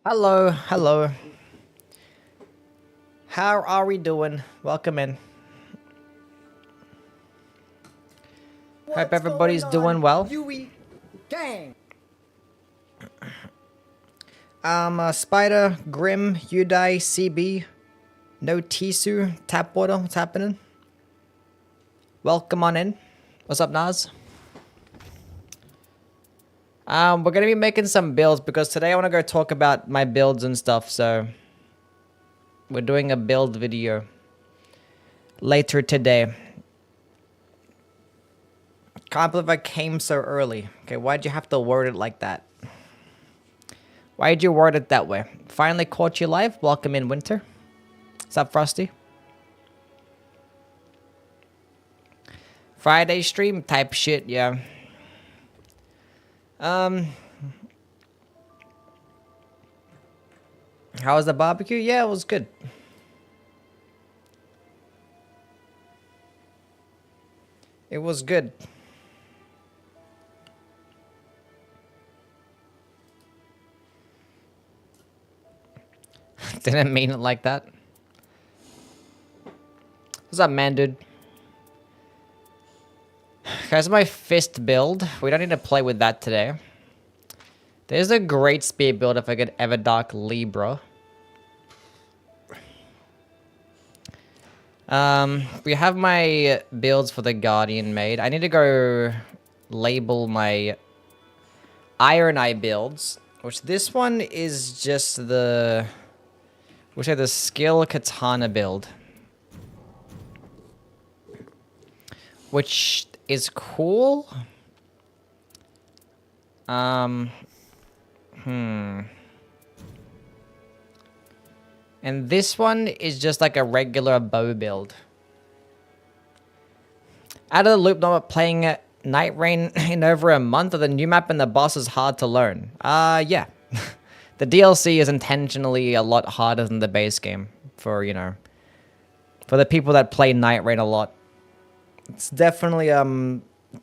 Hello, hello. How are we doing? Welcome in. Hope everybody's doing well. Yui gang. Spider, Grim, Udai, CB, No Tisu, Tap Water, what's happening? Welcome on in. What's up, Nas? We're gonna be making some builds because today I wanna go talk about my builds and stuff, so we're doing a build video later today. Can't believe I came so early. Okay, why'd you have to word it like that? Why'd you word it that way? Finally caught you live. Welcome in, Winter. What's up, Frosty? Friday stream type shit, yeah. How was the barbecue? Yeah, it was good. It was good. Didn't mean it like that. What's up, man, dude? Here's my fist build. We don't need to play with that today. There's a great spear build if I get Everdark Libra. We have my builds for the Guardian made. I need to go label my Iron Eye builds, which this one is just the... Which are the skill katana build. Which is cool. And this one is just like a regular bow build. Out of the loop, not playing Nightreign in over a month, or the new map and the boss is hard to learn. Yeah. The DLC is intentionally a lot harder than the base game for, you know, for the people that play Nightreign a lot. It's definitely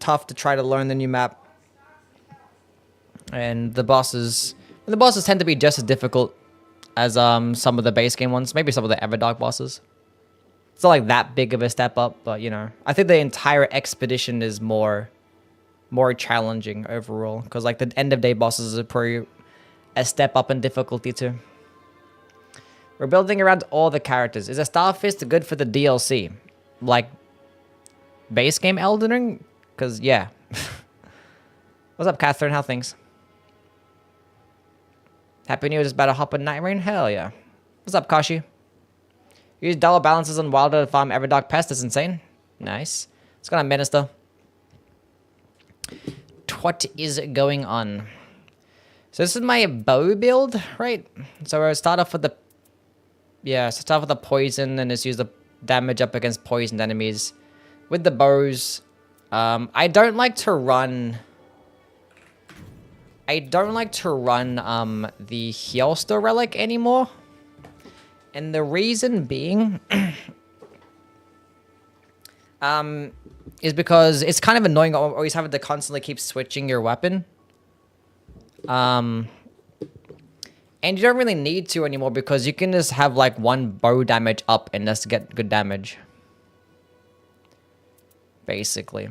tough to try to learn the new map. And the bosses tend to be just as difficult as some of the base game ones, maybe some of the Everdark bosses. It's not like that big of a step up, but you know, I think the entire expedition is more challenging overall, because like the end of day bosses are pretty a step up in difficulty too. We're building around all the characters. Is a Starfist good for the DLC? Like base game Elden Ring? Because yeah. What's up, Catherine? How things? Happy New Year, just about to hop in Nightreign? Hell yeah. What's up, Kashi? Use dollar balances on Wilder to farm Everdark Pest. That's insane. Nice. What's going on, Minister? What is going on? So this is my bow build, right? So we'll start off with the... Yeah, so start with the poison and just use the damage up against poisoned enemies. With the bows, I don't like to run... the Hellstar Relic anymore. And the reason being... is because it's kind of annoying always having to constantly keep switching your weapon. And you don't really need to anymore because you can just have like one bow damage up and just get good damage. Basically.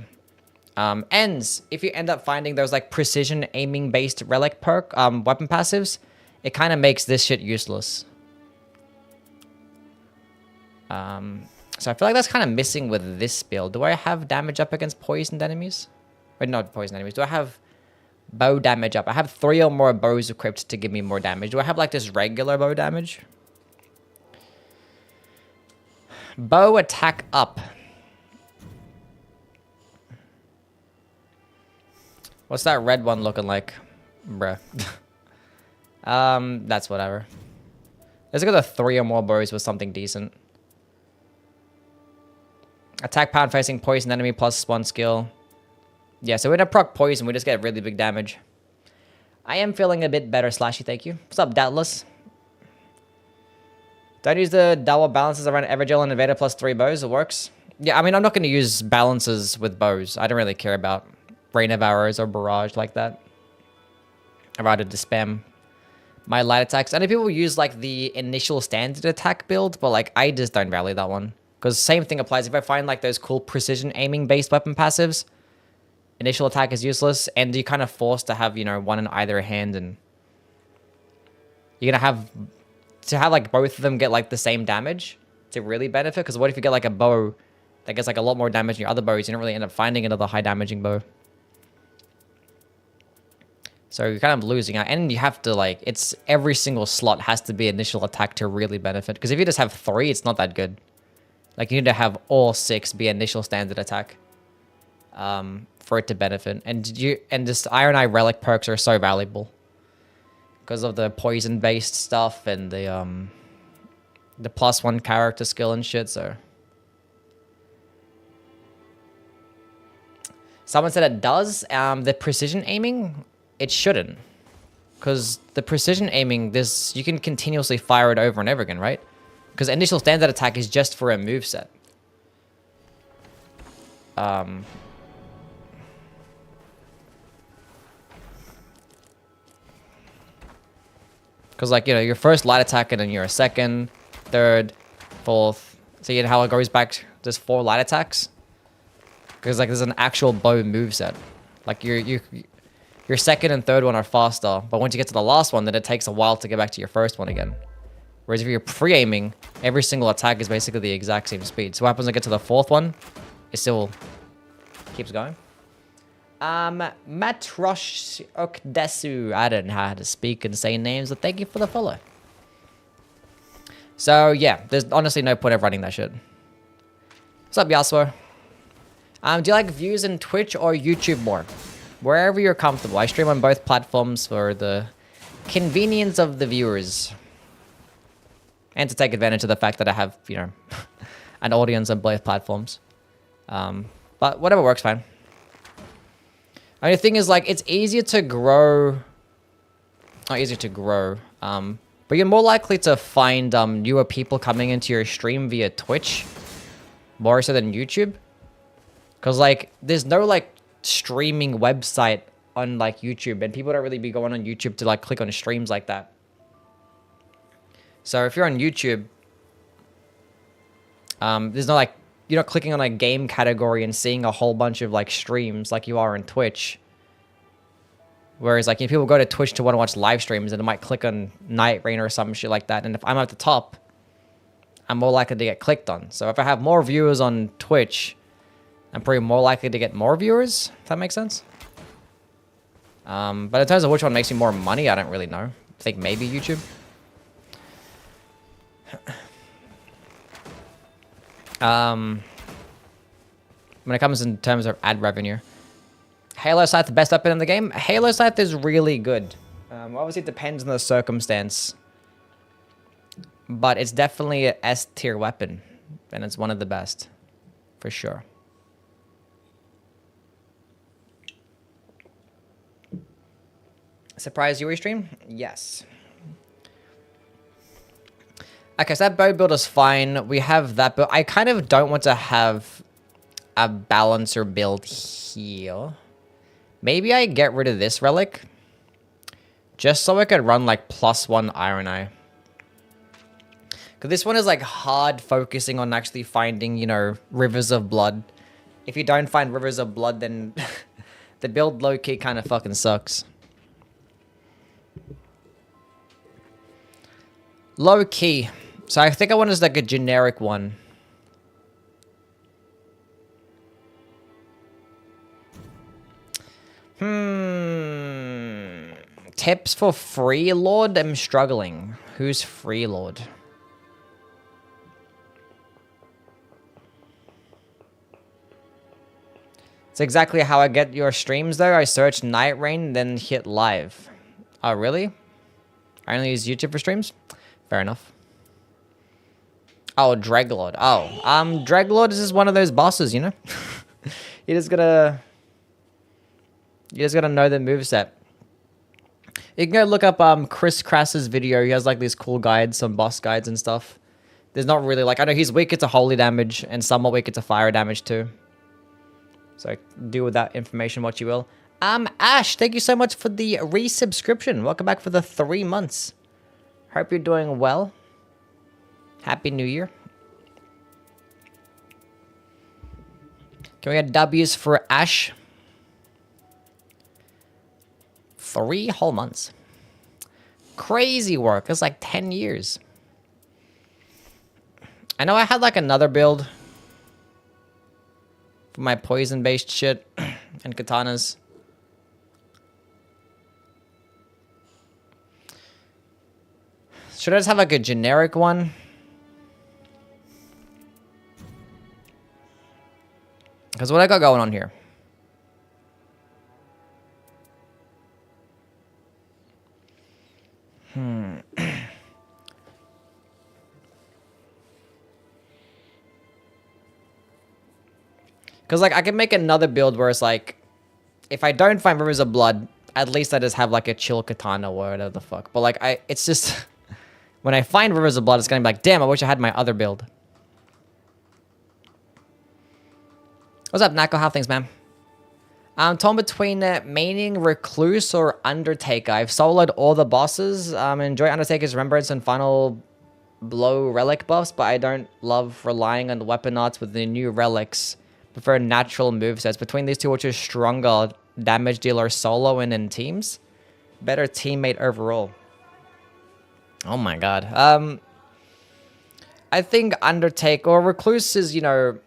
Ends. If you end up finding those like precision aiming based relic perk, weapon passives, it kind of makes this shit useless. So I feel like that's kind of missing with this build. Do I have damage up against poisoned enemies? Wait, not poisoned enemies. Do I have bow damage up? I have 3 or more bows equipped to give me more damage. Do I have like just regular bow damage? Bow attack up. What's that red one looking like? Bruh. That's whatever. Let's go to 3 or more bows with something decent. Attack pound facing poison enemy plus 1 skill. Yeah, so we don't proc poison, we just get really big damage. I am feeling a bit better, Slashy, thank you. What's up, Doubtless? Don't use the double balances around Evergel and Invader plus 3 bows, it works. Yeah, I mean, I'm not going to use balances with bows. I don't really care about Rain of Arrows or Barrage like that. I'd rather just spam my light attacks. I know people use like the initial standard attack build, but like I just don't value that one. Because same thing applies. If I find like those cool precision aiming based weapon passives, initial attack is useless, and you're kind of forced to have, you know, one in either hand, and you're gonna have to have like both of them get like the same damage to really benefit. Because what if you get like a bow that gets like a lot more damage than your other bows? You don't really end up finding another high damaging bow. So you're kind of losing out, and you have to like, it's every single slot has to be initial attack to really benefit. Because if you just have 3, it's not that good. Like you need to have all 6 be initial standard attack, for it to benefit. And this Iron Eye relic perks are so valuable because of the poison based stuff and the +1 character skill and shit. So someone said it does. The precision aiming, it shouldn't, because the precision aiming, you can continuously fire it over and over again, right? Because initial standard attack is just for a moveset. Because like, you know, your first light attack and then your second, third, fourth. So you know how it goes back, there's 4 light attacks. Because like there's an actual bow moveset. Like your second and third one are faster, but once you get to the last one, then it takes a while to get back to your first one again. Whereas if you're pre-aiming, every single attack is basically the exact same speed. So what happens when I get to the 4th one? It still keeps going. Matrosh Okdesu. I don't know how to speak and say names, but thank you for the follow. So yeah, there's honestly no point of running that shit. What's up, Yasuo? Do you like views in Twitch or YouTube more? Wherever you're comfortable. I stream on both platforms for the convenience of the viewers. And to take advantage of the fact that I have, you know, an audience on both platforms. But whatever works, fine. Only thing is, like, it's easier to grow. Not easier to grow. But you're more likely to find newer people coming into your stream via Twitch. More so than YouTube. Because, like, there's no, like, streaming website on, like, YouTube. And people don't really be going on YouTube to, like, click on streams like that. So if you're on YouTube, there's no, like, you're not clicking on a game category and seeing a whole bunch of like streams like you are on Twitch. Whereas like if people go to Twitch to want to watch live streams, and they might click on Nightreign or some shit like that. And if I'm at the top, I'm more likely to get clicked on. So if I have more viewers on Twitch, I'm probably more likely to get more viewers. If that makes sense. But in terms of which one makes me more money, I don't really know. I think maybe YouTube. When it comes in terms of ad revenue, Halo Scythe, the best weapon in the game? Halo Scythe is really good. Obviously, it depends on the circumstance. But it's definitely an S tier weapon. And it's one of the best. For sure. Surprise Yuri stream? Yes. Okay, so that bow build is fine. We have that, but I kind of don't want to have a balancer build here. Maybe I get rid of this relic. Just so I could run like +1 Iron Eye. Because this one is like hard focusing on actually finding, you know, Rivers of Blood. If you don't find Rivers of Blood, then the build low-key kind of fucking sucks. Low-key. So I think I want just like a generic one. Tips for Free Lord? I'm struggling. Who's Free Lord? It's exactly how I get your streams though. I search Nightreign, then hit live. Oh, really? I only use YouTube for streams? Fair enough. Oh, Dreglord. Oh, Dreglord is just one of those bosses, you know? You just gotta know the moveset. You can go look up Chris Crass's video. He has like these cool guides, some boss guides and stuff. There's not really like, I know he's weaker to holy damage and somewhat weaker to fire damage too. So deal with that information what you will. Ash, thank you so much for the resubscription. Welcome back for the 3 months. Hope you're doing well. Happy New Year. Can we get W's for Ash? 3 whole months. Crazy work. It's like 10 years. I know I had like another build for my poison-based shit and katanas. Should I just have like a generic one? Because what I got going on here? Because like I can make another build where it's like, if I don't find Rivers of Blood, at least I just have like a chill katana or whatever the fuck. But like it's just, when I find Rivers of Blood, it's gonna be like, damn, I wish I had my other build. What's up, Nako? How things, man? I'm torn between maining Recluse or Undertaker. I've soloed all the bosses. Enjoy Undertaker's Remembrance and Final Blow relic buffs, but I don't love relying on the weapon arts with the new relics. Prefer natural movesets. Between these two, which is stronger damage dealer solo and in teams? Better teammate overall. Oh my god. I think Undertaker or Recluse is, you know,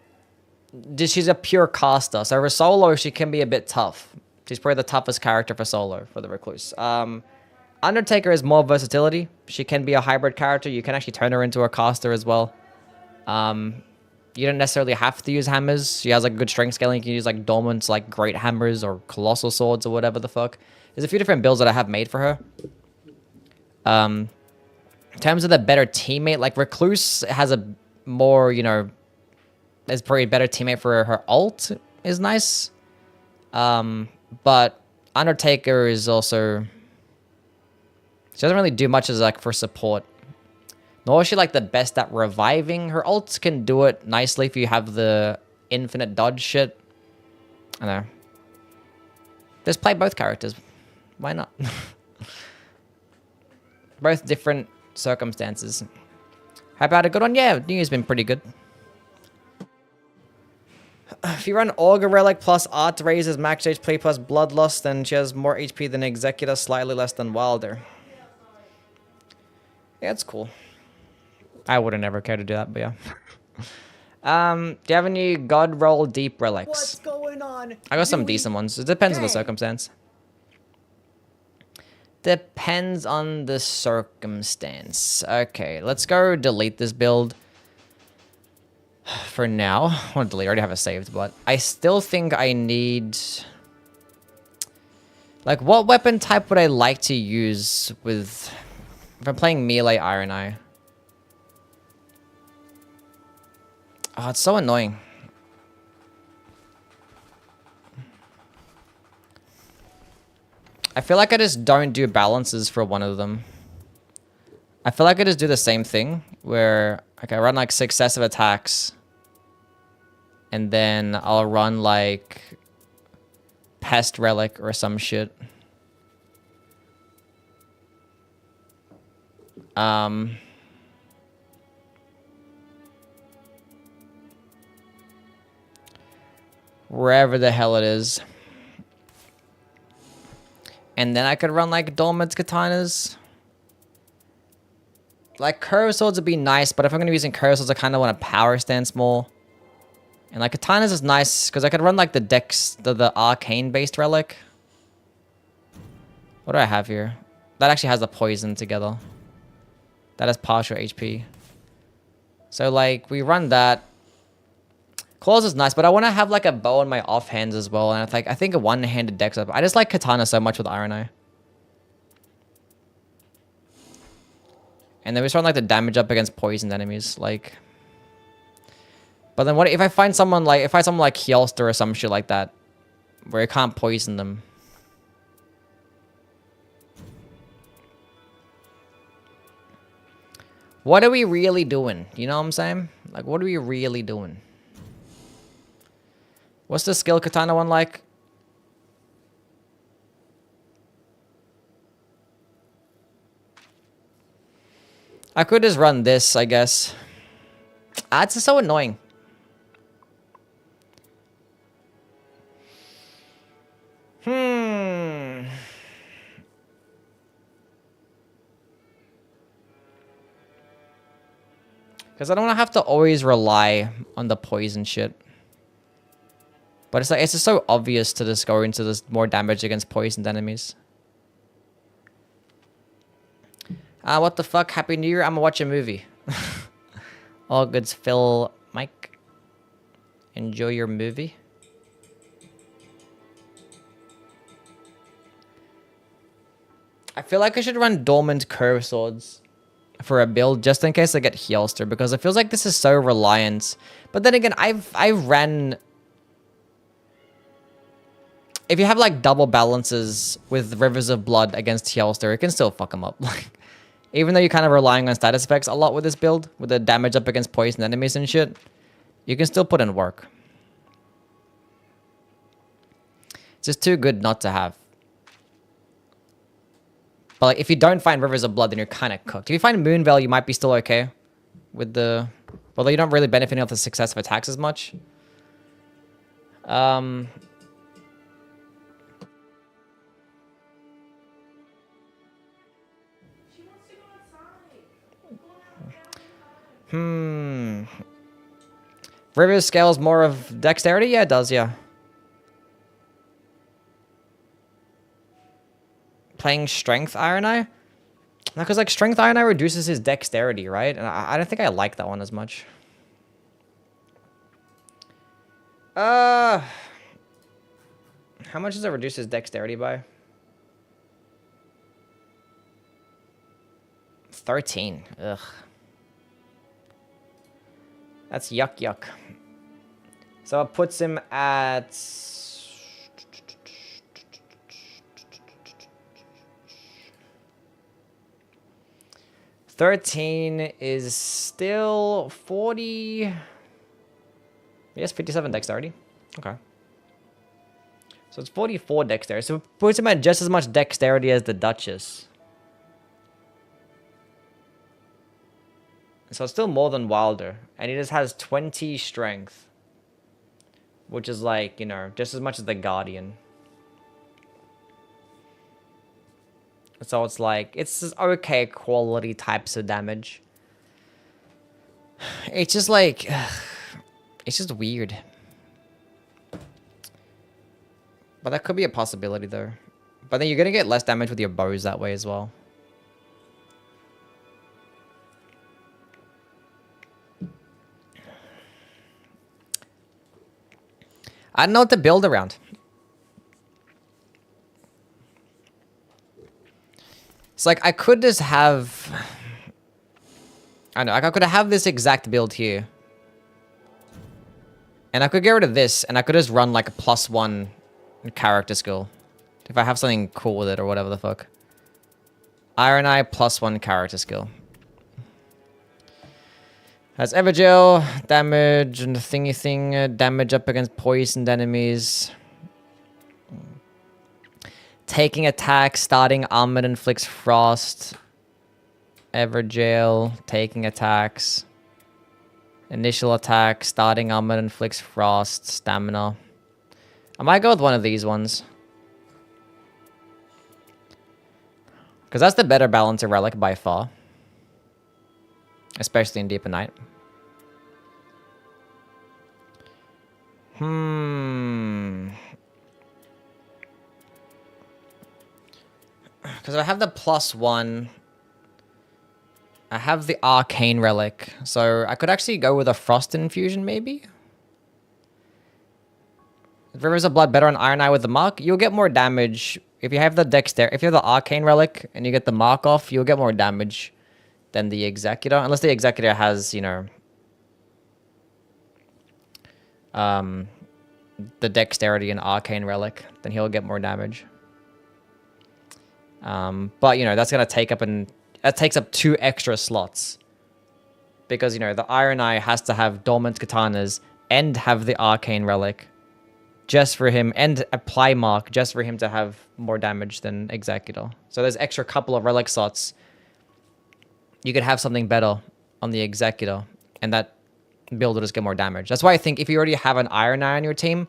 she's a pure caster. So for solo, she can be a bit tough. She's probably the toughest character for solo for the Recluse. Undertaker is more versatility. She can be a hybrid character. You can actually turn her into a caster as well. You don't necessarily have to use hammers. She has like good strength scaling. You can use like dormant, like great hammers or colossal swords or whatever the fuck. There's a few different builds that I have made for her. In terms of the better teammate, like Recluse has a more, you know, is probably a better teammate for her ult is nice. But Undertaker is also, she doesn't really do much as like for support. Nor is she like the best at reviving. Her ults can do it nicely if you have the infinite dodge shit. I know. Just play both characters. Why not? Both different circumstances. How about a good one? Yeah, New Year's been pretty good. If you run Augur Relic plus Art raises max HP plus Bloodlust, then she has more HP than Executor, slightly less than Wilder. Yeah, it's cool. I wouldn't ever care to do that, but yeah. Do you have any God Roll Deep relics? What's going on? I got some decent ones. It depends on the circumstance. Depends on the circumstance. Okay, let's go delete this build. For now. I want to delete. I already have it saved, but I still think I need... Like, what weapon type would I like to use with... If I'm playing melee Iron Eye? Oh, it's so annoying. I feel like I just don't do balances for one of them. I feel like I just do the same thing, where like I run like successive attacks, and then I'll run like Pest Relic or some shit. Wherever the hell it is. And then I could run like Dolmen's Katanas. Like Curve Swords would be nice, but if I'm going to be using Curve Swords, I kind of want a power stance more. And like Katanas is nice, because I could run like the Dex, the Arcane-based relic. What do I have here? That actually has the poison together. That has partial HP. So like, we run that. Claws is nice, but I want to have like a bow in my offhands as well. And I think a one-handed Dex up. I just like Katana so much with Iron Eye. And then we just run like the damage up against poisoned enemies, like. But then what if I find someone like Hjelster or some shit like that, where I can't poison them? What are we really doing? You know what I'm saying? Like, what are we really doing? What's the skill Katana one like? I could just run this, I guess. Ah, it's so annoying. Because I don't want to have to always rely on the poison shit. But it's like, it's just so obvious to just go into this more damage against poisoned enemies. What the fuck? Happy New Year. I'm gonna watch a movie. All goods, Phil, Mike. Enjoy your movie. I feel like I should run Dormant Curve Swords for a build just in case I get Healster, because it feels like this is so reliant. But then again, I ran... If you have like double balances with Rivers of Blood against Healster, it can still fuck them up. Like, even though you're kind of relying on status effects a lot with this build, with the damage up against poison enemies and shit, you can still put in work. It's just too good not to have. But like, if you don't find Rivers of Blood, then you're kind of cooked. If you find Moonveil, you might be still okay with the... Although you're not really benefiting off the success of attacks as much. Rivers scales more of dexterity? Yeah, it does, yeah. Playing Strength Iron Eye? No, because like Strength Iron Eye reduces his dexterity, right? And I don't think I like that one as much. How much does it reduce his dexterity by? 13. Ugh. That's yuck yuck. So it puts him at... 13 is still 40... Yes, 57 dexterity. Okay. So it's 44 dexterity. So it puts him at just as much dexterity as the Duchess. So it's still more than Wilder. And he just has 20 strength. Which is like, you know, just as much as the Guardian. So it's like, it's just okay quality types of damage. It's just like, it's just weird. But that could be a possibility though. But then you're going to get less damage with your bows that way as well. I don't know what to build around. It's like I could just have... I don't know, like I could have this exact build here. And I could get rid of this, and I could just run like a +1 character skill. If I have something cool with it or whatever the fuck. Iron Eye +1 character skill. Has Evergel, damage, and thingy thing, damage up against poisoned enemies. Taking attack, starting armored inflicts frost. Evergel, taking attacks. Initial attack, starting armored inflicts frost, stamina. I might go with one of these ones. Because that's the better balancer relic by far. Especially in Deeper Night. Because I have the +1. I have the Arcane Relic. So I could actually go with a Frost Infusion, maybe? Rivers of Blood better on Iron Eye with the Mark. You'll get more damage. If you have the Dexter, if you have the Arcane Relic and you get the Mark off, you'll get more damage than the Executor. Unless the Executor has, you know... the Dexterity and Arcane Relic. Then he'll get more damage. But, you know, that's going to take up that takes up 2 extra slots. Because, you know, the Iron Eye has to have Dormant Katanas and have the Arcane Relic. Just for him, and apply Mark, just for him to have more damage than Executor. So there's extra couple of Relic slots you could have something better on the Executor, and that build will just get more damage. That's why I think if you already have an Iron Eye on your team,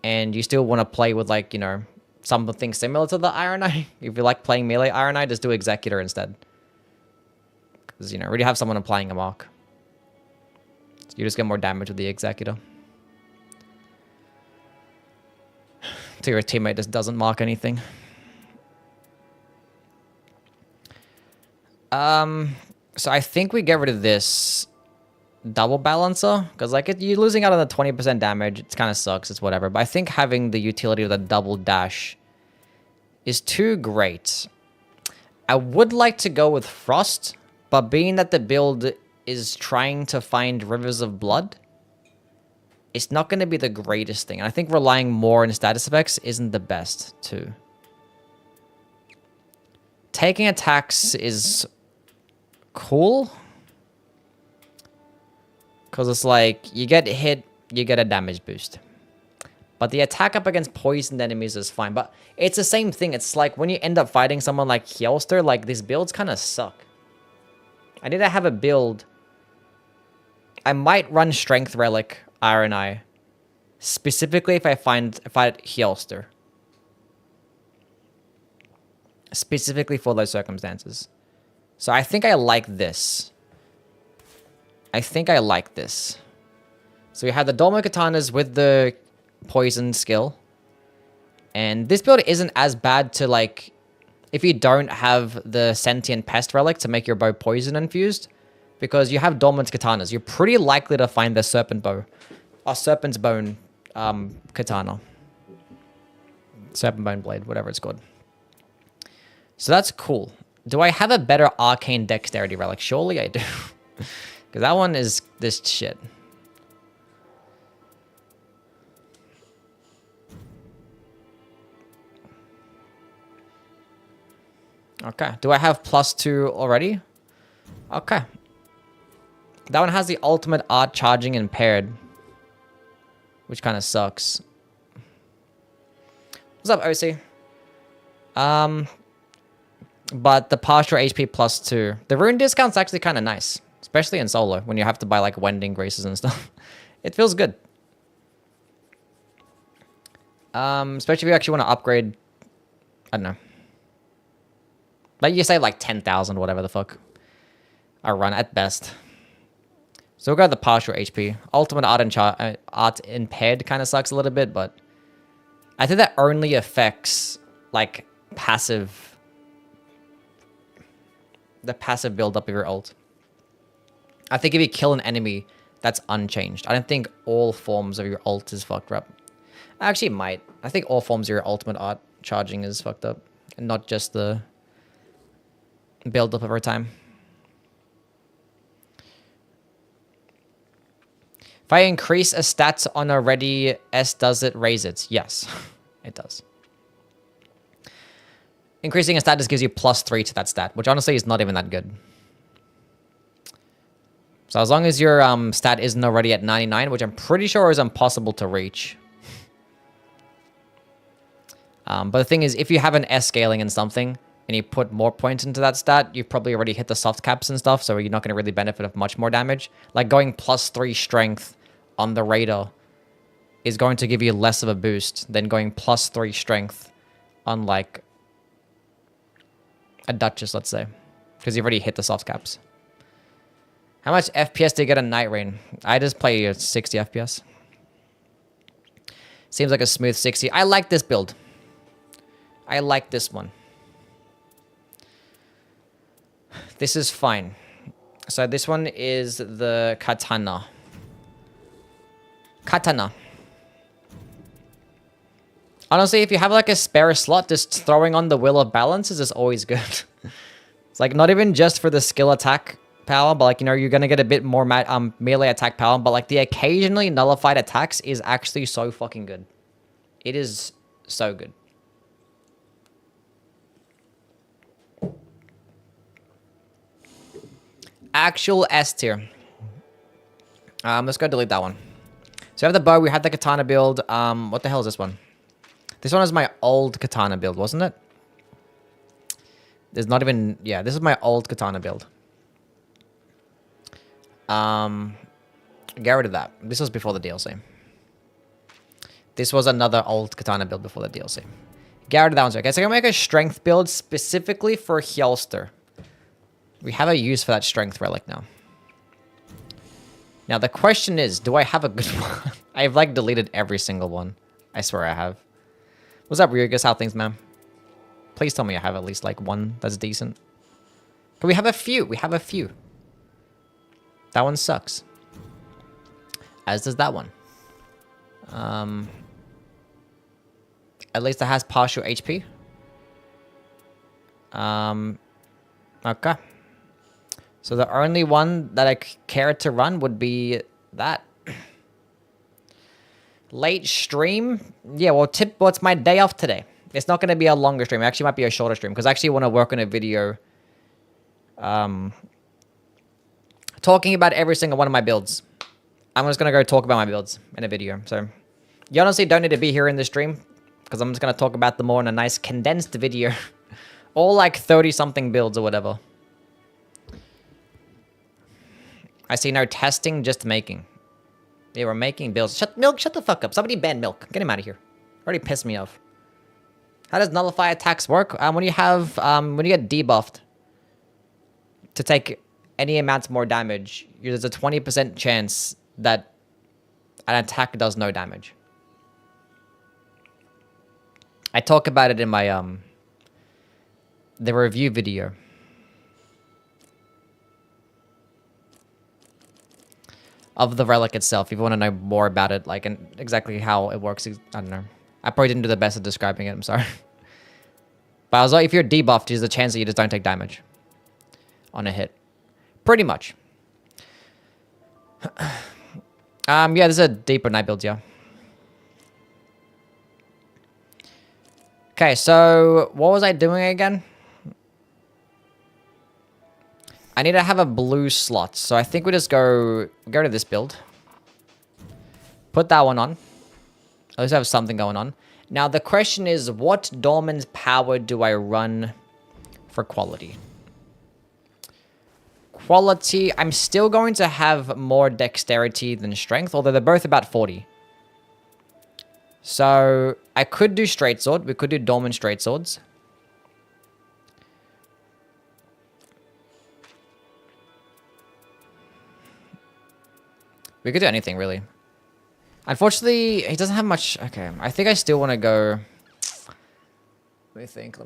and you still want to play with, like, you know, something similar to the Iron Eye, if you like playing melee Iron Eye, just do Executor instead. Because, you know, already have someone applying a mark. So you just get more damage with the Executor. So your teammate just doesn't mark anything. So I think we get rid of this double balancer, because like you're losing out on the 20% damage. It kind of sucks. It's whatever. But I think having the utility of the double dash is too great. I would like to go with Frost, but being that the build is trying to find Rivers of Blood, it's not going to be the greatest thing. And I think relying more on status effects isn't the best too. Taking attacks is cool, because it's like you get hit, you get a damage boost. But the attack up against poisoned enemies is fine. But it's the same thing. It's like when you end up fighting someone like Hjelster, like these builds kind of suck. I need to have a build. I might run Strength Relic, Iron Eye, specifically if I fight Hjelster. Specifically for those circumstances. So I think I like this. I think I like this. So we have the Dolmo Katanas with the poison skill. And this build isn't as bad to, like, if you don't have the Sentient Pest Relic to make your bow poison infused. Because you have Dormant Katanas. You're pretty likely to find the Serpent Bow. Or Serpent's Bone Katana. Serpent Bone Blade, whatever it's called. So that's cool. Do I have a better Arcane Dexterity Relic? Surely I do. Because that one is this shit. Okay. Do I have +2 already? Okay. That one has the ultimate art charging impaired. Which kind of sucks. What's up, OC? But the partial HP +2. The rune discount's actually kind of nice. Especially in solo, when you have to buy, like, Wending Graces and stuff. It feels good. Especially if you actually want to upgrade... I don't know. Like, you save, like, 10,000, whatever the fuck. I run at best. So we'll go with the partial HP. Ultimate art impaired kind of sucks a little bit, but... I think that only affects, like, passive... the passive build-up of your ult. I think if you kill an enemy, that's unchanged. I don't think all forms of your ult is fucked up. Actually, it might. I think all forms of your ultimate art charging is fucked up. And not just the build-up over time. If I increase a stat on a ready S, does it raise it? Yes, it does. Increasing a stat just gives you +3 to that stat, which honestly is not even that good. So as long as your stat isn't already at 99, which I'm pretty sure is impossible to reach. But the thing is, if you have an S scaling in something, and you put more points into that stat, you've probably already hit the soft caps and stuff, so you're not going to really benefit of much more damage. Like going +3 strength on the Raider is going to give you less of a boost than going +3 strength on, like, a Duchess, let's say. Because you've already hit the soft caps. How much FPS do you get in Nightreign? I just play at 60 FPS. Seems like a smooth 60. I like this build. I like this one. This is fine. So this one is the katana. Katana. Honestly, if you have like a spare slot, just throwing on the Will of Balance is just always good. It's like not even just for the skill attack power, but like, you know, you're gonna get a bit more melee attack power, but like the occasionally nullified attacks is actually so fucking good. It is so good. Actual S tier. Let's go delete that one. So we have the bow, we had the katana build. What the hell is this one? This one is my old katana build, wasn't it? There's not even... Yeah, this is my old katana build. Get rid of that. This was before the DLC. This was another old katana build before the DLC. Get rid of that one. Okay, so I'm going to make a strength build specifically for Hjelster. We have a use for that strength relic now. Now, the question is, do I have a good one? I've, like, deleted every single one. I swear I have. What's up, Ryugus? How things, man? Please tell me I have at least, like, one that's decent. But we have a few. We have a few. That one sucks. As does that one. At least it has partial HP. Okay. So the only one that I care to run would be that. Late stream? Yeah, well, it's my day off today. It's not going to be a longer stream. It actually might be a shorter stream because I actually want to work on a video talking about every single one of my builds. I'm just going to go talk about my builds in a video. So you honestly don't need to be here in the stream because I'm just going to talk about them more in a nice condensed video. All like 30-something builds or whatever. I see no testing, just making. Yeah, we're making builds. Milk, shut the fuck up. Somebody ban Milk. Get him out of here. Already pissed me off. How does nullify attacks work? When you get debuffed to take any amount more damage, there's a 20% chance that an attack does no damage. I talk about it in my the review video. Of the relic itself, if you want to know more about it, like, and exactly how it works, I don't know. I probably didn't do the best at describing it, I'm sorry. But I was like, if you're debuffed, there's a chance that you just don't take damage on a hit. Pretty much. Yeah, there's a deeper night build, yeah. Okay, so what was I doing again? I need to have a blue slot, so I think we just go to this build. Put that one on. At least I have something going on. Now, the question is, what Dorman's power do I run for quality? Quality, I'm still going to have more dexterity than strength, although they're both about 40. So, I could do straight sword. We could do Dorman straight swords. We could do anything, really. Unfortunately, he doesn't have much... Okay, I think I still want to go... Let me think.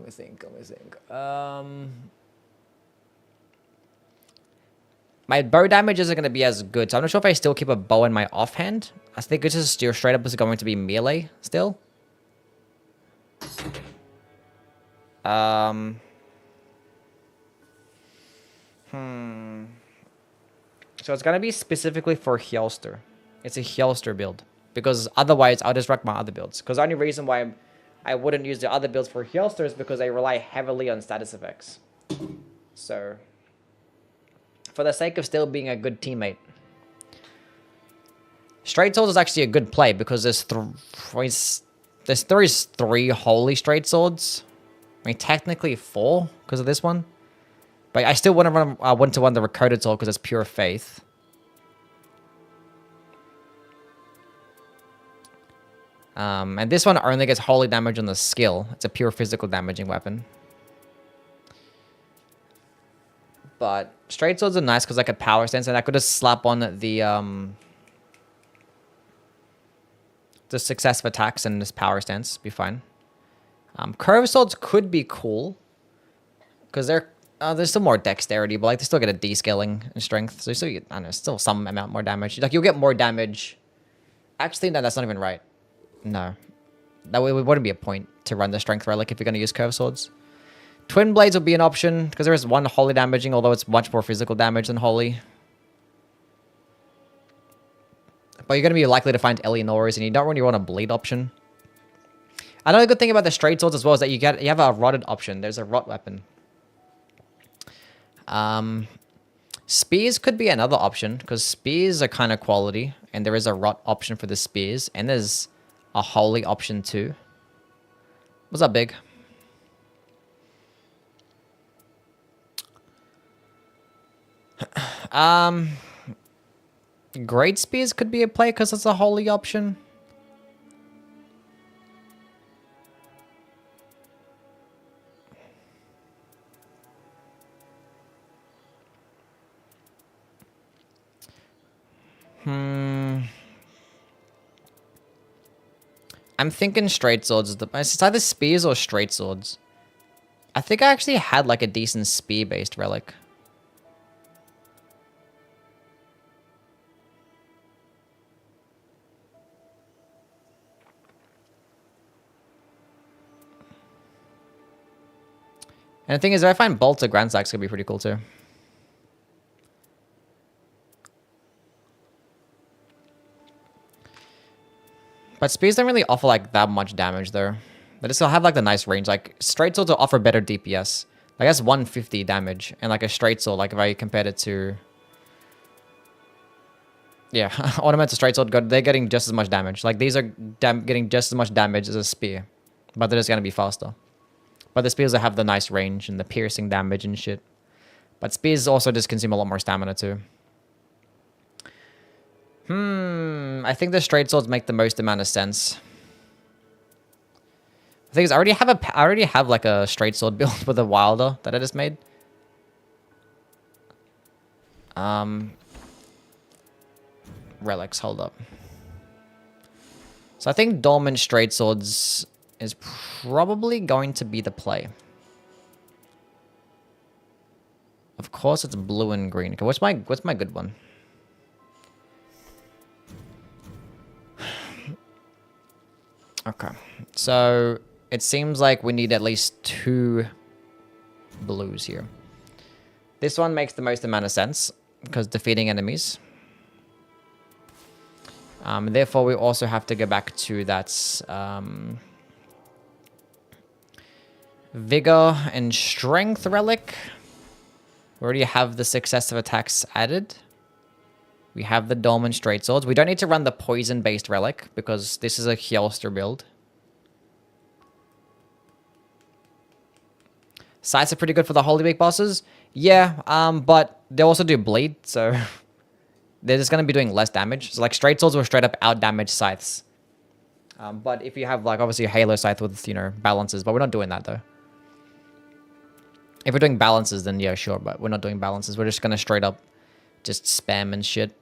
My bow damage isn't going to be as good, so I'm not sure if I still keep a bow in my offhand. I think it's just straight up is going to be melee still. So it's going to be specifically for Hjelster. It's a Hjelster build. Because otherwise, I'll just wreck my other builds. Because the only reason why I wouldn't use the other builds for Hjelster is because they rely heavily on status effects. So, for the sake of still being a good teammate. Straight swords is actually a good play because there's three holy straight swords. I mean, technically 4 because of this one. But I still want to run. I want to run the Recoded Sword because it's pure faith. And this one only gets holy damage on the skill. It's a pure physical damaging weapon. But straight swords are nice because I could power stance, and I could just slap on the successive attacks and this power stance. Be fine. Curved swords could be cool because they're. There's still more dexterity, but like they still get a descaling in strength, so you still get, I don't know, still some amount more damage. Like you'll get more damage. Actually, no, that's not even right. No, that wouldn't be a point to run the strength relic if you're going to use curved swords. Twin blades would be an option because there is one holy damaging, although it's much more physical damage than holy. But you're going to be likely to find Eleanor's, and you don't really want a bleed option. Another good thing about the straight swords as well is that you have a rotted option. There's a rot weapon. Spears could be another option because spears are kind of quality, and there is a rot option for the spears, and there's a holy option too. What's up, Big? Great Spears could be a play because it's a holy option. I'm thinking straight swords. It's either spears or straight swords. I think I actually had like a decent spear-based relic. And the thing is, if I find bolts or grand sacks, could be pretty cool too. But spears don't really offer like that much damage though. They just have like the nice range. Like straight swords will offer better DPS. Like that's 150 damage, and like a straight sword, like if I compared it to, yeah, ornamental straight sword, they're getting just as much damage. Like these are getting just as much damage as a spear, but they're just gonna be faster. But the spears have the nice range and the piercing damage and shit. But spears also just consume a lot more stamina too. I think the straight swords make the most amount of sense. The thing is, I already have like a straight sword build with a wilder that I just made. Relics, hold up. So I think dormant straight swords is probably going to be the play. Of course, it's blue and green. Okay, what's my good one? Okay, so it seems like we need at least 2 blues here. This one makes the most amount of sense because defeating enemies. Therefore, we also have to go back to that vigor and strength relic. We already have the successive attacks added. We have the dormant straight swords. We don't need to run the poison-based relic because this is a Hjelster build. Sights are pretty good for the Holy Week bosses. Yeah, but they also do bleed, so they're just going to be doing less damage. So like straight swords will straight up out-damage scythes. But if you have like obviously a Halo scythe with, you know, balances, but we're not doing that though. If we're doing balances, then yeah, sure, but we're not doing balances. We're just going to straight up just spam and shit.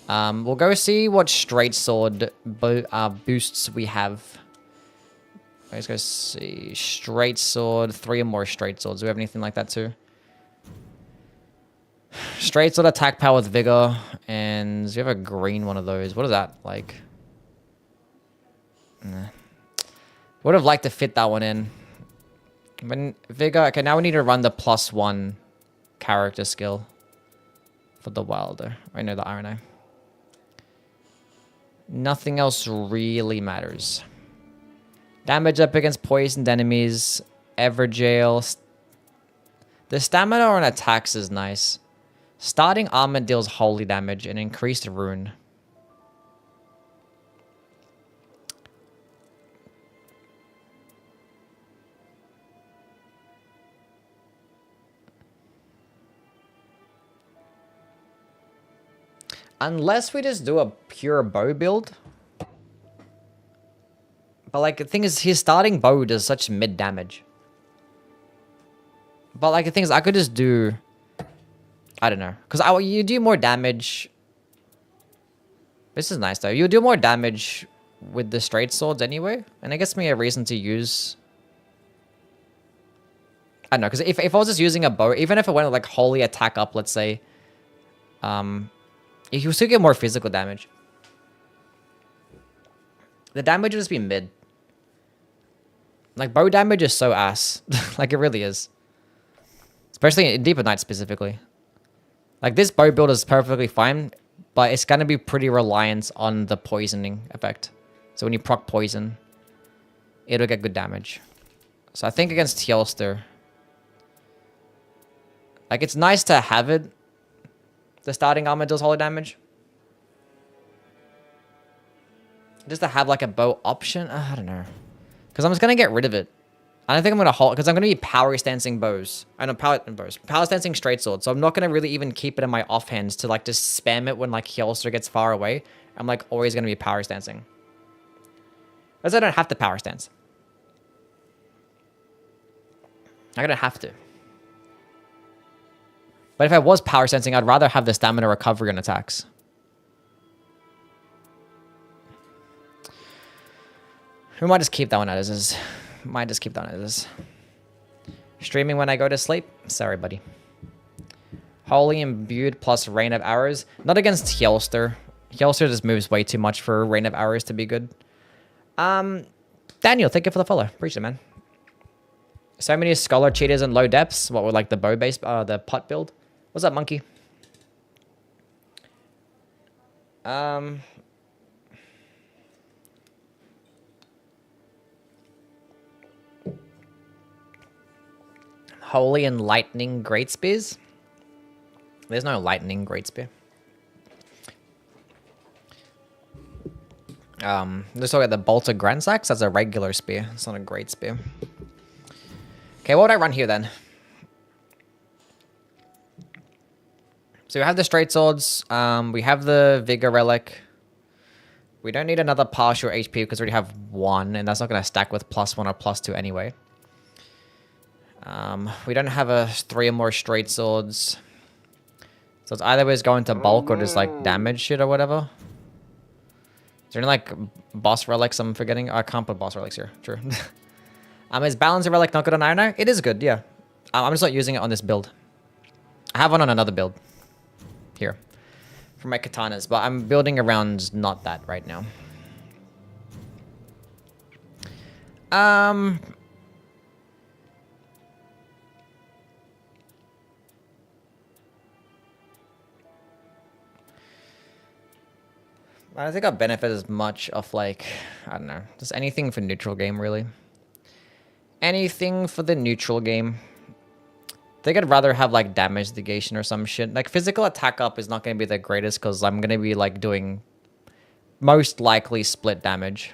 We'll go see what straight sword boosts we have. Let's go see. Straight sword. 3 or more straight swords. Do we have anything like that too? Straight sword attack power with vigor. And we have a green one of those. What is that like? Nah. Would have liked to fit that one in. But vigor. Okay, now we need to run the +1 character skill for the wilder. I know the iron eye. Nothing else really matters. Damage up against poisoned enemies. Everjail. The stamina on attacks is nice. Starting armor deals holy damage and increased rune. Unless we just do a pure bow build. But like the thing is, his starting bow does such mid damage. But like the thing is, I could just do, I don't know, because you do more damage. This is nice though. You do more damage with the straight swords anyway, and it gets me a reason to use. I don't know, because if I was just using a bow, even if it went like holy attack up, let's say, you will still get more physical damage. The damage will just be mid. Like, bow damage is so ass. Like, it really is. Especially in Deeper Night specifically. Like, this bow build is perfectly fine, but it's going to be pretty reliant on the poisoning effect. So when you proc poison, it'll get good damage. So I think against Hjelster, like, it's nice to have it. The starting armor does holy damage. Just to have like a bow option, I don't know. Because I'm just going to get rid of it. I don't think I'm gonna hold because I'm gonna be power stancing bows. I know power stancing straight swords. So I'm not gonna really even keep it in my offhands to like just spam it when like Hellster gets far away. I'm like always gonna be power stancing. Because I don't have to power stance. I'm gonna have to. But if I was power stancing, I'd rather have the stamina recovery on attacks. We might just keep that one as is. Might just keep that one as is. Streaming when I go to sleep? Sorry, buddy. Holy Imbued plus Rain of Arrows. Not against Hellster. Hellster just moves way too much for Rain of Arrows to be good. Daniel, thank you for the follow. Appreciate it, man. So many Scholar cheaters in low depths. What with like the bow base, the pot build? What's up, monkey? Holy and Lightning Great Spears? There's no Lightning Great Spear. Let's look at the Bolt of Grand Sax. That's a regular spear. It's not a great spear. Okay, what would I run here then? So we have the straight swords. We have the Vigor Relic. We don't need another partial HP because we already have one, and that's not going to stack with +1 or +2 anyway. We don't have a 3 or more straight swords. So it's either ways going to bulk or just like damage shit or whatever. Is there any like boss relics I'm forgetting? Oh, I can't put boss relics here. True. Is Balancer Relic not good on Iron Eye? It is good, yeah. I'm just not using it on this build. I have one on another build. Here. For my katanas, but I'm building around not that right now. I don't think I'll benefit as much of like, I don't know, just anything for neutral game really. Anything for the neutral game. I think I'd rather have like damage negation or some shit. Like physical attack up is not going to be the greatest because I'm going to be like doing most likely split damage.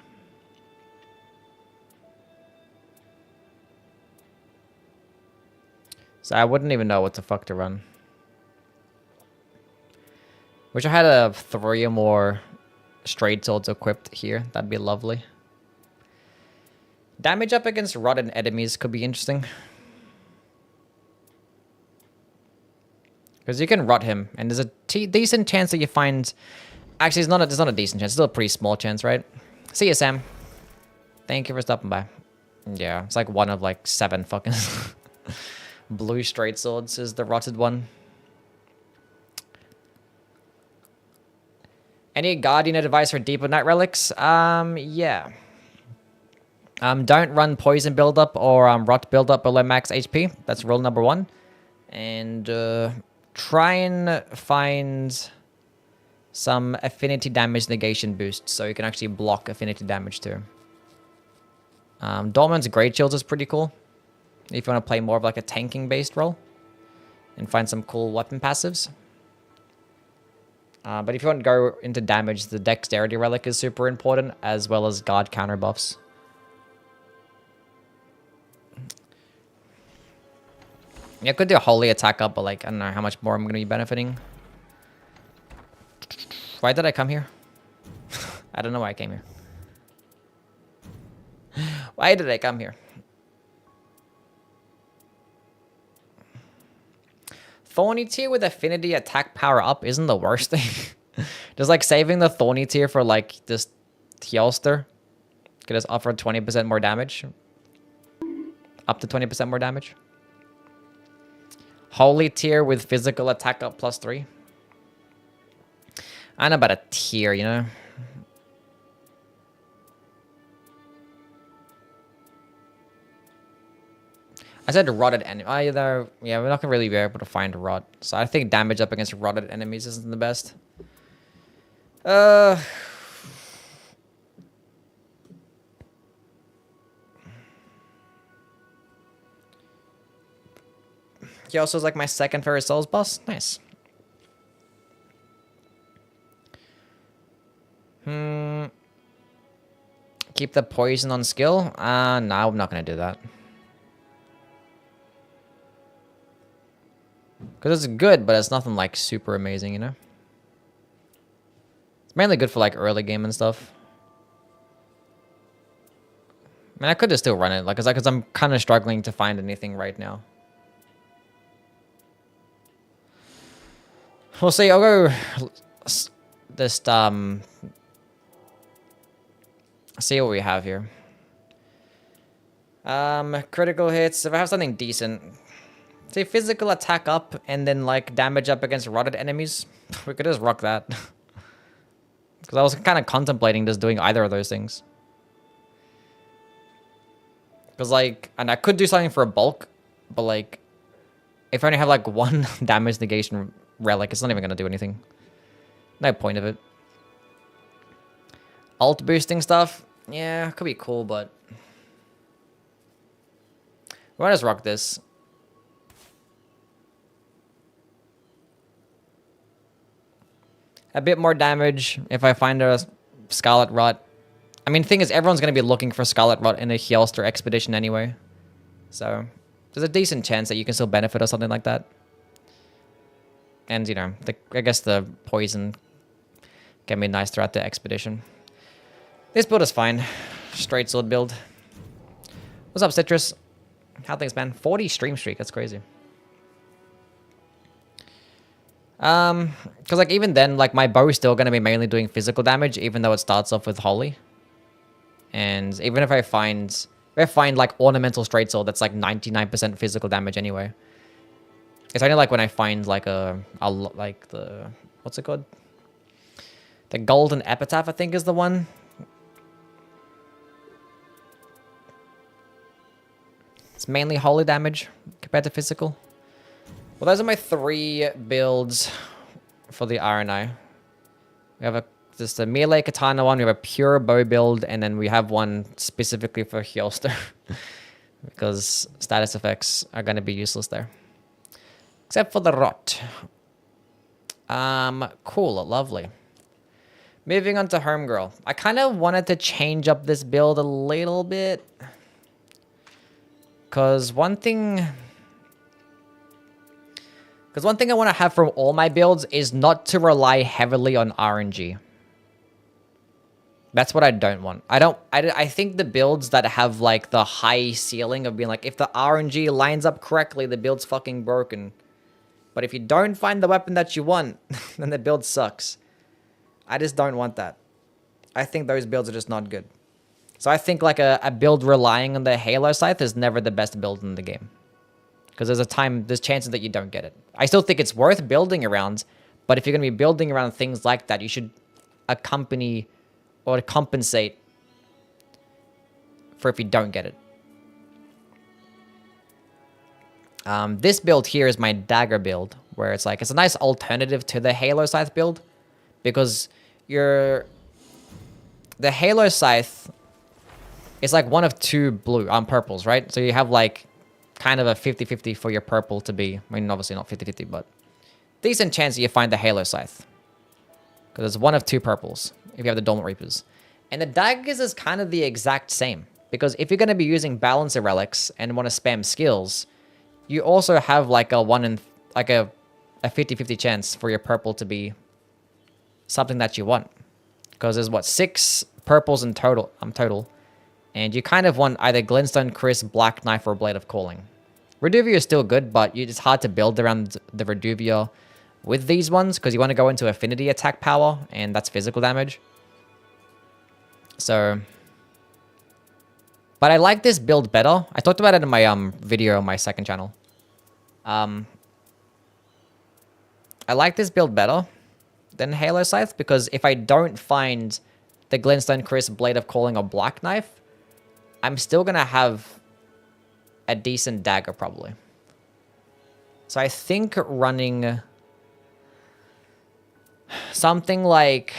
So I wouldn't even know what the fuck to run. Wish I had a 3 or more straight swords equipped here. That'd be lovely. Damage up against rotted enemies could be interesting. Because you can rot him, and there's a decent chance that you find... Actually, it's not a decent chance. It's still a pretty small chance, right? See you, Sam. Thank you for stopping by. Yeah, it's like one of like 7 fucking... Blue straight swords is the rotted one. Any Guardian advice for deeper Night Relics? Yeah. Don't run Poison buildup or Rot buildup below max HP. That's rule number 1. And try and find some affinity damage negation boost so you can actually block affinity damage too. Dorman's Great Shields is pretty cool if you want to play more of like a tanking based role and find some cool weapon passives. But if you want to go into damage, the Dexterity Relic is super important, as well as guard counter buffs. Yeah, I could do a Holy Attack up, but like, I don't know how much more I'm going to be benefiting. Why did I come here? I don't know why I came here. Why did I come here? Thorny tier with affinity attack power up isn't the worst thing. Just like saving the thorny tier for like this Hellster could just offer 20% more damage. Up to 20% more damage. Holy tier with physical attack up +3. I don't know about a tier, you know. I said rotted enemy. Either, yeah, we're not gonna really be able to find rot. So I think damage up against rotted enemies isn't the best. He also is like my second favorite Souls boss. Nice. Keep the poison on skill. No, I'm not gonna do that. Because it's good, but it's nothing like super amazing, you know? It's mainly good for like early game and stuff. I mean, I could just still run it, like, cause I'm kind of struggling to find anything right now. We'll see. I'll go just see what we have here. Critical hits. If I have something decent, say physical attack up and then like damage up against rotted enemies, we could just rock that. Because I was kind of contemplating just doing either of those things. Because like, and I could do something for a bulk, but like, if I only have like one damage negation relic, it's not even gonna do anything. No point of it. Alt boosting stuff, yeah, could be cool, but we might just rock this. A bit more damage if I find a Scarlet Rot. I mean, the thing is, everyone's going to be looking for Scarlet Rot in a Hjelster expedition anyway. So, there's a decent chance that you can still benefit or something like that. And, you know, I guess the poison can be nice throughout the expedition. This build is fine. Straight sword build. What's up, Citrus? How things, man? 40 stream streak. That's crazy. Because, like, even then, like, my bow is still going to be mainly doing physical damage, even though it starts off with Holy. And even if I find like ornamental straight sword that's like 99% physical damage anyway. It's only like when I find like like the, what's it called? The golden epitaph, I think, is the one. It's mainly holy damage compared to physical. Well, those are my 3 builds for the RNI. We have just a melee katana one, we have a pure bow build, and then we have one specifically for Hjelster. Because status effects are going to be useless there. Except for the rot. Cool, lovely. Moving on to Homegirl. I kind of wanted to change up this build a little bit. Because one thing I want to have from all my builds is not to rely heavily on RNG. That's what I don't want. I think the builds that have like the high ceiling of being like, if the RNG lines up correctly, the build's fucking broken. But if you don't find the weapon that you want, then the build sucks. I just don't want that. I think those builds are just not good. So I think like a build relying on the Halo Scythe is never the best build in the game. Because there's chances that you don't get it. I still think it's worth building around, but if you're going to be building around things like that, you should accompany or compensate for if you don't get it. This build here is my dagger build, where it's like, it's a nice alternative to the Halo Scythe build, because the Halo Scythe is like one of 2 purples, right? So you have like kind of a 50-50 for your purple to be, I mean, obviously not 50-50, but decent chance that you find the Halo Scythe. Because it's one of 2 purples if you have the Dormant Reapers. And the daggers is kind of the exact same. Because if you're going to be using Balancer Relics and want to spam skills, you also have like a 50-50 chance for your purple to be something that you want. Because there's what, 6 purples in total. And you kind of want either Glintstone, Crisp, Black Knife, or Blade of Calling. Reduvia is still good, but it's hard to build around the Reduvia with these ones, because you want to go into affinity attack power, and that's physical damage. So, but I like this build better. I talked about it in my video on my second channel. I like this build better than Halo Scythe, because if I don't find the Glintstone, Crisp, Blade of Calling, or Black Knife, I'm still going to have a decent dagger, probably. So I think running something like...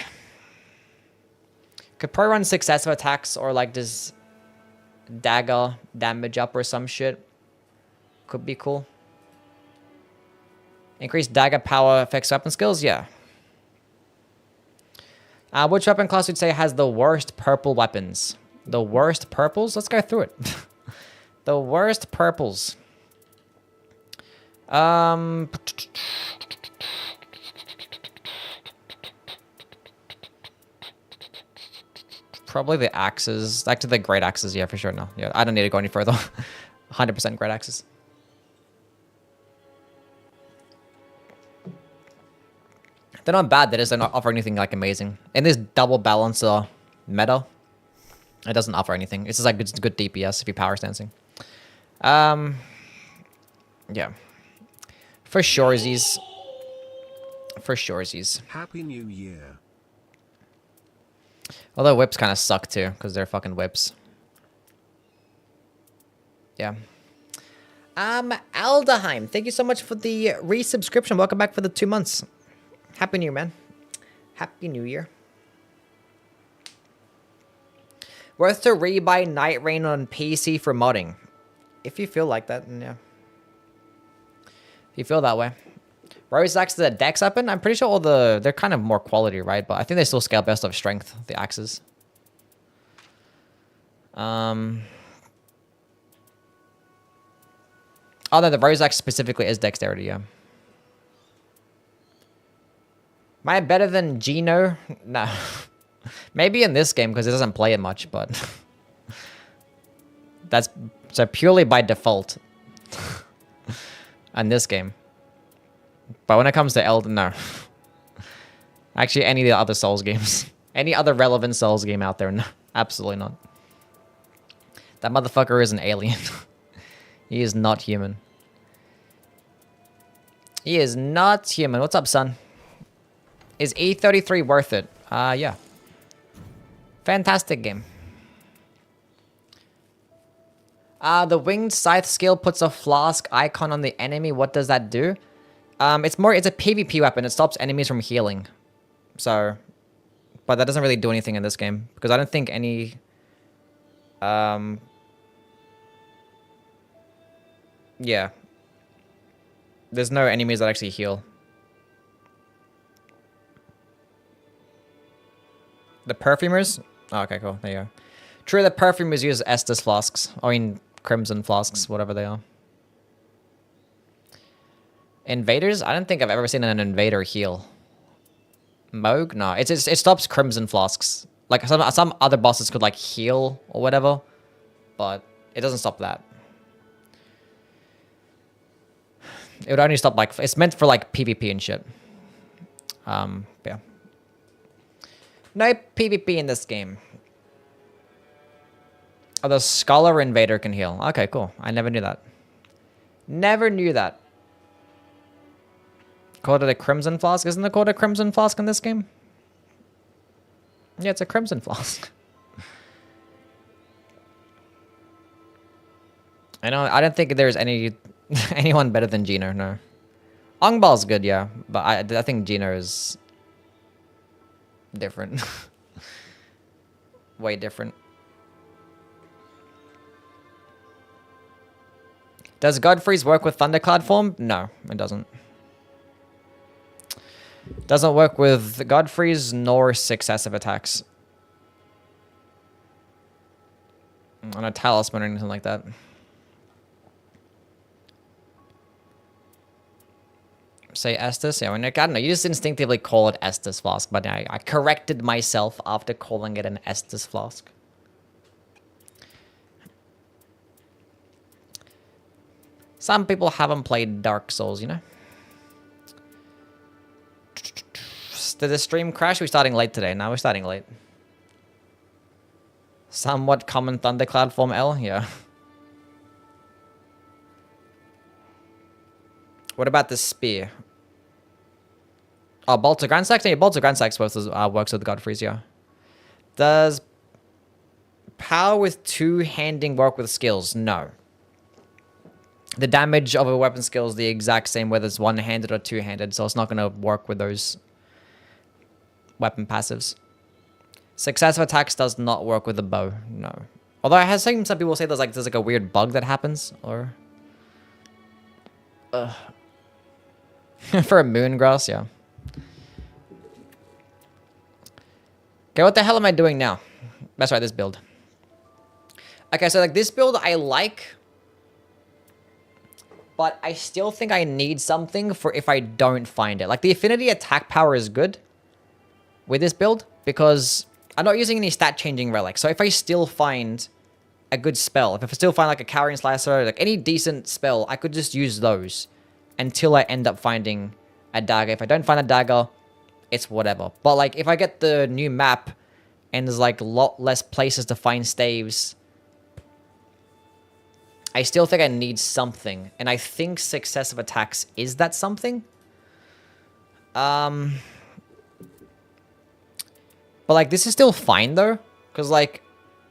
Could probably run successive attacks, or like this dagger damage up or some shit. Could be cool. Increase dagger power affects weapon skills? Yeah. Which weapon class would say has the worst purple weapons? The worst purples? Let's go through it. The worst purples. Um, probably the axes. Actually, the great axes. Yeah, for sure. No, yeah, I don't need to go any further. 100% great axes. They're not bad. They just don't offer anything like amazing. In this double balancer meta, it doesn't offer anything. It's just like good DPS if you're power stancing. Yeah. For surezies. For surezies. Happy New Year. Although whips kind of suck too, because they're fucking whips. Yeah. Aldeheim, thank you so much for the resubscription. Welcome back for the 2 months. Happy New Year, man. Happy New Year. Worth to rebuy Nightreign on PC for modding. If you feel like that, then yeah. If you feel that way. Rose axe is a dex weapon. I'm pretty sure all they're kind of more quality, right? But I think they still scale best of strength, the axes. Oh, no, the Rose axe specifically is dexterity, yeah. Am I better than Gino? No. Maybe in this game because it doesn't play it much, but that's so purely by default. In this game. But when it comes to Elden, no. Actually, any of the other Souls games. Any other relevant Souls game out there, no. Absolutely not. That motherfucker is an alien. He is not human. He is not human. What's up, son? Is E33 worth it? Yeah. Fantastic game. The winged scythe skill puts a flask icon on the enemy. What does that do? It's a PvP weapon. It stops enemies from healing. So, but that doesn't really do anything in this game because I don't think any yeah. There's no enemies that actually heal. The perfumers? Oh, okay, cool. There you go. True, the perfumers use Estus flasks. I mean, crimson flasks, whatever they are. Invaders? I don't think I've ever seen an invader heal. Moog? No, it stops crimson flasks. Like some other bosses could like heal or whatever, but it doesn't stop that. It would only stop like it's meant for like PvP and shit. Yeah. No PvP in this game. Oh, the Scholar Invader can heal. Okay, cool. I never knew that. Never knew that. Called it a Crimson Flask? Isn't it called a Crimson Flask in this game? Yeah, it's a Crimson Flask. I don't think there's anyone better than Gino, no. Ongbal's good, yeah. But I think Gino is different. Way different. Does Godfrey's work with Thundercloud form? No, it doesn't. Doesn't work with Godfrey's nor successive attacks. On a talisman or anything like that. Say Estus? Yeah, I don't know. You just instinctively call it Estus Flask, but I corrected myself after calling it an Estus Flask. Some people haven't played Dark Souls, you know? Did the stream crash? We're starting late today. No, we're starting late. Somewhat common Thundercloud form L? Yeah. What about the spear? Oh, Bolter Grandsax? Yeah, Bolter Grandsax works with Godfrey's, yeah. Does power with two-handing work with skills? No. The damage of a weapon skill is the exact same whether it's one-handed or two-handed, so it's not going to work with those weapon passives. Successive attacks does not work with the bow, no. Although I have seen some people say there's like a weird bug that happens, or... For a Moongrass, yeah. Okay, what the hell am I doing now? That's right, this build. Okay, so like this build I like But I still think I need something for if I don't find it. Like, the affinity attack power is good with this build because I'm not using any stat changing relics. So if I still find a good spell, if I still find like a Carrion Slicer, like any decent spell, I could just use those until I end up finding a dagger. If I don't find a dagger, it's whatever. But like if I get the new map and there's like a lot less places to find staves, I still think I need something. And I think successive attacks is that something. But like this is still fine though. Because like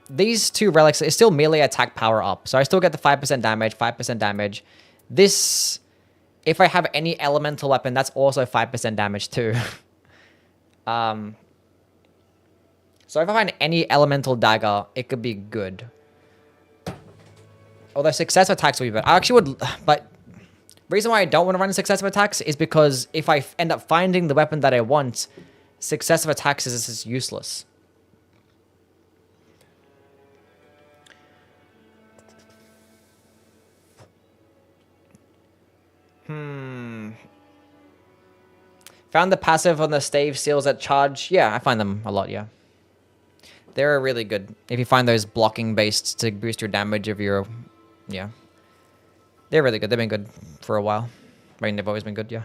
these two relics is still melee attack power up. So I still get the 5% damage, 5% damage. This, if I have any elemental weapon, that's also 5% damage too. So if I find any elemental dagger, it could be good. Although successive attacks will be better. I actually would, but reason why I don't want to run successive attacks is because if I end up finding the weapon that I want, successive attacks is just useless. Found the passive on the stave seals that charge. Yeah, I find them a lot, yeah. They're really good. If you find those blocking based to boost your damage of your... Yeah. They're really good. They've been good for a while. I mean, they've always been good, yeah.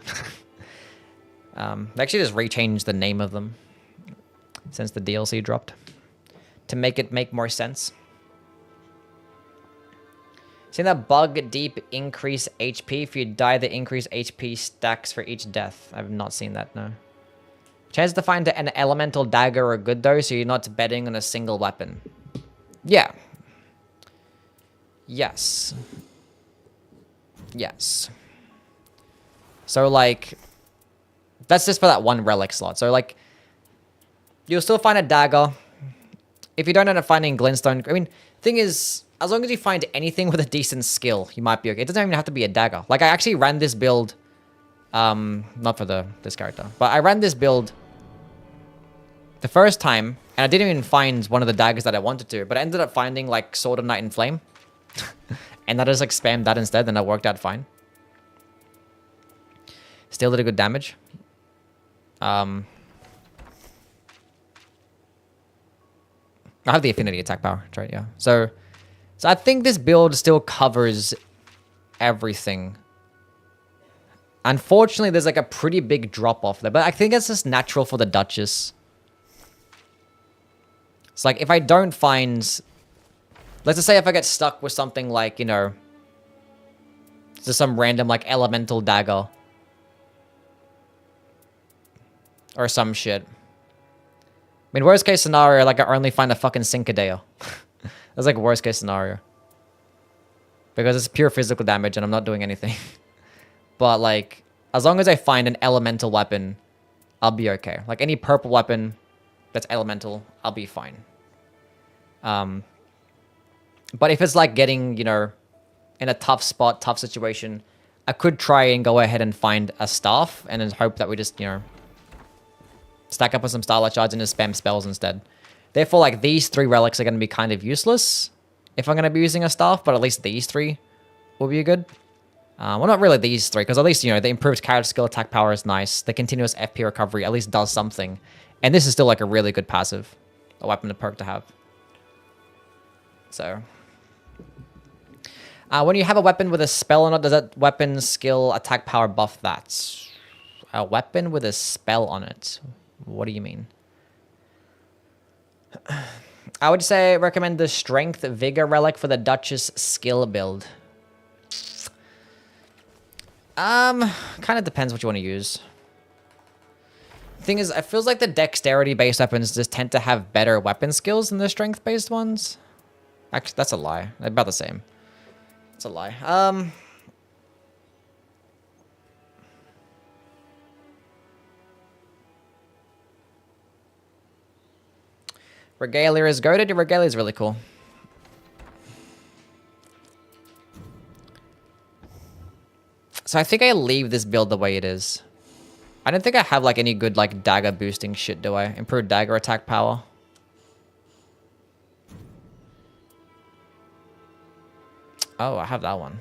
They actually just rechanged the name of them since the DLC dropped to make it make more sense. Seen that bug deep increase HP? If you die, the increased HP stacks for each death. I've not seen that, no. Chance to find an elemental dagger are good though, so you're not betting on a single weapon. Yeah. Yes. Yes. So like, that's just for that one relic slot. So like, you'll still find a dagger. If you don't end up finding glintstone, I mean, thing is, as long as you find anything with a decent skill, you might be okay. It doesn't even have to be a dagger. Like I actually ran this build, not for this character, but I ran this build the first time, and I didn't even find one of the daggers that I wanted to, but I ended up finding like Sword of Night and Flame. And I just like spammed that instead, and that worked out fine. Still did a good damage. I have the affinity attack power, right? Yeah. So I think this build still covers everything. Unfortunately, there's like a pretty big drop off there, but I think it's just natural for the Duchess. It's like if I don't find, let's just say if I get stuck with something like, you know, just some random like elemental dagger or some shit. I mean, worst case scenario, like I only find a fucking Cincadeo. That's like worst case scenario. Because it's pure physical damage and I'm not doing anything. But like, as long as I find an elemental weapon, I'll be okay. Like any purple weapon that's elemental, I'll be fine. But if it's like getting, you know, in a tough spot, tough situation, I could try and go ahead and find a staff and then hope that we just, you know, stack up with some Starlight Shards and just spam spells instead. Therefore, like, these three relics are going to be kind of useless if I'm going to be using a staff, but at least these three will be good. Well, not really these three, because at least, you know, the improved character skill attack power is nice. The continuous FP recovery at least does something. And this is still, like, a really good passive. A weapon, a perk to have. So... when you have a weapon with a spell on it, does that weapon skill attack power buff that? A weapon with a spell on it? What do you mean? I would say recommend the Strength Vigor Relic for the Duchess skill build. Kind of depends what you want to use. Thing is, it feels like the dexterity-based weapons just tend to have better weapon skills than the strength-based ones. Actually, that's a lie. They're about the same. It's a lie. Regalia is goated. Regalia is really cool. So I think I leave this build the way it is. I don't think I have like any good like dagger boosting shit, do I? Improved dagger attack power. Oh, I have that one.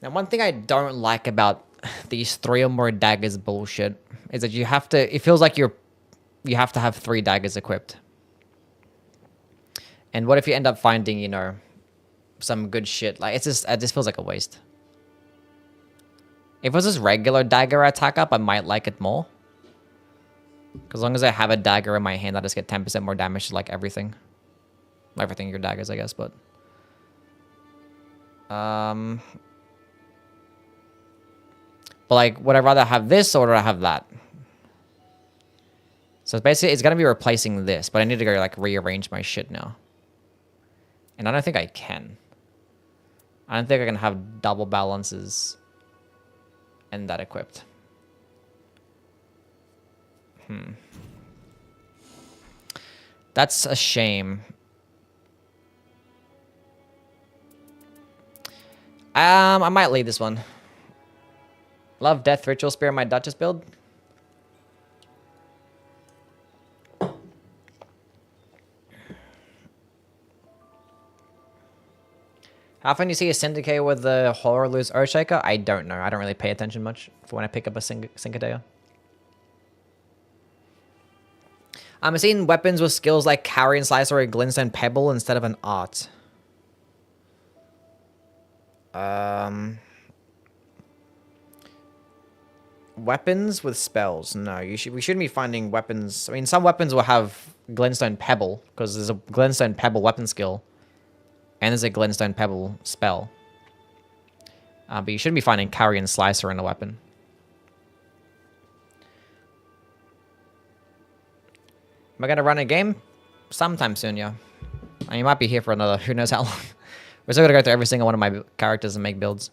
Now, one thing I don't like about these 3 or more daggers bullshit is that you have to. It feels like you have to have 3 daggers equipped. And what if you end up finding, you know, some good shit? Like, it just feels like a waste. If it was just regular dagger attack up, I might like it more. Because as long as I have a dagger in my hand, I just get 10% more damage to, like, everything. Everything your daggers, I guess, but... But, like, would I rather have this or would I have that? So basically, it's going to be replacing this, but I need to go, like, rearrange my shit now. And I don't think I can. I don't think I can have double balances and that equipped. That's a shame. I might leave this one. Love Death Ritual Spear in my Duchess build. How often do you see a Syndicate with the Horror lose Earthshaker? I don't know. I don't really pay attention much for when I pick up a Syndicate. I'm seeing weapons with skills like Carrion Slicer or Glintstone Pebble instead of an art. Weapons with spells. No, we shouldn't be finding weapons. I mean, some weapons will have Glintstone Pebble because there's a Glintstone Pebble weapon skill. And there's a Glintstone Pebble spell. But you shouldn't be finding Carrion Slicer in a weapon. Am I going to run a game? Sometime soon, yeah. And you might be here for another who knows how long. We're still going to go through every single one of my characters and make builds.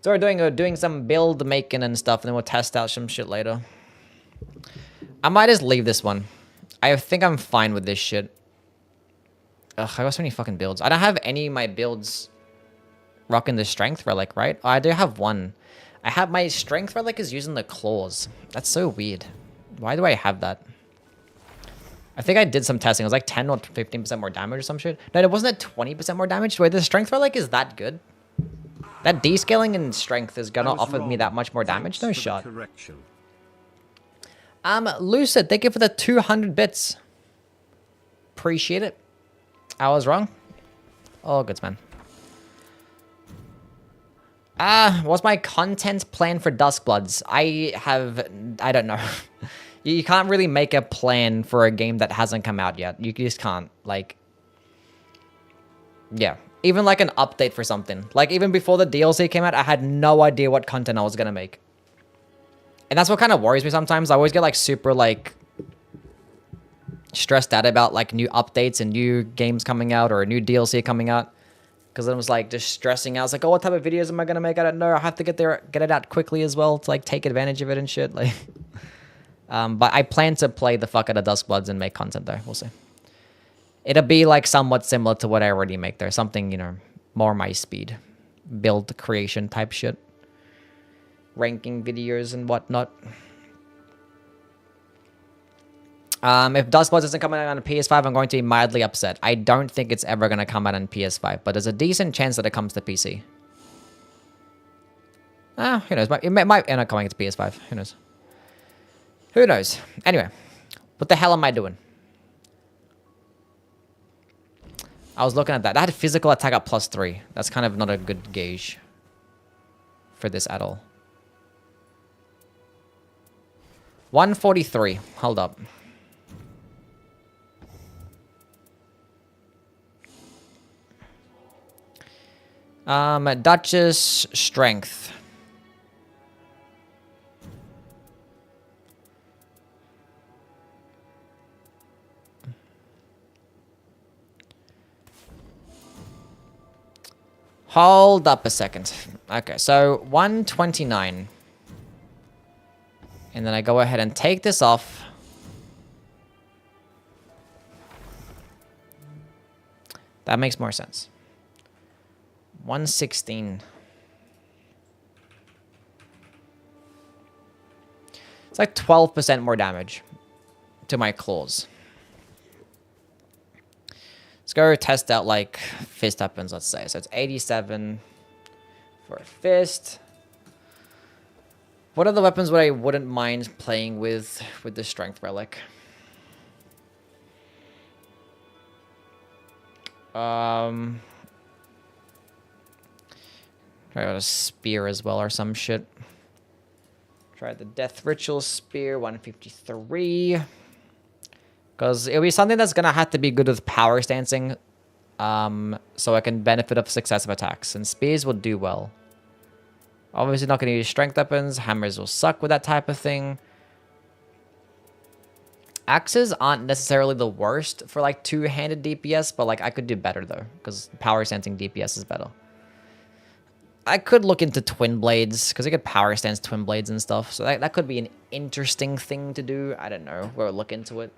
So we're doing some build making and stuff, and then we'll test out some shit later. I might just leave this one. I think I'm fine with this shit. Ugh, I got so many fucking builds. I don't have any of my builds rocking the strength relic, right? Oh, I do have one. I have my strength relic is using the claws. That's so weird. Why do I have that? I think I did some testing. It was like 10 or 15% more damage or some shit. No, it wasn't at 20% more damage. Wait, the strength relic is that good? That descaling in strength is gonna offer me that much more damage? No shot. Lucid, thank you for the 200 bits. Appreciate it. I was wrong. Oh, good, man. What's my content plan for Duskbloods? I don't know. You can't really make a plan for a game that hasn't come out yet. You just can't. Like, yeah. Even like an update for something. Like, even before the DLC came out, I had no idea what content I was gonna make. And that's what kind of worries me sometimes. I always get, like, super, like, stressed out about, like, new updates and new games coming out or a new DLC coming out. Because I was, like, just stressing out. I was like, oh, what type of videos am I gonna make? I don't know. I have to get it out quickly as well to, like, take advantage of it and shit. Like, but I plan to play the fuck out of Duskbloods and make content there. We'll see. It'll be, like, somewhat similar to what I already make there. Something, you know, more my speed. Build creation type shit. Ranking videos and whatnot. If Duskbloods isn't coming out on PS5, I'm going to be mildly upset. I don't think it's ever going to come out on PS5, but there's a decent chance that it comes to PC. Who knows? It might end up coming to PS5. Who knows? Who knows? Anyway, what the hell am I doing? I was looking at that. That had physical attack at +3. That's kind of not a good gauge for this at all. 143. Hold up. Duchess strength. Hold up a second. Okay, so 129. And then I go ahead and take this off. That makes more sense. 116. It's like 12% more damage to my claws. go test out like fist weapons, let's say. So it's 87 for a fist. What are the weapons I wouldn't mind playing with the strength relic? Try out a spear as well or some shit. Try the death ritual spear, 153. Because it'll be something that's gonna have to be good with power stancing, so I can benefit of successive attacks. And spears will do well. Obviously not gonna use strength weapons. Hammers will suck with that type of thing. Axes aren't necessarily the worst for like two-handed DPS, but like I could do better though, because power stancing DPS is better. I could look into twin blades, because I could power stance twin blades and stuff. So that could be an interesting thing to do. I don't know. We'll look into it.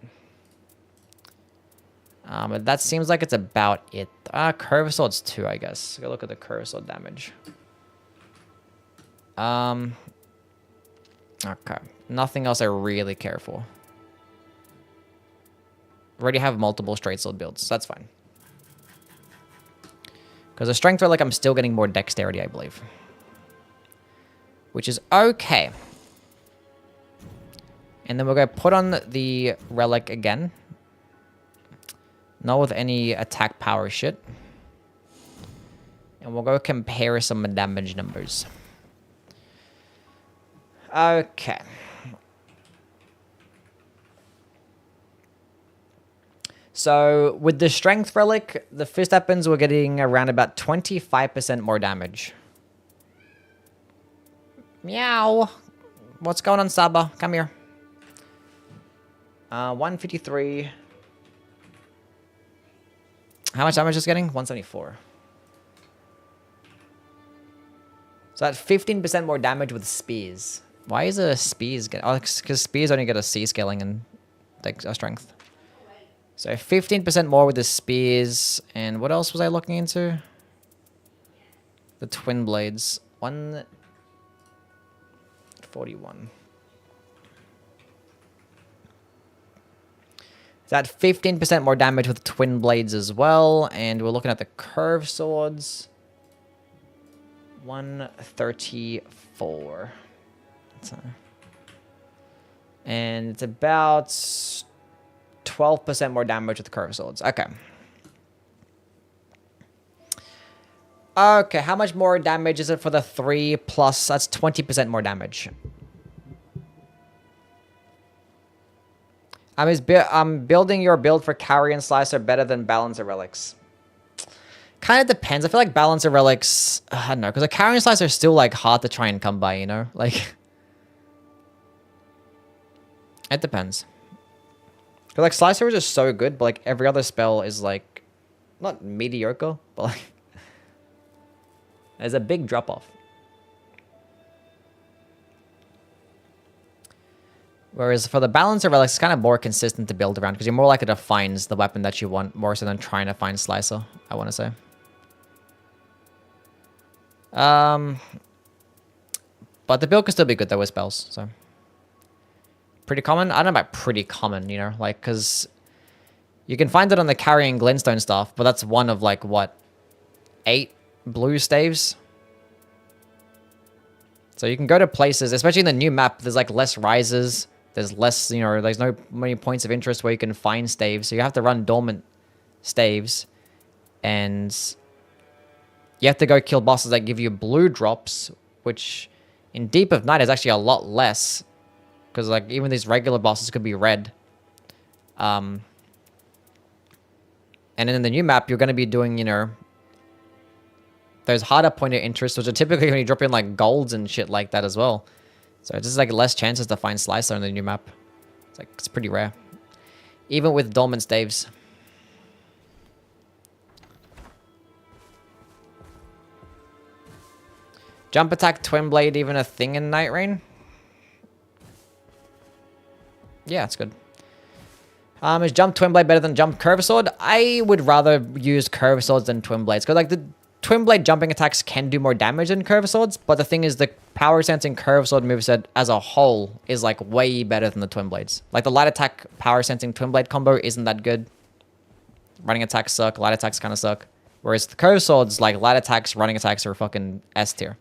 But that seems like it's about it. Curve swords too, I guess. Go look at the curve sword damage. Okay. Nothing else I really care for. Already have multiple straight sword builds, so that's fine. Because the strength relic, I'm still getting more dexterity, I believe. Which is okay. And then we're going to put on the relic again. Not with any attack power shit. And we'll go compare some damage numbers. Okay. So, with the strength relic, the fist weapons were getting around about 25% more damage. Meow. What's going on, Saba? Come here. 153. How much damage is getting? 174. So that's 15% more damage with spears. Why is a spears get? Oh, because spears only get a C scaling and strength. So 15% more with the spears. And what else was I looking into? The twin blades. 141. Is that 15% more damage with twin blades as well? And we're looking at the curved swords. 134. And it's about 12% more damage with the curved swords. Okay. Okay, how much more damage is it for the 3 plus? That's 20% more damage. I'm building your build for Carrion Slicer better than Balancer Relics. Kind of depends. I feel like Balancer Relics, I don't know, because a Carrion Slicer is still like hard to try and come by, you know? Like, it depends. Because like Slicer is just so good, but like every other spell is like, not mediocre, but like, there's a big drop off. Whereas for the Balancer Relics, it's kind of more consistent to build around because you're more likely to find the weapon that you want more so than trying to find Slicer, I want to say. But the build can still be good though with spells, so. Pretty common? I don't know about pretty common, you know, like, because you can find it on the Carrying Glintstone stuff, but that's one of like, what, 8 blue staves? So you can go to places, especially in the new map, there's like less rises. There's less, you know, there's no many points of interest where you can find staves. So you have to run dormant staves. And you have to go kill bosses that give you blue drops, which in Deep of Night is actually a lot less. Because like even these regular bosses could be red. And then in the new map, you're going to be doing, you know, those harder point of interest, which are typically when you drop in like golds and shit like that as well. So it's just like less chances to find Slicer in the new map. It's like, it's pretty rare. Even with dormant staves. Jump attack, twin blade, even a thing in Nightreign? Yeah, it's good. Is jump twin blade better than jump curve sword? I would rather use curve swords than twin blades. Because like the twin blade jumping attacks can do more damage than curve swords. But the thing is the power sensing curve sword moveset as a whole is like way better than the twin blades. Like the light attack power sensing twin blade combo isn't that good. Running attacks suck. Light attacks kind of suck. Whereas the curved swords, like light attacks, running attacks are fucking S tier.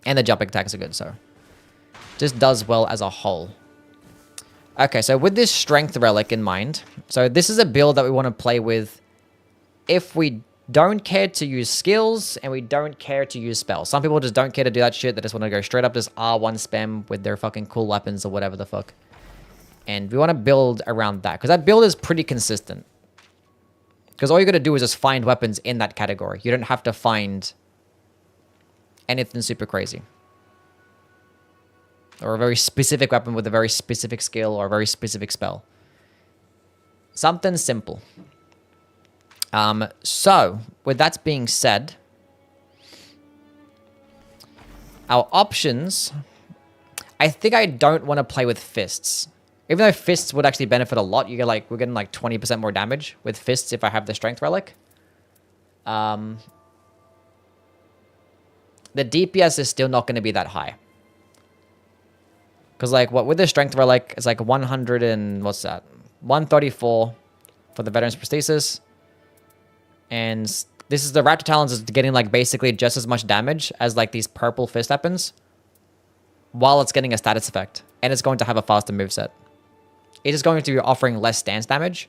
And the jumping attacks are good, so. Just does well as a whole. Okay, so with this strength relic in mind, so this is a build that we want to play with if we don't care to use skills and we don't care to use spells. Some people just don't care to do that shit. They just want to go straight up this R1 spam with their fucking cool weapons or whatever the fuck. And we want to build around that because that build is pretty consistent. Because all you got to do is just find weapons in that category. You don't have to find anything super crazy. Or a very specific weapon with a very specific skill or a very specific spell. Something simple. So, with that being said, our options, I think I don't want to play with fists. Even though fists would actually benefit a lot, you get like, we're getting like 20% more damage with fists if I have the strength relic. The DPS is still not going to be that high. Because like what with the strength relic, it's like 100 and what's that? 134 for the veteran's prosthesis. And this is the Raptor Talons is getting like basically just as much damage as like these purple fist weapons. While it's getting a status effect. And it's going to have a faster moveset. It is going to be offering less stance damage.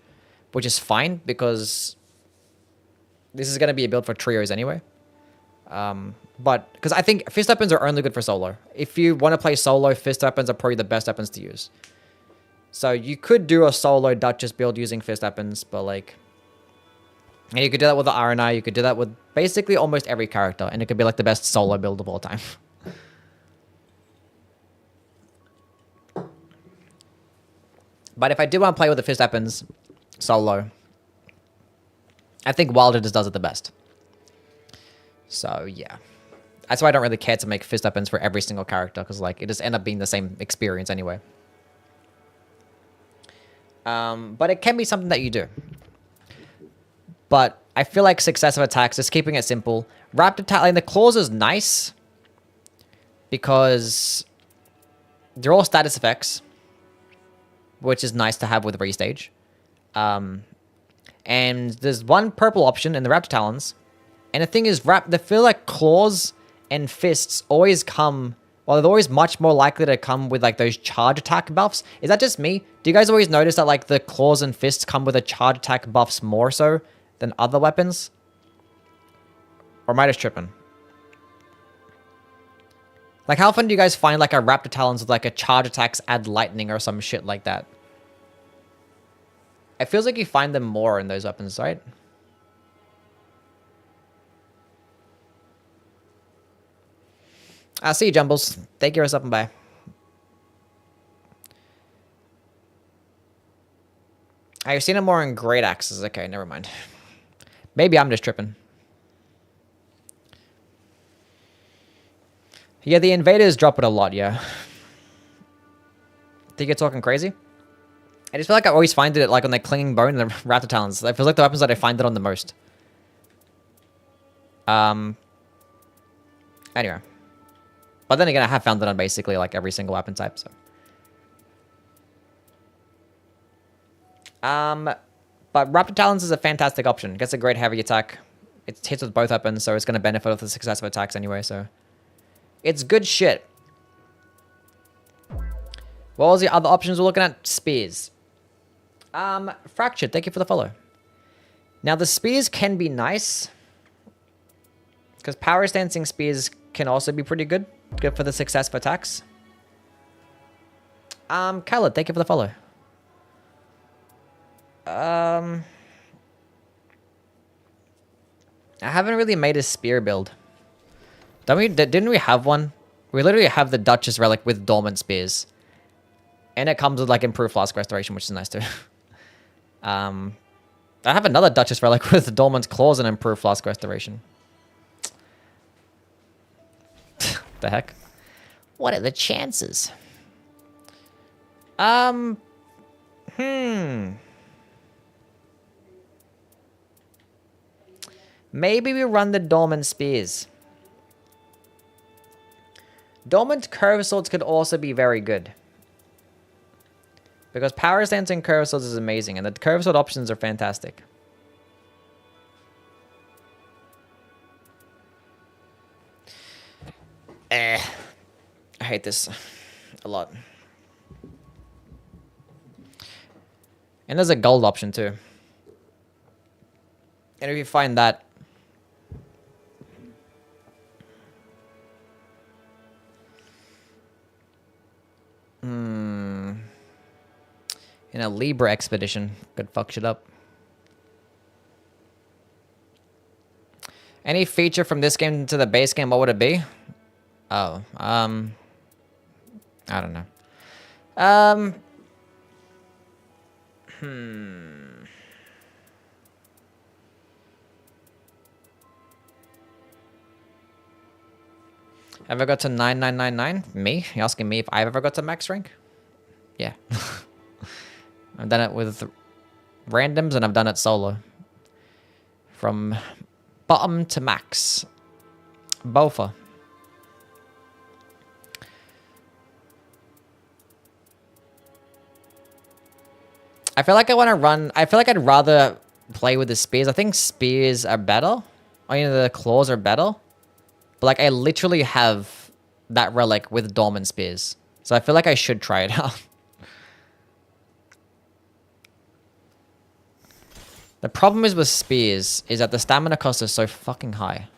Which is fine because this is going to be a build for trios anyway. But because I think fist weapons are only good for solo. If you want to play solo, fist weapons are probably the best weapons to use. So you could do a solo Duchess build using fist weapons, but like, and you could do that with the RNI. You could do that with basically almost every character, and it could be like the best solo build of all time. But if I do want to play with the fist weapons solo, I think Wilder just does it the best. So yeah, that's why I don't really care to make fist weapons for every single character, because like it just end up being the same experience anyway. But it can be something that you do. But I feel like successive attacks, just keeping it simple. Raptor Talon, the claws is nice because they're all status effects, which is nice to have with restage. And there's one purple option in the Raptor Talons. And the thing is, they feel like claws and fists always come... Well, they're always much more likely to come with like those charge attack buffs. Is that just me? Do you guys always notice that like the claws and fists come with the charge attack buffs more so than other weapons? Or am I just tripping? Like how often do you guys find like a Raptor Talons with like a charge attacks add lightning or some shit like that? It feels like you find them more in those weapons, right? I'll see you, Jumbles. Thank you for stopping by. I've seen it more in great axes. Okay, never mind. Maybe I'm just tripping. Yeah, the invaders drop it a lot, yeah. Think you're talking crazy? I just feel like I always find it like on the Clinging Bone and the Raptor Talons. It feels like the weapons that I find it on the most. Anyway. But then again, I have found it on basically like every single weapon type, so. But Raptor Talons is a fantastic option. It gets a great heavy attack. It hits with both weapons, so it's going to benefit with the successive attacks anyway, so. It's good shit. What was the other options we're looking at? Spears. Fractured, thank you for the follow. Now, the spears can be nice. Because power stancing spears can also be pretty good. Good for the successive attacks. Khaled, thank you for the follow. I haven't really made a spear build. Didn't we have one? We literally have the Duchess relic with dormant spears. And it comes with like improved flask restoration, which is nice too. I have another Duchess relic with dormant claws and improved flask restoration. The heck? What are the chances? Maybe we run the dormant spears. Dormant curved swords could also be very good. Because power stance and curve swords is amazing, and the curve sword options are fantastic. I hate this a lot. And there's a gold option too. And if you find that, in a Libra expedition, could fuck shit up. Any feature from this game to the base game, what would it be? Oh, I don't know. Ever got to 9999? Me? You asking me if I've ever got to max rank? Yeah. I've done it with randoms and I've done it solo. From bottom to max. Bofa. I feel like I want to run... I feel like I'd rather play with the spears. I think spears are better. Or, you know, the claws are better. But, like, I literally have that relic with dormant spears. So I feel like I should try it out. The problem is with spears is that the stamina cost is so fucking high.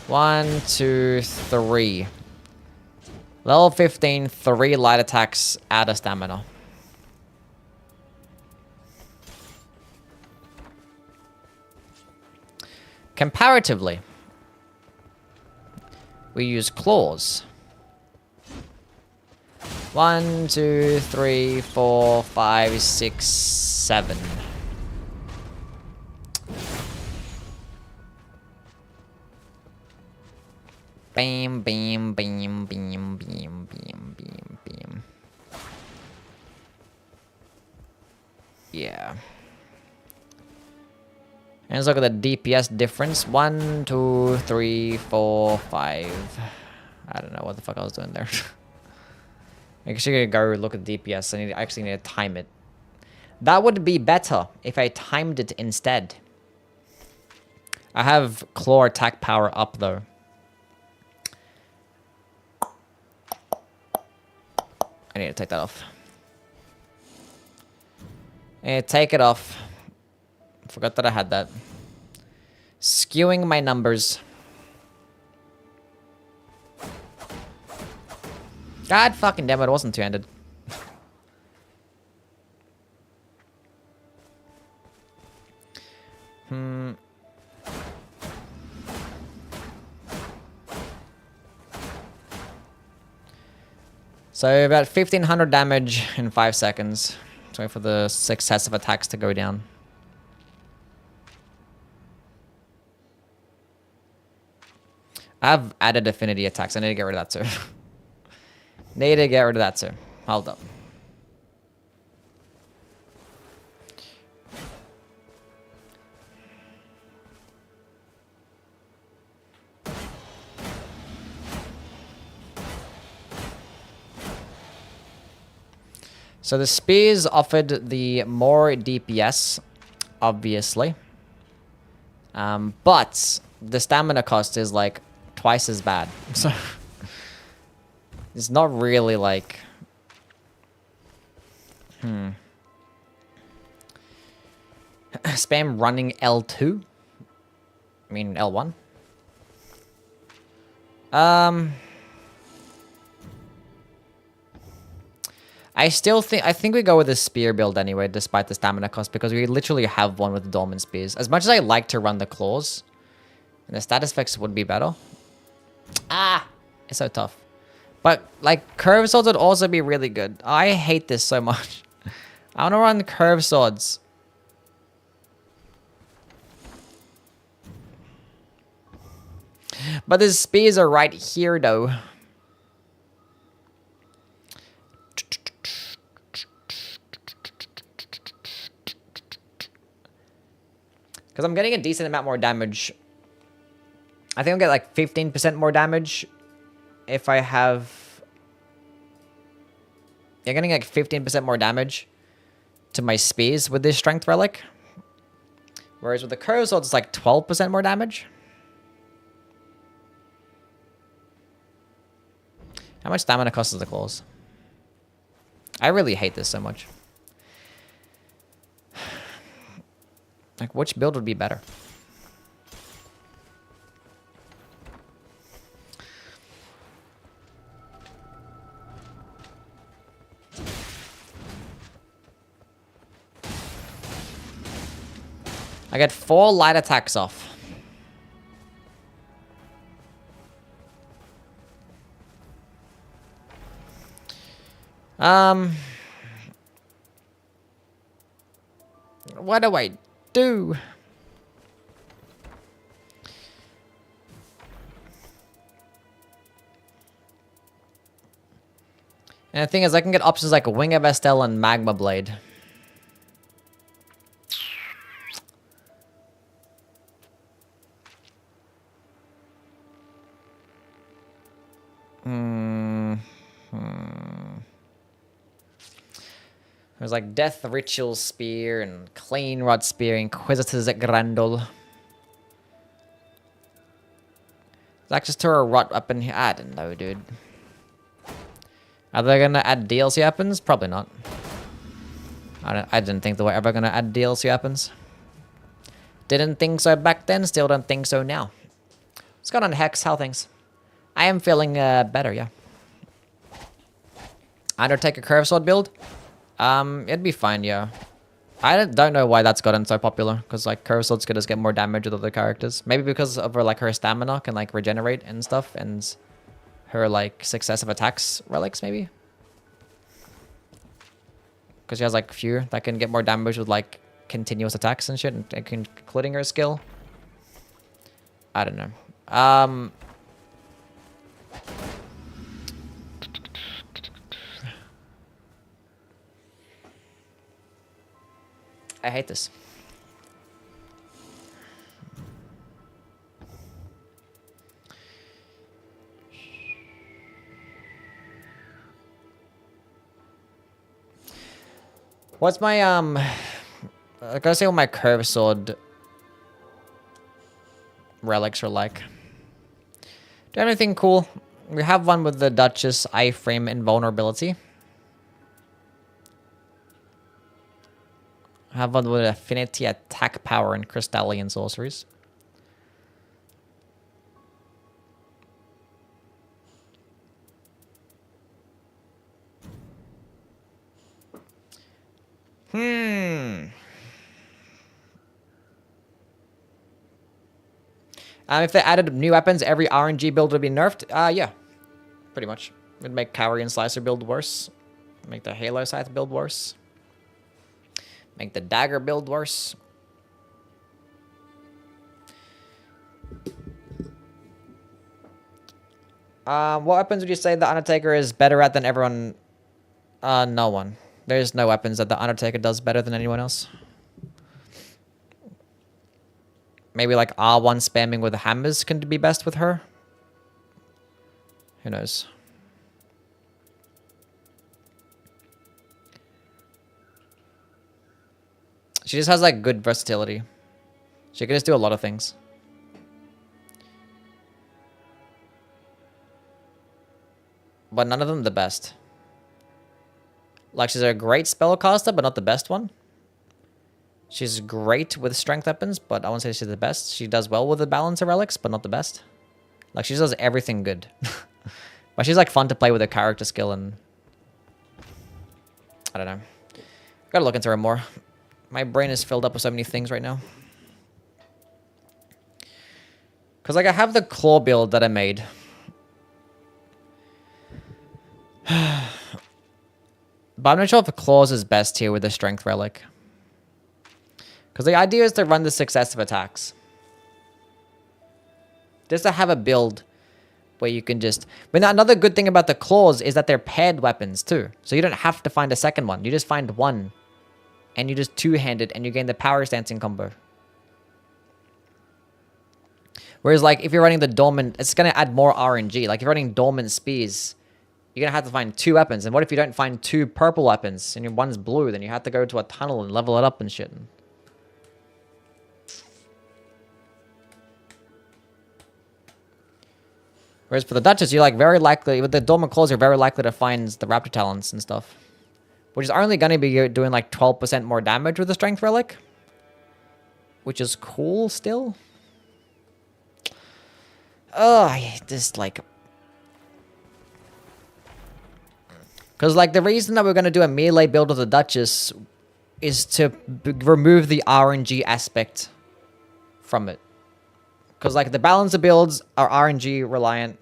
One, two, three. Level 15, 3 light attacks, add a stamina. Comparatively, we use claws. 1, 2, 3, 4, 5, 6, 7. Bam, bam, bam, bam, bam, bam, bam, bam. Yeah. And let's look at the DPS difference. 1, 2, 3, 4, 5. I don't know what the fuck I was doing there. I actually gotta go look at DPS. I actually need to time it. That would be better if I timed it instead. I have claw attack power up though. I need to take that off. And take it off. Forgot that I had that. Skewing my numbers. God fucking damn it, it wasn't two-handed. So about 1500 damage in 5 seconds. Let's wait for the successive attacks to go down. I've added affinity attacks. I need to get rid of that too. Need to get rid of that too. Hold up. So the spears offered the more DPS, obviously. But the stamina cost is like twice as bad. So it's not really like... Spam running L2? I mean L1? I think we go with the spear build anyway, despite the stamina cost, because we literally have one with dormant spears. As much as I like to run the claws, and the status effects would be better. It's so tough. But, like, curve swords would also be really good. I hate this so much. I want to run curve swords. But the spears are right here, though. Because I'm getting a decent amount more damage. I think I'll get like 15% more damage if I have... You're getting like 15% more damage to my spears with this strength relic. Whereas with the curve sword, it's like 12% more damage. How much stamina costs the claws? I really hate this so much. Like, which build would be better? I get 4 light attacks off. What do I do? And the thing is, I can get options like Wing of Estelle and Magma Blade. There's like Death Ritual Spear and Clean Rod Spear, Inquisitor's Grendel. There's access to a rot weapon here. I don't know, dude. Are they gonna add DLC weapons? Probably not. I didn't think they were ever gonna add DLC weapons. Didn't think so back then, still don't think so now. What's going on, Hex? How things? I am feeling better, yeah. Undertaker Curve Sword build? It'd be fine, yeah. I don't know why that's gotten so popular, because like Curve Swords could just get more damage with other characters. Maybe because of her like her stamina can like regenerate and stuff, and her like successive attacks relics maybe. Because she has like few that can get more damage with like continuous attacks and shit, including her skill. I don't know. I hate this. What's my I gotta say what my curved sword relics are like. Do you have anything cool? We have one with the Duchess, iframe, invulnerability. I have one with affinity, attack power, and crystalline sorceries. If they added new weapons, every RNG build would be nerfed. Yeah, pretty much. It'd make Cowrie and Slicer build worse. Make the Halo Scythe build worse. Make the Dagger build worse. What weapons would you say the Undertaker is better at than everyone? No one. There's no weapons that the Undertaker does better than anyone else. Maybe like R1 spamming with the hammers can be best with her. Who knows? She just has like good versatility. She can just do a lot of things. But none of them the best. Like she's a great spellcaster, but not the best one. She's great with strength weapons, but I won't say she's the best. She does well with the balance of relics, but not the best. Like she does everything good. But she's like fun to play with her character skill and... I don't know. Gotta look into her more. My brain is filled up with so many things right now. Because like I have the claw build that I made. But I'm not sure if claws is best here with the strength relic. Because the idea is to run the successive attacks. Just to have a build where you can just... But another good thing about the claws is that they're paired weapons too. So you don't have to find a second one. You just find one. And you just two-handed and you gain the power stancing combo. Whereas, like, if you're running the dormant, it's going to add more RNG. Like, if you're running dormant spears, you're going to have to find 2 weapons. And what if you don't find 2 purple weapons and your one's blue? Then you have to go to a tunnel and level it up and shit. Whereas for the Duchess, you're, like, very likely, with the dormant claws, you're very likely to find the raptor talents and stuff. Which is only going to be doing, like, 12% more damage with the strength relic. Which is cool still. Oh, I just, like... Because, like, the reason that we're going to do a melee build of the Duchess is to remove the RNG aspect from it. Because, like, the balancer builds are RNG reliant.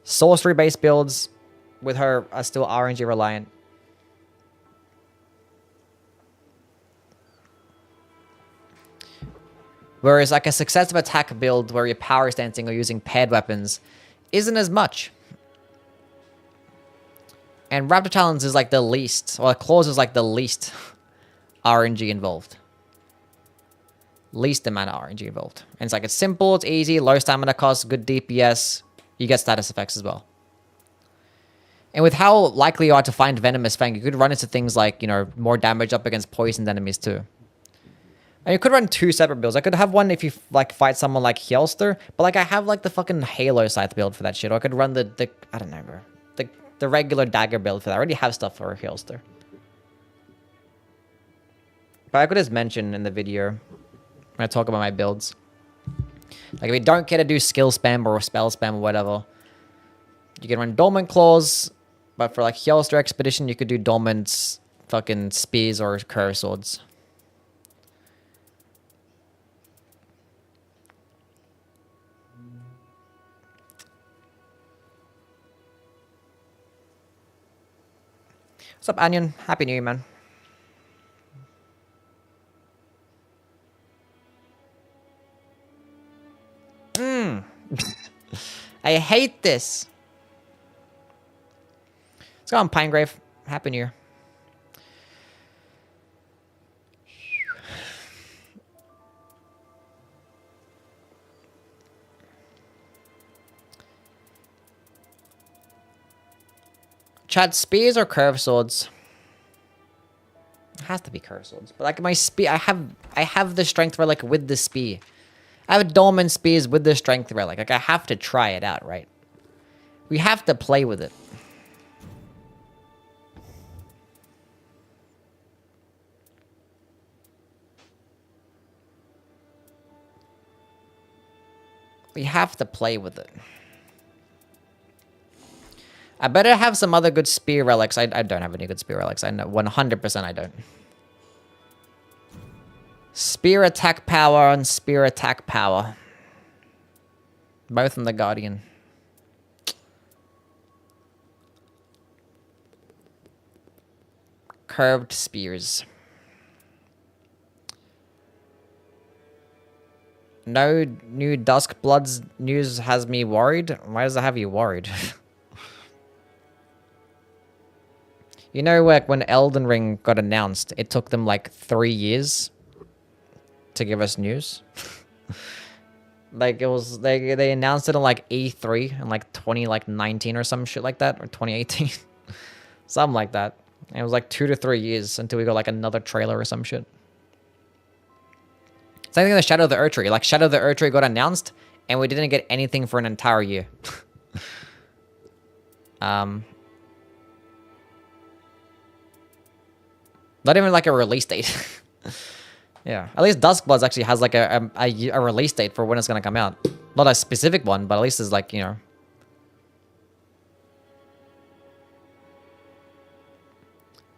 Sorcery-based builds with her are still RNG reliant. Whereas, like, a successive attack build where you're power stancing or using paired weapons isn't as much. And Raptor Talons is, like, the least, or Claws is, like, the least RNG involved. Least amount of RNG involved. And it's, like, it's simple, it's easy, low stamina cost, good DPS. You get status effects as well. And with how likely you are to find Venomous Fang, you could run into things like, you know, more damage up against poisoned enemies too. And you could run 2 separate builds. I could have one if you, like, fight someone like Hjelster, but, like, I have, like, the fucking Halo Scythe build for that shit. Or I could run the I don't know, bro. The regular dagger build for that. I already have stuff for Hjelster. But I could just mention in the video when I talk about my builds. Like, if you don't care to do skill spam or spell spam or whatever, you can run Dormant Claws, but for, like, Hjelster Expedition, you could do Dormant's fucking Spears or Curve Swords. What's up, Onion? Happy New Year, man. I hate this. Let's go on Pinegrave. Happy New Year. Chad, spears or curved swords? It has to be curved swords. But, like, my spear, I have the strength relic with the spear. I have dormant spears with the strength relic. Like, I have to try it out, right? We have to play with it. We have to play with it. I better have some other good spear relics. I don't have any good spear relics. I know 100% I don't. Spear attack power and spear attack power. Both from the Guardian. Curved spears. No new Dusk Bloods news has me worried. Why does it have you worried? You know, like, when Elden Ring got announced, it took them, like, 3 years to give us news. Like, it was, they announced it on, like, E3 in, like, 2019 or some shit like that, or 2018. Something like that. And it was, like, 2 to 3 years until we got, like, another trailer or some shit. Same thing with Shadow of the Erdtree. Like, Shadow of the Erdtree got announced, and we didn't get anything for an entire year. Not even, like, a release date. Yeah. At least Duskbloods actually has, like, a release date for when it's gonna come out. Not a specific one, but at least it's, like, you know.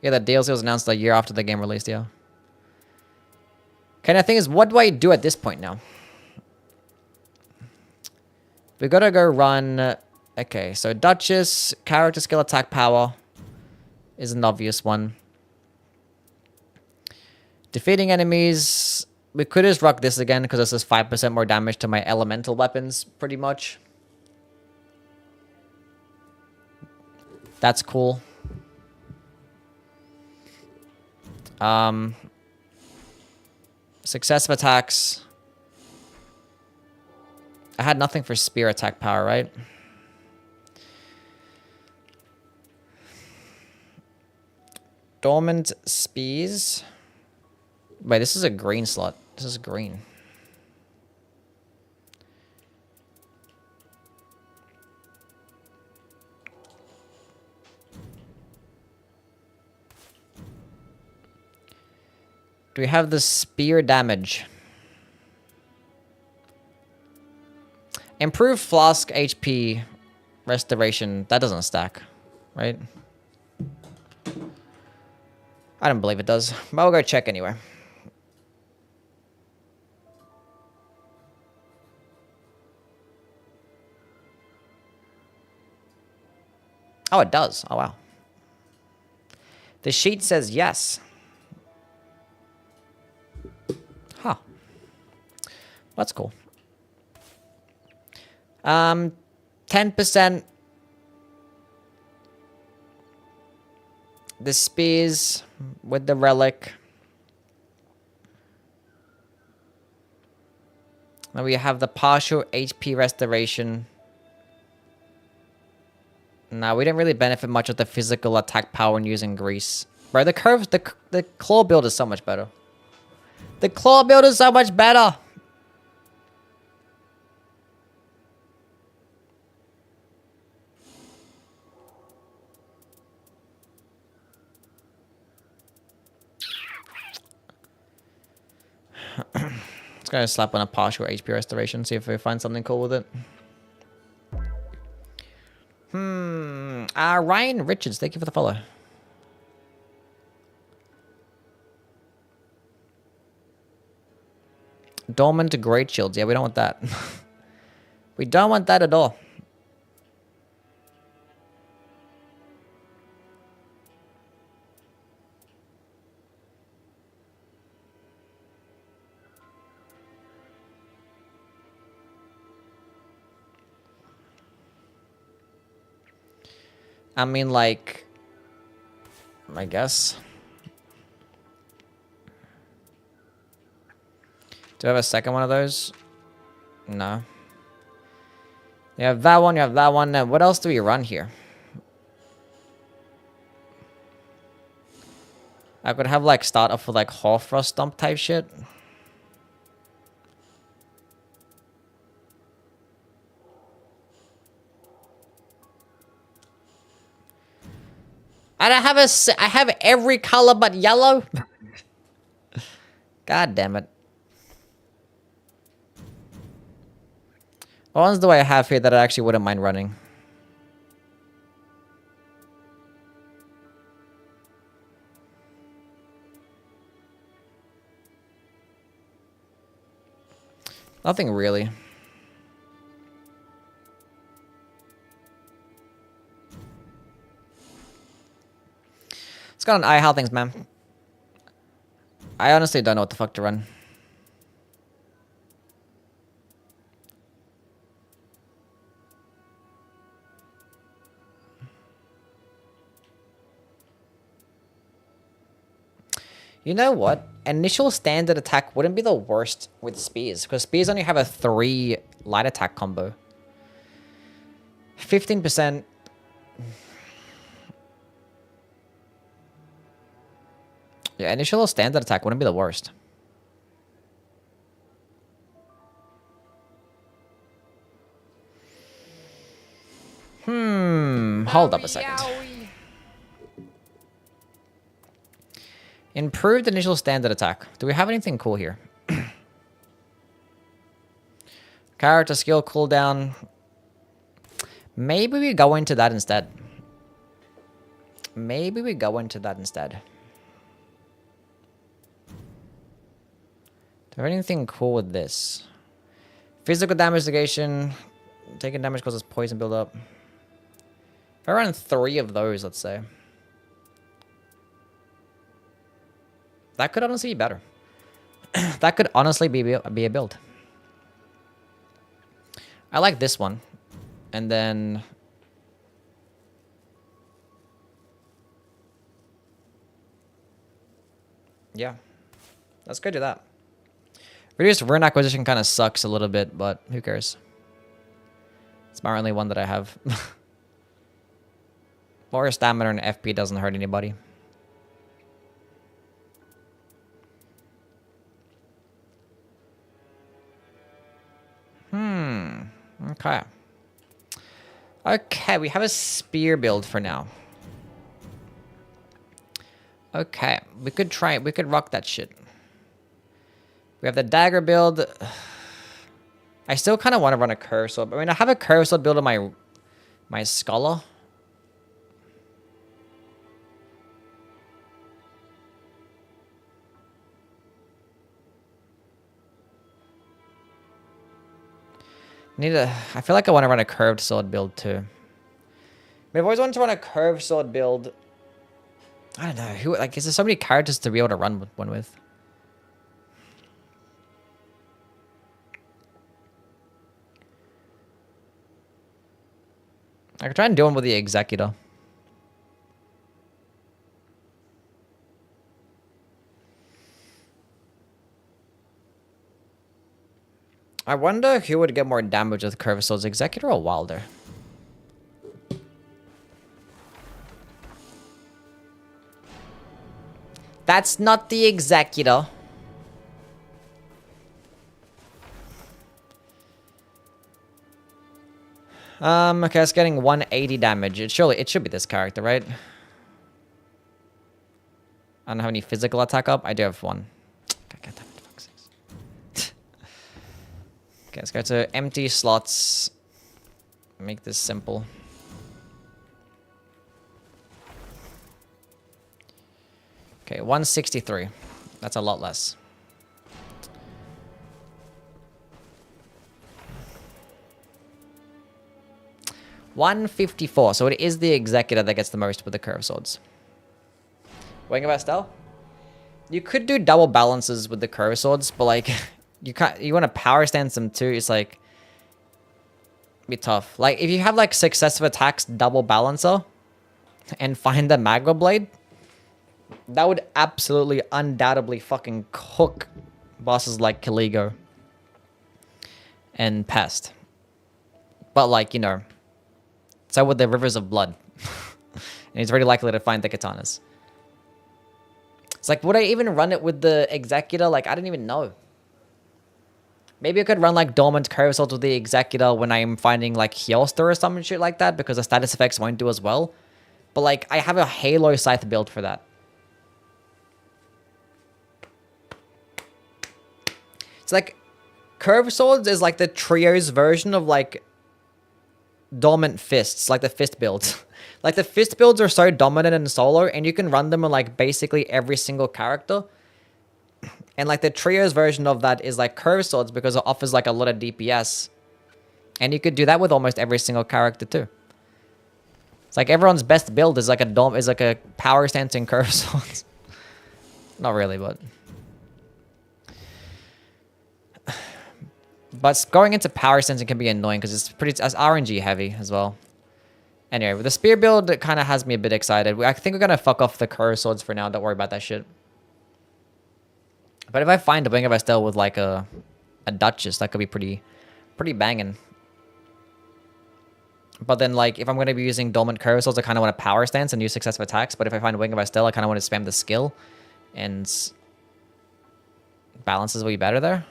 Yeah, the DLC was announced a year after the game released, yeah. Okay, the thing is, what do I do at this point now? We gotta go run... Okay, so Duchess, character skill, attack power is an obvious one. Defeating enemies... We could just rock this again, because this is 5% more damage to my elemental weapons, pretty much. That's cool. Successive attacks. I had nothing for spear attack power, right? Dormant spears. Wait, this is a green slot. This is green. Do we have the spear damage? Improve flask HP restoration. That doesn't stack, right? I don't believe it does, but we'll go check anyway. Oh, it does. Oh, wow. The sheet says yes. Huh. That's cool. 10%. The spears with the relic. Now we have the partial HP restoration. Nah, we didn't really benefit much of the physical attack power when using grease. Bro, the curves, the claw build is so much better. The claw build is so much better. Let's go slap on a partial HP restoration, see if we find something cool with it. Ryan Richards, thank you for the follow. Dormant Great Shields. Yeah, we don't want that. We don't want that at all. I mean, like, I guess. Do I have a second one of those? No. You have that one, you have that one. What else do we run here? I could have, like, start off with, like, Hoarfrost Stomp type shit. I don't have I have every color but yellow. God damn it. What ones do I have here that I actually wouldn't mind running? Nothing really. Let's go on eye how things, man. I honestly don't know what the fuck to run. You know what? Initial standard attack wouldn't be the worst with spears, because spears only have a 3 light attack combo. 15%. Yeah, initial standard attack wouldn't be the worst. Hold up a second. Improved initial standard attack. Do we have anything cool here? Character skill cooldown. Maybe we go into that instead. Maybe we go into that instead. Do we have anything cool with this? Physical damage negation. Taking damage causes poison buildup. If I run 3 of those, let's say. That could honestly be better. That could honestly be a build. I like this one. And then... yeah. Let's go do that. Reduced rune acquisition kind of sucks a little bit, but who cares? It's my only one that I have. More stamina and FP doesn't hurt anybody. Okay. Okay, we have a spear build for now. Okay, we could rock that shit. We have the dagger build. I still kind of want to run a curve sword. I mean, I have a curve sword build on my scholar. I feel like I want to run a curved sword build too. I mean, I've always wanted to run a curved sword build. I don't know is there so many characters to be able to run one with? I could try and do one with the Executor. I wonder who would get more damage with curved swords, Executor or Wilder? That's not the Executor. Okay, it's getting 180 damage. It should be this character, right? I don't have any physical attack up. I do have one. God damn it, fuck's sakes. Okay, let's go to empty slots. Make this simple. Okay, 163. That's a lot less. $154. So it is the Executor that gets the most with the curved swords. Wing of Estelle? You could do double balances with the curved swords, but like you want to power stance them too. It's like be tough. Like if you have like successive attacks double balancer and find the magma blade, that would absolutely undoubtedly fucking cook bosses like Kaligo and Pest. But like, you know, so with the Rivers of Blood. And he's very likely to find the katanas. It's like, would I even run it with the Executor? Like, I don't even know. Maybe I could run like Dormant Curve Swords with the Executor when I'm finding like Hyoster or some shit like that, because the status effects won't do as well. But like, I have a Halo Scythe build for that. It's like, Curve Swords is like the trio's version of like Dormant Fists, like the fist builds. Like the fist builds are so dominant in solo, and you can run them on like basically every single character. And like the trio's version of that is like curved swords because it offers like a lot of DPS. And you could do that with almost every single character too. It's like everyone's best build is like a power stance in curved swords. Not really, but going into power stance can be annoying because it's RNG heavy as well. Anyway, with the spear build, it kind of has me a bit excited. I think we're going to fuck off the curved swords for now. Don't worry about that shit. But if I find a Wing of Estelle with like a Duchess, that could be pretty banging. But then like, if I'm going to be using Dormant Curve Swords, I kind of want a power stance and use successive attacks. But if I find Wing of Estelle, I kind of want to spam the skill. And balances will be better there.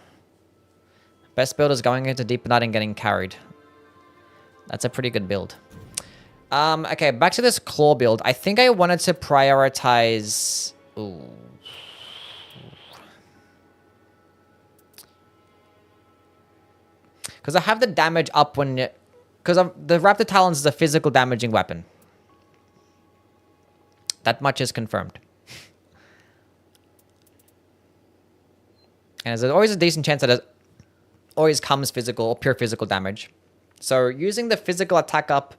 Best build is going into Deep Night and getting carried. That's a pretty good build. Okay, back to this claw build. I think I wanted to prioritize... Ooh. Because I have the damage up when... Because the Raptor Talons is a physical damaging weapon. That much is confirmed. And there's always a decent chance that it always comes physical or pure physical damage. So using the physical attack up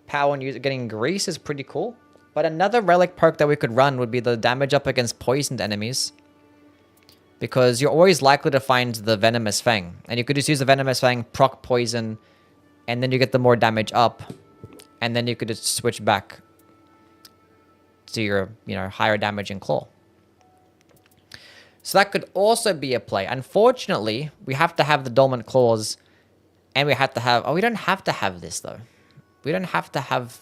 power and getting grease is pretty cool. But another relic perk that we could run would be the damage up against poisoned enemies. Because you're always likely to find the Venomous Fang. And you could just use the Venomous Fang, proc poison, and then you get the more damage up. And then you could just switch back to your, higher damage in claw. So that could also be a play. Unfortunately, we have to have the Dormant Claws And we have to have... Oh, we don't have to have this, though. We don't have to have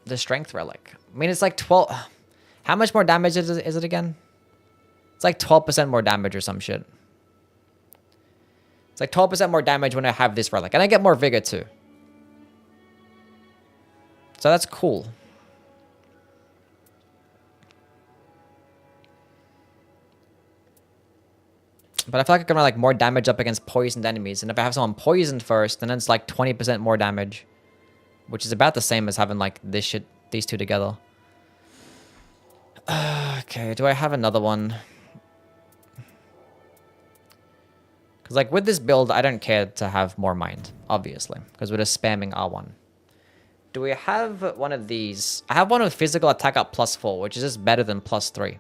the strength relic. I mean, it's like 12... How much more damage is it again? It's like 12% more damage or some shit. It's like 12% more damage when I have this relic. And I get more vigor, too. So that's cool. But I feel like I can run like more damage up against poisoned enemies. And if I have someone poisoned first, then it's like 20% more damage. Which is about the same as having like this shit, these two together. Okay, do I have another one? Because like with this build, I don't care to have more mind, obviously. Because we're just spamming R1. Do we have one of these? I have one with physical attack up +4, which is just better than +3.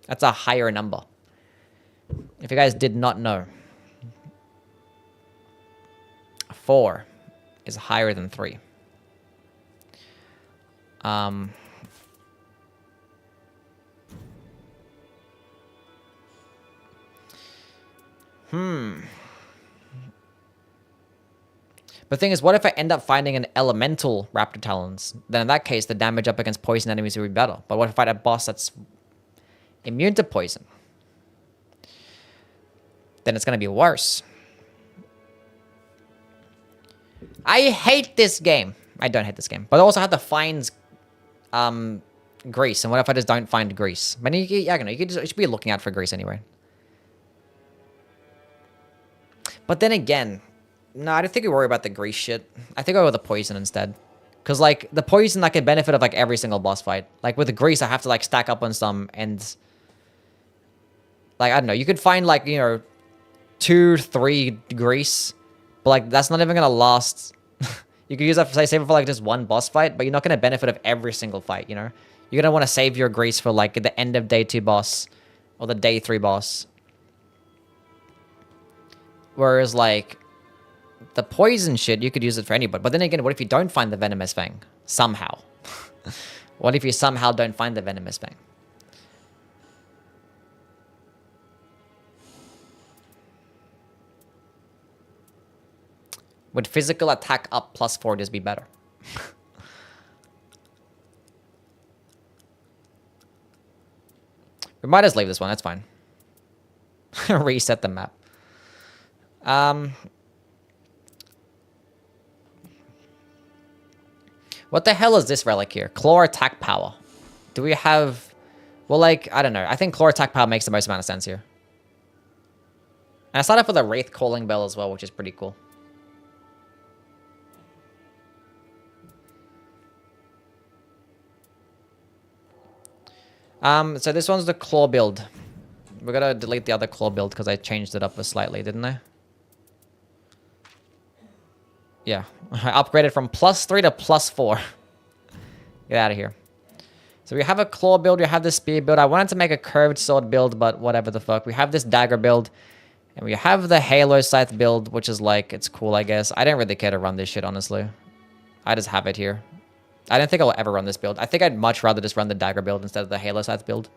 That's a higher number. If you guys did not know. 4 is higher than 3. But the thing is, what if I end up finding an elemental raptor talons? Then in that case, the damage up against poison enemies would be better. But what if I fight a boss that's immune to poison? Then it's going to be worse. I hate this game. I don't hate this game. But I also have to find grease. And what if I just don't find grease? But I don't know. You should be looking out for grease anyway. But then again, no, I don't think we worry about the grease shit. I think I go with the poison instead. Because, like, the poison, I can benefit of, like, every single boss fight. Like, with the grease, I have to, like, stack up on some and... Like, I don't know. You could find, like, you know, 2, 3 grease. But, like, that's not even going to last... You could use that, save it for, like, just one boss fight. But you're not going to benefit of every single fight, you know? You're going to want to save your grease for, like, the end of day 2 boss. Or the day 3 boss. Whereas, like... The poison shit, you could use it for anybody. But then again, what if you don't find the Venomous Fang? Somehow. What if you somehow don't find the Venomous Fang? Would physical attack up +4 just be better? We might just leave this one, that's fine. Reset the map. What the hell is this relic here? Claw attack power. Do we have... Well, like, I don't know. I think claw attack power makes the most amount of sense here. And I started off with a Wraith Calling Bell as well, which is pretty cool. So this one's the claw build. We're gonna delete the other claw build because I changed it up slightly, didn't I? Yeah, I upgraded from +3 to +4. Get out of here. So we have a claw build, we have this spear build. I wanted to make a curved sword build, but whatever the fuck. We have this dagger build, and we have the halo scythe build, which is like, it's cool, I guess. I don't really care to run this shit, honestly. I just have it here. I don't think I'll ever run this build. I think I'd much rather just run the dagger build instead of the halo scythe build.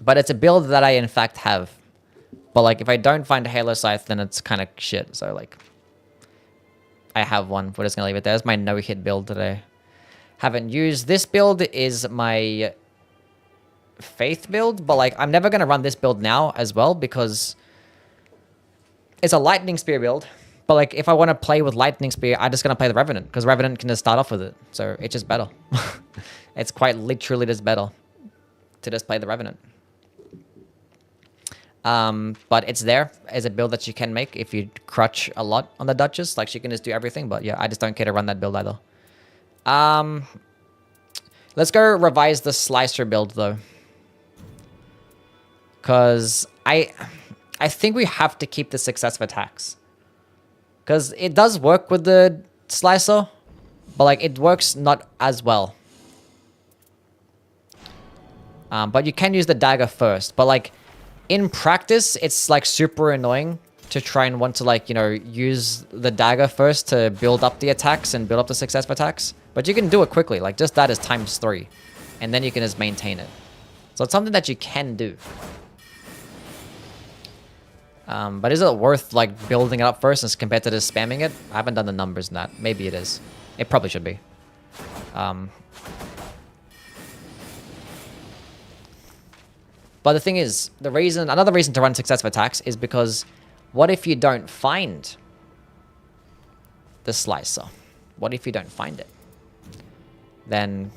But it's a build that I, in fact, have. But, like, if I don't find a halo scythe, then it's kind of shit. So, like... I have one. We're just going to leave it there. That's my no-hit build today. Haven't used. This build is my faith build, but like I'm never going to run this build now as well because it's a lightning spear build. But like if I want to play with lightning spear, I'm just going to play the Revenant because Revenant can just start off with it. So it's just better. It's quite literally just better to just play the Revenant. But it's there as a build that you can make if you crutch a lot on the Duchess. Like, she can just do everything, but yeah, I just don't care to run that build either. Let's go revise the Slicer build, though. Because I think we have to keep the successive attacks. Because it does work with the Slicer, but, like, it works not as well. But you can use the dagger first, but, like... In practice, it's, like, super annoying to try and want to, like, you know, use the dagger first to build up the attacks and build up the successive attacks. But you can do it quickly. Like, just that is ×3. And then you can just maintain it. So it's something that you can do. But is it worth like building it up first as compared to just spamming it? I haven't done the numbers in that. Maybe it is. It probably should be. But the thing is, another reason to run successive attacks is because what if you don't find the slicer? What if you don't find it? Then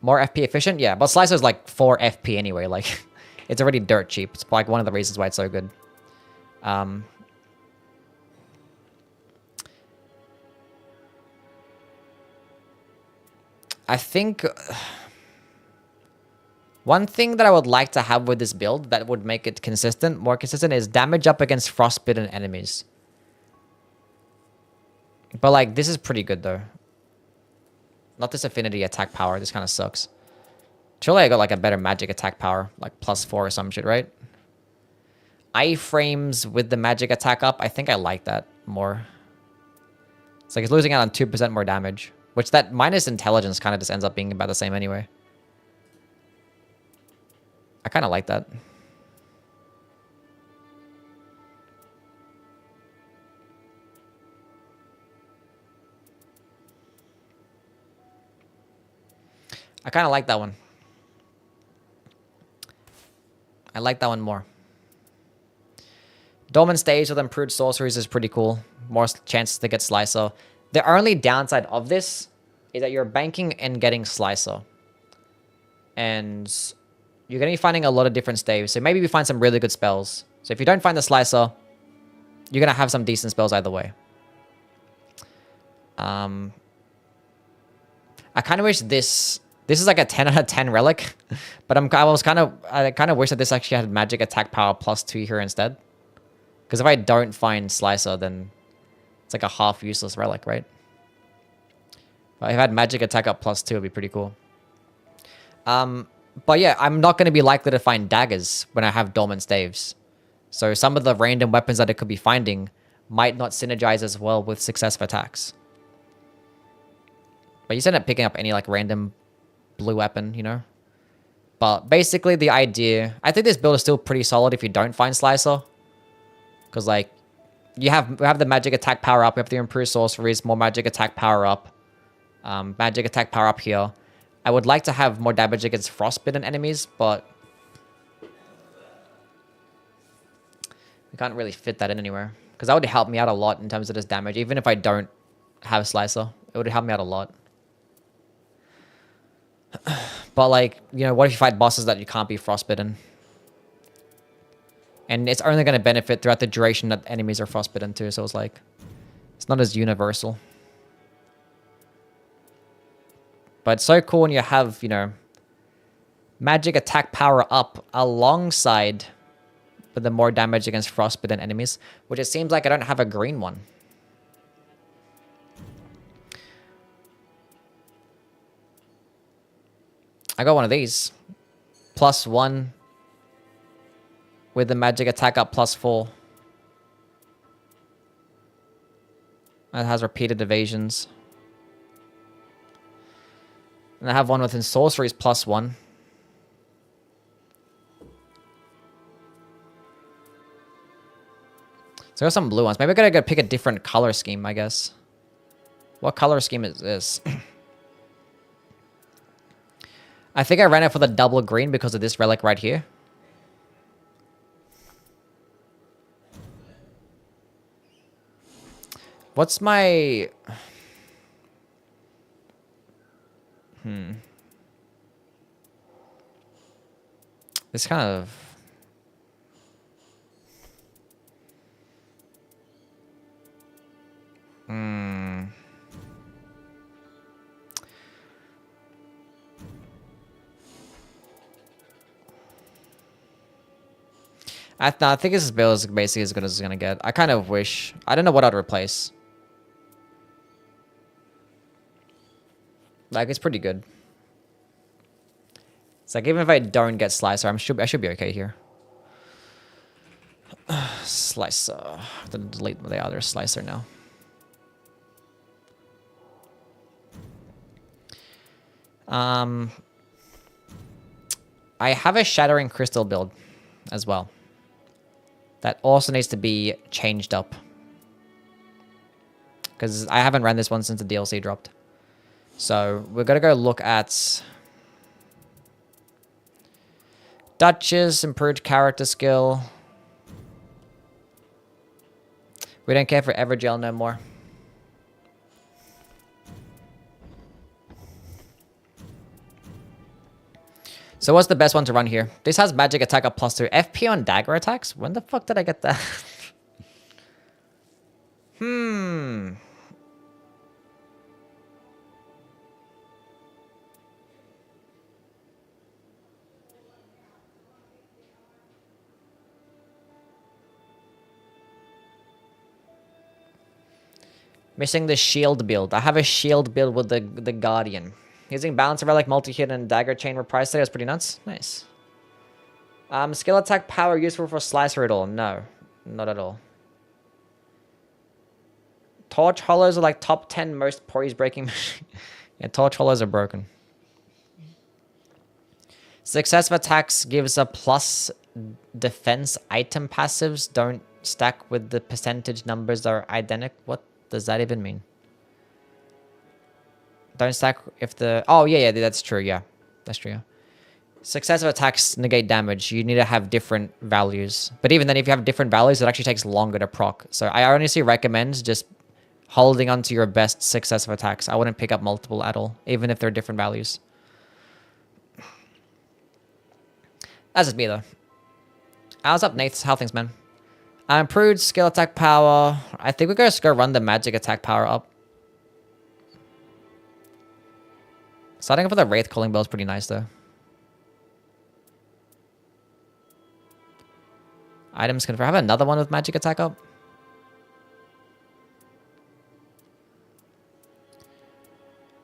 more FP efficient? Yeah, but slicer is like 4 FP anyway. Like, it's already dirt cheap. It's like one of the reasons why it's so good. I think one thing that I would like to have with this build that would make it more consistent, is damage up against frostbitten enemies. But like, this is pretty good though. Not this affinity attack power. This kind of sucks. Surely I got like a better magic attack power, like +4 or some shit, right? Iframes with the magic attack up. I think I like that more. It's like it's losing out on 2% more damage, which that minus intelligence kind of just ends up being about the same anyway. I kind of like that. I kind of like that one. I like that one more. Dormant stage with improved sorceries is pretty cool. More chances to get Slicer. The only downside of this is that you're banking and getting Slicer. And you're going to be finding a lot of different staves. So maybe we find some really good spells. So if you don't find the Slicer, you're going to have some decent spells either way. I kind of wish this is like a 10 out of 10 relic, but I kind of wish that this actually had magic attack power +2 here instead. Because if I don't find Slicer, then it's like a half useless relic, right? But if I had magic attack up +2, it'd be pretty cool. But yeah, I'm not going to be likely to find daggers when I have dormant staves. So some of the random weapons that it could be finding might not synergize as well with successive attacks. But you just end up picking up any like random blue weapon, you know? But basically the idea, I think this build is still pretty solid if you don't find Slicer. Because like, we have the magic attack power up, we have the improved sorceries, more magic attack power up. Magic attack power up here. I would like to have more damage against frostbitten enemies, but we can't really fit that in anywhere. Because that would help me out a lot in terms of this damage. Even if I don't have Slicer, it would help me out a lot. But like, you know, what if you fight bosses that you can't be frostbitten? And it's only going to benefit throughout the duration that enemies are frostbitten too. So it's like, it's not as universal. But it's so cool when you have, you know, magic attack power up alongside with the more damage against frostbitten enemies, which it seems like I don't have a green one. I got one of these. +1 with the magic attack up +4. It has repeated evasions. And I have one with sorceries +1. So I got some blue ones. Maybe I gotta go pick a different color scheme, I guess. What color scheme is this? I think I ran it for the double green because of this relic right here. What's my... This kind of... I think this build is basically as good as it's gonna get. I kind of wish... I don't know what I'd replace. Like, it's pretty good. It's like, even if I don't get Slicer, I should be okay here. Slicer. I have to delete the other Slicer now. I have a Shattering Crystal build as well. That also needs to be changed up. Because I haven't ran this one since the DLC dropped. So we're going to go look at Duchess, improved character skill. We don't care for Evergel no more. So what's the best one to run here? This has magic attack up +2. FP on dagger attacks? When the fuck did I get that? Missing the shield build. I have a shield build with the Guardian. Using Balance of Relic, Multi-Hit, and Dagger Chain Reprise today was pretty nuts. Nice. Skill attack power useful for Slicer at all? No. Not at all. Torch Hollows are like top 10 most poise breaking. Yeah, Torch Hollows are broken. Successive attacks gives a plus defense item passives. Don't stack with the percentage numbers that are identical. What does that even mean? Don't stack if the... Oh, yeah, that's true, yeah. That's true, yeah. Successive attacks negate damage. You need to have different values. But even then, if you have different values, it actually takes longer to proc. So I honestly recommend just holding on to your best successive attacks. I wouldn't pick up multiple at all, even if they're different values. That's just me, though. How's up, Nath? How things, man? Improved skill attack power. I think we're going to go run the magic attack power up. Starting off with the Wraith Calling Bell is pretty nice, though. Items confirm. I have another one with magic attack up.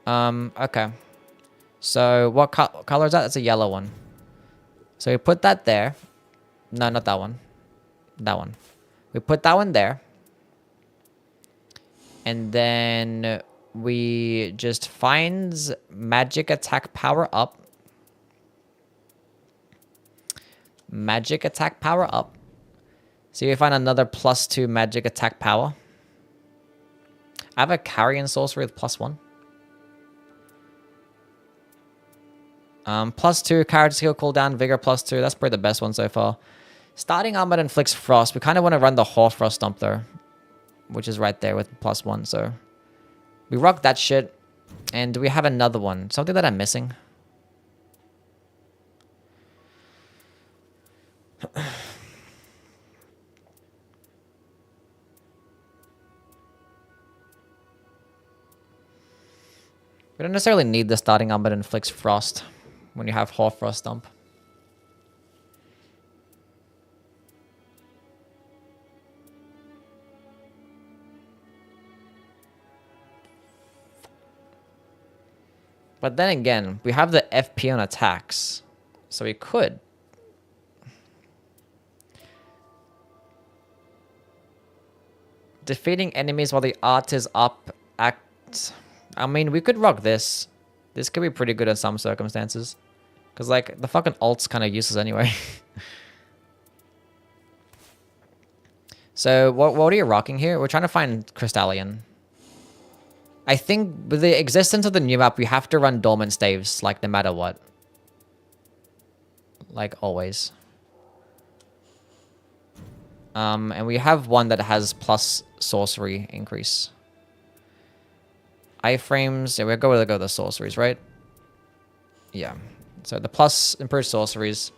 Okay. So what color is that? It's a yellow one. So we put that there. No, not that one. That one. We put that one there. And then we just finds magic attack power up. Magic attack power up. So you find another +2 magic attack power. I have a carrion sorcery with +1. +2 character skill cooldown, vigor +2. That's probably the best one so far. Starting armor inflicts frost. We kind of want to run the Hoarfrost Stomp though, which is right there with +1. So we rock that shit. And do we have another one? Something that I'm missing? We don't necessarily need the starting armor that inflicts frost when you have Hoarfrost Stomp. But then again, we have the FP on attacks, so we could. Defeating enemies while the art is up. I mean, we could rock this. This could be pretty good in some circumstances. Because, like, the fucking ult's kind of useless anyway. So, what are you rocking here? We're trying to find Crystallion. I think with the existence of the new map, we have to run Dormant Staves, like, no matter what. Like, always. And we have one that has plus sorcery increase. Iframes, yeah, we're going to go with the sorceries, right? Yeah. So the plus improved sorceries.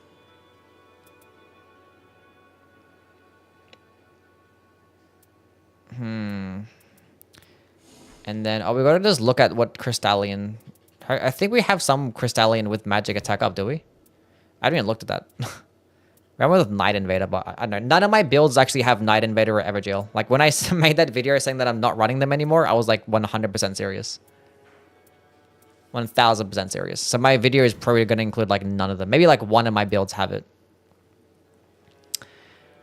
And then, we're going to just look at what Crystallion... I think we have some Crystallion with magic attack up, do we? I haven't even looked at that. I went with Night Invader, but I don't know. None of my builds actually have Night Invader or Evergale. Like, when I made that video saying that I'm not running them anymore, I was like 100% serious. 1000% serious. So my video is probably going to include like none of them. Maybe like one of my builds have it.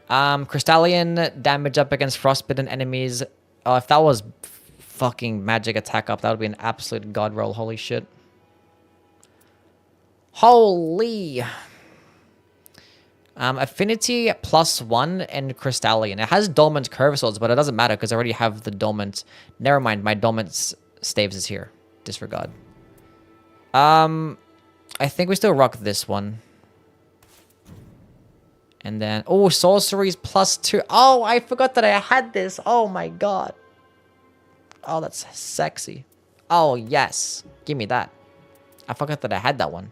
Crystallion damage up against frostbitten enemies. Oh, if that was fucking magic attack up, that would be an absolute god roll. Holy shit. Holy. Affinity +1 and Crystallion. It has Dormant Curve Swords, but it doesn't matter because I already have the Dormant. Never mind, my Dormant Staves is here. Disregard. I think we still rock this one. And then, oh, sorceries +2. Oh, I forgot that I had this. Oh my god. Oh, that's sexy. Oh, yes. Give me that. I forgot that I had that one.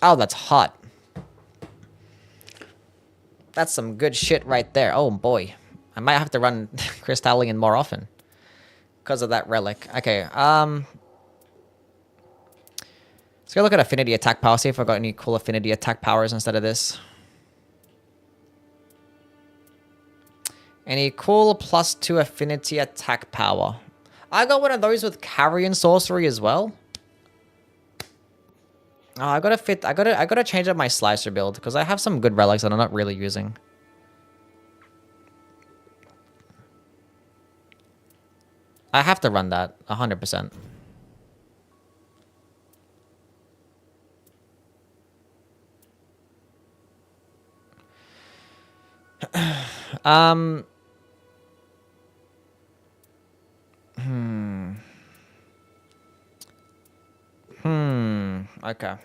Oh, that's hot. That's some good shit right there. Oh, boy. I might have to run Crystallion more often. Because of that relic. Okay, let's go look at affinity attack power. See if I got any cool affinity attack powers instead of this. Any cool +2 affinity attack power. I got one of those with carrion sorcery as well. Oh, I gotta change up my slicer build because I have some good relics that I'm not really using. I have to run that 100%. Okay.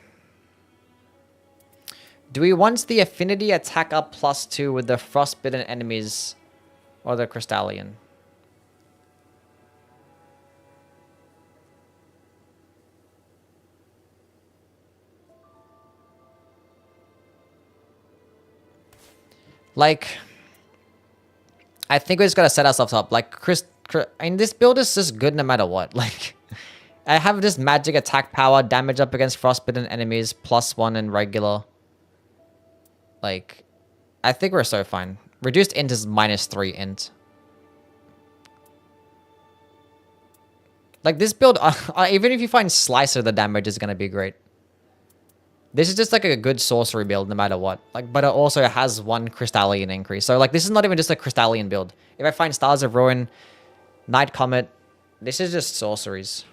Do we want the affinity attack up +2 with the frostbitten enemies or the Crystallion? Like, I think we just gotta set ourselves up. Like, and this build is just good no matter what. Like, I have this magic attack power, damage up against frostbitten enemies, +1 and regular. Like, I think we're so fine. Reduced int is -3 int. Like, this build, even if you find Slicer, the damage is gonna be great. This is just like a good sorcery build no matter what. Like, but it also has 1 Crystallion increase. So, like, this is not even just a Crystallion build. If I find Stars of Ruin, Night Comet, this is just sorceries.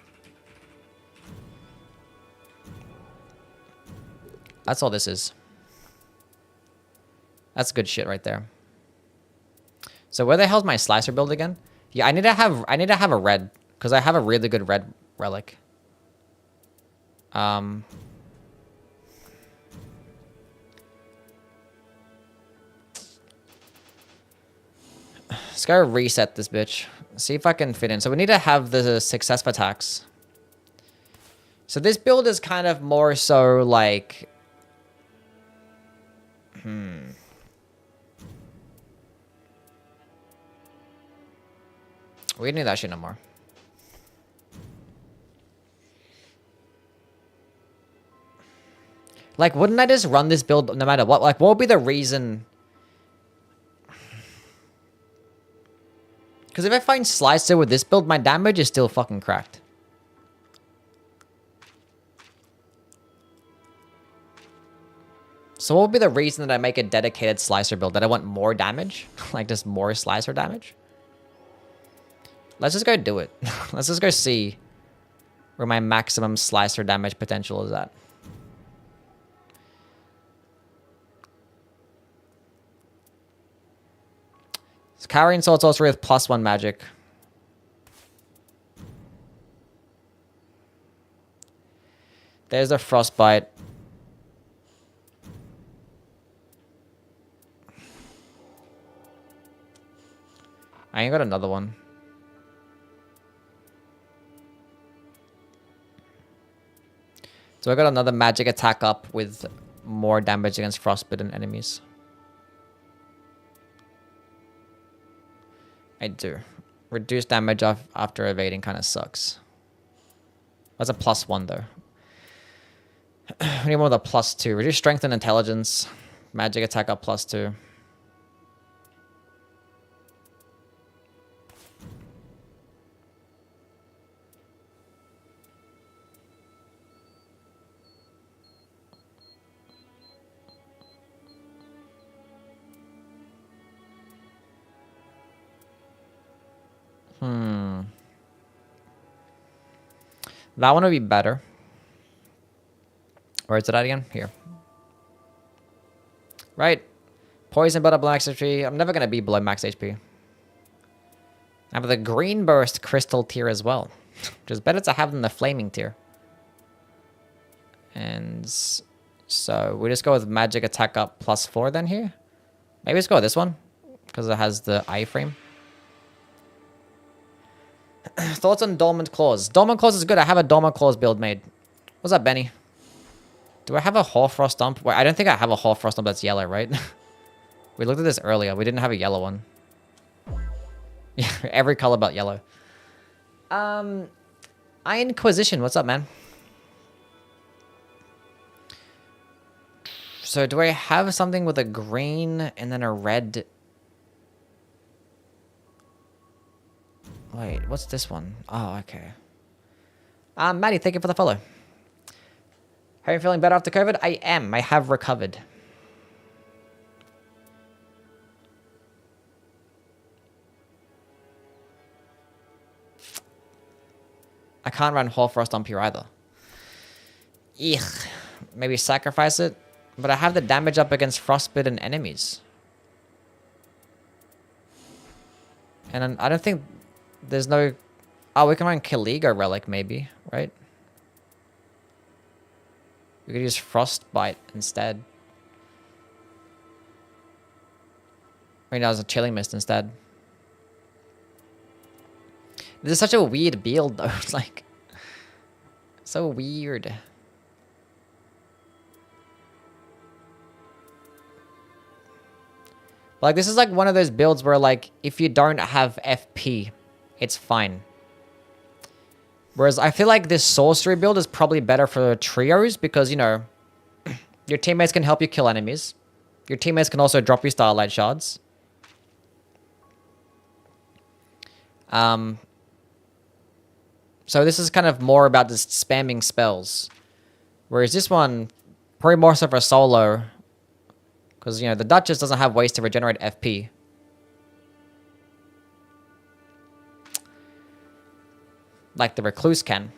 That's all this is. That's good shit right there. So where the hell's my slicer build again? Yeah, I need to have a red because I have a really good red relic. Let's go reset this bitch. See if I can fit in. So we need to have the success attacks. So this build is kind of more so like... We don't need that shit no more. Like, wouldn't I just run this build no matter what? Like, what would be the reason... Because if I find Slicer with this build, my damage is still fucking cracked. So what would be the reason that I make a dedicated Slicer build? That I want more damage? Like, just more Slicer damage? Let's just go do it. Let's just go see where my maximum Slicer damage potential is at. Carrying Sword Sorcery with +1 magic. There's a Frostbite. I ain't got another one. So I got another magic attack up with more damage against frostbitten enemies. I do. Reduced damage after evading kind of sucks. That's a +1 though. We need more with a +2. Reduce strength and intelligence. Magic attack up +2. That one would be better. Where is it at again? Here. Right. Poison build up below max HP. I'm never going to be below max HP. I have the green burst crystal tier as well. Which is better to have than the flaming tier. And so we just go with magic attack up +4 then here. Maybe let's go with this one. Because it has the iframe. Thoughts on Dormant Claws? Dormant Claws is good. I have a Dormant Claws build made. What's up, Benny? Do I have a Hoarfrost dump? Wait, I don't think I have a Hoarfrost dump that's yellow, right? We looked at this earlier. We didn't have a yellow one. Yeah, every color but yellow. Iron Inquisition. What's up, man? So do I have something with a green and then a red? Wait, what's this one? Oh, okay. Maddie, thank you for the follow. Are you feeling better after COVID? I am. I have recovered. I can't run Hoarfrost on here either. Eek. Maybe sacrifice it. But I have the damage up against frostbitten enemies. And I don't think there's no... Oh, we can run Kaligo Relic maybe, right? We could use Frostbite instead. I mean, that was a Chilling Mist instead. This is such a weird build though. It's like... so weird. Like, this is like one of those builds where, like, if you don't have FP, it's fine. Whereas I feel like this sorcery build is probably better for trios because, you know, your teammates can help you kill enemies. Your teammates can also drop you Starlight Shards. So this is kind of more about just spamming spells. Whereas this one, probably more so for solo. Because, you know, the Duchess doesn't have ways to regenerate FP. Like the Recluse can.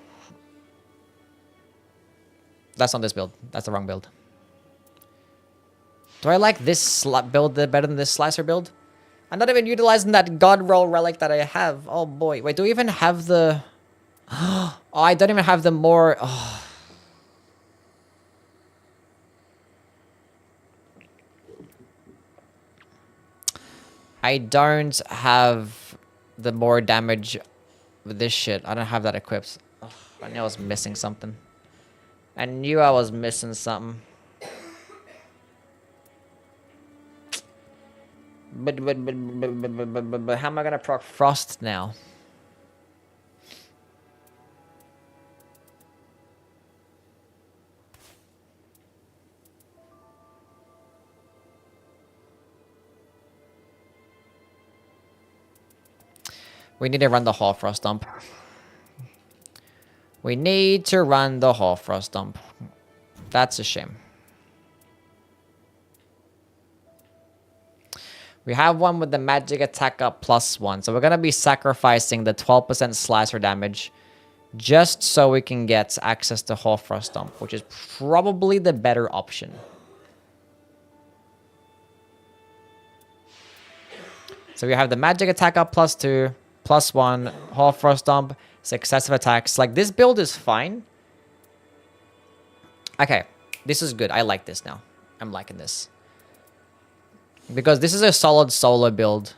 That's not this build. That's the wrong build. Do I like this build better than this Slicer build? I'm not even utilizing that God Roll Relic that I have. Oh boy. Wait, do we even have the... Oh, I don't even have the more... Oh. I don't have the more damage with this shit. I don't have that equipped. Ugh, I knew I was missing something. I knew I was missing something. But how am I gonna proc Frost now? We need to run the Hoarfrost dump. We need to run the Hoarfrost dump. That's a shame. We have one with the magic attack up +1. So we're going to be sacrificing the 12% slicer damage just so we can get access to Hoarfrost dump, which is probably the better option. So we have the magic attack up +2. +1, Hoarfrost dump, successive attacks. Like, this build is fine. Okay, this is good. I like this now. I'm liking this. Because this is a solid solo build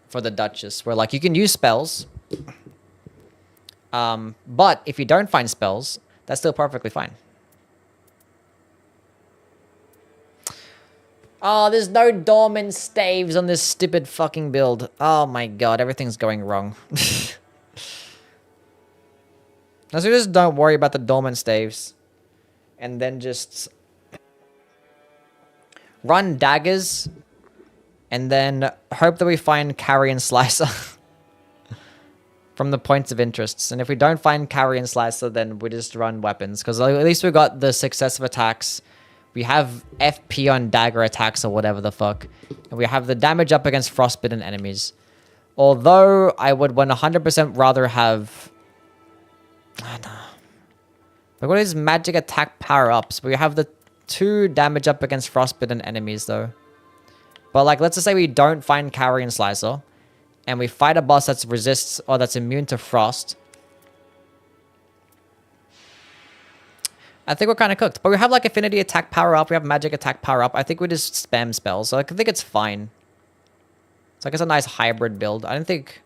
for the Duchess, where, like, you can use spells. But if you don't find spells, that's still perfectly fine. Oh, there's no dormant staves on this stupid fucking build. Oh my god, everything's going wrong. Now, so just don't worry about the dormant staves. And then just... run daggers. And then hope that we find Carry and Slicer. From the points of interests. And if we don't find Carry and Slicer, then we just run weapons. Because at least we got the successive attacks. We have FP on dagger attacks or whatever the fuck. And we have the damage up against frostbitten enemies. Although I would 100% rather have... But what is magic attack power-ups? We have the 2 damage up against frostbitten enemies, though. But, like, let's just say we don't find Carrion Slicer, and we fight a boss that's resists or that's immune to frost. I think we're kind of cooked. But we have, like, affinity attack power-up. We have magic attack power-up. I think we just spam spells. So I think it's fine. It's like it's a nice hybrid build. I don't think...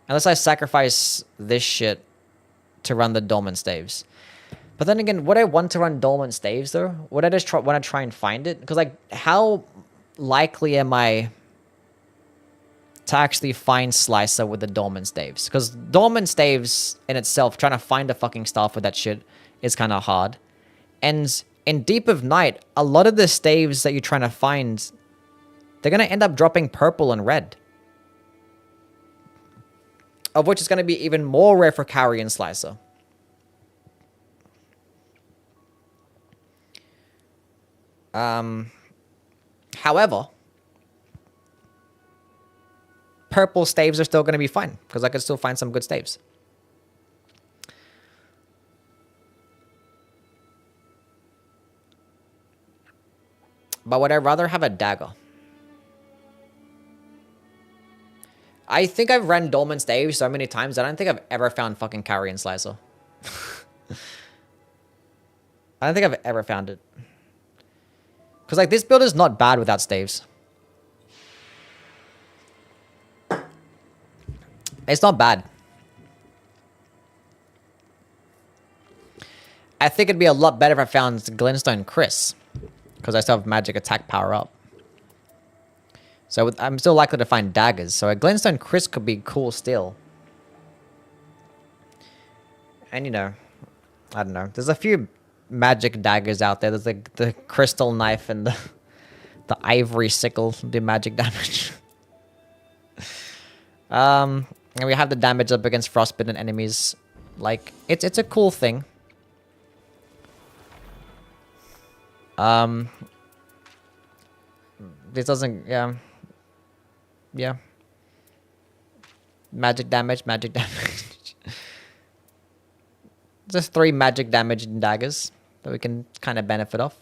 Unless I sacrifice this shit to run the Dormant Staves. But then again, would I want to run Dormant Staves, though? Would I just want to try and find it? Because, like, how likely am I to actually find Slicer with the Dormant Staves? Because Dormant Staves in itself, trying to find a fucking staff with that shit is kind of hard. And in Deep of Night, a lot of the staves that you're trying to find, they're going to end up dropping purple and red. Of which is going to be even more rare for Carrion Slicer. However, purple staves are still going to be fine, because I could still find some good staves. But would I rather have a dagger? I think I've run Dormant Staves so many times that I don't think I've ever found fucking Carrion Slicer. I don't think I've ever found it. Because, like, this build is not bad without staves. It's not bad. I think it'd be a lot better if I found Glintstone Chris. Because I still have magic attack power up. So I'm still likely to find daggers. So a Glintstone Chris could be cool still. And, you know, I don't know. There's a few magic daggers out there. There's like the crystal knife and the ivory sickle do magic damage. And we have the damage up against frostbitten enemies. Like, it's a cool thing. This doesn't, yeah. Yeah. Magic damage, magic damage. Just 3 magic damage daggers that we can kind of benefit off.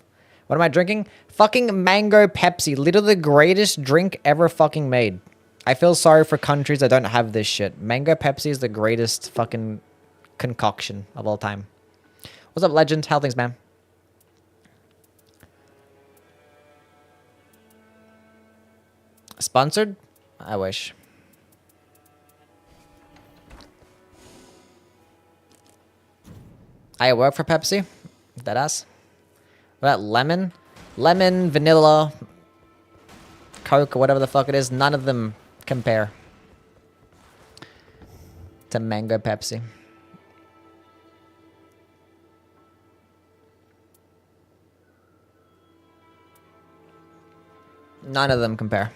What am I drinking? Fucking mango Pepsi. Literally the greatest drink ever fucking made. I feel sorry for countries that don't have this shit. Mango Pepsi is the greatest fucking concoction of all time. What's up, Legend? How things, man? Sponsored? I wish. I work for Pepsi. Deadass. What about lemon? Lemon, vanilla, Coke, or whatever the fuck it is. None of them compare to mango Pepsi. None of them compare.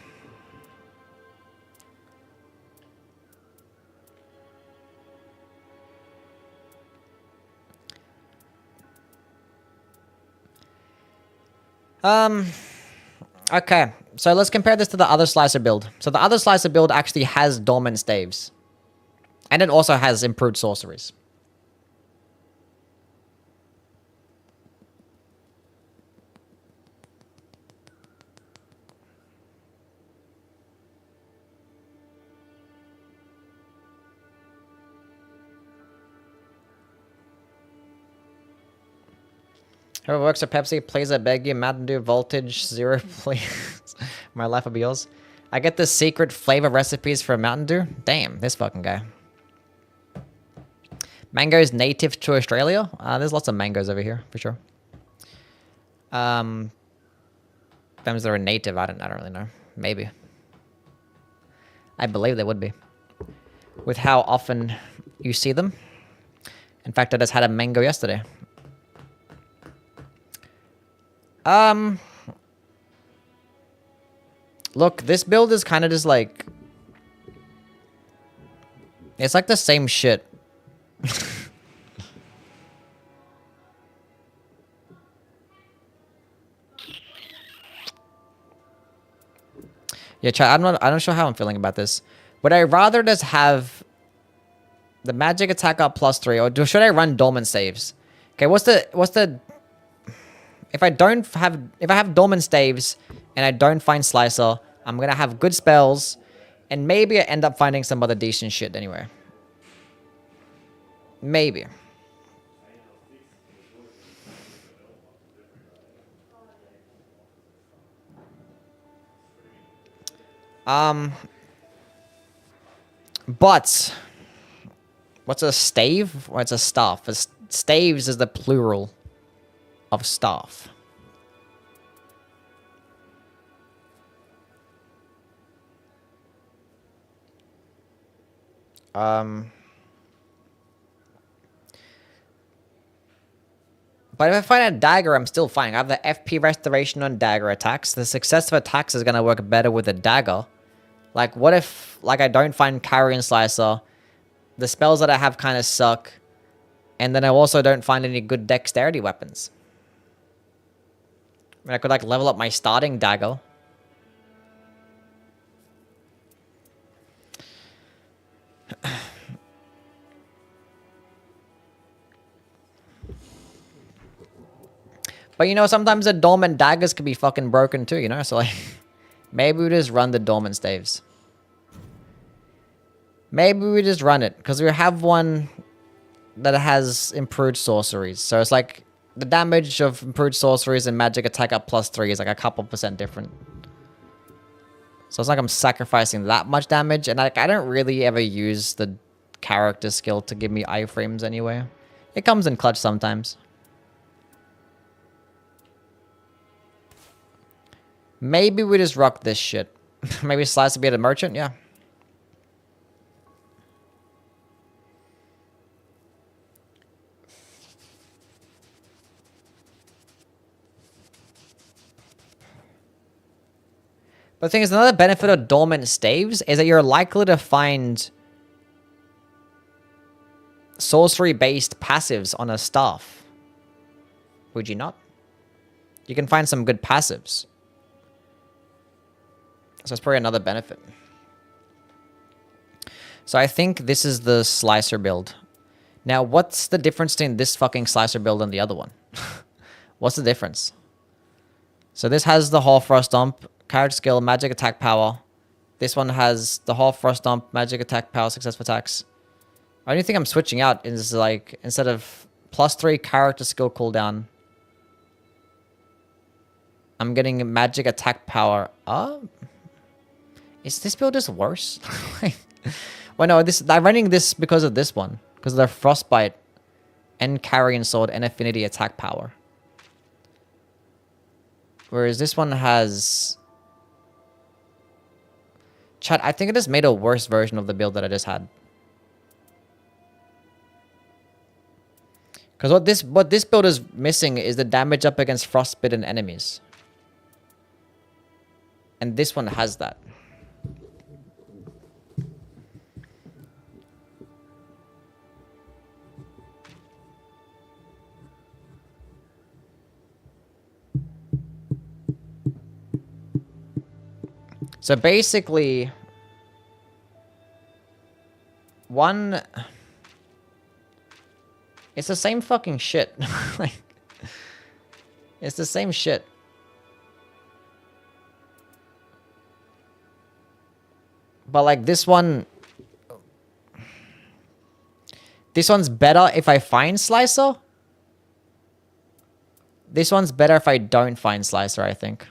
Okay, so let's compare this to the other slicer build. So the other slicer build actually has dormant staves. And it also has improved sorceries. Whoever works at Pepsi, please I beg you, Mountain Dew Voltage 0, please. My life will be yours. I get the secret flavor recipes for Mountain Dew? Damn, this fucking guy. Mangoes native to Australia? There's lots of mangoes over here, for sure. Them that are native, I don't really know. Maybe. I believe they would be. With how often you see them. In fact, I just had a mango yesterday. Look, this build is kind of just like... It's like the same shit. Yeah, chat, I'm not sure how I'm feeling about this. Would I rather just have the magic attack up +3, or should I run dormant saves? Okay, what's the... If I have Dormant Staves and I don't find Slicer, I'm gonna have good spells, and maybe I end up finding some other decent shit anyway. Maybe. But what's a stave? Or it's a staff. Staves is the plural of staff. But if I find a dagger, I'm still fine. I have the FP restoration on dagger attacks. The success of attacks is gonna work better with a dagger. Like, what if, like, I don't find Carrion Slicer? The spells that I have kind of suck. And then I also don't find any good dexterity weapons. I mean, I could, like, level up my starting dagger. But, you know, sometimes the dormant daggers can be fucking broken too, you know? So, like, maybe we just run the dormant staves. Maybe we just run it, because we have one that has improved sorceries. So it's like, the damage of improved sorceries and magic attack up +3 is like a couple % different. So it's like I'm sacrificing that much damage, and like I don't really ever use the character skill to give me iframes anyway. It comes in clutch sometimes. Maybe we just rock this shit. Maybe Slice to be at a merchant, yeah. But the thing is, another benefit of Dormant Staves is that you're likely to find sorcery-based passives on a staff. Would you not? You can find some good passives. So it's probably another benefit. So I think this is the Slicer build. Now, what's the difference between this fucking Slicer build and the other one? What's the difference? So this has the Hall Frost Dump, character skill, magic attack power. This one has the Hall Frost Dump, magic attack power, successful attacks. Only thing I'm switching out is like, instead of +3 character skill cooldown, I'm getting magic attack power. Is this build just worse? Well, no, I'm running this because of this one. Because of the Frostbite and Carrion Sword and Affinity attack power. Whereas this one has... Chat, I think it just made a worse version of the build that I just had. Because what this build is missing is the damage up against frostbitten enemies. And this one has that. So basically, it's the same fucking shit. Like, it's the same shit. But like this one's better if I find Slicer. This one's better if I don't find Slicer, I think.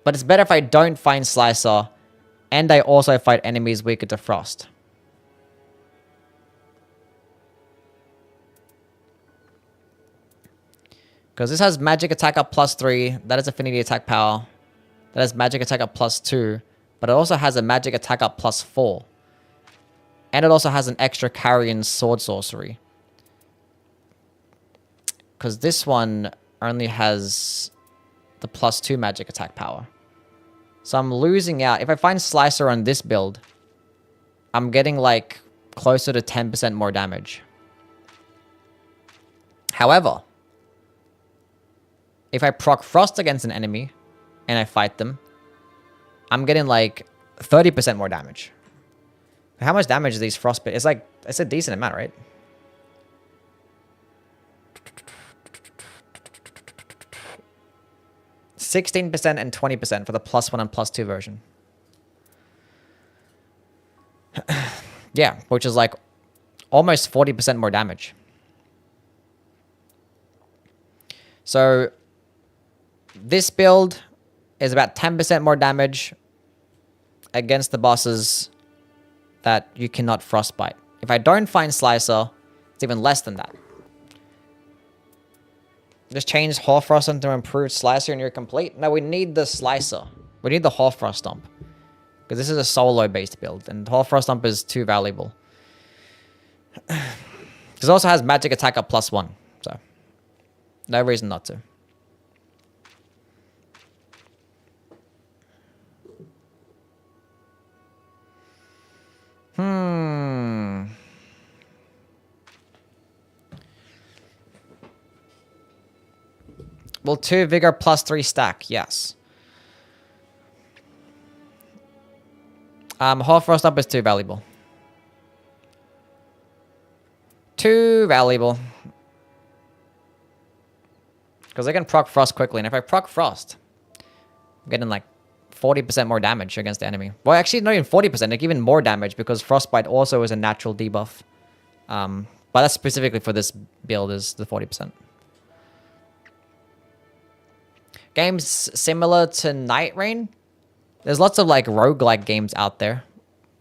But it's better if I don't find Slicer, and I also fight enemies weaker to Frost. Because this has magic attack up +3, that is affinity attack power, that has magic attack up +2, but it also has a magic attack up +4. And it also has an extra Carrion Sword sorcery. Because this one only has the +2 magic attack power. So I'm losing out. If I find Slicer on this build, I'm getting like closer to 10% more damage. However, if I proc Frost against an enemy and I fight them, I'm getting like 30% more damage. How much damage is these Frostbite? It's like, it's a decent amount, right? 16% and 20% for the +1 and +2 version. Yeah, which is like almost 40% more damage. So this build is about 10% more damage against the bosses that you cannot frostbite. If I don't find Slicer, it's even less than that. Just change Hoarfrost into improved Slicer and you're complete. No, we need the Slicer. We need the Hoarfrost Stomp. Because this is a solo-based build, and Hoarfrost Stomp is too valuable. Because it also has magic attack up +1, so no reason not to. Will 2 Vigor +3 stack? Yes. Hoarfrost Up is too valuable. Too valuable. Because I can proc Frost quickly, and if I proc Frost, I'm getting like 40% more damage against the enemy. Well, actually, not even 40%, like even more damage, because Frostbite also is a natural debuff. But that's specifically for this build, is the 40%. Games similar to Nightreign. There's lots of like roguelike games out there,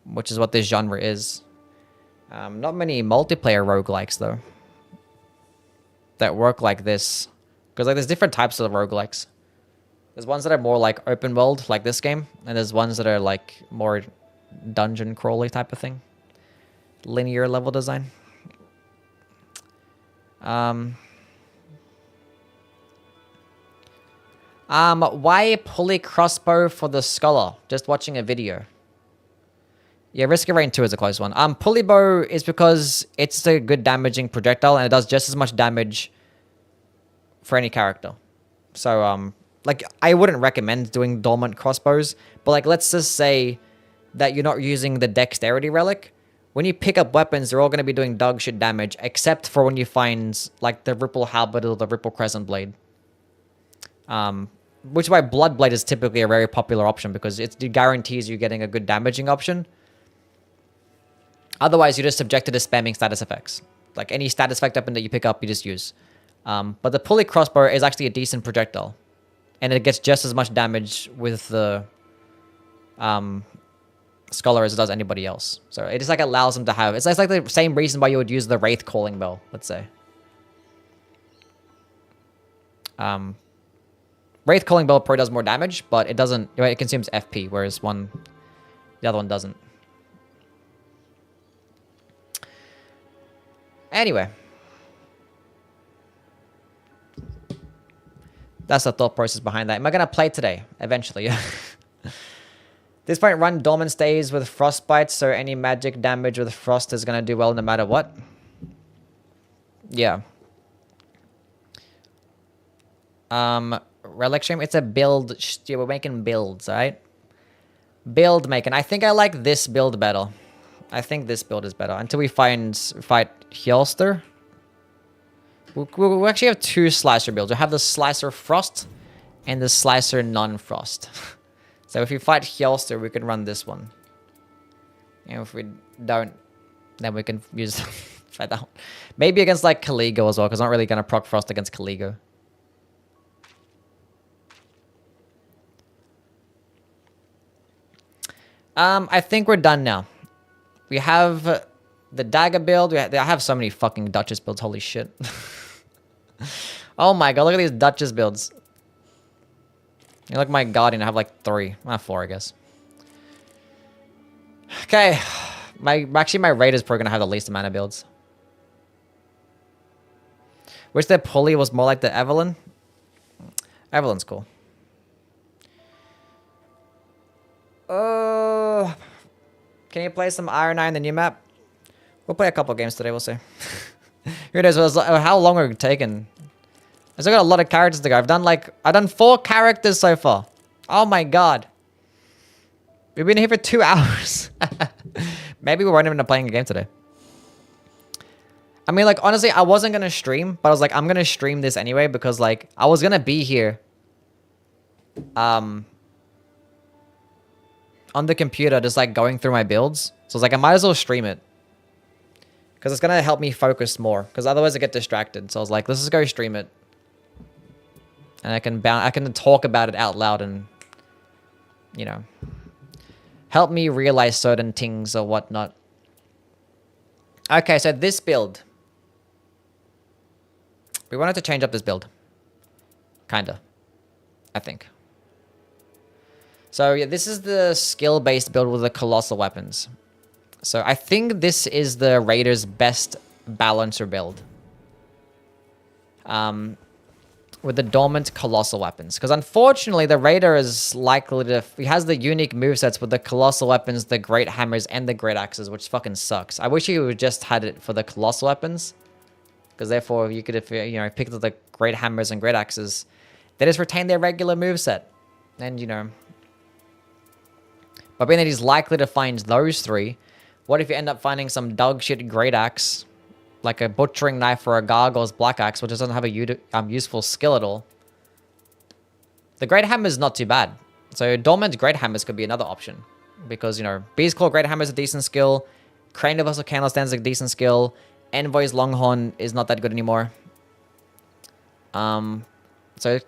which is what this genre is. Not many multiplayer roguelikes though that work like this, because like there's different types of roguelikes. There's ones that are more like open world, like this game, and there's ones that are like more dungeon crawly type of thing, linear level design. Why pulley crossbow for the scholar? Just watching a video. Yeah, Risk of Rain 2 is a close one. Pulley bow is because it's a good damaging projectile, and it does just as much damage for any character. So, like, I wouldn't recommend doing dormant crossbows, but like, let's just say that you're not using the dexterity relic. When you pick up weapons, they're all going to be doing dog shit damage, except for when you find like the Ripple Halberd or the Ripple Crescent Blade. Which is why Bloodblade is typically a very popular option, because it guarantees you getting a good damaging option. Otherwise, you're just subjected to spamming status effects. Like any status effect weapon that you pick up, you just use. But the pulley crossbow is actually a decent projectile. And it gets just as much damage with the scholar as it does anybody else. So it just like allows them to have... It's like the same reason why you would use the Wraith Calling Bell, let's say. Wraith Calling Bell probably does more damage, but it doesn't... It consumes FP, whereas the other one doesn't. Anyway. That's the thought process behind that. Am I going to play today? Eventually, yeah. This point, run Dormant Stays with Frostbite, so any magic damage with Frost is going to do well no matter what. Yeah. Relic Stream, it's a build. Yeah, we're making builds, alright? Build making. I think I like this build better. I think this build is better. Until we fight Hjolster. We actually have two Slicer builds. We have the Slicer Frost and the Slicer Non-Frost. So if we fight Hjolster, we can run this one. And if we don't, then we can use fight that one. Maybe against like Caligo as well, because I'm not really going to proc Frost against Caligo. I think we're done now. We have the Dagger build. I have so many fucking Duchess builds. Holy shit. Oh my god, look at these Duchess builds. You look at my Guardian, I have like 3. 4, I guess. Okay. Actually, my Raider's probably going to have the least amount of builds. Wish their pulley was more like the Evelyn. Evelyn's cool. Can you play some Iron Eye in the new map? We'll play a couple games today, we'll see. Who knows, how long are we taking? I've still got a lot of characters to go. I've done 4 characters so far. Oh my god. We've been here for 2 hours. Maybe we weren't even playing a game today. I mean, like, honestly, I wasn't going to stream, but I was like, I'm going to stream this anyway, because, like, I was going to be here on the computer, just like going through my builds. So it's like I might as well stream it because it's gonna help me focus more. Because otherwise I get distracted. So I was like, let's just go stream it, and I can talk about it out loud and, you know, help me realize certain things or whatnot. Okay, so this build, we wanted to change up this build, kinda, I think. So yeah, this is the skill-based build with the colossal weapons. So I think this is the Raider's best balancer build. With the dormant colossal weapons. Because unfortunately, the Raider is likely to... He has the unique movesets with the colossal weapons, the great hammers, and the great axes, which fucking sucks. I wish he would just had it for the colossal weapons. Because therefore, you could have, you know, picked up the great hammers and great axes. They just retain their regular moveset. And, you know... But being that he's likely to find those three, what if you end up finding some dog shit great axe, like a butchering knife or a gargoyle's black axe, which doesn't have a useful skill at all? The great hammer is not too bad. So Dormant's great hammers could be another option, because, you know, Beast Claw great hammer is a decent skill, Crane of Vessel Candlestand is a decent skill, Envoy's Longhorn is not that good anymore. So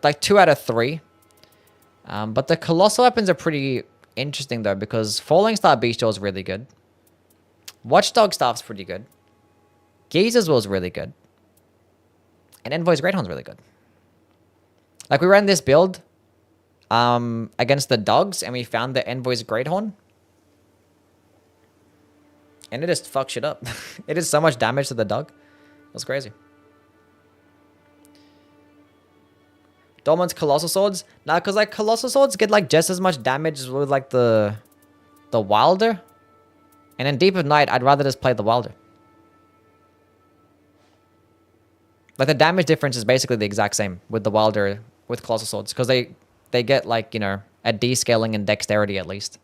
like 2 out of 3. But the colossal weapons are pretty interesting though, because Falling Star Bestial is really good. Watchdog Staff's pretty good. Geezer's Will is really good. And Envoy's Great Horn's really good. Like, we ran this build against the dogs, and we found the Envoy's Great Horn. And it just fucked shit up. It did so much damage to the dog. It was crazy. Dormant's Colossal Swords? Nah, because, like, Colossal Swords get, like, just as much damage with, like, the Wilder. And in Deep of Night, I'd rather just play the Wilder. Like, the damage difference is basically the exact same with the Wilder, with Colossal Swords. Because they get, like, you know, a descaling in dexterity at least.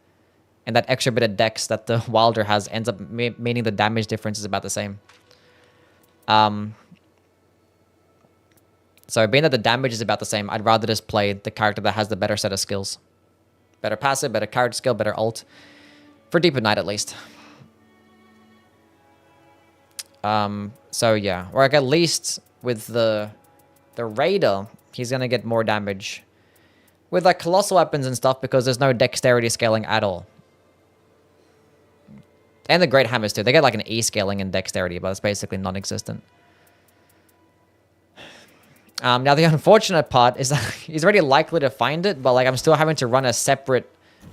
And that extra bit of dex that the Wilder has ends up meaning the damage difference is about the same. So being that the damage is about the same, I'd rather just play the character that has the better set of skills. Better passive, better character skill, better ult. For Deep of Night, at least. So yeah. Or like, at least with the Raider, he's going to get more damage. With like colossal weapons and stuff, because there's no dexterity scaling at all. And the great hammers too. They get like an E scaling in dexterity, but it's basically non-existent. Now the unfortunate part is that he's already likely to find it, but like I'm still having to run a separate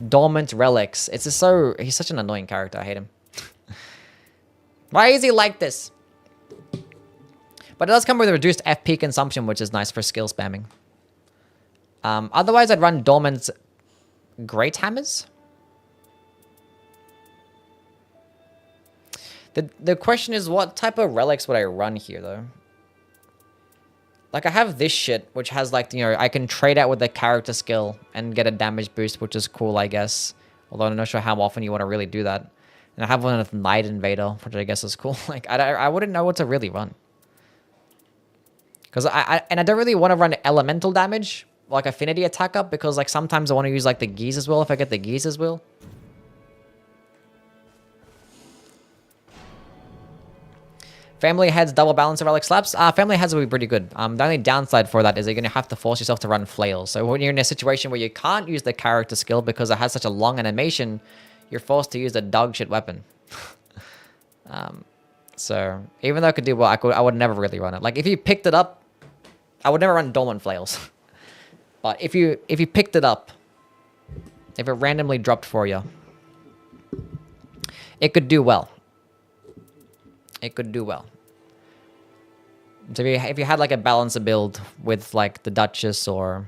dormant relics. It's just so... He's such an annoying character. I hate him. Why is he like this? But it does come with a reduced FP consumption, which is nice for skill spamming. Otherwise, I'd run Dormant's Great Hammers. The question is, what type of relics would I run here, though? Like, I have this shit, which has, like, you know, I can trade out with the character skill and get a damage boost, which is cool, I guess. Although I'm not sure how often you want to really do that. And I have one with Night Invader, which I guess is cool. Like, I wouldn't know what to really run. Because I don't really want to run elemental damage, like affinity attack up, because, like, sometimes I want to use, like, the Geezer's Will if I get the Geezer's Will. Family Heads double balancer relic slaps. Family Heads will be pretty good. The only downside for that is you're going to have to force yourself to run flails. So when you're in a situation where you can't use the character skill because it has such a long animation, you're forced to use a dog shit weapon. So even though I could do well, I would never really run it. Like, if you picked it up, I would never run dormant flails. But if you picked it up, if it randomly dropped for you, it could do well. It could do well. So if you had like a balancer build with like the Duchess or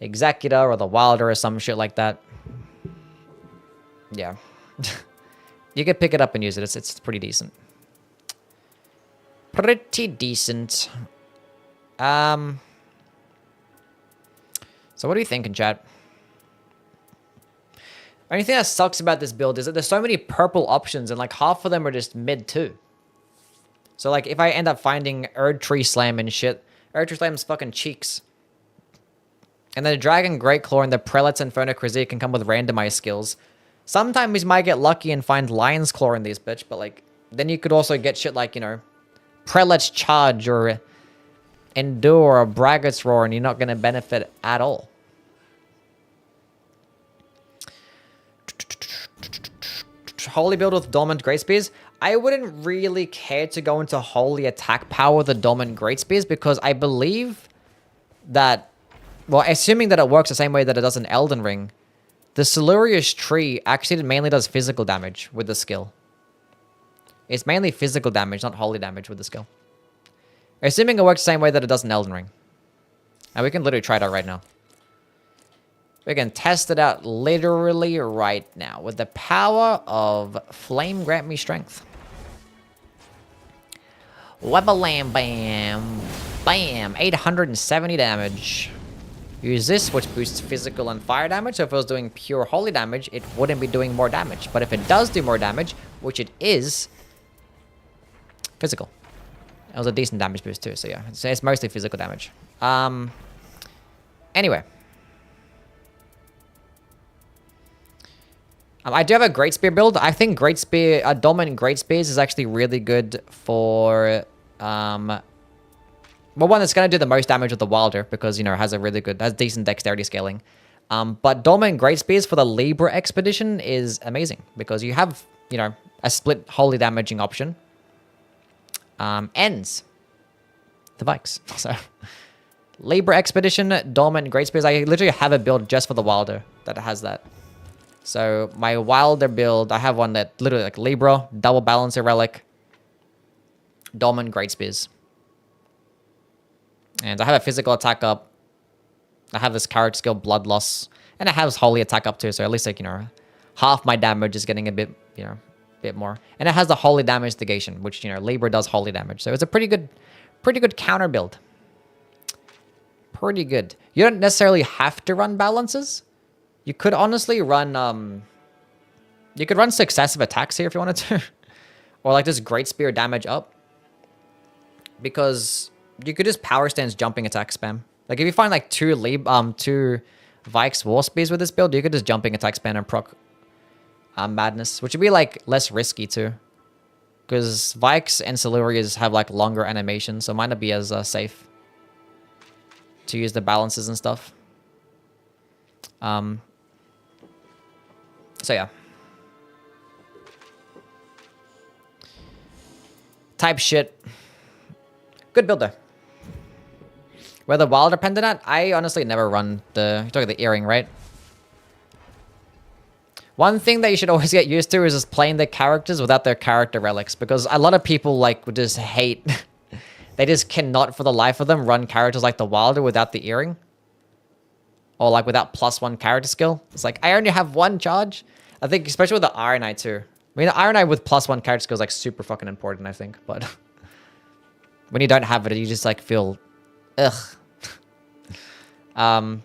Executor or the Wilder or some shit like that, yeah, you could pick it up and use it. It's pretty decent. Pretty decent. So what do you think in chat? Only thing that sucks about this build is that there's so many purple options and like half of them are just mid too. So, like, if I end up finding Erd Tree Slam and shit, Erd Tree Slam's fucking cheeks. And then the Dragon Great Claw and the Prelate's Inferno Crusade can come with randomized skills. Sometimes you might get lucky and find Lion's Claw in these, bitch, but like, then you could also get shit like, you know, Prelate's Charge or Endure or Braggart's Roar, and you're not going to benefit at all. Holy build with Dormant Great Spears. I wouldn't really care to go into Holy attack power with the Dormant Great Spears because I believe that, well, assuming that it works the same way that it does in Elden Ring, the Silurius tree actually mainly does physical damage with the skill. It's mainly physical damage, not holy damage with the skill. Assuming it works the same way that it does in Elden Ring. And we can literally try it out right now. We can test it out literally right now with the power of Flame Grant Me Strength. Webbalam bam. Bam. 870 damage. Use this, which boosts physical and fire damage. So if it was doing pure holy damage, it wouldn't be doing more damage. But if it does do more damage, which it is, physical. It was a decent damage boost too, so yeah. It's mostly physical damage. Anyway. I do have a Great Spear build. I think Great Spear, Dominant Great Spears is actually really good for, well, one that's going to do the most damage with the Wilder because, you know, has decent dexterity scaling. But Dominant Great Spears for the Libra Expedition is amazing because you have, you know, a split holy damaging option. Ends the bikes. So, Libra Expedition, Dominant Great Spears. I literally have a build just for the Wilder that has that. So my Wilder build, I have one that literally like Libra, Double Balancer Relic, Dominant Great Spears. And I have a physical attack up. I have this character skill, Blood Loss. And it has holy attack up too, so at least like, you know, half my damage is getting a bit, you know, bit more. And it has the holy damage negation, which, you know, Libra does holy damage. So it's a pretty good counter build. Pretty good. You don't necessarily have to run balances. You could honestly run, you could run successive attacks here if you wanted to. Or like this Great Spear damage up. Because you could just power stance jumping attack spam. Like if you find like two Vikes War Spears with this build, you could just jumping attack spam and proc Madness. Which would be like less risky too. Because Vikes and Silurias have like longer animations, so it might not be as safe to use the balances and stuff. So yeah. Type shit. Good build though. Where the Wilder pendant at? I honestly never run the... You're talking the earring, right? One thing that you should always get used to is just playing the characters without their character relics. Because a lot of people like would just hate... They just cannot for the life of them run characters like the Wilder without the earring. Or like without +1 character skill. It's like, I only have one charge. I think especially with the Iron Eye too. I mean, the Iron Eye with +1 character skill is like super fucking important, I think. But when you don't have it, you just like feel, ugh. But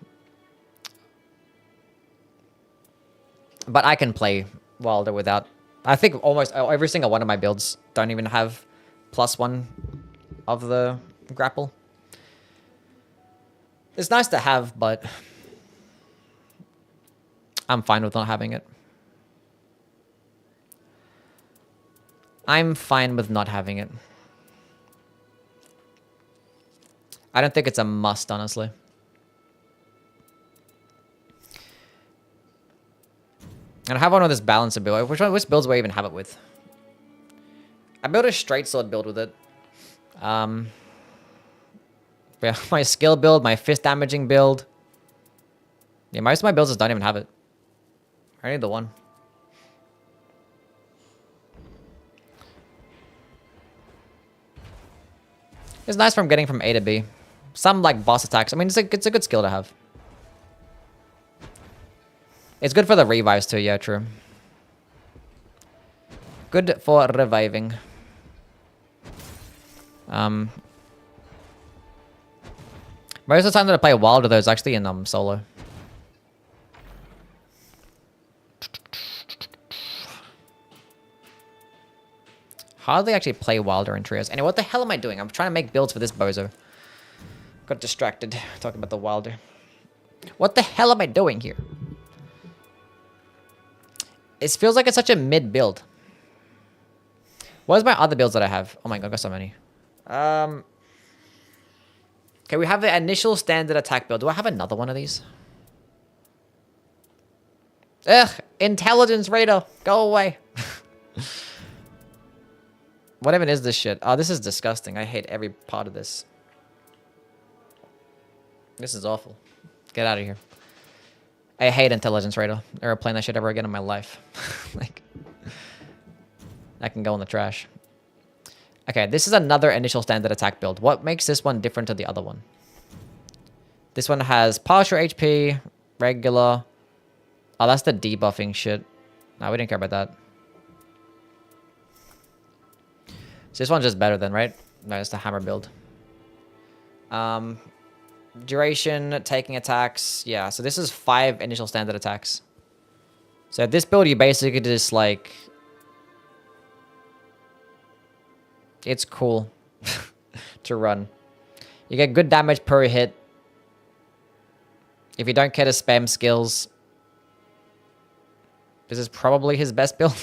I can play Wilder without. I think almost every single one of my builds don't even have +1 of the grapple. It's nice to have, but I'm fine with not having it. I'm fine with not having it. I don't think it's a must, honestly. And I have one with this balancer build. Which builds do I even have it with? I built a straight sword build with it. Yeah, my skill build, my fist damaging build. Yeah, most of my builds just don't even have it. I need the one. It's nice from getting from A to B. Some like boss attacks. I mean, it's a good skill to have. It's good for the revives too, yeah, true. Good for reviving. Most of the time that I play Wilder though is actually in solo. Hardly actually play Wilder in trios. Anyway, what the hell am I doing? I'm trying to make builds for this bozo. Got distracted talking about the Wilder. What the hell am I doing here? It feels like it's such a mid build. What is my other builds that I have? Oh my god, I got so many. Okay, we have the initial standard attack build. Do I have another one of these? Ugh, intelligence raider, go away. What even is this shit? Oh, this is disgusting. I hate every part of this. This is awful. Get out of here. I hate intelligence raider. Never playing that shit ever again in my life. Like, that can go in the trash. Okay, this is another initial standard attack build. What makes this one different to the other one? This one has partial HP, regular. Oh, that's the debuffing shit. No, we didn't care about that. So this one's just better then, right? No, it's the hammer build. Duration, taking attacks. Yeah, so this is 5 initial standard attacks. So this build, you basically just like... It's cool to run. You get good damage per hit. If you don't care to spam skills, this is probably his best build.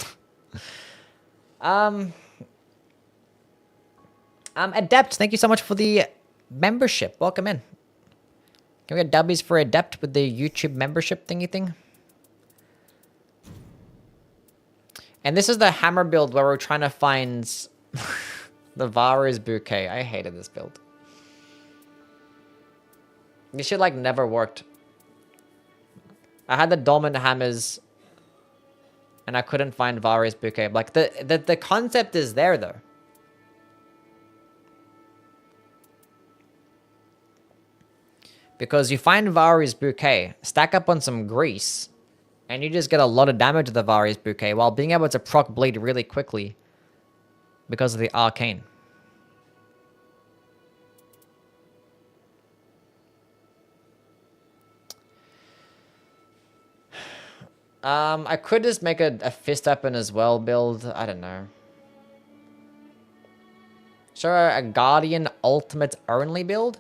Adept, thank you so much for the membership. Welcome in. Can we get dubbies for Adept with the YouTube membership thingy thing? And this is the hammer build where we're trying to find the Vara's bouquet. I hated this build. This shit like never worked. I had the dormant hammers and I couldn't find Vara's bouquet. Like the concept is there though. Because you find Vara's bouquet, stack up on some grease, and you just get a lot of damage with the Vara's bouquet while being able to proc bleed really quickly because of the arcane. I could just make a fist weapon as well build. I don't know. Sure, a Guardian ultimate only build?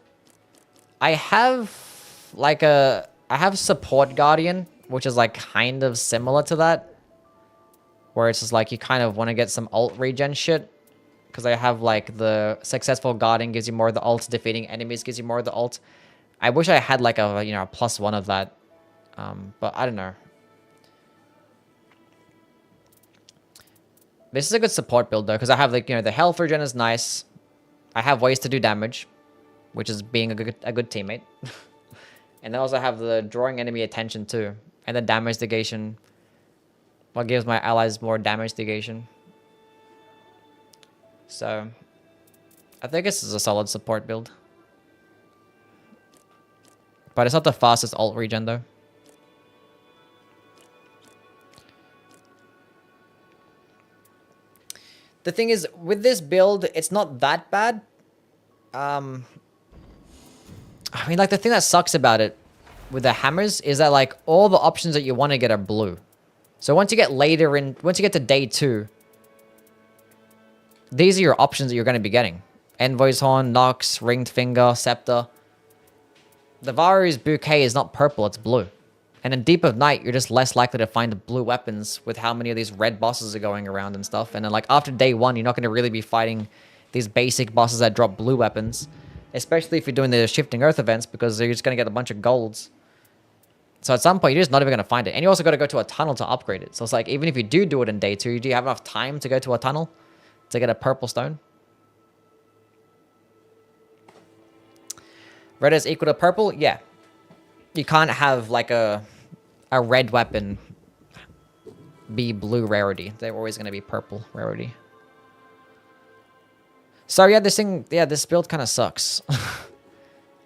I have like I have support Guardian, which is like kind of similar to that. Where it's just like you kind of want to get some ult regen shit. Because I have like the successful Guardian gives you more of the ult, defeating enemies gives you more of the ult. I wish I had like a, you know, a +1 of that. But I don't know. This is a good support build though, because I have like, you know, the health regen is nice. I have ways to do damage, which is being a good teammate. And then also have the drawing enemy attention too. And the damage negation. What gives my allies more damage negation. So, I think this is a solid support build. But it's not the fastest ult regen though. The thing is, with this build, it's not that bad. I mean, like, the thing that sucks about it with the hammers is that, like, all the options that you want to get are blue. So once you get later in, once you get to day 2, these are your options that you're going to be getting. Envoy's Horn, Nox, Ringed Finger, Scepter. The Vara's Bouquet is not purple, it's blue. And in Deep of Night, you're just less likely to find blue weapons with how many of these red bosses are going around and stuff. And then, like, after day 1, you're not going to really be fighting these basic bosses that drop blue weapons. Especially if you're doing the Shifting Earth events, because you're just going to get a bunch of golds. So at some point, you're just not even going to find it. And you also got to go to a tunnel to upgrade it. So it's like, even if you do it in day 2, do you have enough time to go to a tunnel to get a purple stone? Red is equal to purple? Yeah. You can't have, like, a red weapon be blue rarity. They're always going to be purple rarity. So yeah, this build kind of sucks.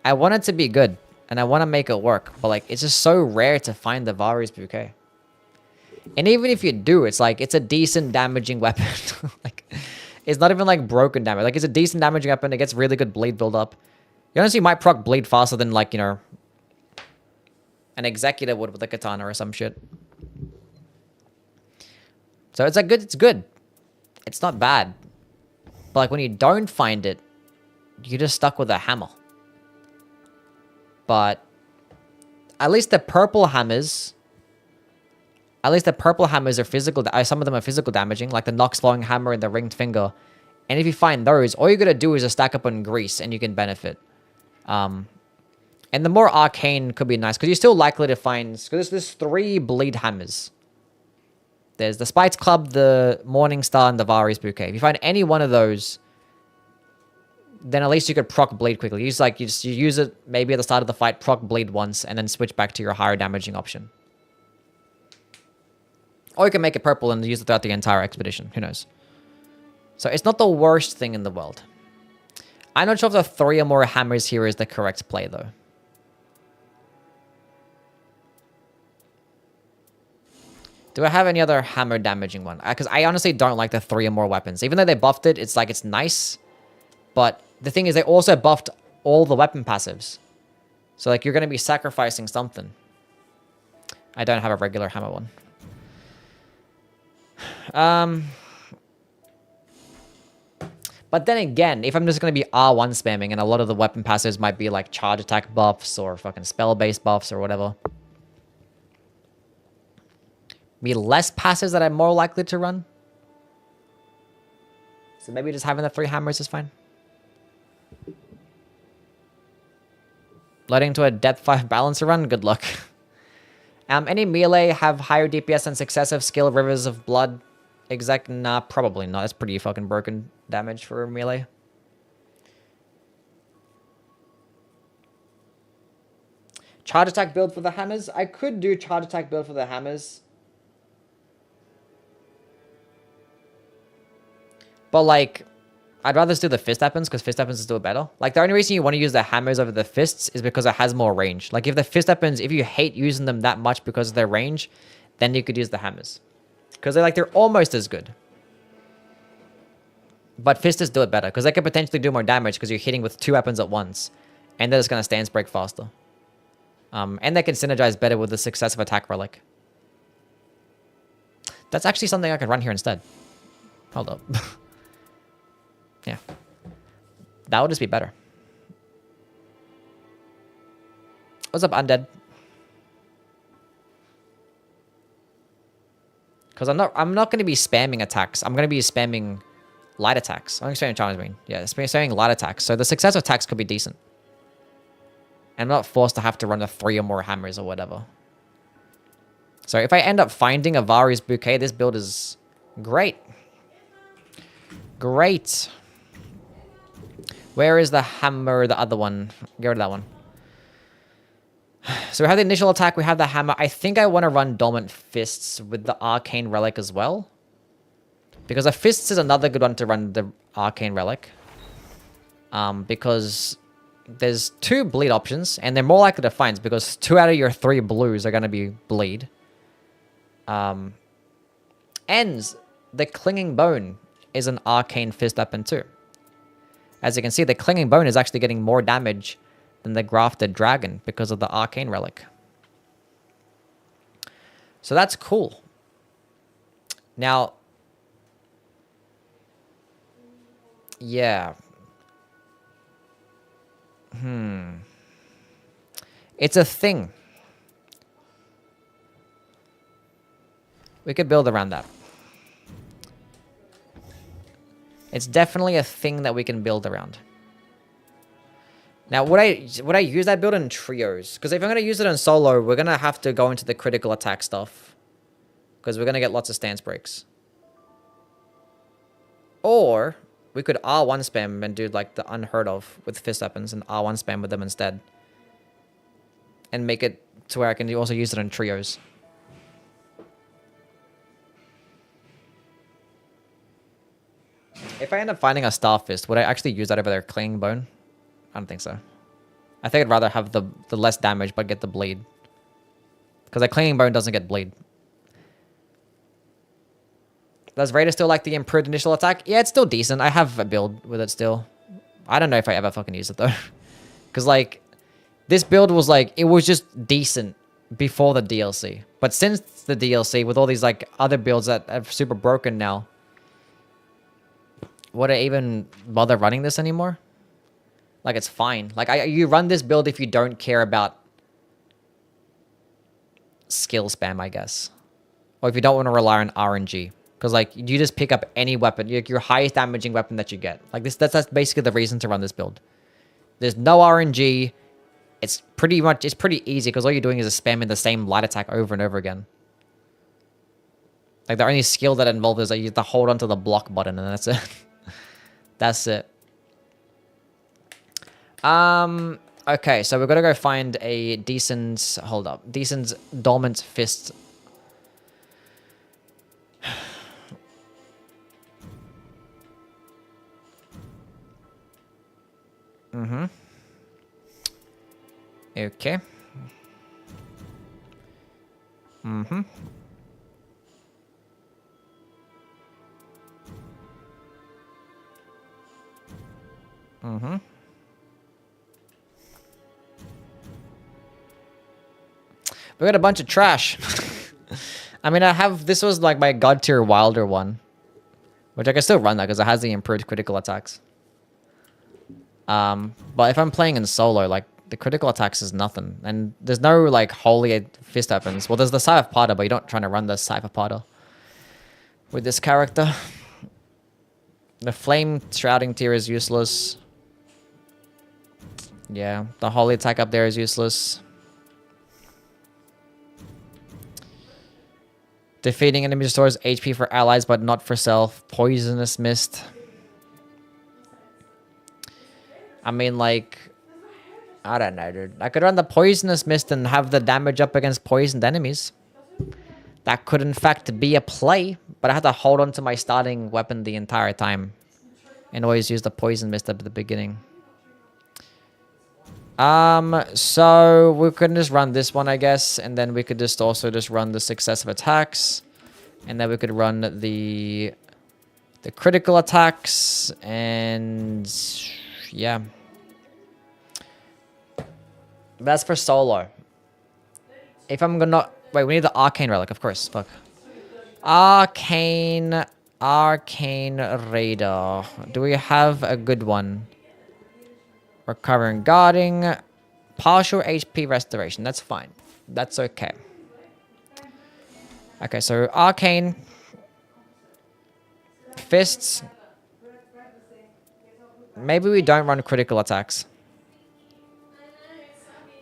I want it to be good, and I want to make it work, but like, it's just so rare to find the Vara's Bouquet. And even if you do, it's like, it's a decent damaging weapon. Like, it's not even like broken damage. Like, it's a decent damaging weapon. It gets really good bleed build up. You honestly might proc bleed faster than, like, you know, an executor would with a katana or some shit. So it's like good. It's good. It's not bad. But like, when you don't find it, you're just stuck with a hammer. But at least the purple hammers. At least the purple hammers are physical. Some of them are physical damaging, like the Nox Flowing Hammer and the Ringed Finger. And if you find those, all you gotta do is just stack up on Grease, and you can benefit. And the more arcane could be nice, because you're still likely to find... Because there's 3 bleed hammers. There's the Spite's Club, the Morning Star, and the Vari's Bouquet. If you find any one of those, then at least you could proc bleed quickly. You use it maybe at the start of the fight, proc bleed once, and then switch back to your higher damaging option. Or you can make it purple and use it throughout the entire expedition. Who knows? So it's not the worst thing in the world. I'm not sure if the 3 or more hammers here is the correct play, though. Do I have any other hammer damaging one? Because I honestly don't like the 3 or more weapons. Even though they buffed it, it's like it's nice. But the thing is, they also buffed all the weapon passives. So like you're going to be sacrificing something. I don't have a regular hammer one. But then again, if I'm just going to be R1 spamming and a lot of the weapon passives might be like charge attack buffs or fucking spell-based buffs or whatever. Be less passives that I'm more likely to run. So maybe just having the 3 hammers is fine. Loading to a depth 5 balancer run? Good luck. Any melee have higher DPS than successive skill Rivers of Blood? Exact? Nah, probably not. That's pretty fucking broken damage for melee. Charge attack build for the hammers? I could do charge attack build for the hammers. But like, I'd rather just do the fist weapons because fist weapons is still better. Like the only reason you want to use the hammers over the fists is because it has more range. Like if the fist weapons, if you hate using them that much because of their range, then you could use the hammers. Because they're almost as good. But fisters do it better because they can potentially do more damage because you're hitting with 2 weapons at once. And they're just going to stance break faster. And they can synergize better with the successive attack relic. That's actually something I could run here instead. Hold up. Yeah. That would just be better. What's up, Undead? Because I'm not going to be spamming attacks. I'm going to be spamming light attacks. I'm going to be spamming challenge mean. Yeah, spamming light attacks. So the successive attacks could be decent. And I'm not forced to have to run the 3 or more hammers or whatever. So if I end up finding a Vari's Bouquet, this build is great. Great. Where is the hammer, the other one? Get rid of that one. So we have the initial attack, we have the hammer. I think I want to run Dormant Fists with the Arcane Relic as well. Because the Fists is another good one to run the Arcane Relic. Because there's 2 bleed options, and they're more likely to find because 2 out of your 3 blues are going to be bleed. And the Clinging Bone is an Arcane Fist weapon too. As you can see, the Clinging Bone is actually getting more damage than the Grafted Dragon because of the Arcane Relic. So that's cool. Now, yeah. It's a thing. We could build around that. It's definitely a thing that we can build around. Now, would I use that build in trios? Because if I'm going to use it in solo, we're going to have to go into the critical attack stuff. Because we're going to get lots of stance breaks. Or we could R1 spam and do like the unheard of with fist weapons and R1 spam with them instead. And make it to where I can also use it in trios. If I end up finding a Star Fist, would I actually use that over their Clinging Bone? I don't think so. I think I'd rather have the less damage but get the bleed. Because a Clinging Bone doesn't get bleed. Does Raider still like the improved initial attack? Yeah, it's still decent. I have a build with it still. I don't know if I ever fucking use it though. Because like, this build was like, it was just decent before the DLC. But since the DLC, with all these like other builds that are super broken now, would I even bother running this anymore? Like, it's fine. Like, you run this build if you don't care about skill spam, I guess. Or if you don't want to rely on RNG. Because, like, you just pick up any weapon, your highest damaging weapon that you get. Like, that's basically the reason to run this build. There's no RNG. It's pretty easy, because all you're doing is spamming the same light attack over and over again. Like, the only skill that involves is that you have to hold onto the block button, and that's it. That's it. Okay, so we're gonna go find a decent... Hold up. Decent Dormant Fist. Mm-hmm. Okay. Mm-hmm. Mm-hmm. We got a bunch of trash. I mean, this was like my god tier wilder one. Which I can still run that because it has the improved critical attacks. But if I'm playing in solo, like, the critical attacks is nothing. And there's no, like, holy fist weapons. Well, there's the Scythe of Pada, but you don't try to run the Scythe of Pada with this character. The Flame Shrouding tier is useless. Yeah, the holy attack up there is useless. Defeating enemy restores HP for allies, but not for self. Poisonous Mist. I mean, like, I don't know, dude. I could run the Poisonous Mist and have the damage up against poisoned enemies. That could, in fact, be a play, but I had to hold on to my starting weapon the entire time. And always use the Poison Mist at the beginning. So we could just run this one, I guess, and then we could just also just run the successive attacks, and then we could run the critical attacks, and yeah. That's for solo. If I'm gonna wait, we need the Arcane Relic, of course. Fuck. Arcane Raider. Do we have a good one? Recovering guarding, partial HP restoration. That's fine. That's okay. Okay, so arcane, fists. Maybe we don't run critical attacks.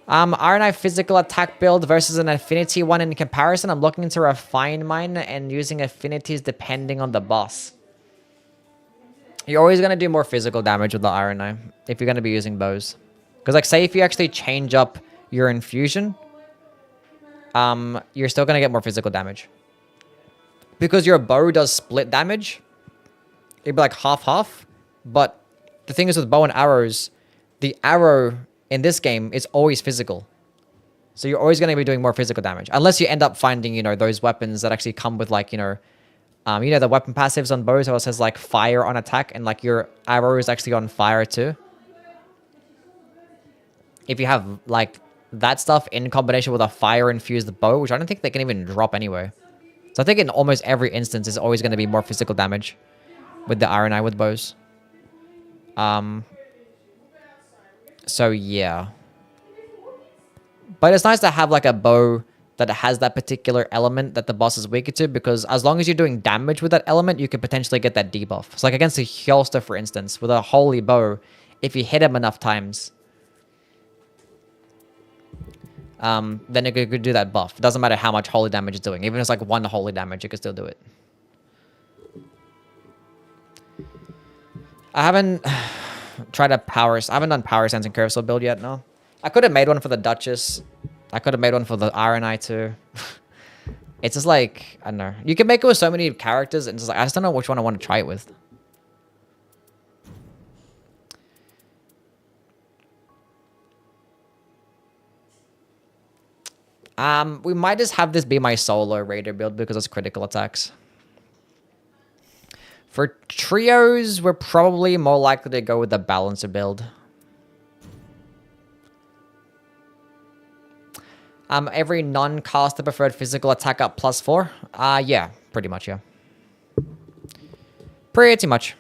Iron Eye physical attack build versus an affinity one in comparison. I'm looking to refine mine and using affinities depending on the boss. You're always going to do more physical damage with the Iron Eye if you're going to be using bows. Because, like, say if you actually change up your infusion, you're still going to get more physical damage. Because your bow does split damage, it'd be like half-half. But the thing is with bow and arrows, the arrow in this game is always physical. So you're always going to be doing more physical damage. Unless you end up finding, you know, those weapons that actually come with, like, you know, the weapon passives on bows, it says, like, fire on attack, and, like, your arrow is actually on fire, too. If you have, like, that stuff in combination with a fire-infused bow, which I don't think they can even drop anyway. So I think in almost every instance, it's always going to be more physical damage with the Iron Eye with bows. So, yeah. But it's nice to have, like, a bow that has that particular element that the boss is weaker to, because as long as you're doing damage with that element, you could potentially get that debuff. So, like, against a Hylster, for instance, with a holy bow, if you hit him enough times, then you could do that buff. It doesn't matter how much holy damage it's doing. Even if it's like 1 holy damage, you can still do it. I haven't done Power Sense and Curve Sword build yet, no. I could have made one for the Duchess. I could have made one for the Iron Eye too. It's just like, I don't know. You can make it with so many characters, and it's just like, I just don't know which one I want to try it with. We might just have this be my solo Raider build because it's critical attacks. For trios, we're probably more likely to go with the Balancer build. Every non-caster preferred physical attack up +4? Yeah, pretty much, yeah. Pretty much.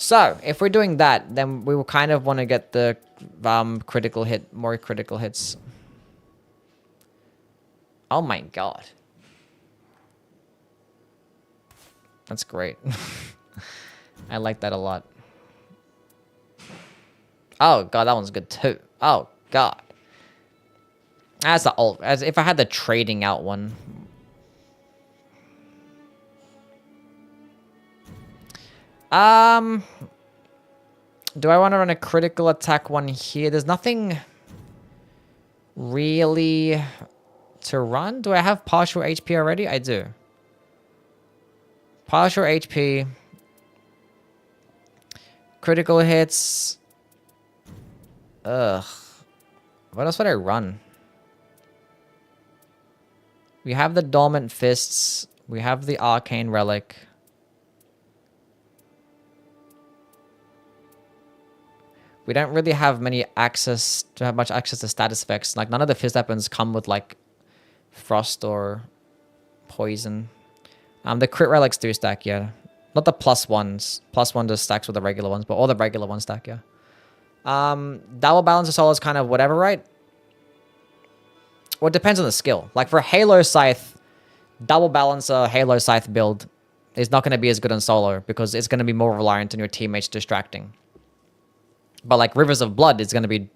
So, if we're doing that, then we will kind of want to get the critical hit, more critical hits. Oh my god. That's great. I like that a lot. Oh god, that one's good too. Oh god. That's the ult. As if I had the trading out one. Do I want to run a critical attack one here? There's nothing really to run. Do I have partial HP already? I do. Partial HP. Critical hits. Ugh. What else would I run? We have the Dormant Fists. We have the Arcane Relic. We don't really have much access to status effects. Like, none of the fist weapons come with, like, frost or poison. The crit relics do stack, yeah. Not the plus ones. Plus one just stacks with the regular ones, but all the regular ones stack, yeah. Double balance of soul is kind of whatever, right? Well, it depends on the skill. Like, for Halo Scythe, double balancer Halo Scythe build is not going to be as good on solo because it's going to be more reliant on your teammates distracting. But like Rivers of Blood is going to be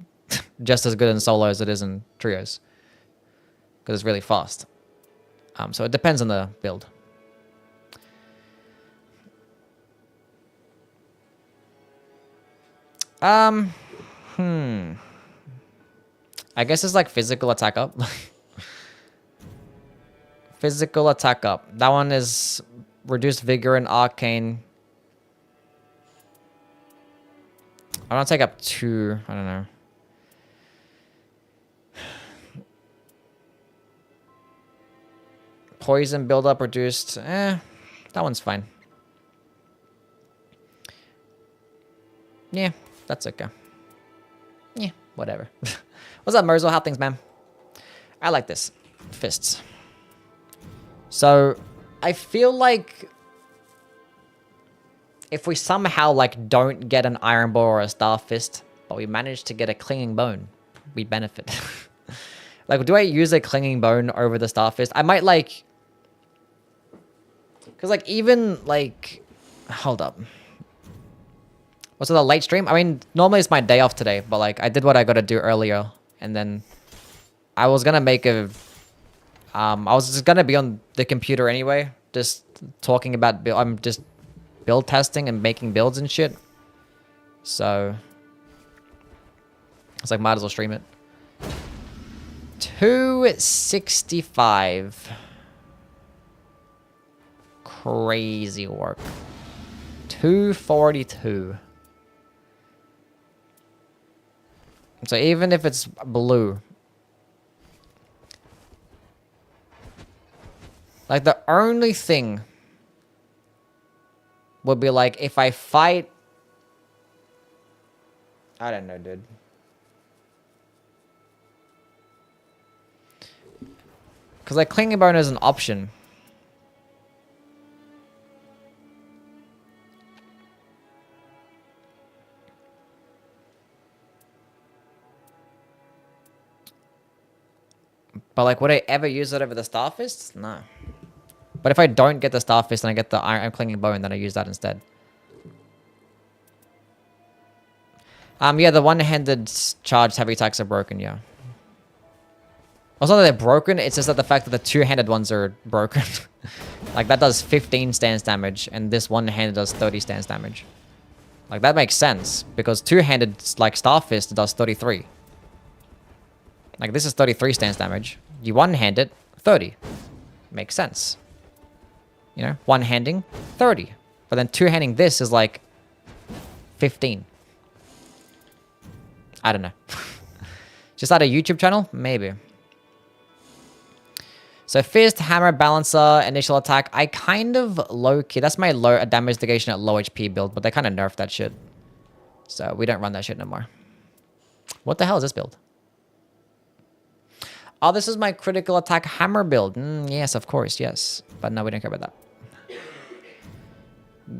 just as good in solo as it is in trios. Because it's really fast. So it depends on the build. I guess it's like physical attack up. Physical attack up. That one is reduced vigor and arcane. I'm gonna take up 2. I don't know. Poison buildup reduced. That one's fine. Yeah, that's okay. Yeah, whatever. What's up, Merzel? How things, man? I like this. Fists. So, I feel like if we somehow, like, don't get an Iron Ball or a Star Fist, but we manage to get a Clinging Bone, we benefit. Like, do I use a Clinging Bone over the Star Fist? I might, like... Because, like, even, like... Hold up. Was it a late stream? I mean, normally it's my day off today, but, like, I did what I got to do earlier, and then I was going to make a... I was just going to be on the computer anyway, just talking about... I'm just... build testing and making builds and shit. So it's like, might as well stream it. 265. Crazy work. 242. So even if it's blue, like, the only thing would be like, if I fight... I don't know, dude. Because, like, Clinging Bone is an option. But, like, would I ever use it over the Star Fist? No. But if I don't get the Star Fist and I get the Iron Clinging Bone, then I use that instead. Yeah, the one-handed charged heavy attacks are broken, yeah. Also, they're broken, it's just that the fact that the two-handed ones are broken. Like, that does 15 stance damage, and this one-handed does 30 stance damage. Like, that makes sense, because two-handed, like Star Fist, does 33. Like, this is 33 stance damage. You one-hand it, 30. Makes sense. You know, one-handing, 30. But then two-handing this is like 15. I don't know. Just at a YouTube channel? Maybe. So Fist, Hammer, Balancer, Initial Attack. I kind of low-key... That's my low damage negation at low HP build, but they kind of nerfed that shit. So we don't run that shit no more. What the hell is this build? Oh, this is my critical attack hammer build. Yes, of course, yes. But no, we don't care about that.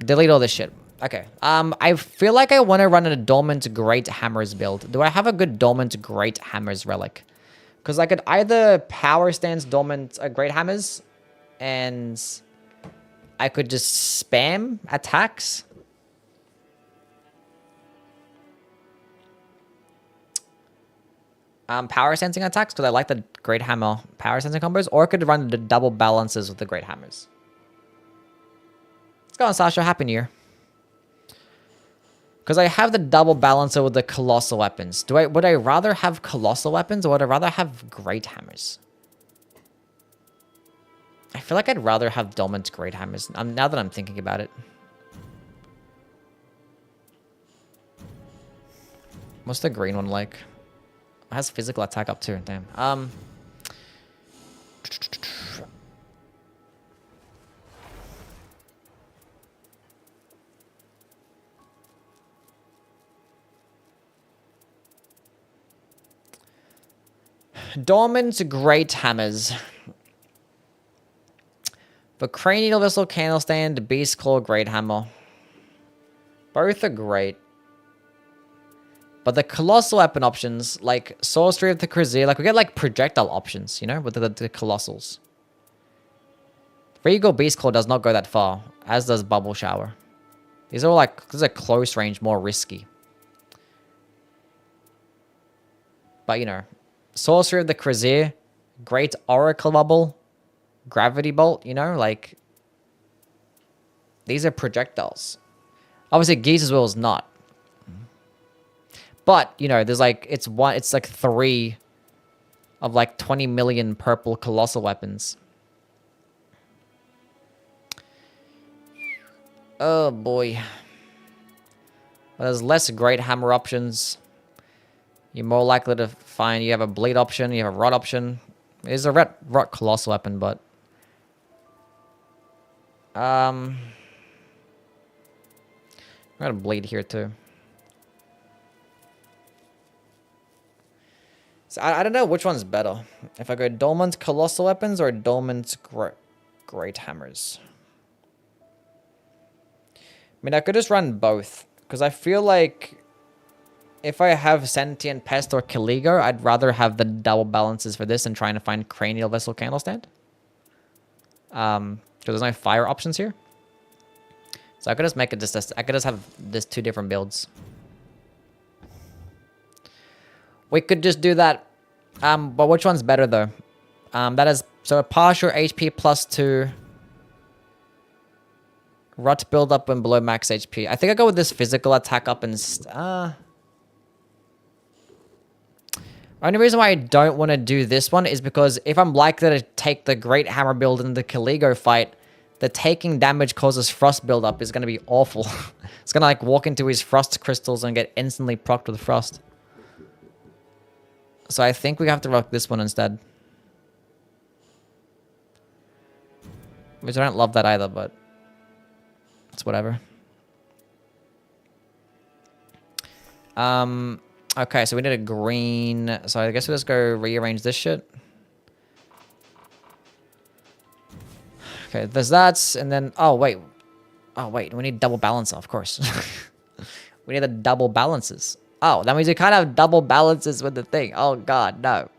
Delete all this shit. Okay. I feel like I want to run a Dormant Great Hammers build. Do I have a good Dormant Great Hammers relic? Because I could either Power Stance Dormant Great Hammers, and I could just spam attacks. Power Sensing attacks, because I like the Great Hammer Power Sensing combos, or I could run the double balances with the Great Hammers. Let's go on, Sasha. Happy New Year. Because I have the double balancer with the colossal weapons. Would I rather have colossal weapons, or would I rather have Great Hammers? I feel like I'd rather have Dormant Great Hammers, now that I'm thinking about it. What's the green one like? It has physical attack up too, damn. Dormant Great Hammers. The Cranial Vessel Candlestand, Beast Claw Great Hammer. Both are great. But the Colossal weapon options, like Sorcery of the Krazier, like we get like projectile options, you know, with the Colossals. Regal Beast Claw does not go that far, as does Bubble Shower. These are all like, this is a close range, more risky. But you know, Sorcery of the Krazier, Great Oracle Bubble, Gravity Bolt, you know, like these are projectiles. Obviously, Geese's Will is not. But, you know, there's like, it's like 3 of like 20 million purple colossal weapons. Oh boy. Well, there's less Great Hammer options. You're more likely to find you have a bleed option, you have a rot option. There's a rot colossal weapon, but I'm gonna bleed here too. So I don't know which one's better. If I go Dormant Colossal Weapons or Dormant Great Hammers. I mean, I could just run both. Because I feel like if I have Sentient Pest or Caligo, I'd rather have the double balances for this than trying to find Cranial Vessel Candlestand. Because there's no fire options here. So I could just make it just, I could just have this 2 different builds. We could just do that. But which one's better though? That is, so a partial HP +2. Rot build up when below max HP. I think I go with this physical attack up and... Only reason why I don't want to do this one is because if I'm likely to take the Great Hammer build in the Caligo fight, the taking damage causes frost buildup is going to be awful. It's going to like walk into his frost crystals and get instantly procced with frost. So I think we have to rock this one instead. Which I don't love that either, but it's whatever. Okay, so we need a green. So I guess we'll just go rearrange this shit. Okay, there's that, and then oh wait, we need double balancer, of course. We need the double balances. Oh, that means you can't have double balances with the thing. Oh god, no.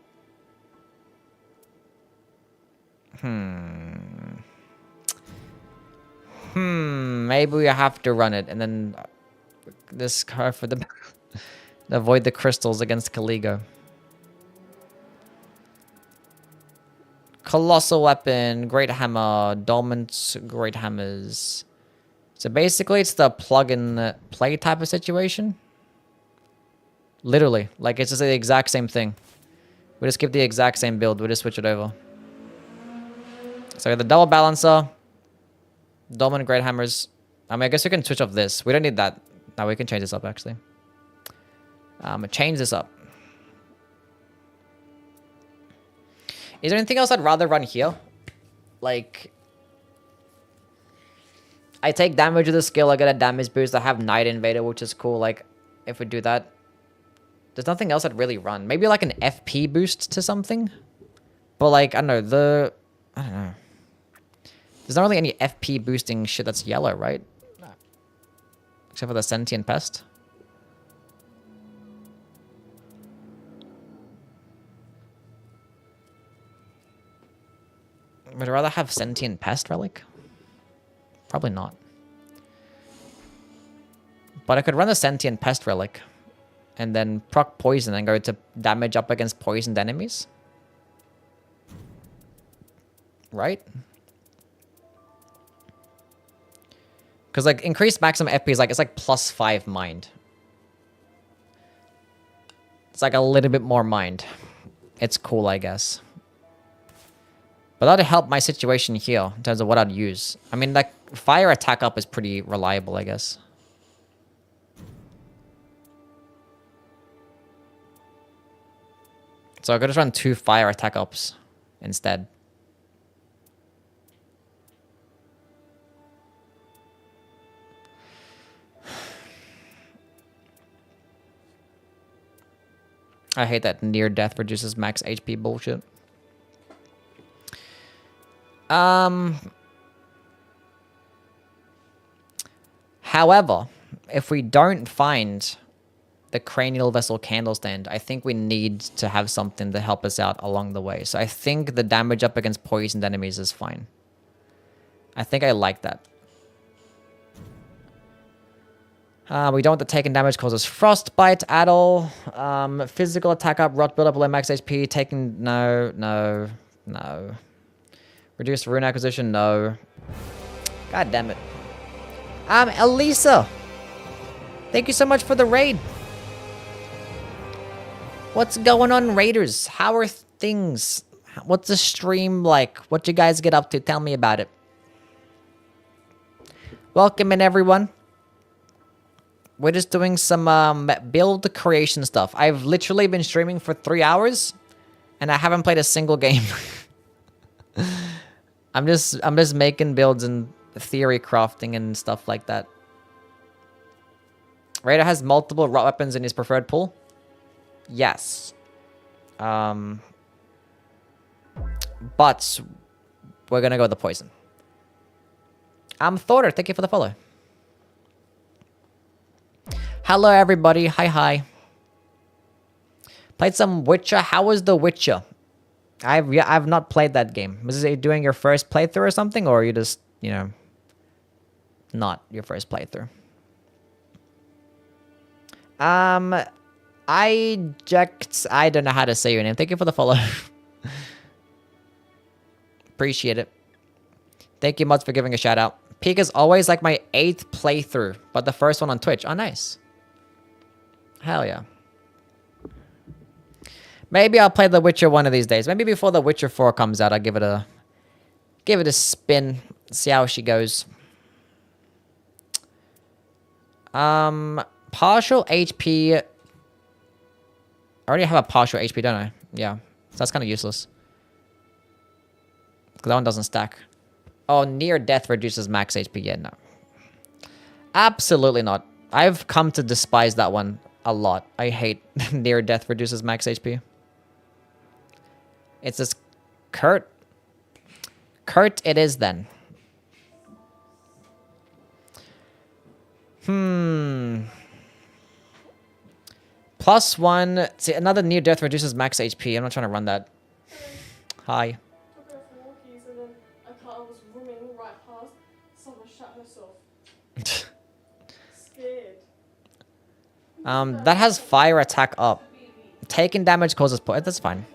Maybe we have to run it, and then this card for the avoid the crystals against Caligo. Colossal weapon, Great Hammer, Dormant Great Hammers. So basically, it's the plug-and-play type of situation. Literally, like it's just the exact same thing. We just give the exact same build. We just switch it over. So we have the double balancer, Dormant Great Hammers. I mean, I guess we can switch off this. We don't need that. No, we can change this up actually. Change this up. Is there anything else I'd rather run here? Like, I take damage with the skill, I get a damage boost, I have Night Invader, which is cool, like, if we do that. There's nothing else I'd really run. Maybe like an FP boost to something? But like, I don't know, I don't know. There's not really any FP boosting shit that's yellow, right? No. Except for the Sentient Pest. Would I rather have Sentient Pest Relic? Probably not. But I could run a Sentient Pest Relic and then proc Poison and go to damage up against poisoned enemies. Right? Because like increased maximum FP is like, it's like +5 mind. It's like a little bit more mind. It's cool, I guess. But that'll help my situation here in terms of what I'd use. I mean, like, fire attack up is pretty reliable, I guess. So I could just run 2 fire attack ups instead. I hate that near death reduces max HP bullshit. However, if we don't find the cranial vessel candle stand, I think we need to have something to help us out along the way. So I think the damage up against poisoned enemies is fine. I think I like that. We don't want the taken damage causes frostbite at all. Physical attack up, rot build up below max HP. Taken, no. Reduced rune acquisition, no. God damn it. Elisa! Thank you so much for the raid. What's going on, raiders? How are things? What's the stream like? What you guys get up to? Tell me about it. Welcome in, everyone. We're just doing some build creation stuff. I've literally been streaming for 3 hours, and I haven't played a single game. I'm just making builds and theory crafting and stuff like that. Raider has multiple rot weapons in his preferred pool. Yes. But we're gonna go with the poison. Thorder, thank you for the follow. Hello, everybody. Hi. Played some Witcher. How was the Witcher? I've not played that game. Was it doing your first playthrough or something, or are you just, you know, not your first playthrough? I don't know how to say your name. Thank you for the follow. Appreciate it. Thank you much for giving a shout out. Peak is always like my 8th playthrough, but the first one on Twitch. Oh, nice. Hell yeah. Maybe I'll play The Witcher one of these days. Maybe before The Witcher 4 comes out, I'll give it a spin. See how she goes. Partial HP. I already have a partial HP, don't I? Yeah. So that's kind of useless. Because that one doesn't stack. Oh, near death reduces max HP. Yeah, no. Absolutely not. I've come to despise that one a lot. I hate near death reduces max HP. It's just Kurt. Kurt it is then. +1. See, another near death reduces max HP. I'm not trying to run that. Hi. That has fire attack up. Taking damage causes that's fine.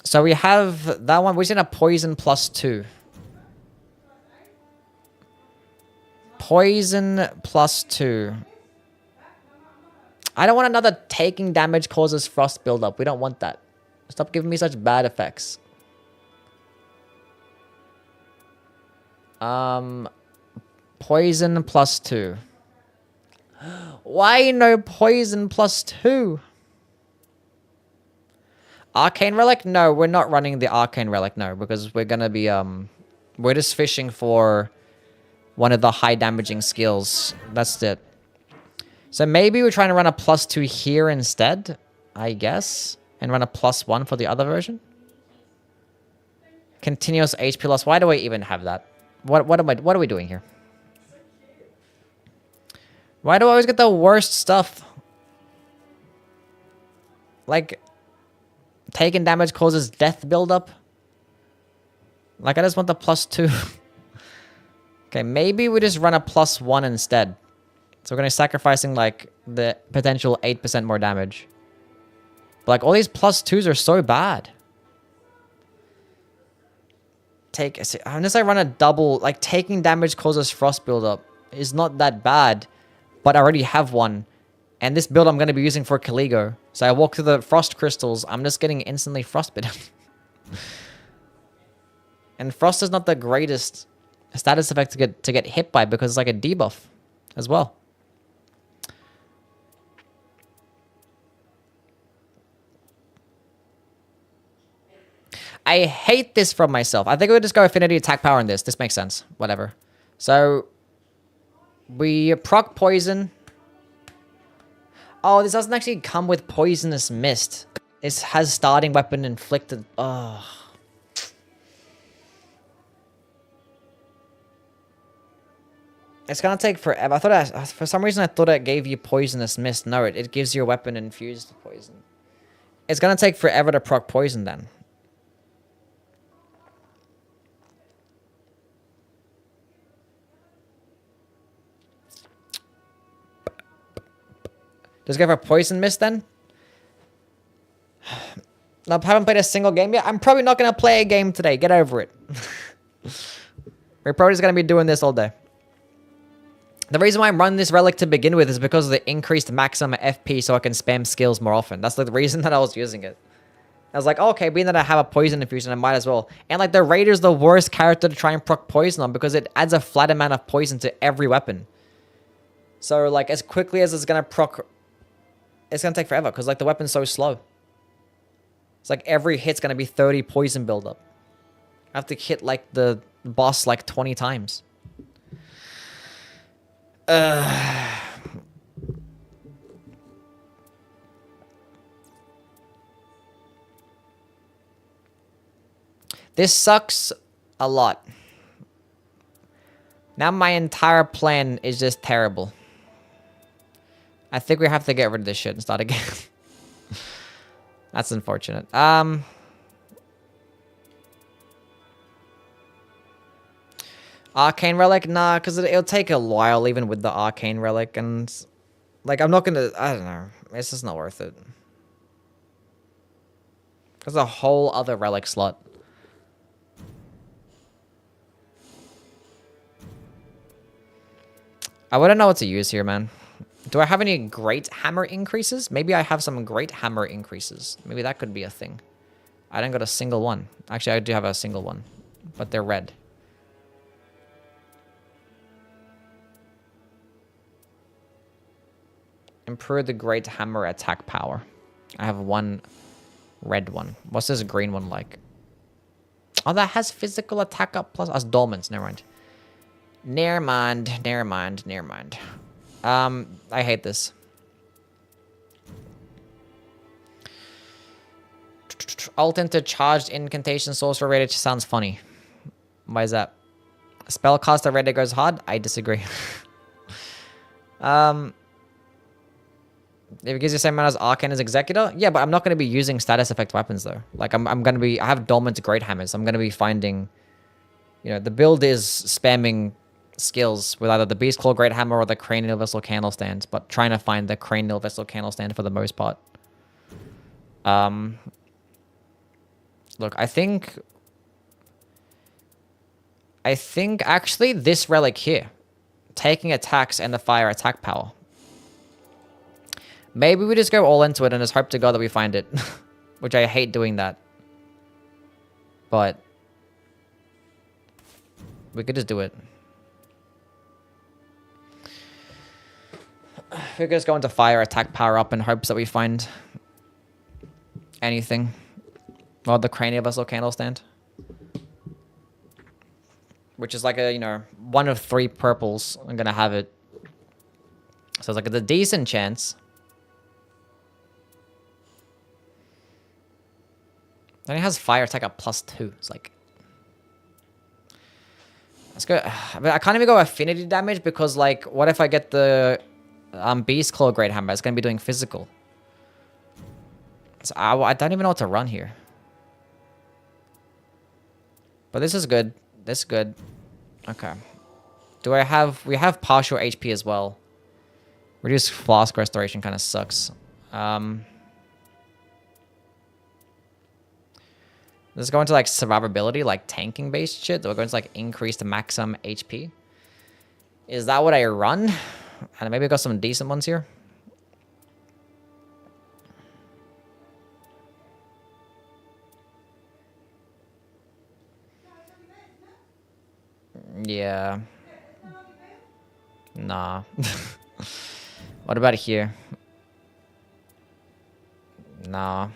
So we have that one. We're in a poison +2. Poison +2. I don't want another taking damage causes frost buildup. We don't want that. Stop giving me such bad effects. Poison +2. Why no poison +2? Arcane Relic? No, we're not running the Arcane Relic, no, because we're gonna be, we're just fishing for one of the high damaging skills. That's it. So maybe we're trying to run a +2 here instead, I guess, and run a +1 for the other version. Continuous HP loss. Why do I even have that? What are we doing here? Why do I always get the worst stuff? Like, taking damage causes death buildup. Like, I just want the +2. Okay, maybe we just run a +1 instead. So we're going to be sacrificing, like, the potential 8% more damage. But, like, all these +2s are so bad. Unless I run a double, like, taking damage causes frost buildup is not that bad. But I already have one. And this build I'm going to be using for Caligo. So I walk through the frost crystals. I'm just getting instantly frostbitten. And frost is not the greatest status effect to get hit by because it's like a debuff as well. I hate this from myself. I think we'll just go affinity attack power in this. This makes sense. Whatever. So we proc poison. Oh, this doesn't actually come with poisonous mist. It has starting weapon inflicted. Oh. It's gonna take forever. I thought for some reason I thought it gave you poisonous mist. No, it gives your weapon infused poison. It's gonna take forever to proc poison then. Just go for poison mist then? No, I haven't played a single game yet. I'm probably not gonna play a game today. Get over it. We're probably just gonna be doing this all day. The reason why I'm running this relic to begin with is because of the increased maximum FP so I can spam skills more often. That's the reason that I was using it. I was like, oh, okay, being that I have a poison infusion, I might as well. And like the Raider's the worst character to try and proc poison on because it adds a flat amount of poison to every weapon. So like as quickly as it's gonna proc, it's gonna take forever because like the weapon's so slow. It's like every hit's gonna be 30 poison buildup. I have to hit like the boss like 20 times. This sucks a lot. Now my entire plan is just terrible. I think we have to get rid of this shit and start again. That's unfortunate. Arcane Relic? Nah, because it'll take a while even with the Arcane Relic. And, like, I'm not going to... I don't know. It's just not worth it. There's a whole other Relic slot. I wouldn't know what to use here, man. Do I have any great hammer increases? Maybe I have some great hammer increases. Maybe that could be a thing. I didn't got a single one. Actually, I do have a single one. But they're red. Improve the great hammer attack power. I have one red one. What's this green one like? Oh, that has physical attack up plus... That's dormant. Never mind. Never mind. I hate this. Alt into charged incantation sorcerer rated sounds funny. Why is that? Spellcaster rated goes hard? I disagree. If it gives you the same amount as Arcane as Executor? Yeah, but I'm not going to be using status effect weapons, though. Like, I'm going to be... I have Dormant Great Hammers. I'm going to be finding... You know, the build is spamming skills with either the Beast Claw Great Hammer or the Cranial Vessel Candle Stand, but trying to find the Cranial Vessel Candle Stand for the most part. Look, I think actually this relic here, taking attacks and the fire attack power. Maybe we just go all into it and just hope to God that we find it. Which I hate doing that. But we could just do it. We could just go into fire attack power up in hopes that we find anything. Well, the Cranial Vessel Candle Stand. Which is like a, you know, 1 of 3 purples. I'm going to have it. So it's like a decent chance. Then it has fire attack up +2. It's like... Let's go... I can't even go affinity damage because, like, what if I get the Beast Claw Great Hammer. It's gonna be doing physical. So I don't even know what to run here. But this is good. This is good. Okay. We have partial HP as well. Reduced Flask Restoration kind of sucks. Let's go into like survivability, like tanking based shit. We're going to like increase the maximum HP. Is that what I run? And maybe I got some decent ones here. Yeah. Nah. What about here? Nah.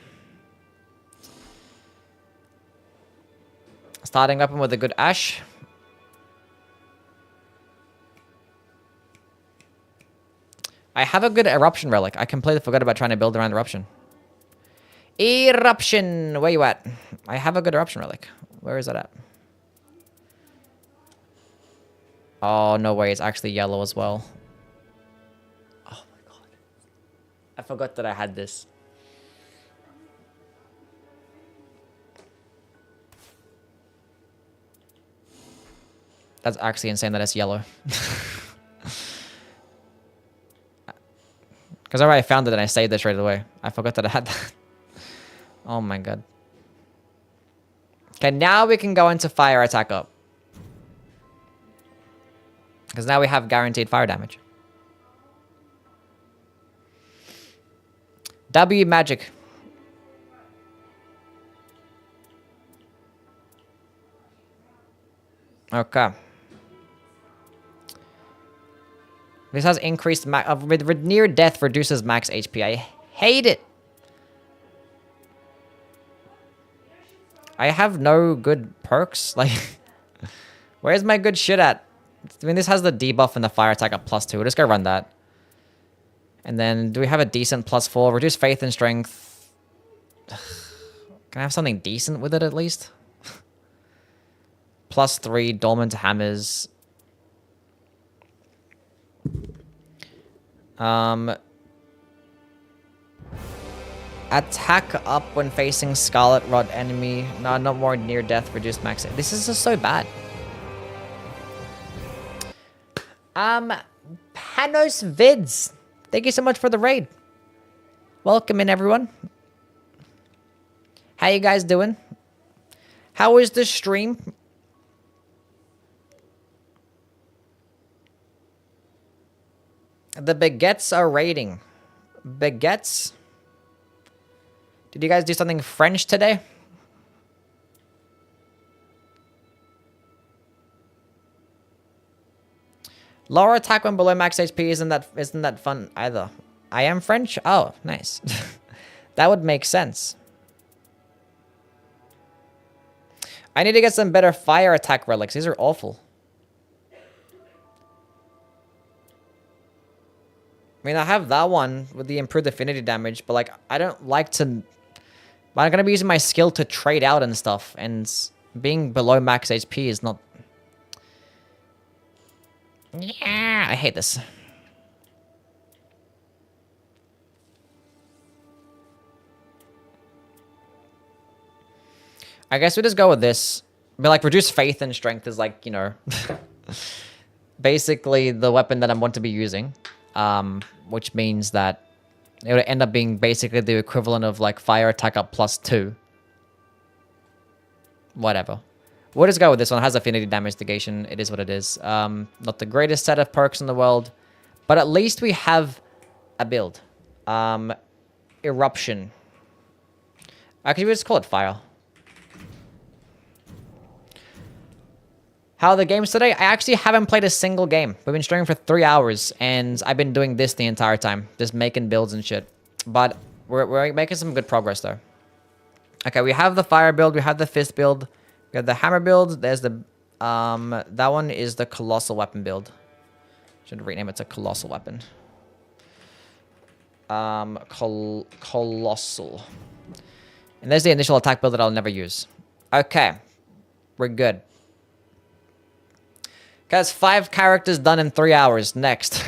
Starting weapon with a good Ash. I have a good Eruption Relic. I completely forgot about trying to build around Eruption. Eruption! Where you at? I have a good Eruption Relic. Where is that at? Oh, no way. It's actually yellow as well. Oh my god. I forgot that I had this. That's actually insane that it's yellow. Because I already found it and I saved it straight away. I forgot that I had that. Oh my god. Okay, now we can go into fire attack up. Because now we have guaranteed fire damage. W magic. Okay. This has increased with near death reduces max HP. I hate it. I have no good perks. Like, where's my good shit at? I mean, this has the debuff and the fire attack at +2. We'll just go run that. And then, do we have a decent +4? Reduce faith and strength. Can I have something decent with it at least? +3 dormant hammers. Attack up when facing Scarlet Rod enemy. No, not more near death. Reduced max. This is just so bad. Panos Vids. Thank you so much for the raid. Welcome in, everyone. How you guys doing? How is the stream? The baguettes are raiding. Baguettes? Did you guys do something French today? Lower attack when below max HP isn't that fun either. I am French? Oh, nice. That would make sense. I need to get some better fire attack relics. These are awful. I mean, I have that one with the improved affinity damage, but like, I don't like to... I'm going to be using my skill to trade out and stuff, and being below max HP is not... Yeah, I hate this. I guess we just go with this. But like, reduce faith and strength is like, you know... basically the weapon that I want to be using. Which means that it would end up being basically the equivalent of like fire attack up +2. Whatever. We'll just go with this one. It has affinity damage negation. It is what it is. Not the greatest set of perks in the world, but at least we have a build. Eruption. Actually, we just call it fire. How are the games today? I actually haven't played a single game. We've been streaming for 3 hours, and I've been doing this the entire time. Just making builds and shit. But we're making some good progress, though. Okay, we have the fire build. We have the fist build. We have the hammer build. There's the... that one is the colossal weapon build. Should rename it to colossal weapon. Colossal. And there's the initial attack build that I'll never use. Okay. We're good. Guys, 5 characters done in 3 hours. Next.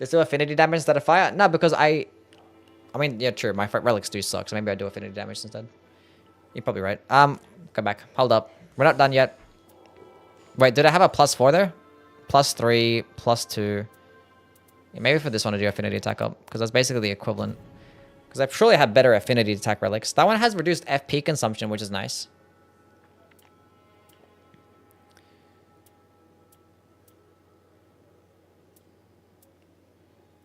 There's still affinity damage instead of fire? No, because I mean, yeah, true. My relics do suck, so maybe I do affinity damage instead. You're probably right. Go back. Hold up. We're not done yet. Wait, did I have a +4 there? +3, +2. Yeah, maybe for this one I do affinity attack up, because that's basically the equivalent. Because I surely have better affinity attack relics. That one has reduced FP consumption, which is nice.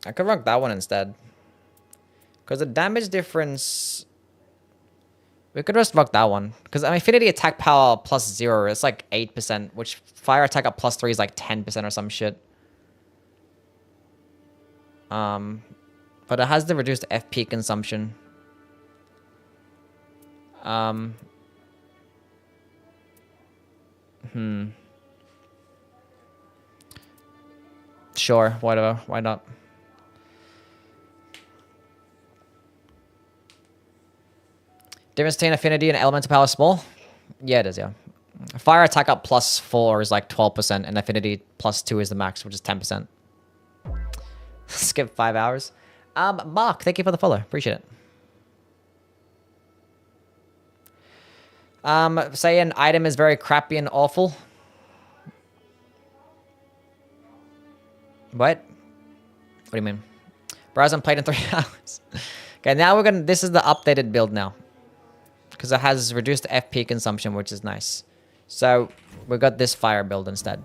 I could rock that one instead. Because the damage difference... We could just rock that one. Because I mean, affinity attack power +0, it's like 8%, which fire attack up +3 is like 10% or some shit. But it has the reduced FP consumption. Sure, whatever. Why not? Difference between affinity and elemental power small? Yeah, it is, yeah. Fire attack up +4 is like 12%, and affinity +2 is the max, which is 10%. Skip 5 hours. Mark, thank you for the follow. Appreciate it. Say an item is very crappy and awful. What? What do you mean? Bro, I played in 3 hours. Okay, now we're gonna... This is the updated build now. Because it has reduced FP consumption, which is nice. So, we got this fire build instead.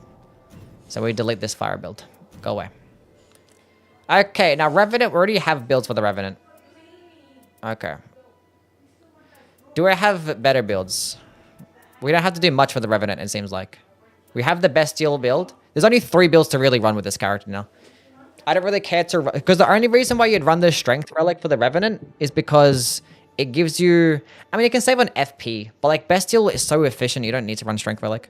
So we delete this fire build. Go away. Okay, now Revenant, we already have builds for the Revenant. Okay. Do I have better builds? We don't have to do much for the Revenant, it seems like. We have the Bestial build. There's only 3 builds to really run with this character now. I don't really care to... Because the only reason why you'd run the Strength Relic for the Revenant is because... It gives you... I mean, you can save on FP, but like Bestial is so efficient, you don't need to run Strength Relic.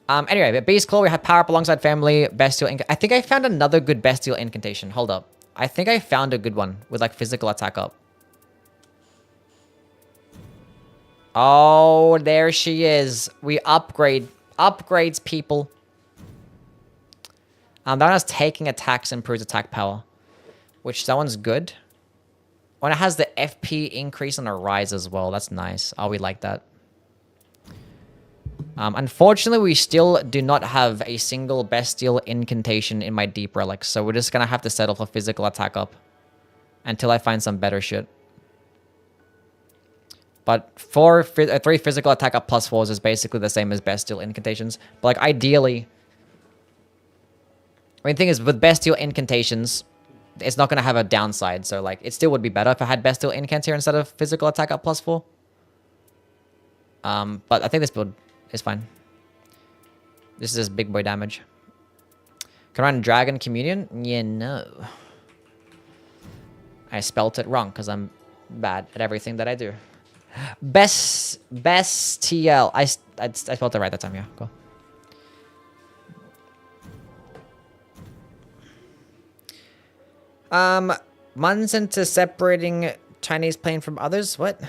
Anyway, but Beast Claw, we have Power Up alongside Family, Bestial... I think I found another good Bestial incantation. Hold up. I think I found a good one with like physical attack up. Oh, there she is. We upgrade. Upgrades, people. That one has taking attacks, improves attack power. Which, that one's good. When it has the FP increase on a rise as well. That's nice. Oh, we like that. Unfortunately, we still do not have a single Bestial incantation in my Deep Relics. So we're just going to have to settle for physical attack up. Until I find some better shit. But 3 physical attack up +4s is basically the same as Bestial incantations. But like ideally... I mean, the thing is, with Bestial incantations... It's not going to have a downside, so like it still would be better if I had Bestial Incant here instead of physical attack up +4. But I think this build is fine. This is just big boy damage. Can I run Dragon Communion? Yeah, no. I spelt it wrong because I'm bad at everything that I do. Bestial. I spelled it right that time, yeah. Cool. Months into separating Chinese plane from others? What?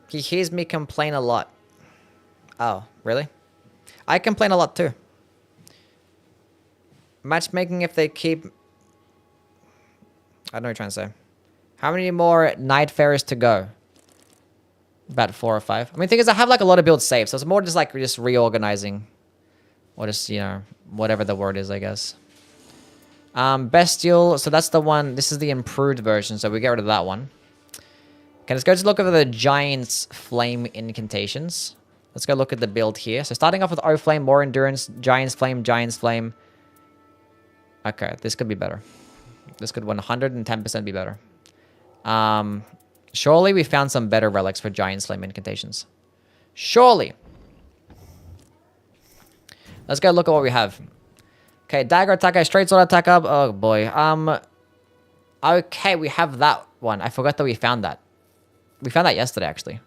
He hears me complain a lot. Oh, really? I complain a lot too. Matchmaking if they keep... I don't know what you're trying to say. How many more Nightfarers to go? About 4 or 5. I mean, the thing is, I have like a lot of builds saved, so it's more just like just reorganizing. Or just, you know, whatever the word is, I guess. Bestial, so that's the one. This is the improved version, so we get rid of that one. Okay, let's go to look over the Giant's Flame incantations. Let's go look at the build here. So starting off with O Flame, more endurance, Giant's Flame, Giant's Flame. Okay, this could be better. This could 110% be better. Surely we found some better relics for Giant's Flame incantations. Surely. Let's go look at what we have. Okay, dagger attack, straight sword attack up. Oh boy. Okay, we have that one. I forgot that we found that. We found that yesterday, actually.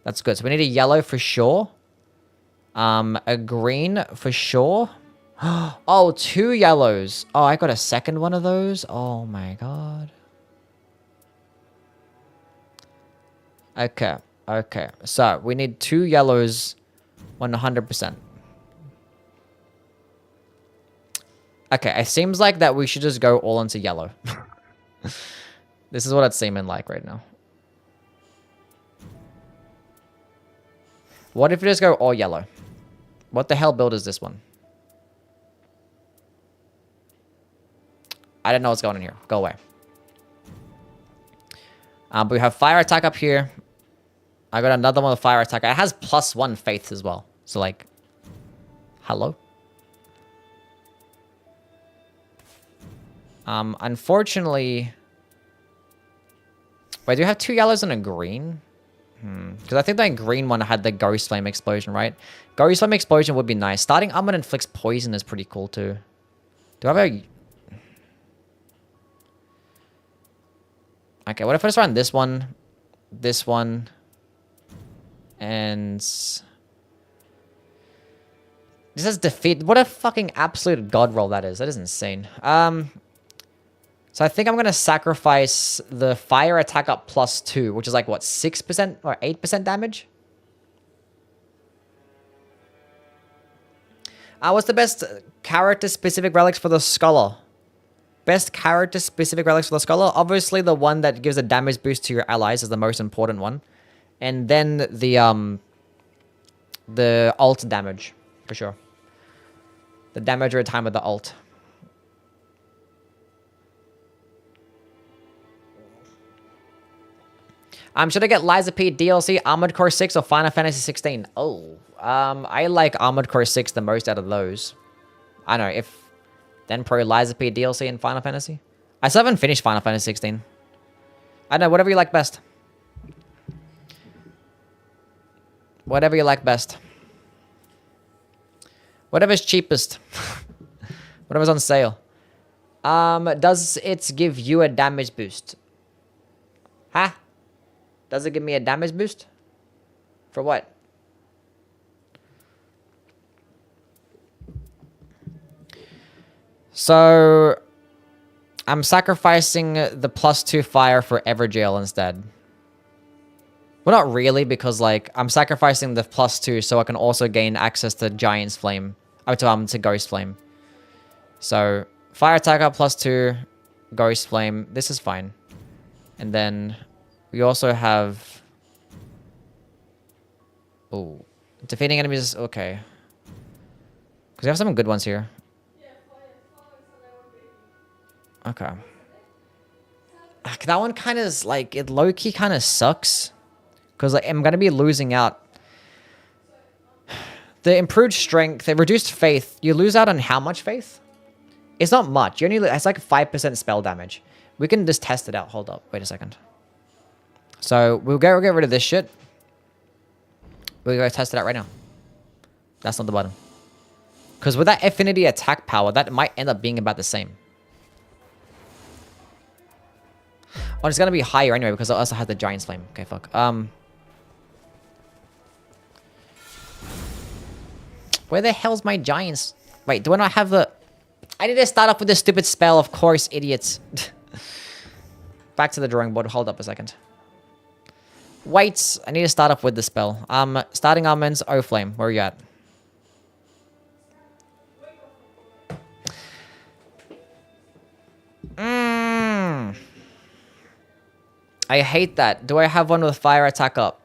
That's good. So we need a yellow for sure. A green for sure. Oh, 2 yellows. Oh, I got a second one of those. Oh my god. Okay. Okay. So we need 2 yellows 100%. Okay, it seems like that we should just go all into yellow. This is what it's seeming like right now. What if we just go all yellow? What the hell build is this one? I don't know what's going on here. Go away. But we have fire attack up here. I got another one with fire attack. It has +1 faith as well. So like, hello? Unfortunately... Wait, do we have 2 yellows and a green? Because I think that green one had the Ghost Flame Explosion, right? Ghost Flame Explosion would be nice. Starting Armor inflicts poison is pretty cool too. Do I have a... Okay, what if I just run this one, and... This says defeat. What a fucking absolute god roll that is. That is insane. So I think I'm going to sacrifice the fire attack up +2, which is like, what, 6% or 8% damage? What's the best character-specific relics for the Scholar? Best character-specific relics for the Scholar? Obviously, the one that gives a damage boost to your allies is the most important one. And then the ult damage, for sure. The damage over time with the ult. Should I get Liza P DLC, Armored Core 6, or Final Fantasy 16? Oh, I like Armored Core 6 the most out of those. I don't know, if... Then probably Liza P DLC and Final Fantasy. I still haven't finished Final Fantasy 16. I don't know, whatever you like best. Whatever you like best. Whatever's cheapest. Whatever's on sale. Does it give you a damage boost? Huh? Does it give me a damage boost? For what? So, I'm sacrificing the +2 fire for Everjail instead. Well, not really, because, like, I'm sacrificing the +2 so I can also gain access to Giant's Flame. To Ghost Flame. So, fire attack up +2, Ghost Flame. This is fine. And then... We also have... Oh. Defeating enemies... Okay. Because we have some good ones here. Okay. That one kind of is like... It low-key kind of sucks. Because like, I'm going to be losing out. The improved strength... The reduced faith. You lose out on how much faith? It's not much. You only... It's like 5% spell damage. We can just test it out. Hold up. Wait a second. So, we'll get rid of this shit. We'll go test it out right now. That's not the button. Because with that affinity attack power, that might end up being about the same. Oh, it's going to be higher anyway, because it also has the Giant's Flame. Okay, fuck. Where the hell's my Giants? Wait, do I not have the... I need to start off with this stupid spell, of course, idiots. Back to the drawing board. Hold up a second. Wait, I need to start off with the spell. Starting almonds, O-Flame. Where are you at? I hate that. Do I have one with fire attack up?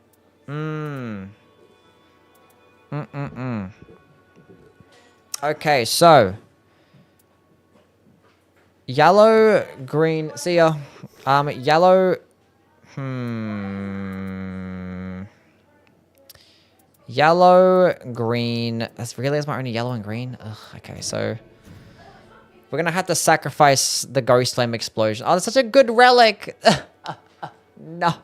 Okay, so... Yellow, green... See ya. Yellow... Yellow, green. That's my only yellow and green. Ugh, okay, so we're gonna have to sacrifice the Ghost Flame Explosion. Oh, that's such a good relic. No,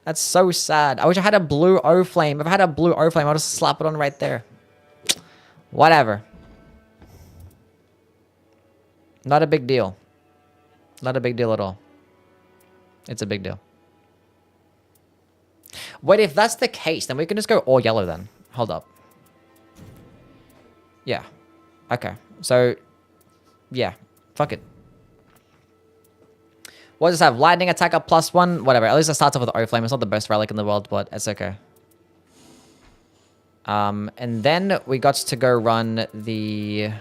that's so sad. I wish I had a blue O Flame. If I had a blue O Flame, I'll just slap it on right there. Whatever. Not a big deal. Not a big deal at all. It's a big deal. Wait, if that's the case, then we can just go all yellow then. Hold up. Yeah. Okay. So, yeah. Fuck it. What does this have? Lightning attack up +1? Whatever. At least it starts off with O-Flame. It's not the best relic in the world, but it's okay. And then we got to go run the...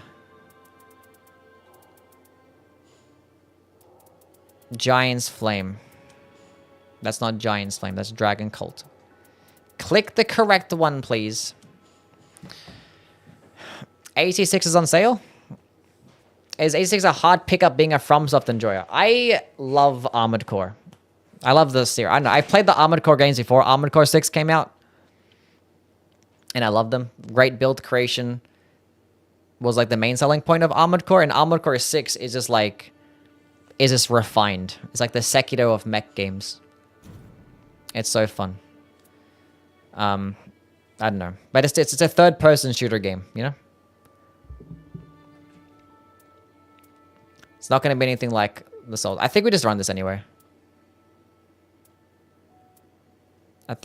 Giant's Flame. That's not Giant's Flame. That's Dragon Cult. Click the correct one, please. 86 is on sale. Is 86 a hard pickup being a FromSoft enjoyer? I love Armored Core. I love this series. I know. I've played the Armored Core games before. Armored Core 6 came out. And I love them. Great build creation was like the main selling point of Armored Core. And Armored Core 6 is just like... is just refined. It's like the Sekiro of mech games. It's so fun. I don't know. But it's a third-person shooter game, you know? It's not going to be anything like the Souls. I think we just run this anyway. Not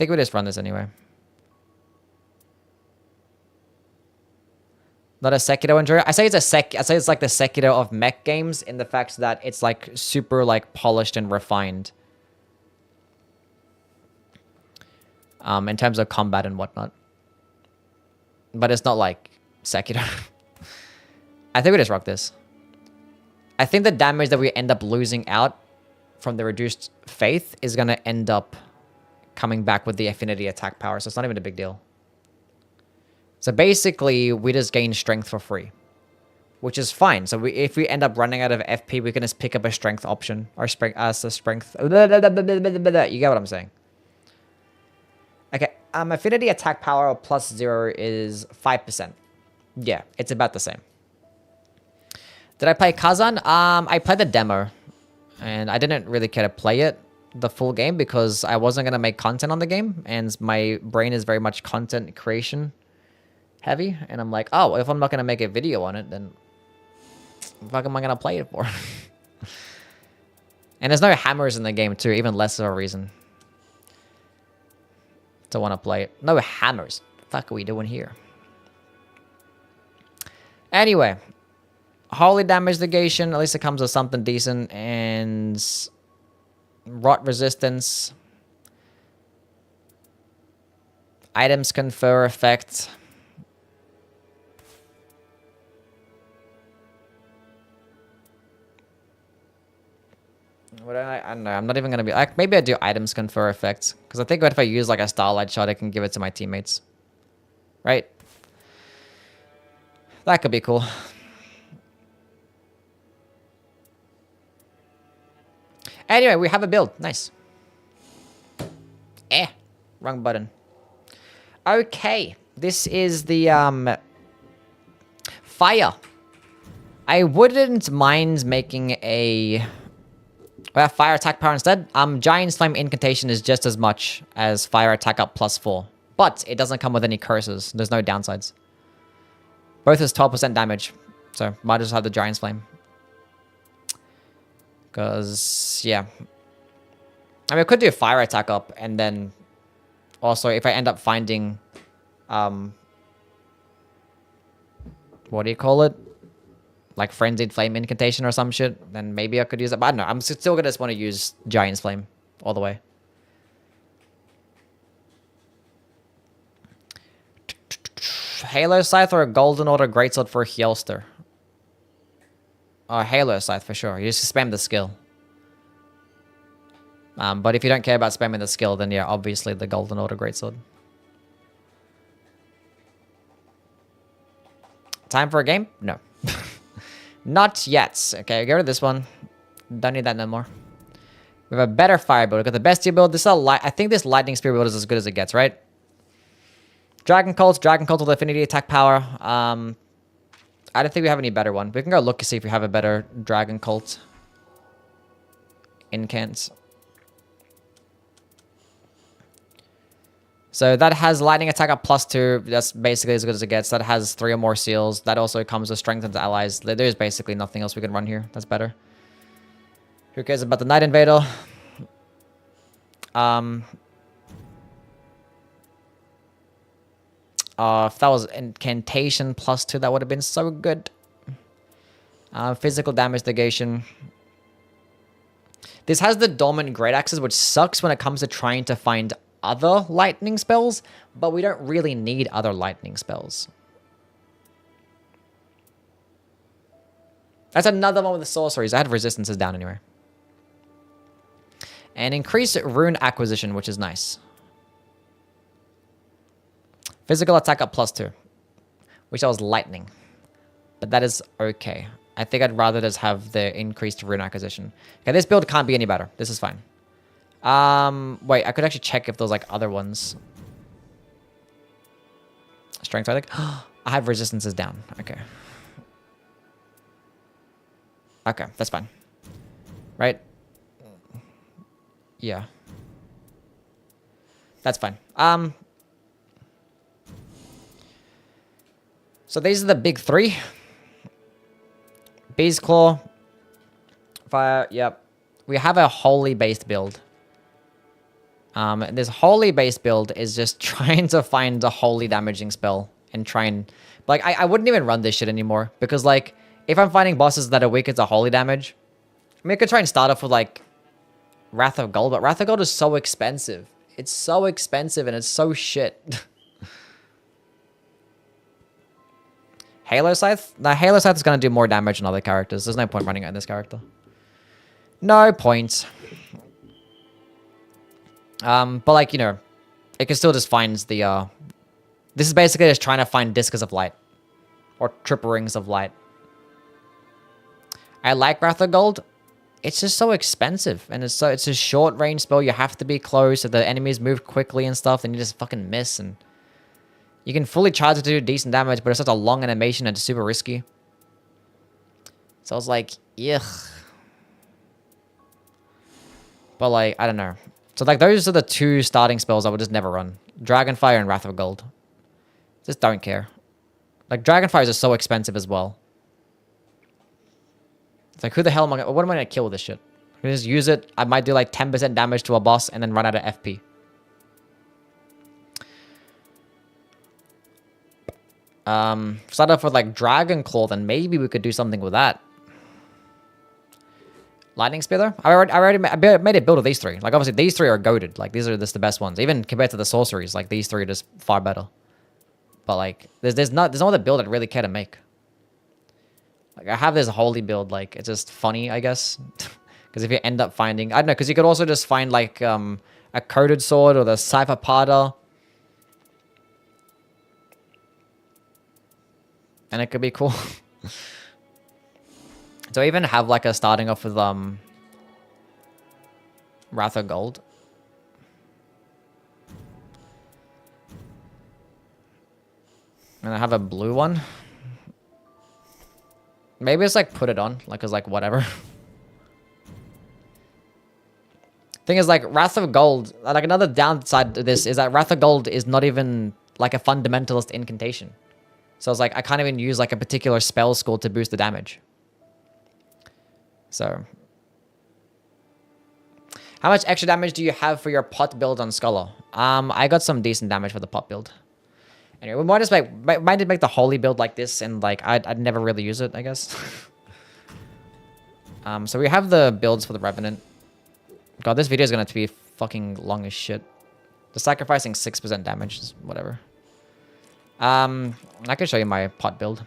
a Sekiro enjoyer. I say it's like the Sekiro of mech games in the fact that it's like super like polished and refined. In terms of combat and whatnot. But it's not like Sekiro. I think we just rock this. I think the damage that we end up losing out from the reduced faith is going to end up coming back with the affinity attack power, so it's not even a big deal. So basically, we just gain strength for free, which is fine. So if we end up running out of FP, we can just pick up a strength option, or strength. You get what I'm saying? Okay, affinity attack power plus 0 is 5%. Yeah, it's about the same. Did I play Kazan? I played the demo, and I didn't really care to play it, the full game, because I wasn't going to make content on the game, and my brain is very much content creation heavy, and I'm like, oh, if I'm not going to make a video on it, then what the fuck am I going to play it for? And there's no hammers in the game, too, even less of a reason to want to play it. No hammers. What the fuck are we doing here? Anyway, Holy Damage Negation, at least it comes with something decent, and Rot Resistance. Items confer effect. What I don't know. I'm not even going to be... like, maybe I do items confer effect. Because I think if I use like a Starlight Shot, I can give it to my teammates. Right? That could be cool. Anyway, we have a build. Nice. Wrong button. Okay. This is the fire. I wouldn't mind making a... well, fire attack power instead. Giant's Flame Incantation is just as much as fire attack up plus 4. But it doesn't come with any curses. There's no downsides. Both is 12% damage. So might as well have the Giant's Flame. Because, yeah. I mean, I could do a fire attack up, and then also if I end up finding, what do you call it? Like Frenzied Flame Incantation or some shit, then maybe I could use it. But I don't know. I'm still going to just want to use Giant's Flame all the way. Halo Scythe or a Golden Order Greatsword for a Hjelster? Oh, Halo Scythe for sure. You just spam the skill. But if you don't care about spamming the skill, then yeah, obviously the Golden Order Greatsword. Time for a game? No. Not yet. Okay, get rid of this one. Don't need that no more. We have a better fire build. We've got the bestia build. This is I think this lightning spear build is as good as it gets, right? Dragon Cult with affinity attack power. I don't think we have any better one. We can go look to see if we have a better Dragon Cult incant. So that has lightning attack up plus 2. That's basically as good as it gets. That has 3 or more seals. That also comes with strength into allies. There's basically nothing else we can run here. That's better. Who cares about the Night Invader? If that was incantation plus 2, that would have been so good. Physical damage negation. This has the dormant great axes, which sucks when it comes to trying to find other lightning spells, but we don't really need other lightning spells. That's another one with the sorceries. I had resistances down anyway. And increase rune acquisition, which is nice. Physical attack up +2. Wish I was lightning. But that is okay. I think I'd rather just have the increased rune acquisition. Okay, this build can't be any better. This is fine. Wait, I could actually check if there's like other ones. Strength, I think. I have resistances down. Okay. Okay, that's fine. Right? Yeah. That's fine. So these are the big three. Beast Claw. Fire, yep. We have a holy based build. This holy based build is just trying to find a holy damaging spell and try and... Like, I wouldn't even run this shit anymore. Because, like, if I'm finding bosses that are weak to holy damage... I mean, I could try and start off with, like, Wrath of Gold. But Wrath of Gold is so expensive. It's so expensive and it's so shit. Halo Scythe? Now, Halo Scythe is going to do more damage than other characters. There's no point running it in this character. No point. But, like, you know, it can still just find the, This is basically just trying to find Discus of Light. Or Triple Rings of Light. I like Wrath of Gold. It's just so expensive. And it's a short range spell. You have to be close. If the enemies move quickly and stuff, then you just fucking miss. And you can fully charge it to do decent damage, but it's such a long animation and it's super risky. So I was like, ugh. But, like, I don't know. So, like, those are the two starting spells I would just never run. Dragonfire and Wrath of Gold. Just don't care. Like, Dragonfires are so expensive as well. It's like, who the hell am I gonna... What am I gonna kill with this shit? I'm gonna just use it. I might do, like, 10% damage to a boss and then run out of FP. Start off with, like, Dragon Claw, then maybe we could do something with that. Lightning Spear, though? I already made a build of these three. Like, obviously, these three are goated. Like, these are just the best ones. Even compared to the sorceries, like, these three are just far better. But, like, there's no other build I'd really care to make. Like, I have this holy build, like, it's just funny, I guess. Because if you end up finding... I don't know, because you could also just find, like, a coated sword or the Cypher Pada. And it could be cool. Do I even have, like, a starting off with, Wrath of Gold? And I have a blue one. Maybe it's, like, put it on. Like, it's, like, whatever. Thing is, like, Wrath of Gold... Like, another downside to this is that Wrath of Gold is not even, like, a fundamentalist incantation. So it's like, I can't even use, like, a particular spell score to boost the damage. So, how much extra damage do you have for your pot build on Scholar? I got some decent damage for the pot build. Anyway, we might just make the holy build like this, and like I'd never really use it, I guess. So we have the builds for the Revenant. God, this video is gonna have to be fucking long as shit. The sacrificing 6% damage is whatever. I can show you my pot build.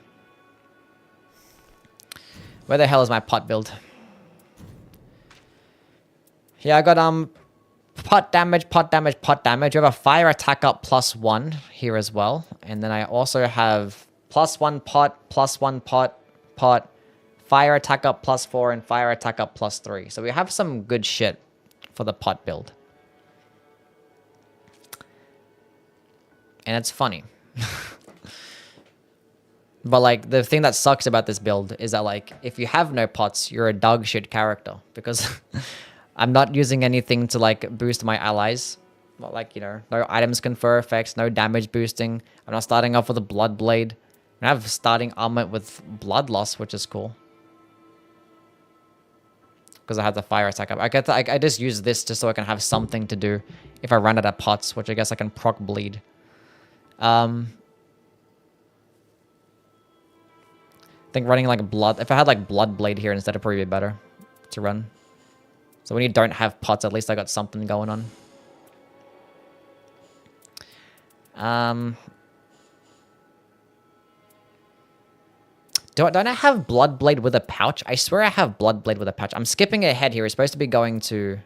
Where the hell is my pot build? Yeah, I got pot damage, pot damage, pot damage. You have a fire attack up +1 here as well. And then I also have +1 pot, +1 pot, fire attack up +4, and fire attack up +3. So we have some good shit for the pot build. And it's funny. But, like, the thing that sucks about this build is that, like, if you have no pots, you're a dog shit character. Because I'm not using anything to, like, boost my allies. Not like, you know, no items confer effects, no damage boosting. I'm not starting off with a blood blade. I have starting armor with blood loss, which is cool. Because I have the fire attack up. I just use this just so I can have something to do if I run out of pots, which I guess I can proc bleed. I think running like blood... If I had like blood blade here instead, it'd probably be better to run. So when you don't have pots, at least I got something going on. Don't I have blood blade with a pouch? I swear I have blood blade with a pouch. I'm skipping ahead here. We're supposed to be going to...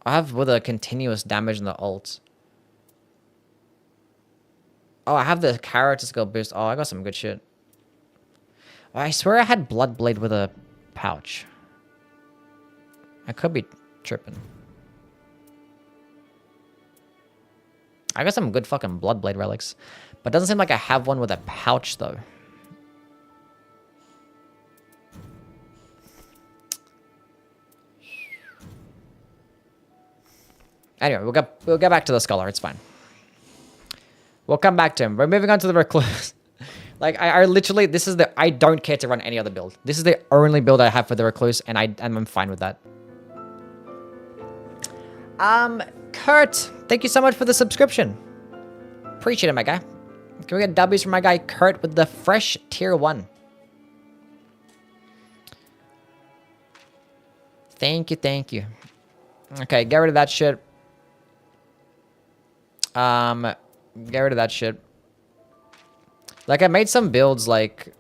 I have with a continuous damage in the ult. Oh, I have the character skill boost. Oh, I got some good shit. I swear I had Bloodblade with a pouch. I could be tripping. I got some good fucking Bloodblade relics. But it doesn't seem like I have one with a pouch, though. Anyway, we'll get back to the Scholar. It's fine. We'll come back to him. We're moving on to the Recluse. Like, I literally... This is the... I don't care to run any other build. This is the only build I have for the Recluse, and I'm fine with that. Kurt, thank you so much for the subscription. Appreciate it, my guy. Can we get W's from my guy Kurt with the fresh tier 1? Thank you, thank you. Okay, get rid of that shit. Get rid of that shit. Like, I made some builds, like...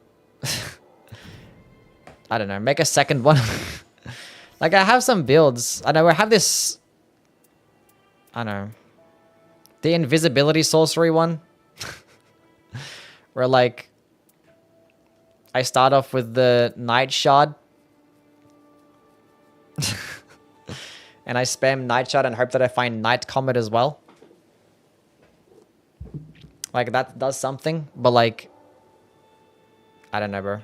I don't know, make a second one. Like, I have some builds. I know, I have this... I don't know. The invisibility sorcery one. Where, like... I start off with the Night Shard. And I spam Night Shard and hope that I find Night Comet as well. Like, that does something. But, like... I don't know, bro.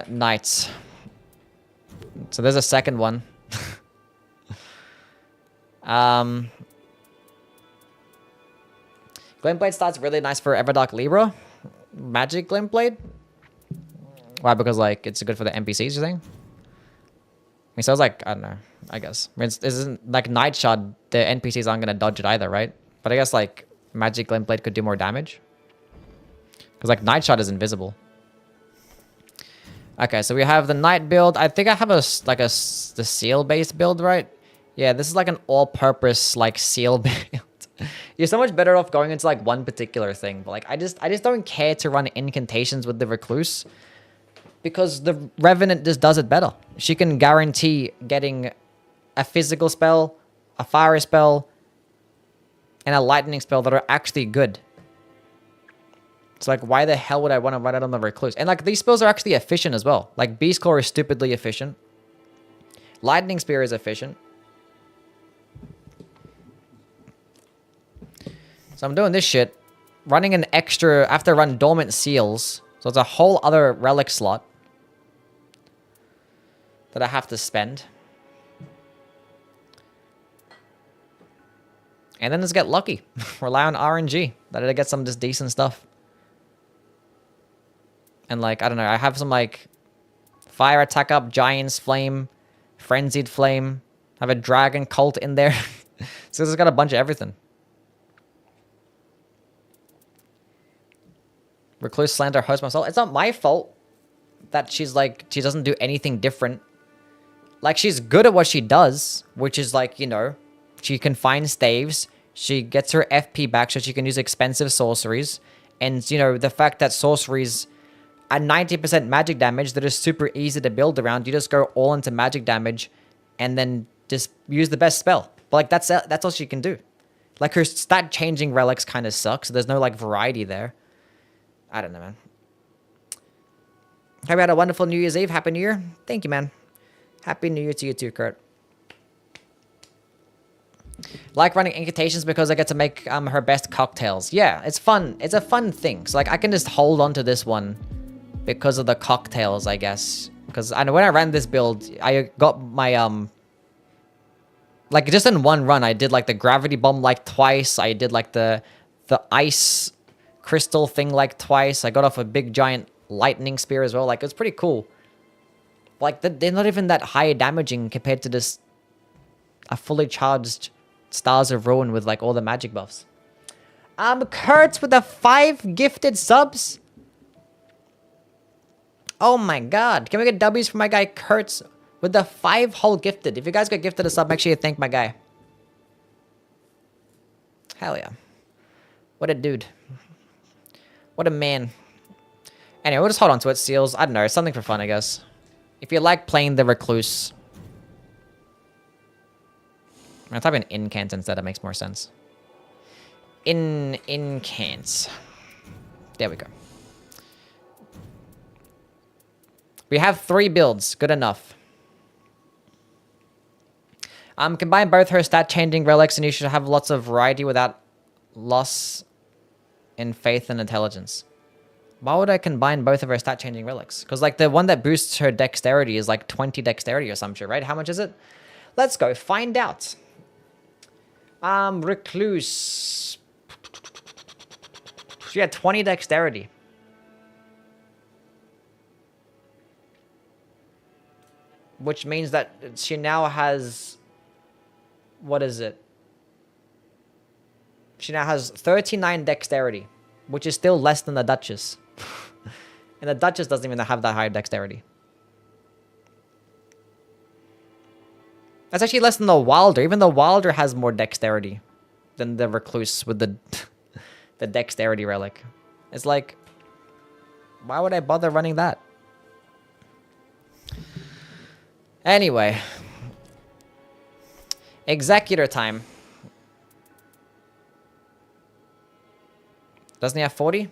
Knights. So there's a second one. Glintblade starts really nice for Everdark Libra. Magic Glintblade? Why? Because, like, it's good for the NPCs, you think? I mean, so I was like, I don't know, I guess. I mean, it isn't like Night Shot, the NPCs aren't going to dodge it either, right? But I guess, like, Magic Glintblade could do more damage. Because, like, Night Shot is invisible. Okay, so we have the Night build. I think I have the seal-based build, right? Yeah, this is like an all-purpose, like, seal build. You're so much better off going into, like, one particular thing. But, like, I just don't care to run incantations with the Recluse. Because the Revenant just does it better. She can guarantee getting a physical spell, a fire spell, and a lightning spell that are actually good. It's like, why the hell would I want to run it on the Recluse? And, like, these spells are actually efficient as well. Like, Beast Claw is stupidly efficient. Lightning Spear is efficient. So I'm doing this shit. Running an extra... I have to run Dormant Seals. So it's a whole other relic slot that I have to spend. And then just get lucky. Rely on RNG. That I get some just decent stuff. And, like, I don't know. I have some, like, Fire Attack up, Giant's Flame, Frenzied Flame. I have a Dragon Cult in there. So it's got a bunch of everything. Recluse slander host myself. It's not my fault that she's, like, she doesn't do anything different. Like, she's good at what she does, which is, like, you know, she can find staves. She gets her FP back so she can use expensive sorceries. And, you know, the fact that sorceries at 90% magic damage that is super easy to build around, you just go all into magic damage and then just use the best spell. But, like, that's all she can do. Like, her stat changing relics kind of suck, so there's no, like, variety there. I don't know, man. Hope you had a wonderful New Year's Eve. Happy New Year. Thank you, man. Happy New Year to you too, Kurt. Like running incantations because I get to make her best cocktails. Yeah, it's fun. It's a fun thing. So, like, I can just hold on to this one because of the cocktails, I guess. Because I know when I ran this build, I got my, like, just in one run, I did, like, the gravity bomb, like, twice. I did, like, the ice crystal thing, like, twice. I got off a big giant lightning spear as well. Like, it's pretty cool. Like, they're not even that high damaging compared to this a fully charged Stars of Ruin with, like, all the magic buffs. Kurt with the 5 gifted subs. Oh my god. Can we get W's for my guy Kurt with the 5 whole gifted? If you guys got gifted a sub, make sure you thank my guy. Hell yeah. What a dude. What a man. Anyway, we'll just hold on to it, Seals. I don't know, something for fun, I guess. If you like playing the Recluse, I'll type in incant instead. That makes more sense. Incant. There we go. We have 3 builds. Good enough. Combine both her stat-changing relics, and you should have lots of variety without loss in faith and intelligence. Why would I combine both of her stat-changing relics? Because, like, the one that boosts her dexterity is, like, 20 dexterity or some shit, right? How much is it? Let's go find out. Recluse. She had 20 dexterity. Which means that she now has... What is it? She now has 39 dexterity, which is still less than the Duchess. And the Duchess doesn't even have that high dexterity. That's actually less than the Wilder. Even the Wilder has more dexterity than the Recluse with the the dexterity relic. It's like, why would I bother running that? Anyway. Executor time. Doesn't he have 40?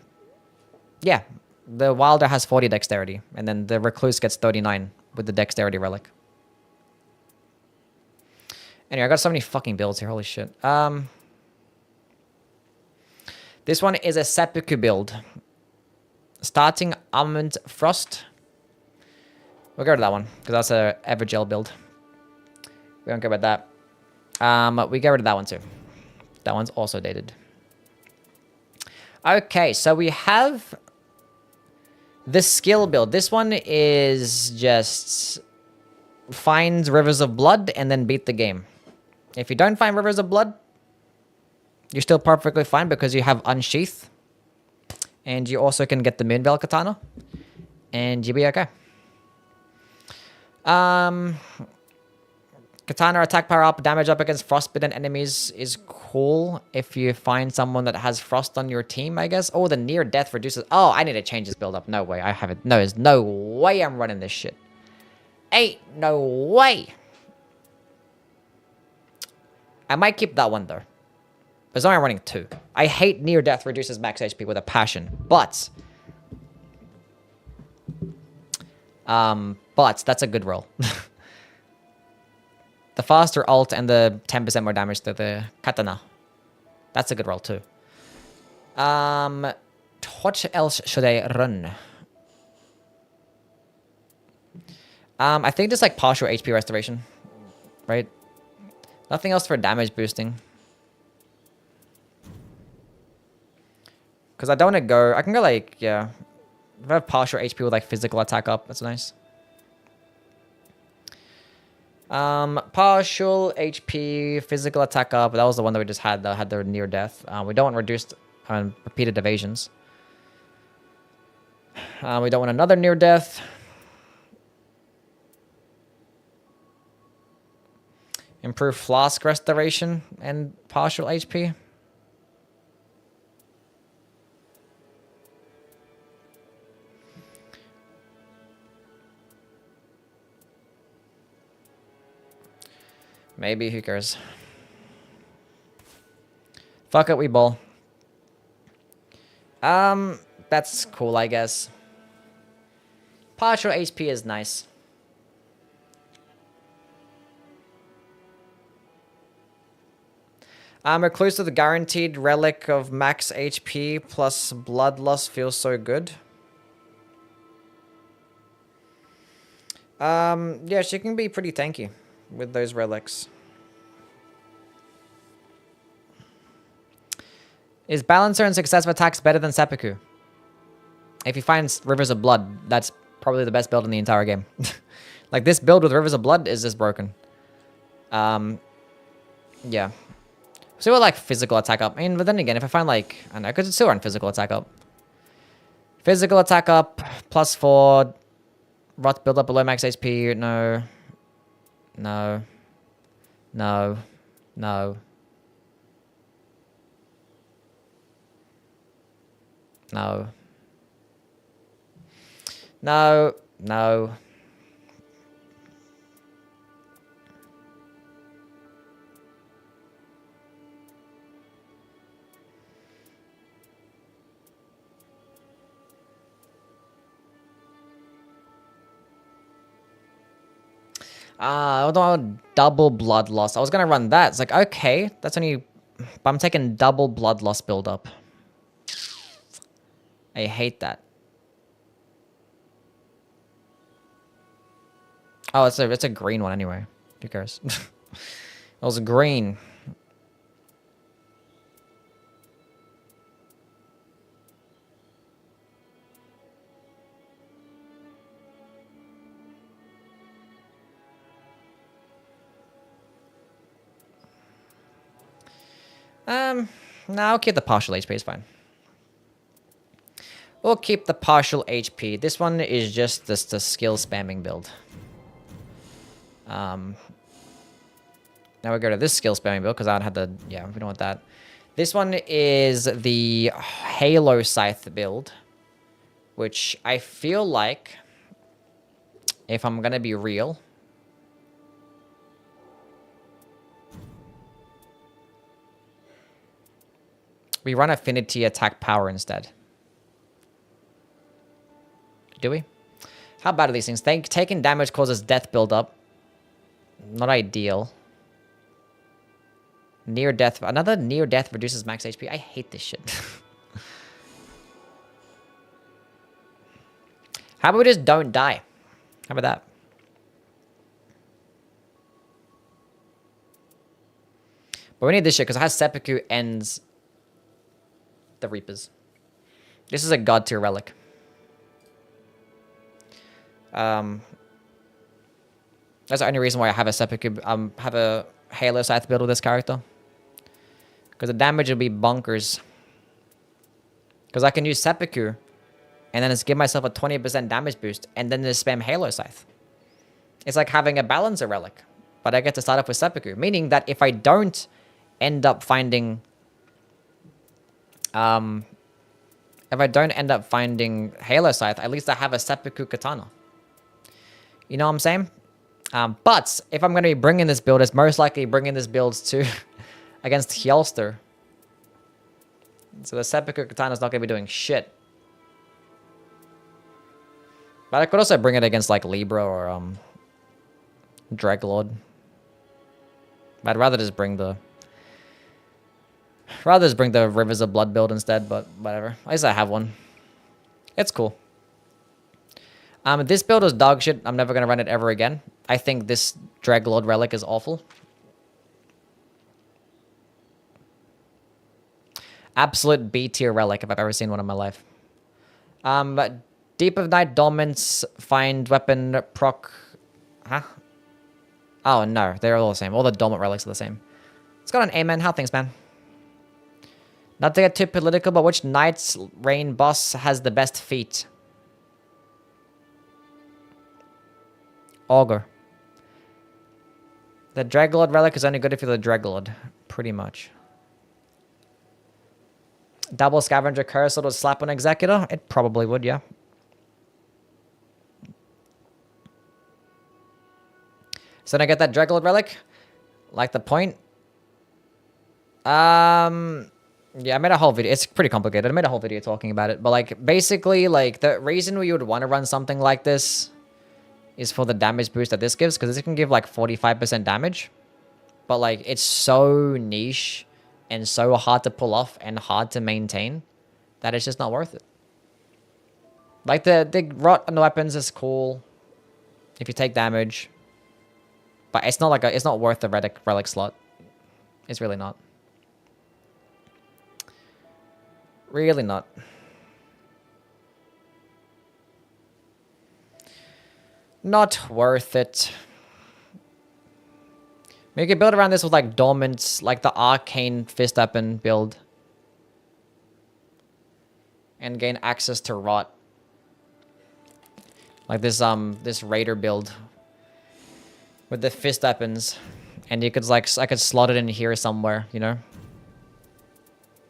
Yeah. The Wilder has 40 dexterity. And then the Recluse gets 39 with the dexterity relic. Anyway, I got so many fucking builds here. Holy shit. This one is a seppuku build. Starting Armament Frost. We'll go to that one, because that's a Evergel build. We don't care about that. We get rid of that one too. That one's also dated. Okay, so we have the skill build. This one is just find Rivers of Blood and then beat the game. If you don't find Rivers of Blood, you're still perfectly fine because you have Unsheath. And you also can get the Moonveil Katana. And you'll be okay. Katana attack power up, damage up against frostbitten enemies is cool if you find someone that has frost on your team, I guess. Oh, the near death reduces... Oh, I need to change this build up. No way. I have it. No, there's no way I'm running this shit. Ain't no way. I might keep that one, though. There's only running 2. I hate near death reduces max HP with a passion, but that's a good roll. The faster ult and the 10% more damage to the katana. That's a good roll too. What else should I run? I think just like partial HP restoration, right? Nothing else for damage boosting. Because I don't want to go... I can go like, yeah. If I have partial HP with like physical attack up, that's nice. Partial HP, physical attack up. That was the one that we just had that had the near death. We don't want reduced repeated evasions. We don't want another near death. Improve flask restoration and partial HP. Maybe, who cares? Fuck it, we bowl. That's cool, I guess. Partial HP is nice. Recluse with a guaranteed relic of max HP plus bloodlust feels so good. Yeah, she can be pretty tanky with those relics. Is Balancer and Successive Attacks better than Seppuku? If you find Rivers of Blood, that's probably the best build in the entire game. Like, this build with Rivers of Blood is just broken. Yeah. So like physical attack up. I mean, but then again, if I find like... I don't know, I could still run physical attack up. Physical attack up, +4. Rot build up below max HP. No. No. No. No. No. No. No. Although double blood loss. I was gonna run that. It's like, okay, that's only... But I'm taking double blood loss build up. I hate that. Oh, it's a green one anyway. Who cares? It was green. No, I'll keep the partial HP, it's fine. We'll keep the partial HP. This one is just the skill spamming build. Now we go to this skill spamming build because I don't have the... Yeah, we don't want that. This one is the Halo Scythe build, which I feel like, if I'm going to be real... We run affinity attack power instead. Do we? How bad are these things? Taking damage causes death buildup. Not ideal. Near death. Another near death reduces max HP. I hate this shit. How about we just don't die? How about that? But we need this shit because it has seppuku ends the Reapers. This is a god tier relic. That's the only reason why I have a seppuku, have a Halo Scythe build with this character. Because the damage will be bonkers. Because I can use seppuku, and then just give myself a 20% damage boost, and then just spam Halo Scythe. It's like having a balancer relic, but I get to start off with seppuku, meaning that if I don't end up finding Halo Scythe, at least I have a seppuku katana. You know what I'm saying? But if I'm going to be bringing this build, it's most likely bringing this build to against Hjelster. So the seppuku katana is not going to be doing shit. But I could also bring it against like Libra or Dreglord. But I'd rather just bring the Rivers of Blood build instead, but whatever. At least I have one. It's cool. This build is dog shit. I'm never going to run it ever again. I think this Dreglord relic is awful. Absolute B tier relic if I've ever seen one in my life. Deep of Night Dormants, find weapon proc... Huh? Oh no, they're all the same. All the dormant relics are the same. It's got an amen. How things, man? Not to get too political, but which Nightreign boss has the best feat? Augur. The Dreglord relic is only good if you're the Dreglord. Pretty much. Double Scavenger Curse would slap on Executor? It probably would, yeah. So then I get that Dreglord relic. Like the point. Yeah, I made a whole video. It's pretty complicated. I made a whole video talking about it. But, like, basically, like, the reason we would want to run something like this is for the damage boost that this gives. Because this can give, like, 45% damage. But, like, it's so niche and so hard to pull off and hard to maintain that it's just not worth it. Like, the rot on the weapons is cool if you take damage. But it's not like it's not worth the relic slot. It's really not. Really not. Not worth it. We could build around this with like dormants, like the arcane fist weapon build. And gain access to rot. Like this raider build. With the fist weapons. And you could like, I could slot it in here somewhere, you know?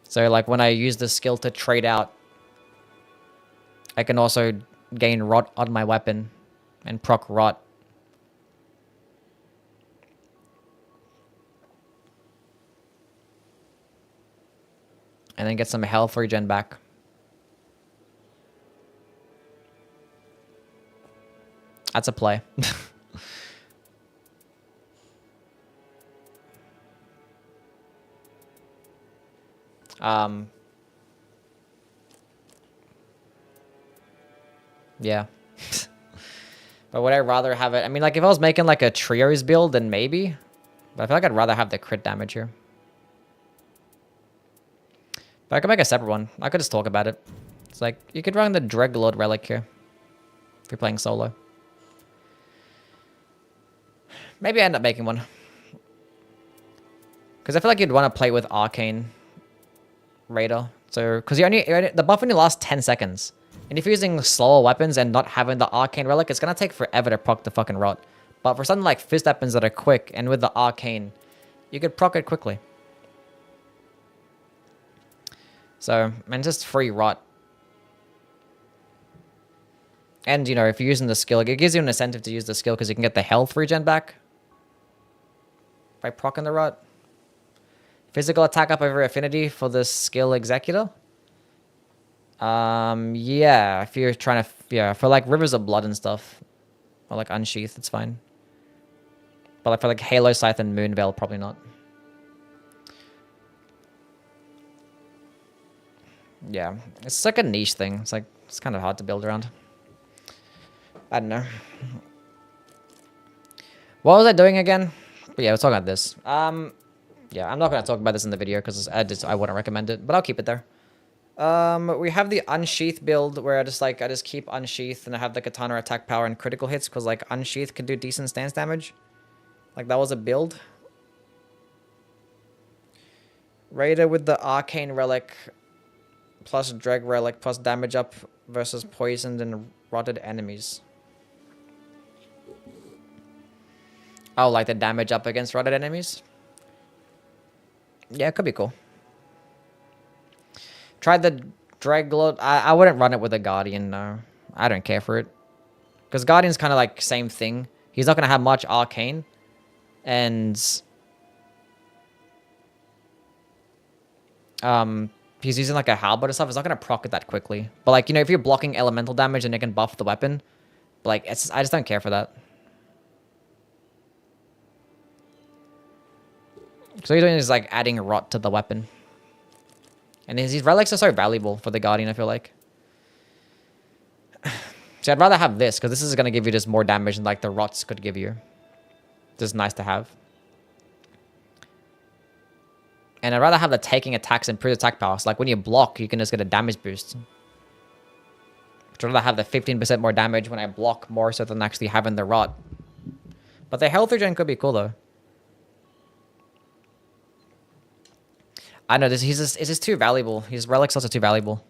So, like, when I use the skill to trade out, I can also gain rot on my weapon and proc rot. And then get some health regen back. That's a play. Yeah. But would I rather have it? I mean, like, if I was making, like, a trios build, then maybe. But I feel like I'd rather have the crit damage here. But I could make a separate one. I could just talk about it. It's like, you could run the Dreadlord Relic here. If you're playing solo. Maybe I end up making one. Because I feel like you'd want to play with Arcane Raider. So, because the buff only lasts 10 seconds. And if you're using slower weapons and not having the Arcane Relic, it's going to take forever to proc the fucking rot. But for something like fist weapons that are quick, and with the Arcane, you could proc it quickly. So, and just free rot. And, you know, if you're using the skill, it gives you an incentive to use the skill because you can get the health regen back. By proccing the rot. Physical attack up over affinity for the skill executor. Yeah, if you're trying to, yeah, for like Rivers of Blood and stuff. Or like Unsheath, it's fine. But like for like Halo Scythe and Moonveil, probably not. Yeah, it's like a niche thing. It's like, it's kind of hard to build around. I don't know. What was I doing again? But yeah, we're talking about this. Yeah, I'm not going to talk about this in the video because I wouldn't recommend it, but I'll keep it there. We have the Unsheath build where I just keep Unsheath and I have the katana attack power and critical hits because like Unsheath can do decent stance damage. Like that was a build. Raider with the Arcane Relic plus Dreg Relic plus damage up versus poisoned and rotted enemies. Oh, like the damage up against rotted enemies? Yeah, it could be cool. Try the Dreadlord. I wouldn't run it with a Guardian, no. I don't care for it. Because Guardian's kind of like same thing. He's not going to have much Arcane. And... he's using like a halberd or stuff. It's not going to proc it that quickly. But like, you know, if you're blocking elemental damage, then it can buff the weapon. But like, I just don't care for that. So you're doing is like adding rot to the weapon. And these relics are so valuable for the Guardian, I feel like. See, I'd rather have this, because this is going to give you just more damage than like the rots could give you. Just nice to have. And I'd rather have the taking attacks and improved attack power. So like when you block, you can just get a damage boost. I'd rather have the 15% more damage when I block more so than actually having the rot. But the health regen could be cool though. I know this. It's just too valuable. His relic's also too valuable.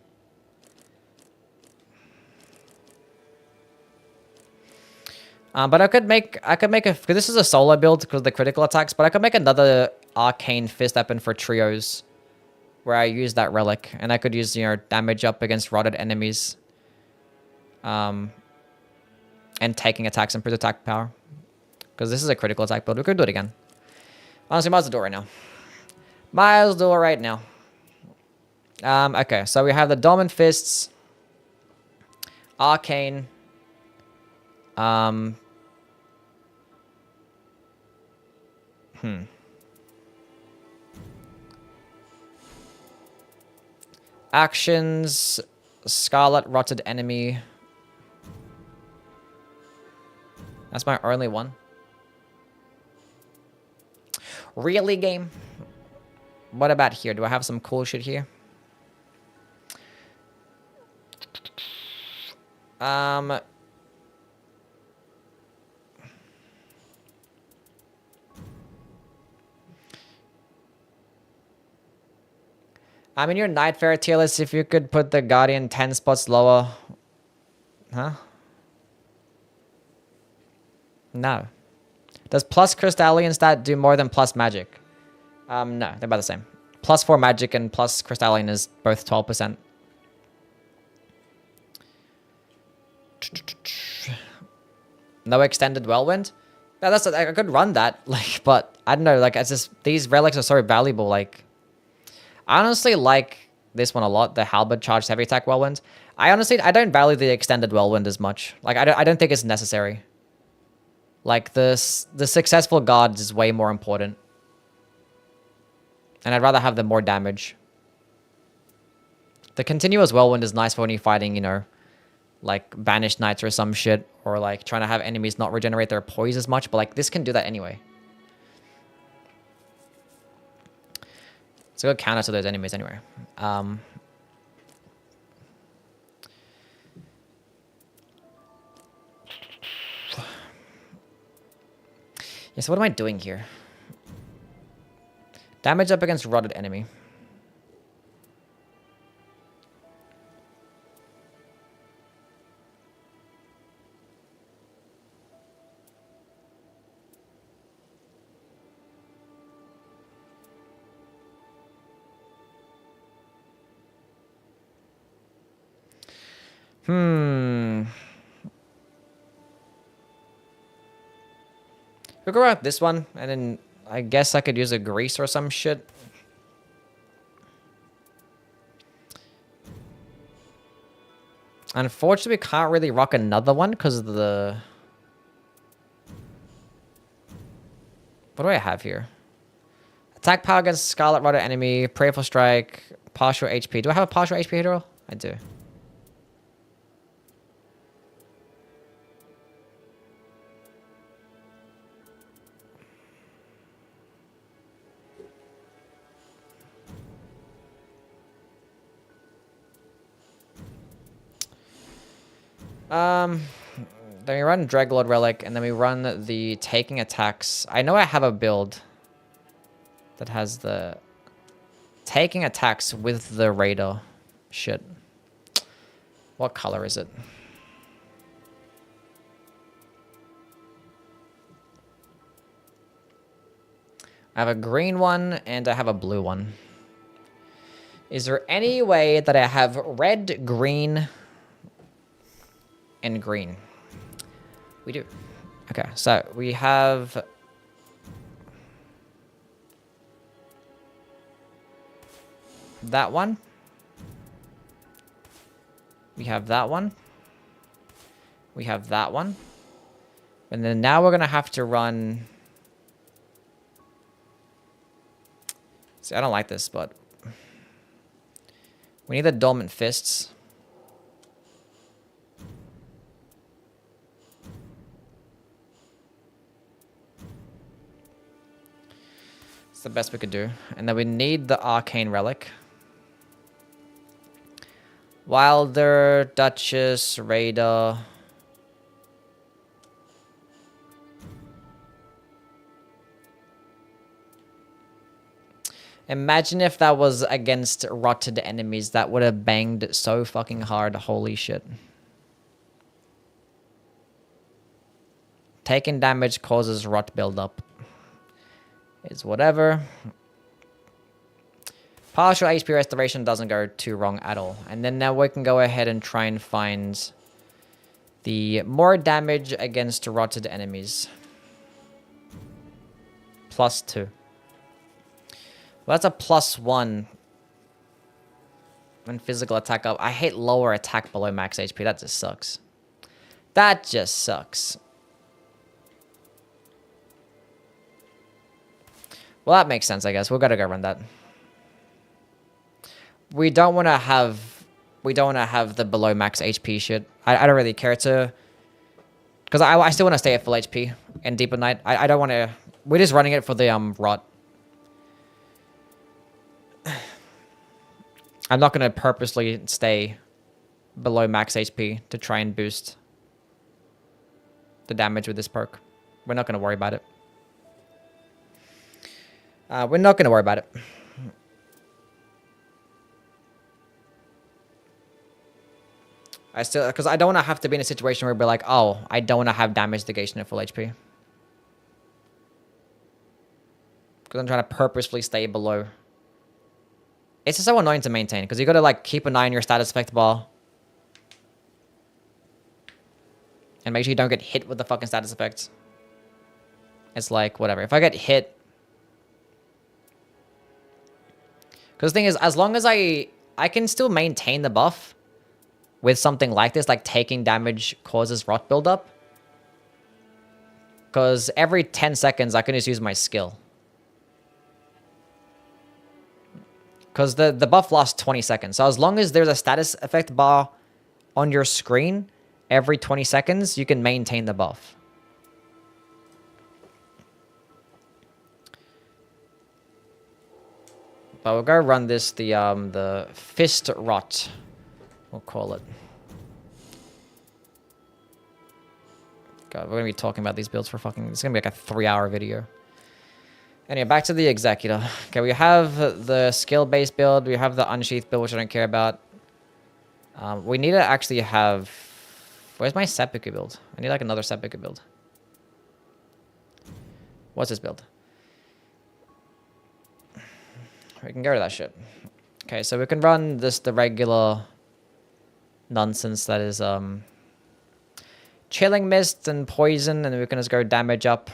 But I could make a, because this is a solo build because of the critical attacks. But I could make another arcane fist weapon for trios, where I use that relic, and I could use damage up against rotted enemies. And taking attacks and improved attack power, because this is a critical attack build. We could do it again. Honestly, might as well do it right now. Might as well do it right now. Okay, so we have the Dormant Fists, Arcane, Actions, Scarlet Rotted Enemy. That's my only one. Really, game? What about here? Do I have some cool shit here? I mean, your Nightfare tier list, if you could put the Guardian 10 spots lower. Huh? No. Does plus Crystallian stat do more than plus magic? No, they're about the same. Plus 4 magic and plus Crystallian is both 12%. No extended Whirlwind? Yeah, I could run that, but I don't know, it's just, these relics are so valuable, I honestly like this one a lot, the Halberd charged heavy attack Whirlwind. I don't value the extended Whirlwind as much. I don't think it's necessary. The successful guard is way more important. And I'd rather have the more damage. The continuous whirlwind is nice for when you're fighting, you know, like banished knights or some shit, or like trying to have enemies not regenerate their poise as much, but like this can do that anyway. It's a good counter to those enemies anyway. Yeah, so what am I doing here? Damage up against rotted enemy. We'll go out this one, and then I guess I could use a grease or some shit. Unfortunately, we can't really rock another one because of the... What do I have here? Attack power against Scarlet Rotted enemy, Prayerful Strike, partial HP. Do I have a partial HP hero? I do. Then we run Dreadlord Relic, and then we run the taking attacks. I know I have a build that has the taking attacks with the Raider shit. What color is it? I have a green one, and I have a blue one. Is there any way that I have red, green, and green? We do. Okay, so we have... that one. We have that one. We have that one. And then now we're going to have to run... See, I don't like this, but... we need the Dormant Fists. It's the best we could do. And then we need the Arcane Relic. Wilder, Duchess, Raider. Imagine if that was against rotted enemies. That would have banged so fucking hard. Holy shit. Taking damage causes rot buildup. It's whatever. Partial HP restoration doesn't go too wrong at all. And then now we can go ahead and try and find the more damage against rotted enemies. +2. Well, that's a +1 when physical attack up. I hate lower attack below max HP. That just sucks. That just sucks. Well, that makes sense, I guess. We've got to go run that. We don't want to have the below max HP shit. I don't really care to, because I still want to stay at full HP in Deeper Night. I don't want to. We're just running it for the rot. I'm not going to purposely stay below max HP to try and boost the damage with this perk. We're not going to worry about it. We're not going to worry about it. I still, because I don't want to have to be in a situation where we're like, oh, I don't want to have damage negation at full HP. Because I'm trying to purposefully stay below. It's just so annoying to maintain, because you got to like keep an eye on your status effect bar. And make sure you don't get hit with the fucking status effects. It's like, whatever. If I get hit... Because the thing is, as long as I can still maintain the buff with something like this, like taking damage causes rot buildup. Because every 10 seconds, I can just use my skill. Because the buff lasts 20 seconds. So as long as there's a status effect bar on your screen every 20 seconds, you can maintain the buff. But we'll go run this, the Fist Rot, we'll call it. God, we're going to be talking about these builds for fucking... It's going to be like a 3-hour video. Anyway, back to the Executor. Okay, we have the skill-based build. We have the Unsheath build, which I don't care about. We need to actually have... Where's my Seppuku build? I need like another Seppuku build. What's this build? We can go to that shit. Okay, so we can run this, the regular nonsense that is Chilling Mist and Poison, and we can just go damage up.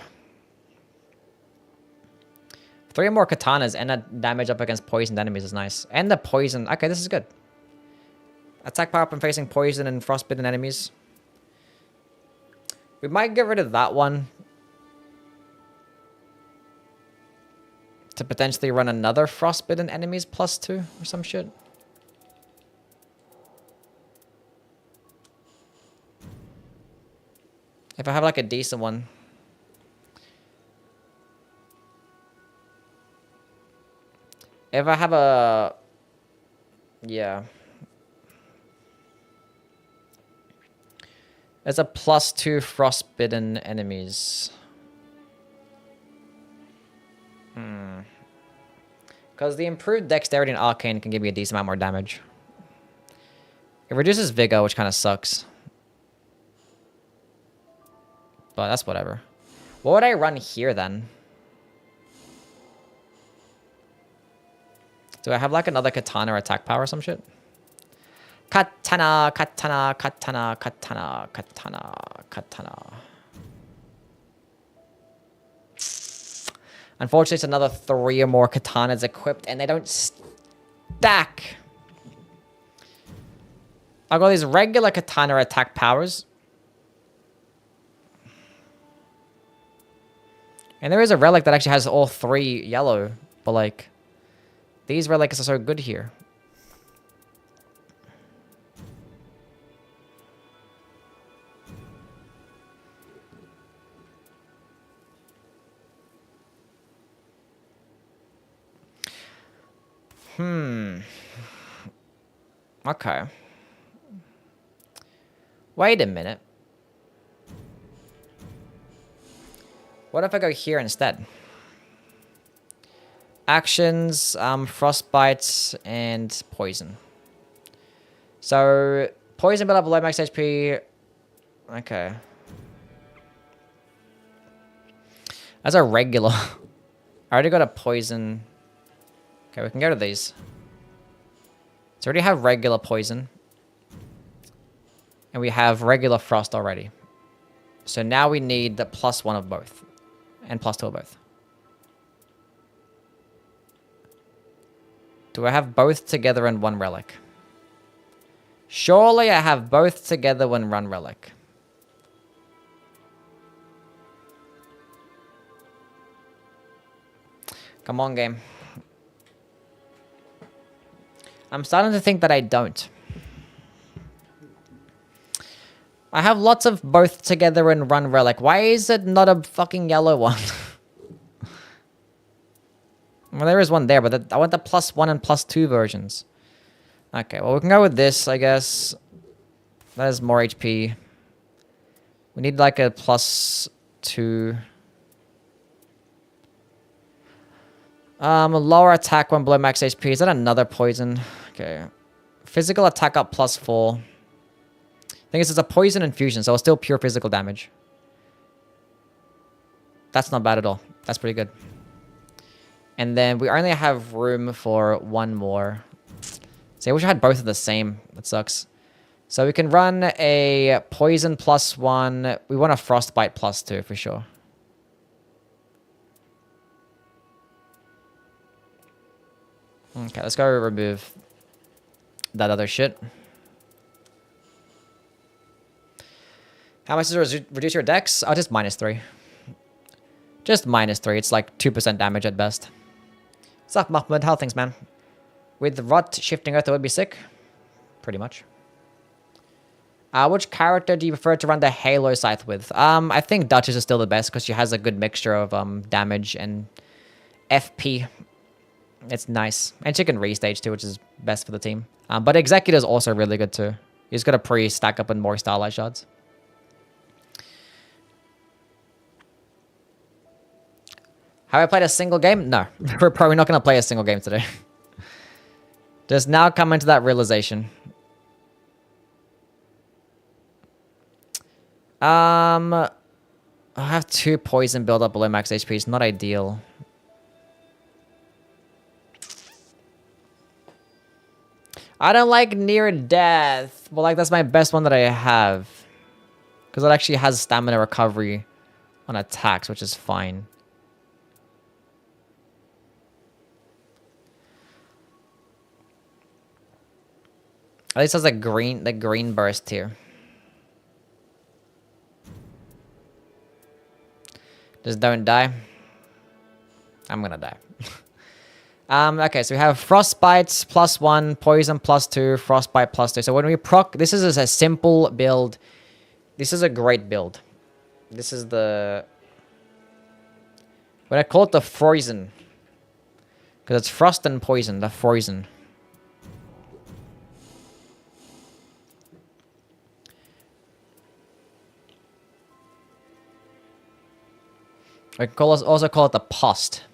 3 more katanas and a damage up against poisoned enemies is nice. And the poison. Okay, this is good. Attack power up when facing poison and frostbitten enemies. We might get rid of that one to potentially run another frostbitten enemies +2 or some shit. If I have like a decent one. If I have a... Yeah. It's a +2 frostbitten enemies. Because the improved dexterity and arcane can give me a decent amount more damage. It reduces vigor, which kind of sucks. But that's whatever. What would I run here then? Do I have like another katana or attack power or some shit? Katana, katana, katana, katana, katana, katana. Unfortunately, it's another 3 or more katanas equipped, and they don't stack. I've got these regular katana attack powers. And there is a relic that actually has all 3 yellow, but like, these relics are so good here. Okay. Wait a minute. What if I go here instead? Actions, frostbite, and poison. So, poison build up below max HP. Okay. That's a regular. I already got a poison. Okay, we can go to these. So we already have regular poison. And we have regular frost already. So now we need the +1 of both. And +2 of both. Do I have both together in one relic? Surely I have both together in one relic. Come on, game. I'm starting to think that I don't. I have lots of both together in one relic. Why is it not a fucking yellow one? Well, there is one there, but I want the +1 and +2 versions. Okay, well, we can go with this, I guess. That is more HP. We need like a +2. Lower attack when below max HP. Is that another poison? Okay. Physical attack up +4. Thing is, it's a poison infusion, so it's still pure physical damage. That's not bad at all. That's pretty good. And then we only have room for 1 more. See, I wish I had both of the same. That sucks. So we can run a poison +1. We want a frostbite +2 for sure. Okay, let's go remove that other shit. How much does it reduce your dex? Oh, just -3. Just -3. It's like 2% damage at best. What's up, Mahmoud? How are things, man? With Rot shifting Earth, it would be sick. Pretty much. Which character do you prefer to run the Halo Scythe with? I think Duchess is still the best because she has a good mixture of damage and FP. It's nice. And she can restage too, which is best for the team. But Executor is also really good too. You just gotta pre-stack up in more Starlight Shards. Have I played a single game? No. We're probably not gonna play a single game today. Just now coming to that realization. I have 2 poison build up below max HP. It's not ideal. I don't like near death. Well, like that's my best one that I have. Because it actually has stamina recovery on attacks, which is fine. At least it has the green burst here. Just don't die. I'm gonna die. Okay, so we have Frostbite +1, Poison +2, Frostbite +2. So when we proc, this is a simple build. This is a great build. This is the... When I call it the Frozen. Because it's Frost and Poison, the Frozen. We can also call it the Post.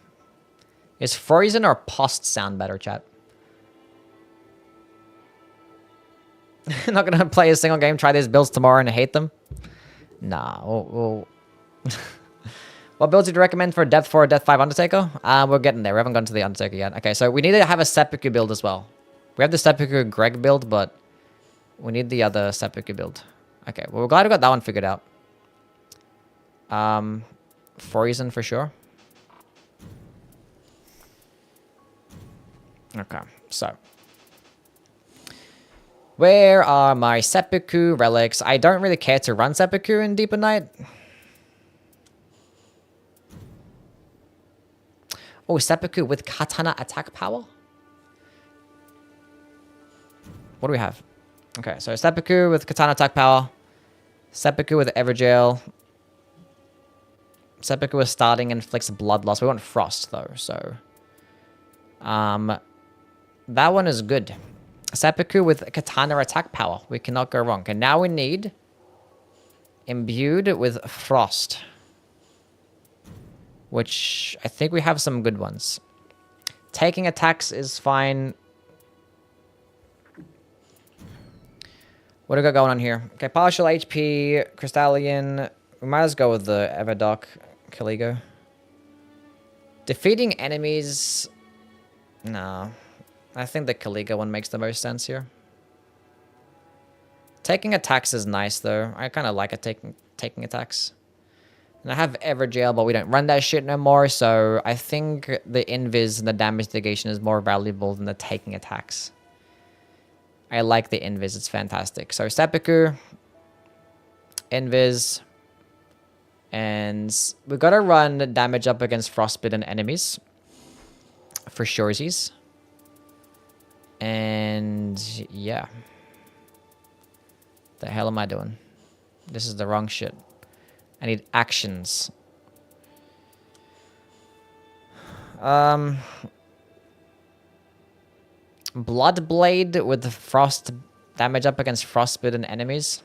Is Frozen or Post sound better, chat? Not gonna play a single game, try these builds tomorrow and hate them? Nah, we'll What builds would you recommend for Depth 4 or Depth 5 Undertaker? We're getting there. We haven't gotten to the Undertaker yet. Okay, so we need to have a Seppuku build as well. We have the Seppuku Greg build, but we need the other Seppuku build. Okay, well, we're glad we got that one figured out. Frozen for sure. Okay, so. Where are my Seppuku relics? I don't really care to run Seppuku in Deeper Night. Oh, Seppuku with katana attack power? What do we have? Okay, so Seppuku with katana attack power. Seppuku with Everjail. Seppuku with starting inflicts blood loss. We want Frost though, so... that one is good. Seppuku with katana attack power. We cannot go wrong. Okay, now we need... Imbued with Frost. Which I think we have some good ones. Taking attacks is fine. What do we got going on here? Okay, partial HP, Crystallian. We might as well go with the Everdoc, Caligo. Defeating enemies. No. I think the Caligo one makes the most sense here. Taking attacks is nice though. I kind of like it taking attacks. And I have Everjail, but we don't run that shit no more, so I think the Invis and the damage negation is more valuable than the taking attacks. I like the Invis, it's fantastic. So Seppuku, Invis, and we gotta run damage up against frostbitten enemies. For surezies. And yeah. The hell am I doing? This is the wrong shit. I need actions. Bloodblade with frost damage up against frostbitten enemies.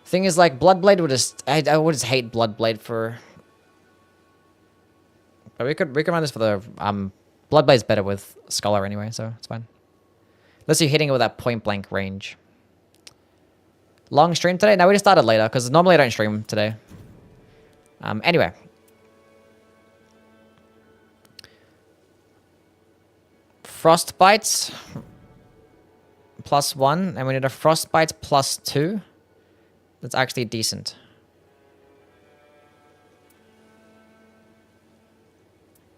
Thing is, like, Bloodblade would just... I would just hate Bloodblade for... But we could run this for the... Bloodblade's better with Scholar anyway, so it's fine. Unless you're hitting it with that point-blank range. Long stream today? No, we just started later, because normally I don't stream today. Anyway. Frostbite +1, and we need a Frostbite +2. That's actually decent.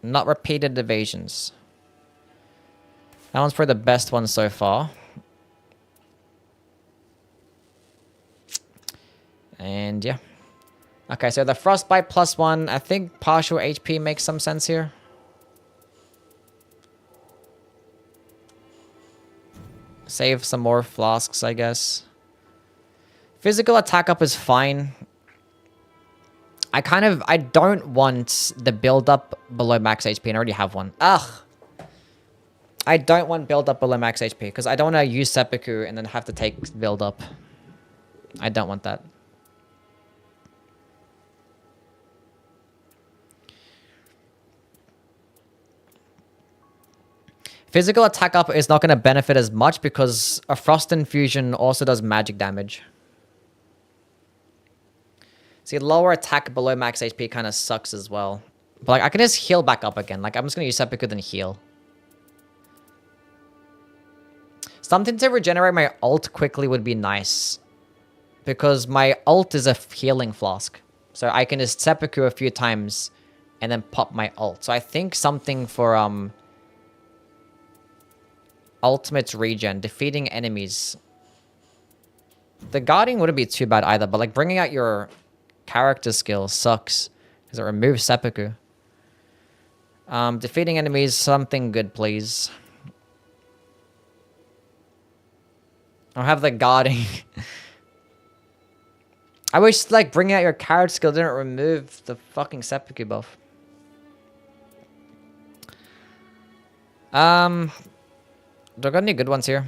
Not repeated evasions. That one's probably the best one so far. And yeah. Okay, so the Frostbite +1, I think partial HP makes some sense here. Save some more flasks, I guess. Physical attack up is fine. I don't want the build up below max HP, and I already have one. Ugh. I don't want build up below max HP, because I don't want to use seppuku and then have to take build up. I don't want that. Physical attack up is not going to benefit as much because a Frost Infusion also does magic damage. See, lower attack below max HP kind of sucks as well. But like, I can just heal back up again. Like, I'm just going to use seppuku then heal. Something to regenerate my ult quickly would be nice. Because my ult is a healing flask. So I can just seppuku a few times and then pop my ult. So I think something for ultimate regen, defeating enemies. The guarding wouldn't be too bad either, but like bringing out your character skill sucks because it removes seppuku. Defeating enemies, something good, please. I'll have the guarding. I wish like bringing out your character skill didn't remove the fucking seppuku buff. Do I got any good ones here?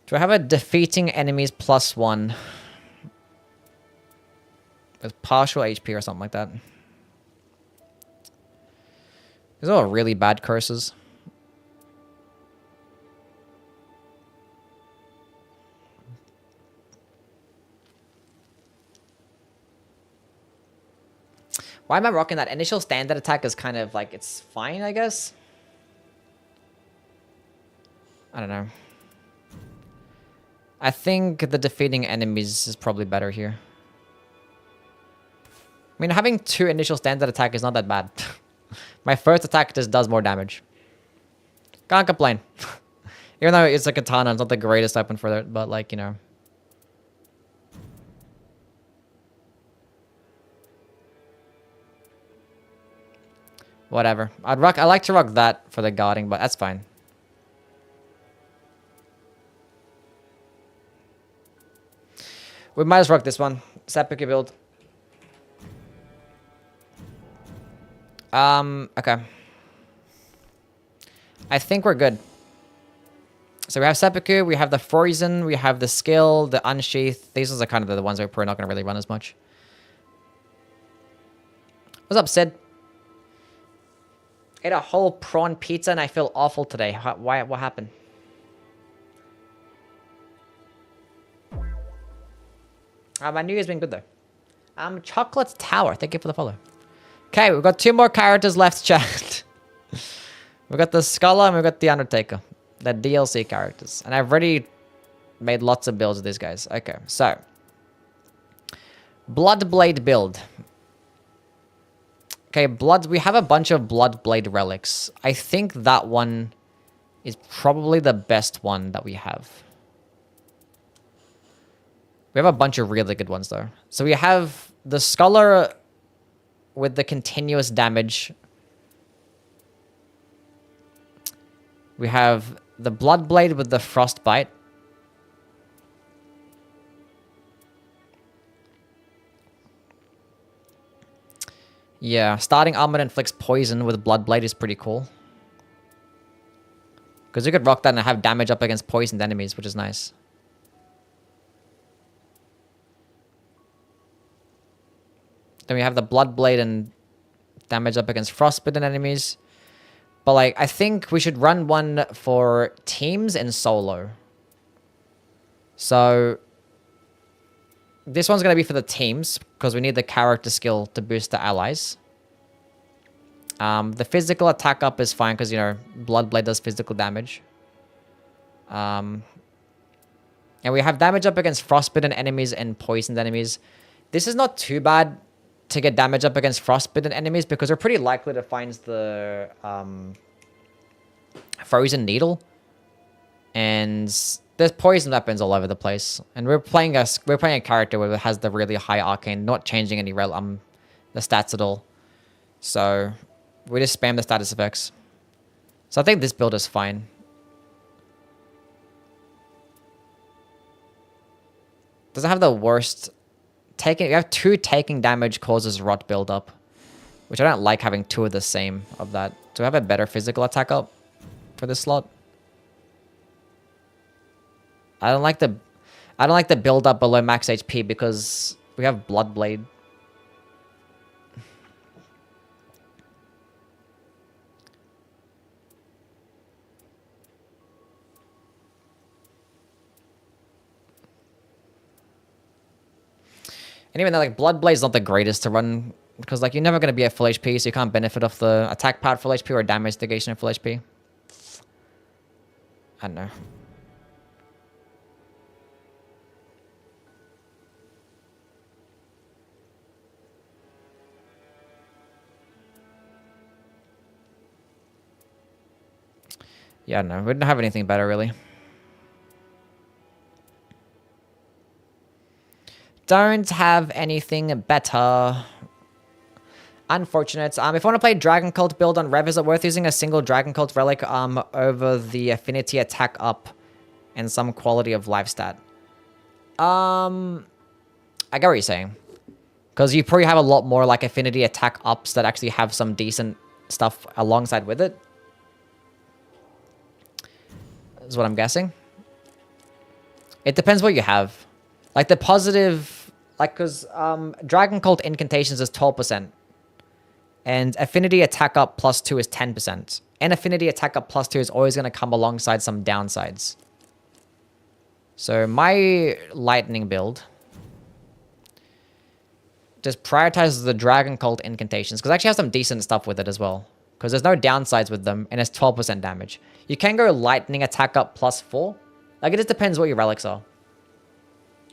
Do I have a defeating enemies +1? With partial HP or something like that. These are all really bad curses. Why am I rocking that? Initial standard attack is kind of like, it's fine, I guess. I don't know. I think the defeating enemies is probably better here. I mean, having 2 initial standard attack is not that bad. My first attack just does more damage. Can't complain. Even though it's a katana, it's not the greatest weapon for it, but like, you know. Whatever. I like to rock that for the guarding, but that's fine. We might as well rock this one. Seppuku build. Okay. I think we're good. So we have seppuku, we have the frozen, we have the skill, the unsheath. These are kind of the ones that we're not going to really run as much. What's up, Sid? Ate a whole prawn pizza and I feel awful today. Why? What happened? My New Year's been good though. Chocolate Tower. Thank you for the follow. Okay, we've got 2 more characters left, chat. We've got the Scholar and we've got the Undertaker. The DLC characters. And I've already made lots of builds of these guys. Okay, so. Bloodblade build. Okay, we have a bunch of Bloodblade relics. I think that one is probably the best one that we have. We have a bunch of really good ones, though. So we have the Scholar with the continuous damage. We have the Bloodblade with the Frostbite. Yeah, starting armor inflicts poison with Bloodblade is pretty cool. Because you could rock that and have damage up against poisoned enemies, which is nice. Then we have the Bloodblade and damage up against frostbitten enemies. But like, I think we should run one for teams and solo. So this one's going to be for the teams because we need the character skill to boost the allies. The physical attack up is fine because, you know, Bloodblade does physical damage. And we have damage up against frostbitten enemies and poisoned enemies. This is not too bad to get damage up against frostbitten enemies because we're pretty likely to find the frozen needle. And there's poison weapons all over the place. And we're playing a character where it has the really high arcane, not changing any the stats at all. So we just spam the status effects. So I think this build is fine. Doesn't have the worst taking. You have 2 taking damage causes rot buildup, which I don't like having 2 of the same of that. Do I have a better physical attack up for this slot? I don't like the build up below max HP because we have Bloodblade. And even though like Bloodblade is not the greatest to run because like you're never going to be at full HP, so you can't benefit off the attack power at full HP or damage negation at full HP. I don't know. Yeah, no, we don't have anything better really. Don't have anything better. Unfortunate. If I want to play Dragon Cult build on Rev, is it worth using a single Dragon Cult relic over the affinity attack up and some quality of life stat? I get what you're saying. Because you probably have a lot more like affinity attack ups that actually have some decent stuff alongside with it. Is what I'm guessing. It depends what you have. Like the positive, like because Dragon Cult incantations is 12%. And affinity attack up +2 is 10%. And affinity attack up +2 is always going to come alongside some downsides. So my lightning build just prioritizes the Dragon Cult incantations. Because I actually have some decent stuff with it as well. Because there's no downsides with them. And it's 12% damage. You can go lightning attack up +4. Like it just depends what your relics are.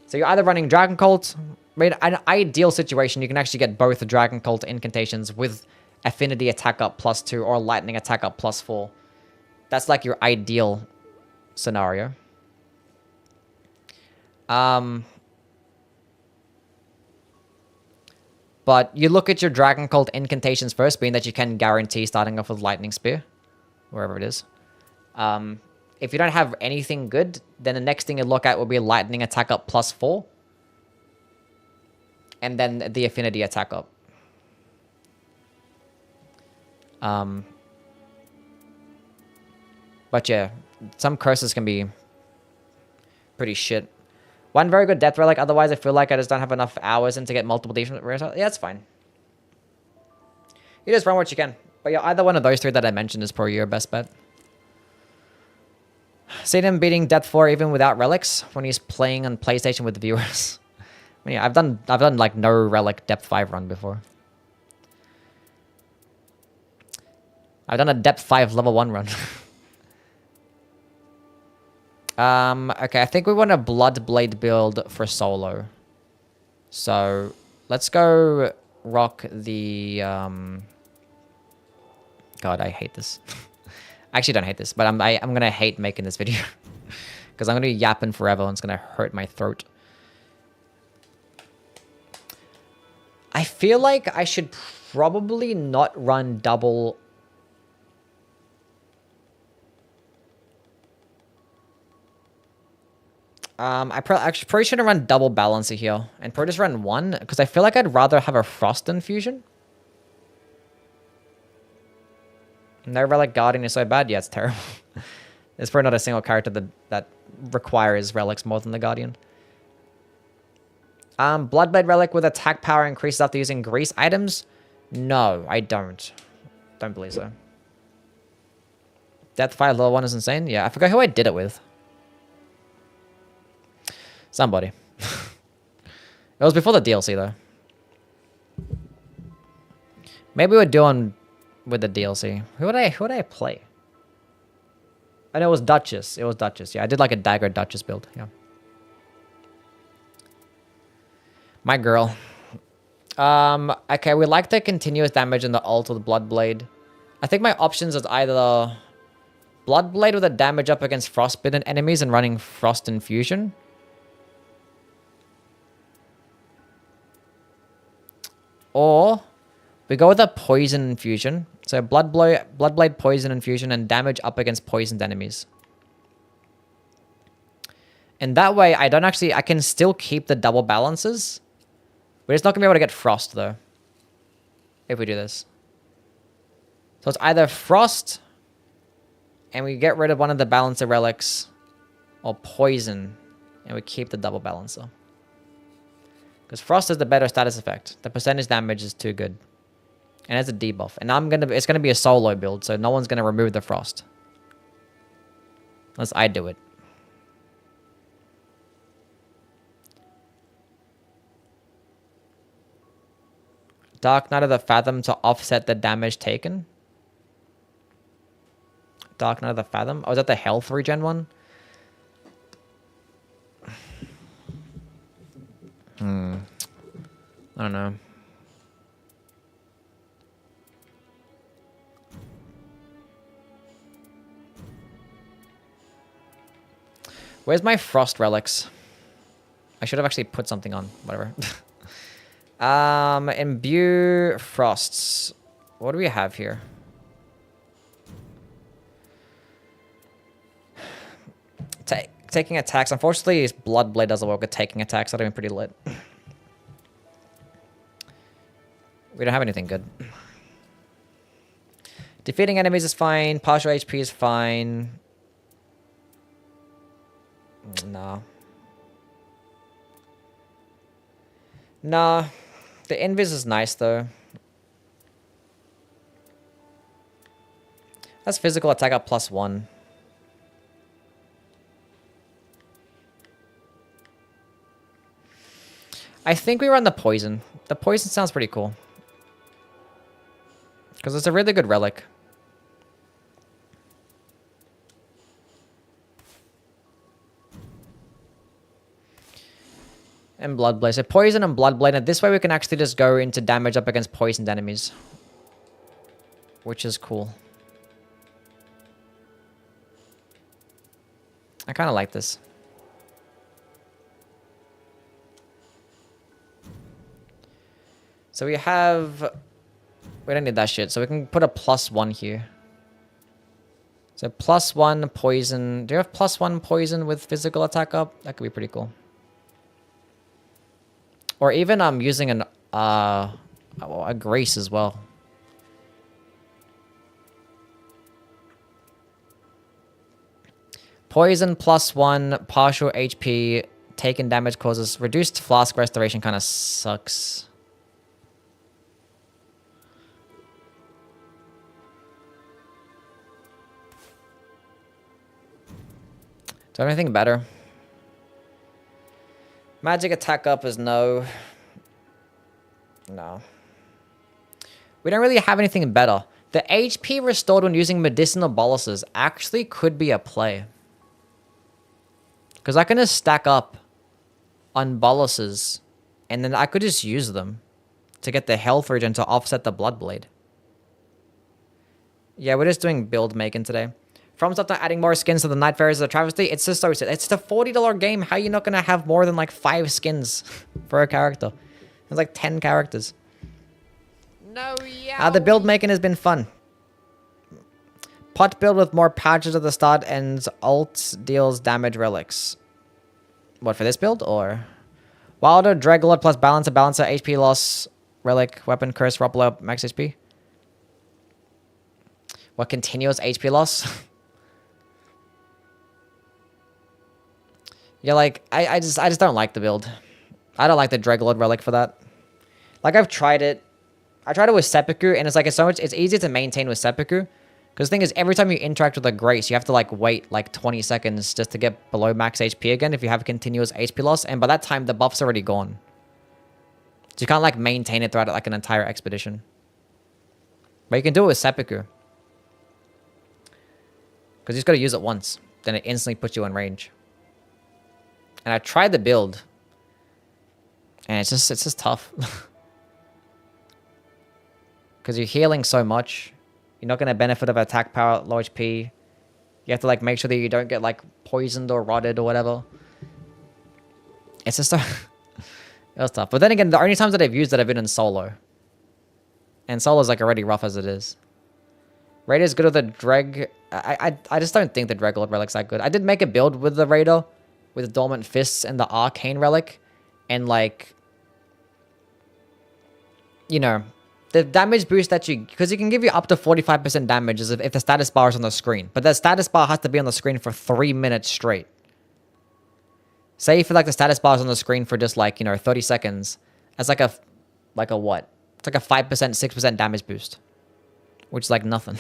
So you're either running Dragon Cult. I mean, an ideal situation, you can actually get both the Dragon Cult incantations with affinity attack up +2 or lightning attack up +4. That's like your ideal scenario. But you look at your Dragon Cult incantations first, being that you can guarantee starting off with Lightning Spear, wherever it is. If you don't have anything good, then the next thing you look at will be lightning attack up +4. And then the affinity attack up. But yeah, some curses can be pretty shit. One very good death relic, otherwise I feel like I just don't have enough hours in to get multiple decent rares. Yeah, that's fine. You just run what you can. But yeah, either one of those 3 that I mentioned is probably your best bet. Seen him beating Death 4 even without relics when he's playing on PlayStation with the viewers. I mean, yeah, I've done like no relic depth 5 run before. I've done a depth 5 level 1 run. Okay, I think we want a Bloodblade build for solo. So let's go rock the God, I hate this. I actually don't hate this, but I'm gonna hate making this video because I'm gonna be yapping forever and it's gonna hurt my throat. I feel like I should probably not run double. I probably shouldn't run double balancer here and probably just run 1 because I feel like I'd rather have a frost infusion. No relic guardian is so bad. Yeah, it's terrible. There's probably not a single character that requires relics more than the guardian. Bloodblade relic with attack power increases after using grease items. No, I don't. Don't believe so. Deathfire level 1 is insane. Yeah, I forgot who I did it with. Somebody. It was before the DLC though. Maybe we're doing with the DLC. Who would I play? I know it was Duchess. It was Duchess. Yeah, I did like a dagger Duchess build. Yeah. My girl. Okay, we like the continuous damage and the ult with Bloodblade. I think my options is either Bloodblade with a damage up against frostbitten enemies and running Frost Infusion. Or we go with a Poison Infusion. So Bloodblade Poison Infusion and damage up against poisoned enemies. And that way, I can still keep the double balances. We're just not going to be able to get Frost, though. If we do this. So it's either Frost, and we get rid of one of the Balancer Relics, or Poison, and we keep the double Balancer. Because Frost is the better status effect. The percentage damage is too good. And it's a debuff. And it's gonna be a solo build, so no one's gonna remove the Frost. Unless I do it. Dark Knight of the Fathom to offset the damage taken. Dark Knight of the Fathom. Oh, is that the health regen one? I don't know. Where's my Frost relics? I should have actually put something on. Whatever. Imbue Frosts. What do we have here? Taking attacks. Unfortunately, his Bloodblade doesn't work with taking attacks. That'd be pretty lit. We don't have anything good. Defeating enemies is fine. Partial HP is fine. No. Nah. The Invis is nice, though. That's physical attack at +1. I think we run the Poison. The Poison sounds pretty cool. Because it's a really good relic. And Bloodblade. So Poison and Bloodblade. And this way we can actually just go into damage up against poisoned enemies. Which is cool. I kind of like this. So we have... We don't need that shit. So we can put a +1 here. So +1 poison. Do you have +1 poison with physical attack up? That could be pretty cool. Or even I'm using a grace as well. Poison +1, partial HP, taken damage causes reduced flask restoration. Kind of sucks. Do I have anything better? Magic attack up is no. No. We don't really have anything better. The HP restored when using medicinal boluses actually could be a play. Because I can just stack up on boluses, and then I could just use them to get the health regen to offset the Bloodblade. Yeah, we're just doing build making today. From stuff not adding more skins to the Night Fairies as a travesty, it's just so sad. It's a $40 game. How are you not going to have more than like 5 skins for a character? There's like 10 characters. No, yeah. The build making has been fun. Pot build with more patches at the start and alt deals damage relics. What, for this build? Or Wilder, Dreadlord plus Balancer, HP loss, relic, weapon, curse, Roppler, max HP. What, continuous HP loss? Yeah, like, I just don't like the build. I don't like the Dreadlord relic for that. Like, I've tried it. I tried it with Seppuku, and it's like, it's easier to maintain with Seppuku. Because the thing is, every time you interact with a Grace, you have to, like, wait, like, 20 seconds just to get below max HP again if you have continuous HP loss. And by that time, the buff's already gone. So you can't, like, maintain it throughout, like, an entire expedition. But you can do it with Seppuku. Because you just got to use it once. Then it instantly puts you in range. And I tried the build. And it's just tough. Because you're healing so much. You're not going to benefit of attack power, low HP. You have to like make sure that you don't get like poisoned or rotted or whatever. It's just it was tough. But then again, the only times that I've used it, I've been in solo. And solo's like already rough as it is. Raider's good with the Dreg. I just don't think the Dreglord Relic's that good. I did make a build with the Raider, with the Dormant Fists and the Arcane Relic. And like, you know, the damage boost that you... Because it can give you up to 45% damage if the status bar is on the screen. But the status bar has to be on the screen for 3 minutes straight. Say if like the status bar is on the screen for just like, you know, 30 seconds. That's like a what? It's like a 5%, 6% damage boost. Which is like nothing.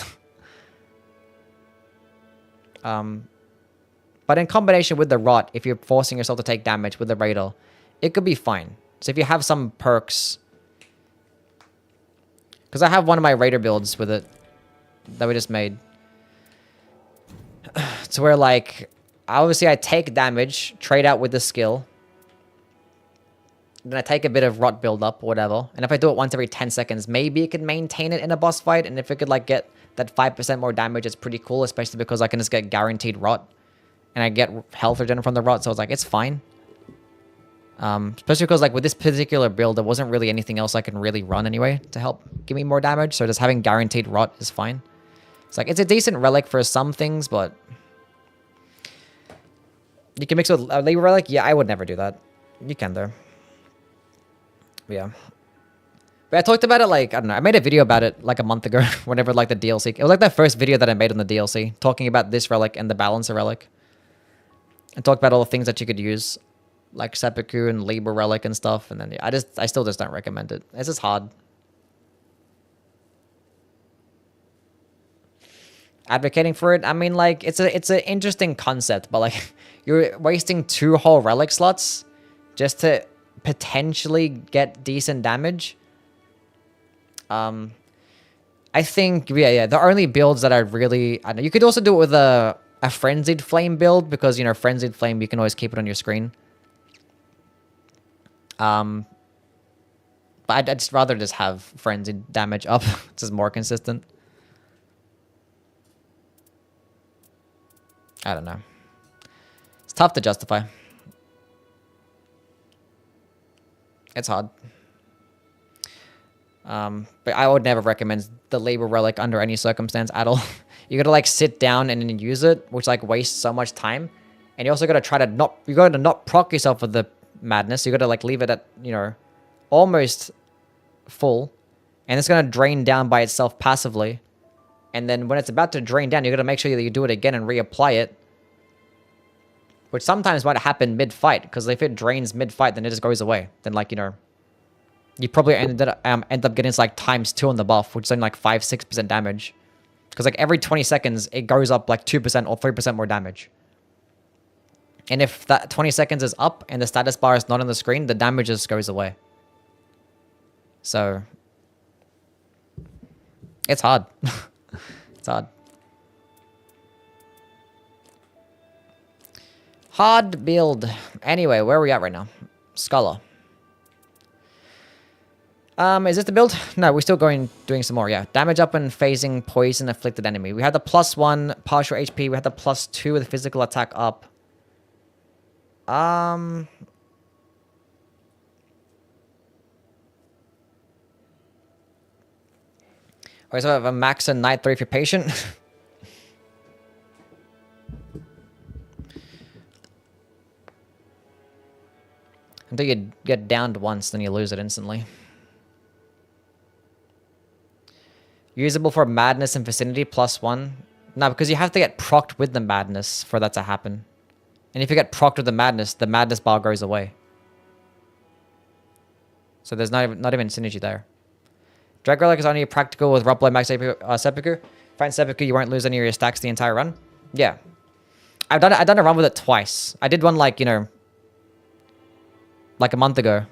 But in combination with the Rot, if you're forcing yourself to take damage with the Raider, it could be fine. So if you have some perks... Because I have one of my Raider builds with it that we just made. To where, like, obviously I take damage, trade out with the skill. Then I take a bit of Rot build up or whatever. And if I do it once every 10 seconds, maybe it could maintain it in a boss fight. And if it could, like, get that 5% more damage, it's pretty cool. Especially because I can just get guaranteed Rot. And I get health regen from the Rot. So it's like, it's fine. Especially because like with this particular build, there wasn't really anything else I can really run anyway to help give me more damage. So just having guaranteed Rot is fine. It's like, it's a decent relic for some things, but you can mix it with a Labor Relic. Yeah, I would never do that. You can though. Yeah. But I talked about it like, I don't know, I made a video about it like a month ago, whenever like the DLC. It was like the first video that I made on the DLC, talking about this relic and the Balancer Relic. And talked about all the things that you could use. Like Seppuku and Libra Relic and stuff, and then yeah, I still just don't recommend it. It's just hard. Advocating for it, I mean, like it's an interesting concept, but like you're wasting 2 whole relic slots just to potentially get decent damage. I think yeah, the only builds that I don't know, you could also do it with a Frenzied Flame build, because you know Frenzied Flame, you can always keep it on your screen. But I'd just rather just have frenzied damage up. It's just more consistent. I don't know. It's tough to justify. It's hard. But I would never recommend the Labor Relic under any circumstance at all. You gotta like sit down and then use it, which like wastes so much time. And you also gotta try to not proc yourself with the madness. You gotta like leave it at, you know, almost full, and it's gonna drain down by itself passively. And then when it's about to drain down, you gotta make sure that you do it again and reapply it, which sometimes might happen mid-fight, because if it drains mid-fight, then it just goes away. Then like, you know, you probably end up getting like ×2 on the buff, which is only like 5-6% damage, because like every 20 seconds it goes up like 2% or 3% more damage. And if that 20 seconds is up and the status bar is not on the screen, the damage just goes away. So it's hard. It's hard. Hard build. Anyway, where are we at right now? Scholar. Is this the build? No, we're still doing some more, yeah. Damage up and phasing poison afflicted enemy. We had the +1 partial HP. We had the +2 with physical attack up. Okay, so I have a max and Night 3 if you're patient. Until you get downed once, then you lose it instantly. Usable for Madness and Vicinity +1. No, because you have to get procced with the Madness for that to happen. And if you get procced with the Madness bar goes away. So there's not even synergy there. Drag Relic is only practical with Rob Blow Max Seppuku. Find Seppuku, you won't lose any of your stacks the entire run. Yeah. I've done a run with it twice. I did one like, you know, like a month ago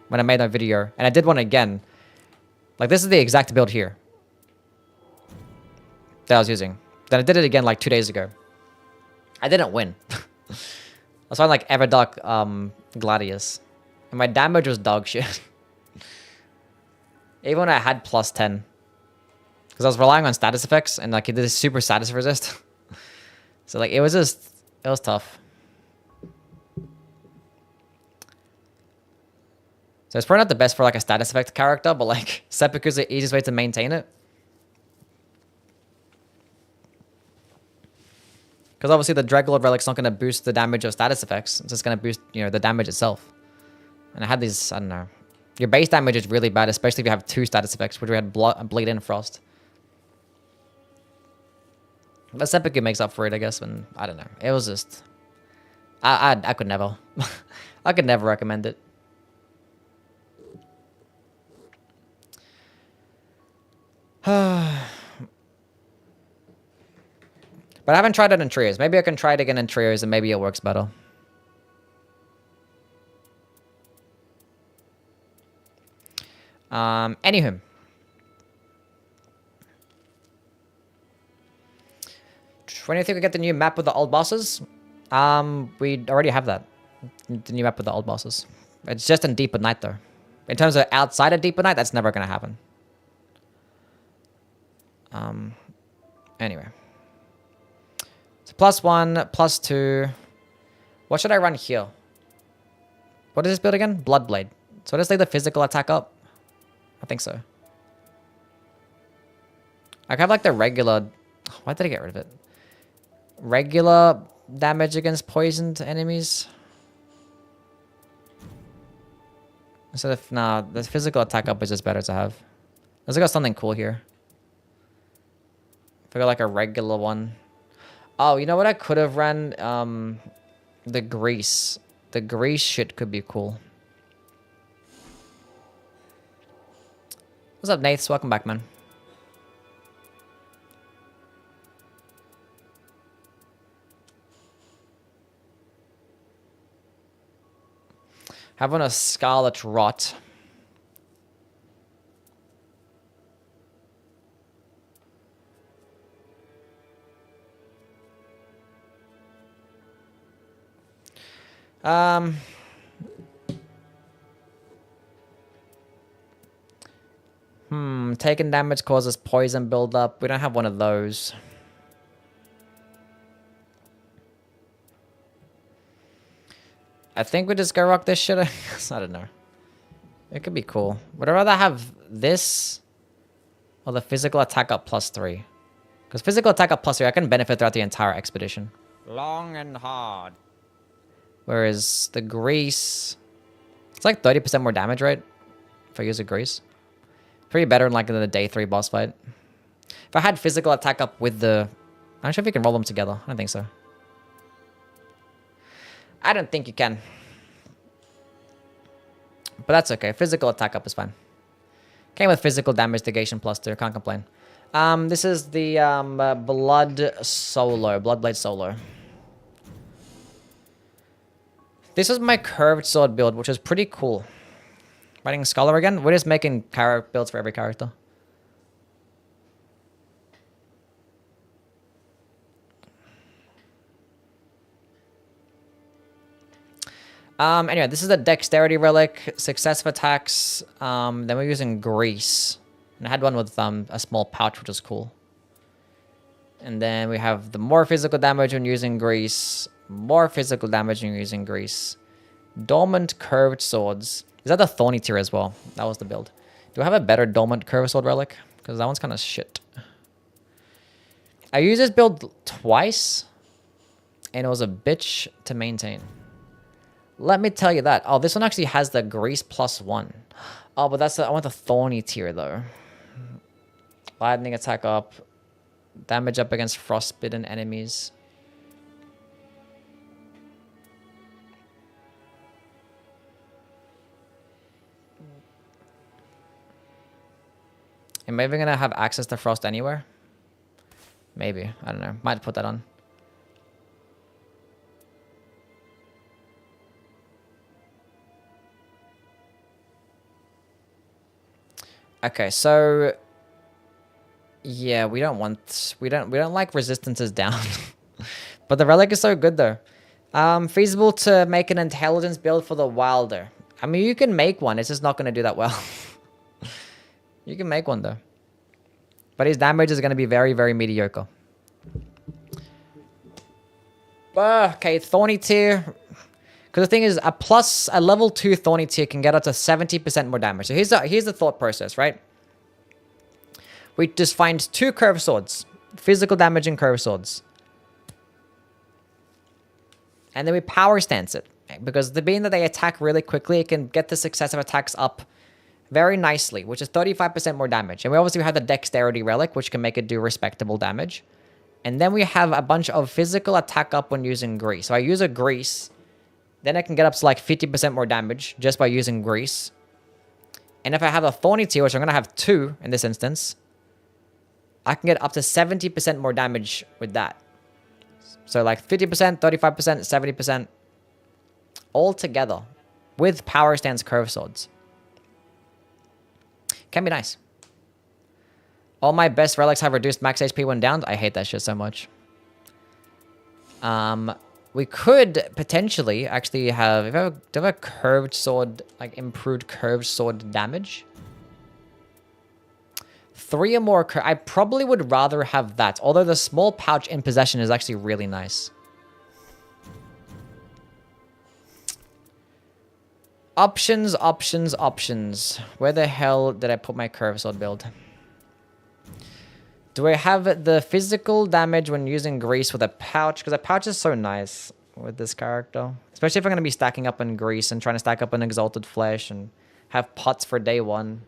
when I made that video. And I did one again. Like this is the exact build here that I was using. Then I did it again like 2 days ago. I didn't win. I was on like Everdark Gladius. And my damage was dog shit. Even when I had +10. Because I was relying on status effects and like it did this super status resist. So like it was tough. So it's probably not the best for like a status effect character, but like seppuku is the easiest way to maintain it. Because obviously the Dreadlord Relic's not going to boost the damage of status effects. It's just going to boost, you know, the damage itself. And I had these, I don't know. Your base damage is really bad, especially if you have 2 status effects, which we had Bleed and Frost. But seppuku makes up for it, I guess, and I don't know. It was just... I could never. I could never recommend it. But I haven't tried it in trios. Maybe I can try it again in trios and maybe it works better. Anywho. When do you think we get the new map with the old bosses? We already have that. The new map with the old bosses. It's just in Deeper Night though. In terms of outside of Deeper Night, that's never gonna happen. Anyway. So +1, +2. What should I run here? What is this build again? Bloodblade. So just leave the physical attack up? I think so. I have like the regular... Why did I get rid of it? Regular damage against poisoned enemies. Instead of... Nah, the physical attack up is just better to have. Let's got something cool here. If I got like a regular one. Oh, you know what I could have ran? The grease. The grease shit could be cool. What's up, Nath? Welcome back, man. Having a Scarlet Rot. Taking damage causes poison buildup. We don't have one of those. I think we just go rock this shit. I don't know. It could be cool. Would I rather have this or the physical attack up +3? Because physical attack up +3, I can benefit throughout the entire expedition. Long and hard. Whereas the grease, it's like 30% more damage, right? If I use a grease. Pretty better in like the day 3 boss fight. If I had physical attack up with the... I'm not sure if you can roll them together. I don't think so. I don't think you can. But that's okay. Physical attack up is fine. Came with physical damage negation +2. Can't complain. This is the Bloodblade Solo. This was my curved sword build, which was pretty cool. Writing Scholar again? We're just making builds for every character. Anyway, this is the Dexterity Relic. Successive attacks. Then we're using Grease. And I had one with a small pouch, which is cool. And then we have the more physical damage when using Grease. More physical damage when using Grease. Dormant Curved Swords. Is that the Thorny tier as well? That was the build. Do I have a better Dormant Curved Sword Relic? Because that one's kind of shit. I used this build twice. And it was a bitch to maintain. Let me tell you that. Oh, this one actually has the Grease +1. Oh, but I want the Thorny tier though. Lightning attack up. Damage up against frostbitten enemies. Am I even gonna have access to frost anywhere? Maybe. I don't know. Might put that on. Okay, so yeah, we don't like resistances down. But the relic is so good though. Feasible to make an intelligence build for the Wilder. I mean, you can make one. It's just not going to do that well. You can make one though. But his damage is going to be very, very mediocre. Okay, Thorny Tier. Because the thing is, a level 2 Thorny Tier can get up to 70% more damage. So here's the thought process, right? We just find 2 curved swords. Physical damage and curved swords. And then we power stance it. Because being that they attack really quickly, it can get the successive attacks up very nicely, which is 35% more damage. And we obviously have the Dexterity Relic, which can make it do respectable damage. And then we have a bunch of physical attack up when using Grease. So I use a Grease. Then I can get up to like 50% more damage just by using Grease. And if I have a Thorny Tier, which I'm going to have 2 in this instance, I can get up to 70% more damage with that. So like 50%, 35%, 70%. All together. With Power Stance Curve Swords. Can be nice. All my best relics have reduced max HP when downed. I hate that shit so much. We could potentially actually have... do I have a curved sword, like improved curved sword damage? 3 or more... I probably would rather have that. Although the small pouch in possession is actually really nice. Options, options, options. Where the hell did I put my curved sword build? Do I have the physical damage when using Grease with a pouch? Because a pouch is so nice with this character. Especially if I'm going to be stacking up in Grease and trying to stack up in Exalted Flesh and have pots for day 1.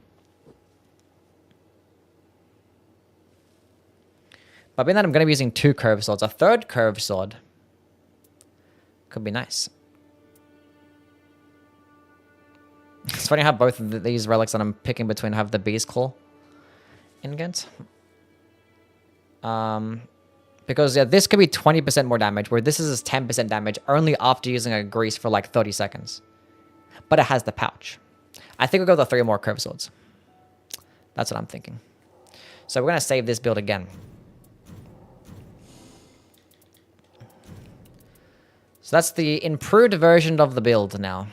But being that I'm going to be using 2 curved swords, a 3rd curved sword could be nice. It's funny how both of these relics that I'm picking between have the Beast Claw ingot. Because yeah, this could be 20% more damage, where this is 10% damage only after using a Grease for like 30 seconds. But it has the pouch. I think we'll go with the 3 more curved swords. That's what I'm thinking. So we're going to save this build again. So that's the improved version of the build now.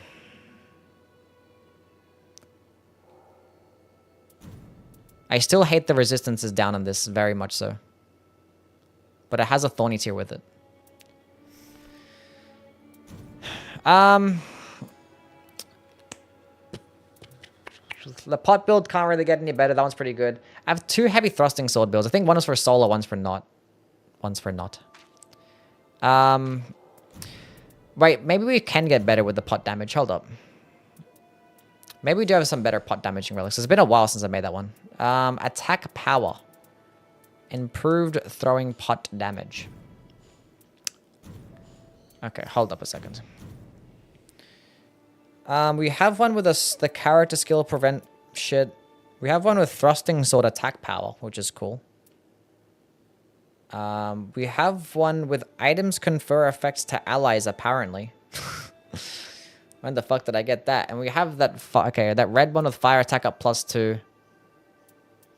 I still hate the resistances down on this, very much so. But it has a Thorny Tier with it. The pot build can't really get any better. That one's pretty good. I have 2 heavy thrusting sword builds. I think one is for solo, one's for not. One's for not. Right, maybe we can get better with the pot damage. Hold up. Maybe we do have some better pot damaging relics. It's been a while since I made that one. Attack power. Improved throwing pot damage. Okay, hold up a second. We have one with the character skill prevent shit. We have one with thrusting sword attack power, which is cool. We have one with items confer effects to allies, apparently. When the fuck did I get that? And we have that... Okay, that red one with fire attack up +2.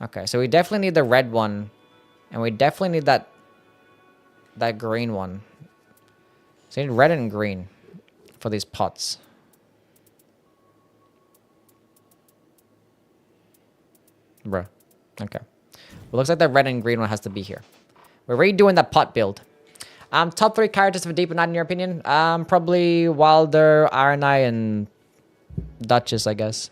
Okay, so we definitely need the red one. And we definitely need that green one. So we need red and green for these pots. Bruh. Okay. Well, looks like the red and green one has to be here. We're redoing that pot build. Top 3 characters for Deep Night in your opinion? Probably Wilder, Aranai, and Duchess, I guess.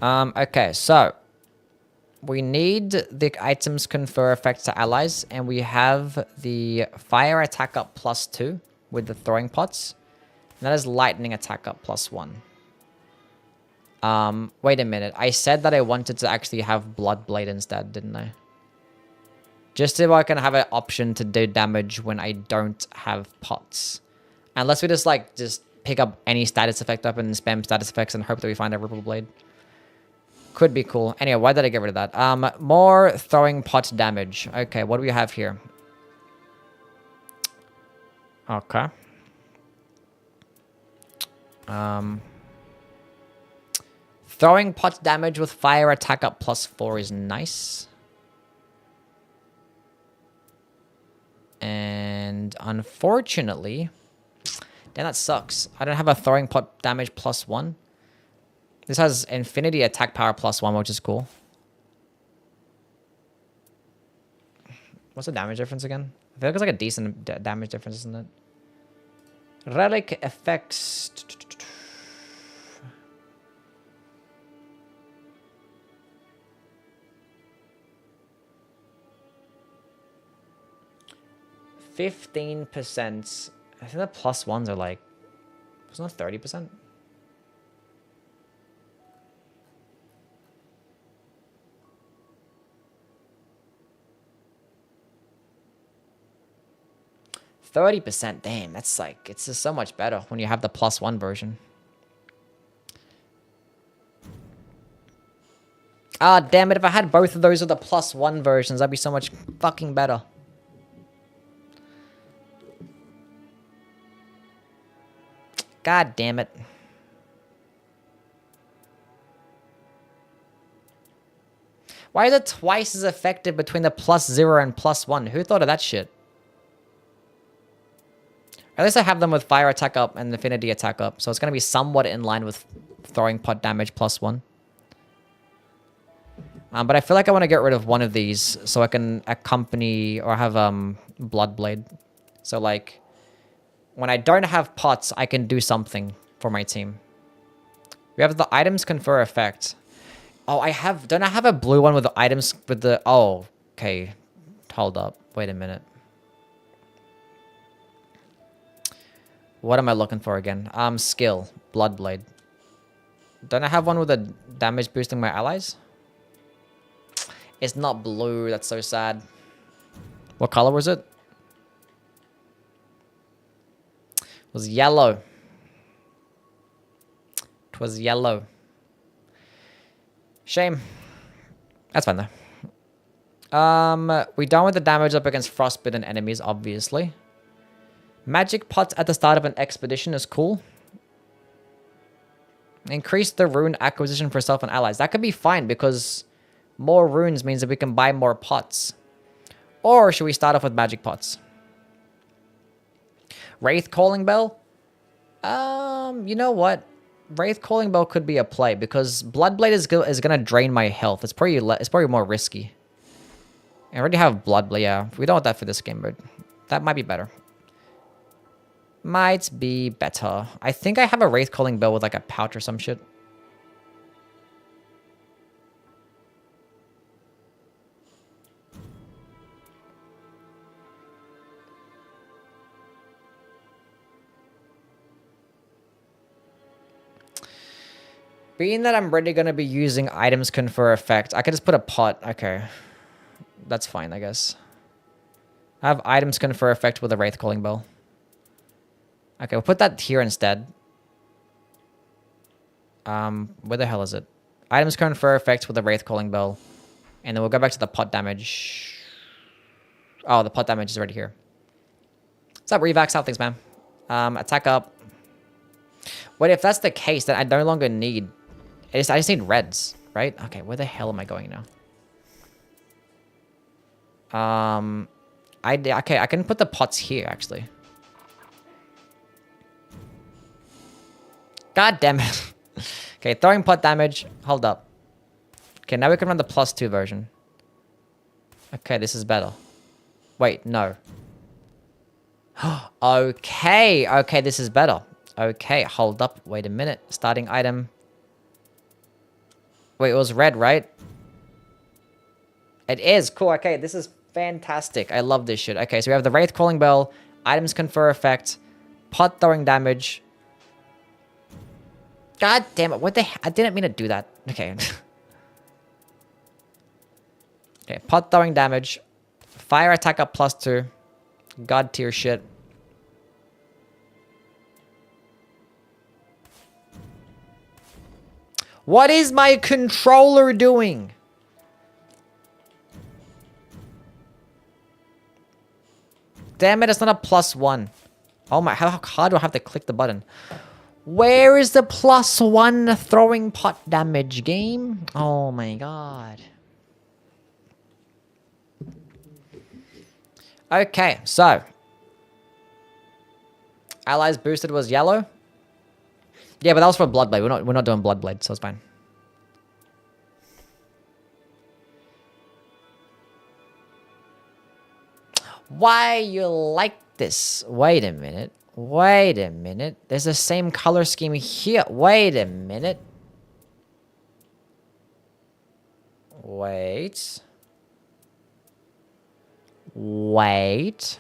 Okay, so we need the items confer effects to allies, and we have the fire attack up +2 with the throwing pots. And that is lightning attack up +1. Wait a minute. I said that I wanted to actually have Blood Blade instead, didn't I? Just so I can have an option to do damage when I don't have pots. Unless we just pick up any status effect up and spam status effects and hope that we find a Ripple Blade. Could be cool. Anyway, why did I get rid of that? More throwing pot damage. Okay, what do we have here? Okay. Throwing pot damage with fire attack up +4 is nice. And unfortunately, damn, that sucks. I don't have a throwing pot damage +1. This has infinity attack power +1, which is cool. What's the damage difference again? I feel like it's like a decent damage difference, isn't it? Relic effects. 15%. I think the plus ones are like, it's not 30%. %30%. Damn, that's like, it's just so much better when you have the +1 version. Ah, damn it. If I had both of those with the +1 versions, that'd be so much fucking better. God damn it. Why is it twice as effective between the +0 and +1? Who thought of that shit? At least I have them with fire attack up and affinity attack up, so it's going to be somewhat in line with throwing pot damage +1. But I feel like I want to get rid of one of these so I can accompany or have Bloodblade. So like, when I don't have pots, I can do something for my team. We have the items confer effect. Oh, don't I have a blue one with the items with the, oh, okay. Hold up. Wait a minute. What am I looking for again? Skill. Bloodblade. Don't I have one with the damage boosting my allies? It's not blue. That's so sad. What color was it? It was yellow. It was yellow. Shame. That's fine though. We done with the damage up against frostbitten enemies, obviously. Magic pots at the start of an expedition is cool. Increase the rune acquisition for self and allies. That could be fine because more runes means that we can buy more pots. Or should we start off with magic pots? Wraith Calling Bell? You know what? Wraith Calling Bell could be a play because Bloodblade is gonna drain my health. It's probably more risky. I already have Bloodblade. Yeah, we don't want that for this game, but that might be better. Might be better. I think I have a Wraith Calling Bell with like a pouch or some shit. Being that I'm already going to be using items confer effect, I could just put a pot. Okay. That's fine, I guess. I have items confer effect with a Wraith Calling Bell. Okay, we'll put that here instead. Where the hell is it? Items confer effect with a Wraith Calling Bell. And then we'll go back to the pot damage. Oh, the pot damage is already here. What's up, Revax? How things, man? Attack up. Wait, if that's the case, then I no longer need... I just need reds, right? Okay, where the hell am I going now? Okay, I can put the pots here, actually. God damn it. Okay, throwing pot damage. Hold up. Okay, now we can run the +2 version. Okay, this is better. Wait, no. Okay, this is better. Okay, hold up. Wait a minute. Starting item. Wait, it was red, right? It is. Cool. Okay, this is fantastic. I love this shit. Okay, so we have the Wraith Calling Bell, items confer effect, pot throwing damage. God damn it. What the I didn't mean to do that. Okay. Okay, pot throwing damage, fire attack up +2, god tier shit. What is my controller doing? Damn it, it's not a +1. Oh my, how hard do I have to click the button? Where is the +1 throwing pot damage game? Oh my god. Okay, so. Allies boosted was yellow. Yeah, but that was for Bloodblade. We're not doing Bloodblade, so it's fine. Why you like this? Wait a minute. Wait a minute. There's the same color scheme here. Wait a minute. Wait. Wait.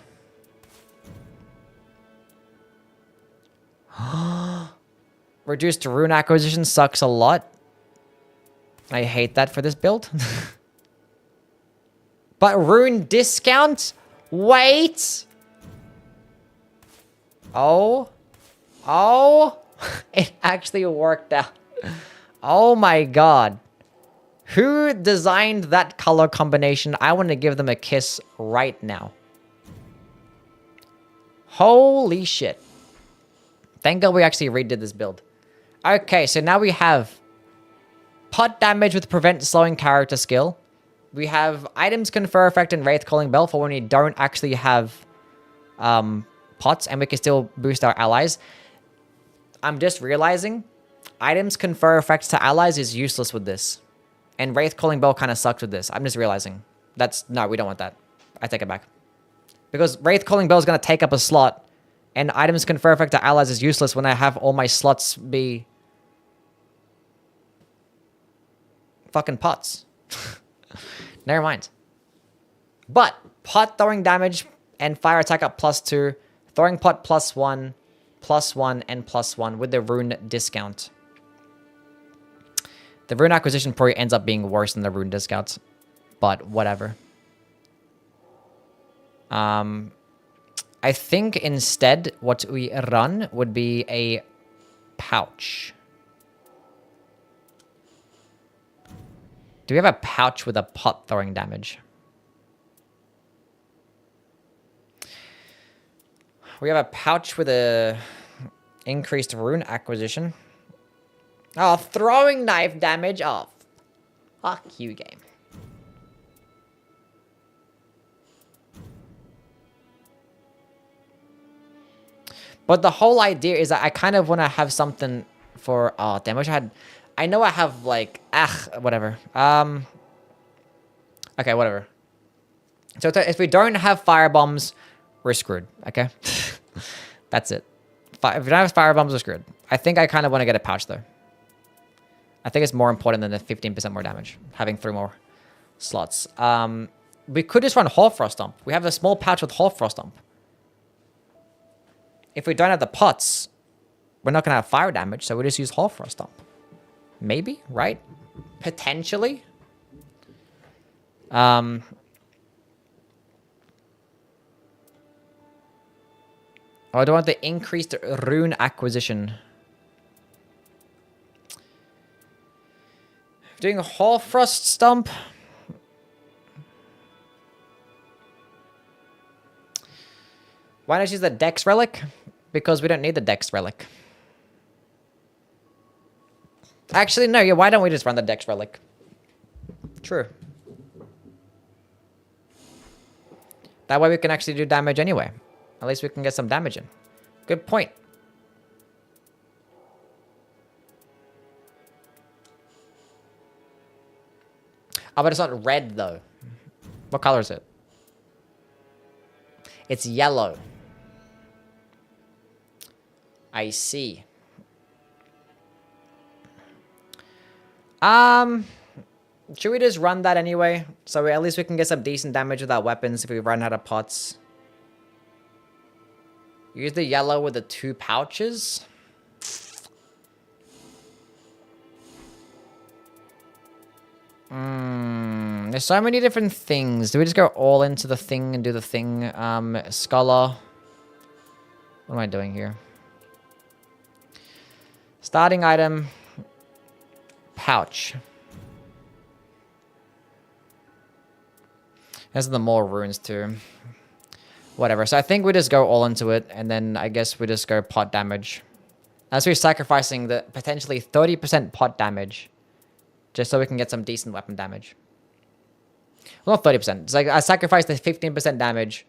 Reduced rune acquisition sucks a lot. I hate that for this build. But rune discount? Wait. Oh. Oh. It actually worked out. Oh my god. Who designed that color combination? I want to give them a kiss right now. Holy shit. Thank god we actually redid this build. Okay, so now we have pot damage with prevent slowing character skill. We have items confer effect and Wraith Calling Bell for when we don't actually have pots, and we can still boost our allies. I'm just realizing items confer effects to allies is useless with this. And Wraith Calling Bell kind of sucks with this. I'm just realizing. No, we don't want that. I take it back. Because Wraith Calling Bell is going to take up a slot, and items confer effect to allies is useless when I have all my slots be fucking pots. Never mind. But pot throwing damage and fire attack up +2, throwing pot +1, +1, and +1 with the rune discount. The rune acquisition probably ends up being worse than the rune discounts, but whatever. I think instead what we run would be a pouch. Do we have a pouch with a pot throwing damage? We have a pouch with a increased rune acquisition. Oh, throwing knife damage. Oh, fuck you, game. But the whole idea is that I kind of want to have something for... Oh, damn, I know I have, like... whatever. Okay, whatever. So if we don't have fire bombs, we're screwed, okay? That's it. If we don't have fire bombs, we're screwed. I think I kind of want to get a pouch, though. I think it's more important than the 15% more damage. Having 3 more slots. We could just run Hall Frost Stomp. We have a small pouch with Hall Frost Stomp. If we don't have the pots, we're not going to have fire damage, so we just use Hall Frost Stomp. Maybe, right? Potentially. Oh, I don't want the increased rune acquisition. Doing a Hall Frost Stomp. Why not use the Dex Relic? Because we don't need the Dex Relic. Actually, no, yeah, why don't we just run the Dex Relic? True. That way we can actually do damage anyway. At least we can get some damage in. Good point. Oh, but it's not red, though. What color is it? It's yellow. I see. Should we just run that anyway? So at least we can get some decent damage with our weapons if we run out of pots. Use the yellow with the 2 pouches. There's so many different things. Do we just go all into the thing and do the thing? Scholar. What am I doing here? Starting item. Pouch. There's the more runes too. Whatever. So I think we just go all into it, and then I guess we just go pot damage. As we're sacrificing the potentially 30% pot damage, just so we can get some decent weapon damage. Well, not 30%. It's like I sacrificed the 15% damage.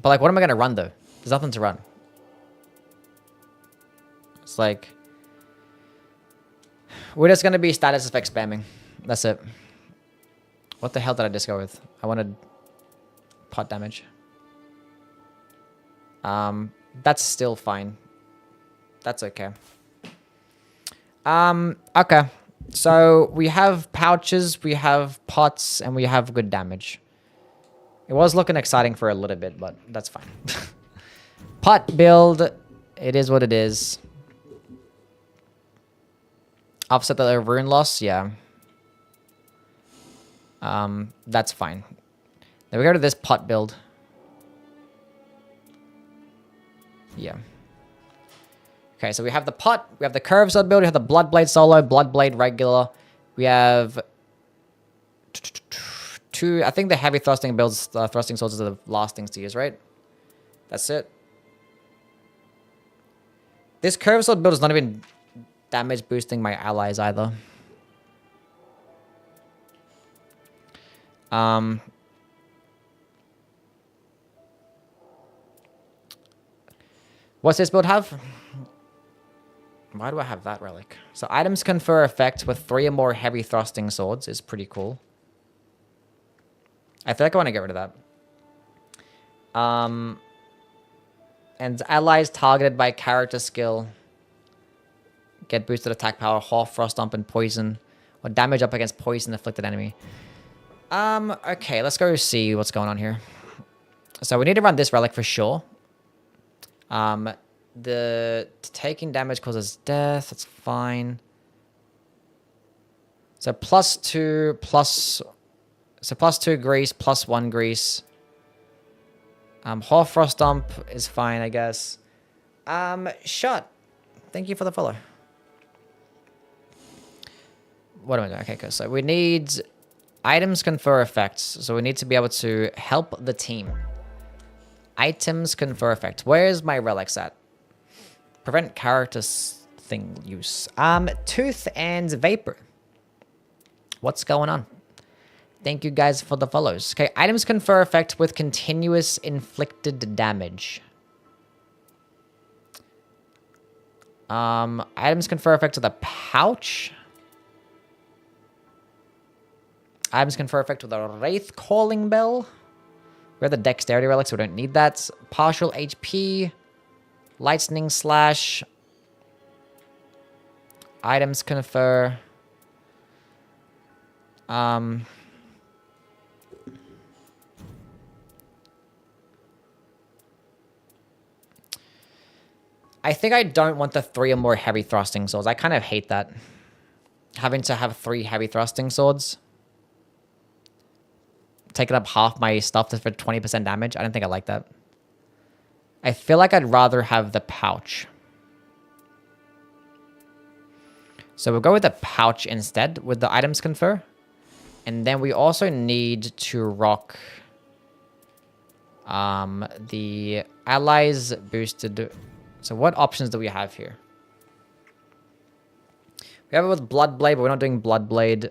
But like, what am I gonna run though? There's nothing to run. It's like we're just gonna be status effect spamming. That's it. What the hell did I just go with? I wanted pot damage. That's still fine. That's okay. Okay. So we have pouches, we have pots, and we have good damage. It was looking exciting for a little bit, but that's fine. Pot build. It is what it is. Offset the rune loss, yeah. That's fine. Then we go to this pot build. Yeah. Okay, so we have the pot, we have the curve sword build, we have the Bloodblade solo, Bloodblade regular. We have two, I think the heavy thrusting builds, thrusting swords are the last things to use, right? That's it. This curve sword build is not even damage boosting my allies either. What's this build have? Why do I have that relic? So items confer effect with 3 or more heavy thrusting swords is pretty cool. I feel like I want to get rid of that. And allies targeted by character skill get boosted attack power, half frost dump, and poison, or damage up against poison afflicted enemy. Okay, let's go see what's going on here. So we need to run this relic for sure. The taking damage causes death. That's fine. So +2 plus. So +2 grease, +1 grease. Half frost dump is fine, I guess. Shot. Thank you for the follow. What am I doing? Okay, cool. So we need items confer effects. So we need to be able to help the team. Items confer effect. Where is my relics at? Prevent character thing use. Tooth and vapor. What's going on? Thank you guys for the follows. Okay, items confer effect with continuous inflicted damage. Items confer effect with a pouch. Items confer effect with a wraith calling bell. We have the dexterity relic, so we don't need that. Partial HP. Lightning slash. Items confer. I think I don't want the 3 or more heavy thrusting swords. I kind of hate that. Having to have 3 heavy thrusting swords. Taking up half my stuff for 20% damage. I don't think I like that. I feel like I'd rather have the pouch. So we'll go with the pouch instead with the items confer. And then we also need to rock the allies boosted. So what options do we have here? We have it with Bloodblade, but we're not doing Bloodblade.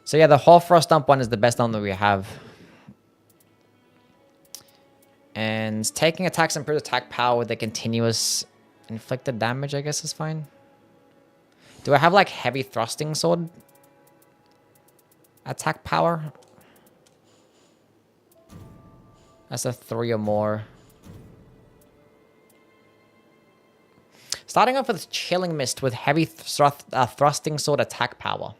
So yeah, the half frost dump one is the best one that we have. And taking attacks improves attack power with the continuous inflicted damage, I guess is fine. Do I have like heavy thrusting sword attack power? That's a 3 or more. Starting off with Chilling Mist with heavy thrusting sword attack power.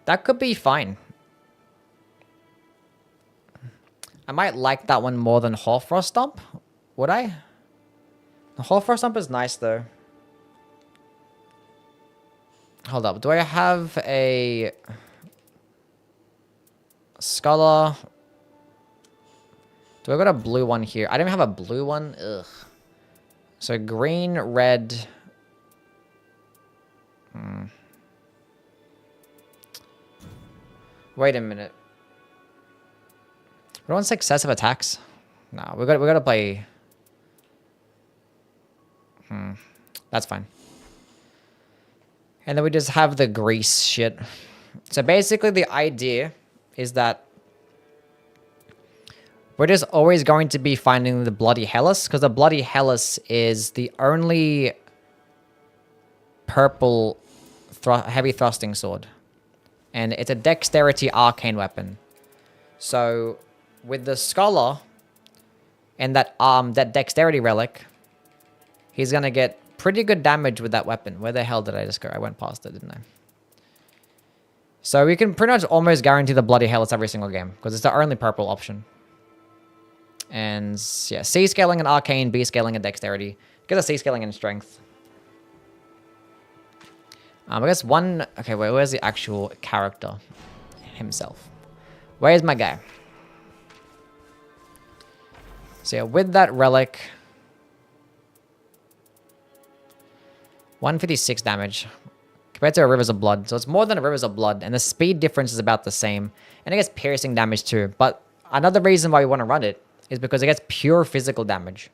That could be fine. I might like that one more than half frost dump. Would I? The half frost dump is nice though. Hold up. Do I have a scholar? Do I got a blue one here? I don't have a blue one. Ugh. So green, red. Wait a minute. We don't want successive attacks. No, we got to play. That's fine. And then we just have the grease shit. So basically the idea is that we're just always going to be finding the Bloody Hellas, because the Bloody Hellas is the only purple heavy thrusting sword. And it's a dexterity arcane weapon. So with the Scholar and that dexterity relic, he's going to get pretty good damage with that weapon. Where the hell did I just go? I went past it, didn't I? So we can pretty much almost guarantee the Bloody Hellas every single game, because it's the only purple option. And yeah, C scaling and arcane, B scaling and dexterity. Get a C scaling and strength. I guess one... Okay, wait, where's the actual character himself? Where's my guy? So yeah, with that relic... 156 damage. Compared to a Rivers of Blood. So it's more than a Rivers of Blood. And the speed difference is about the same. And it gets piercing damage too. But another reason why we want to run it is because it gets pure physical damage.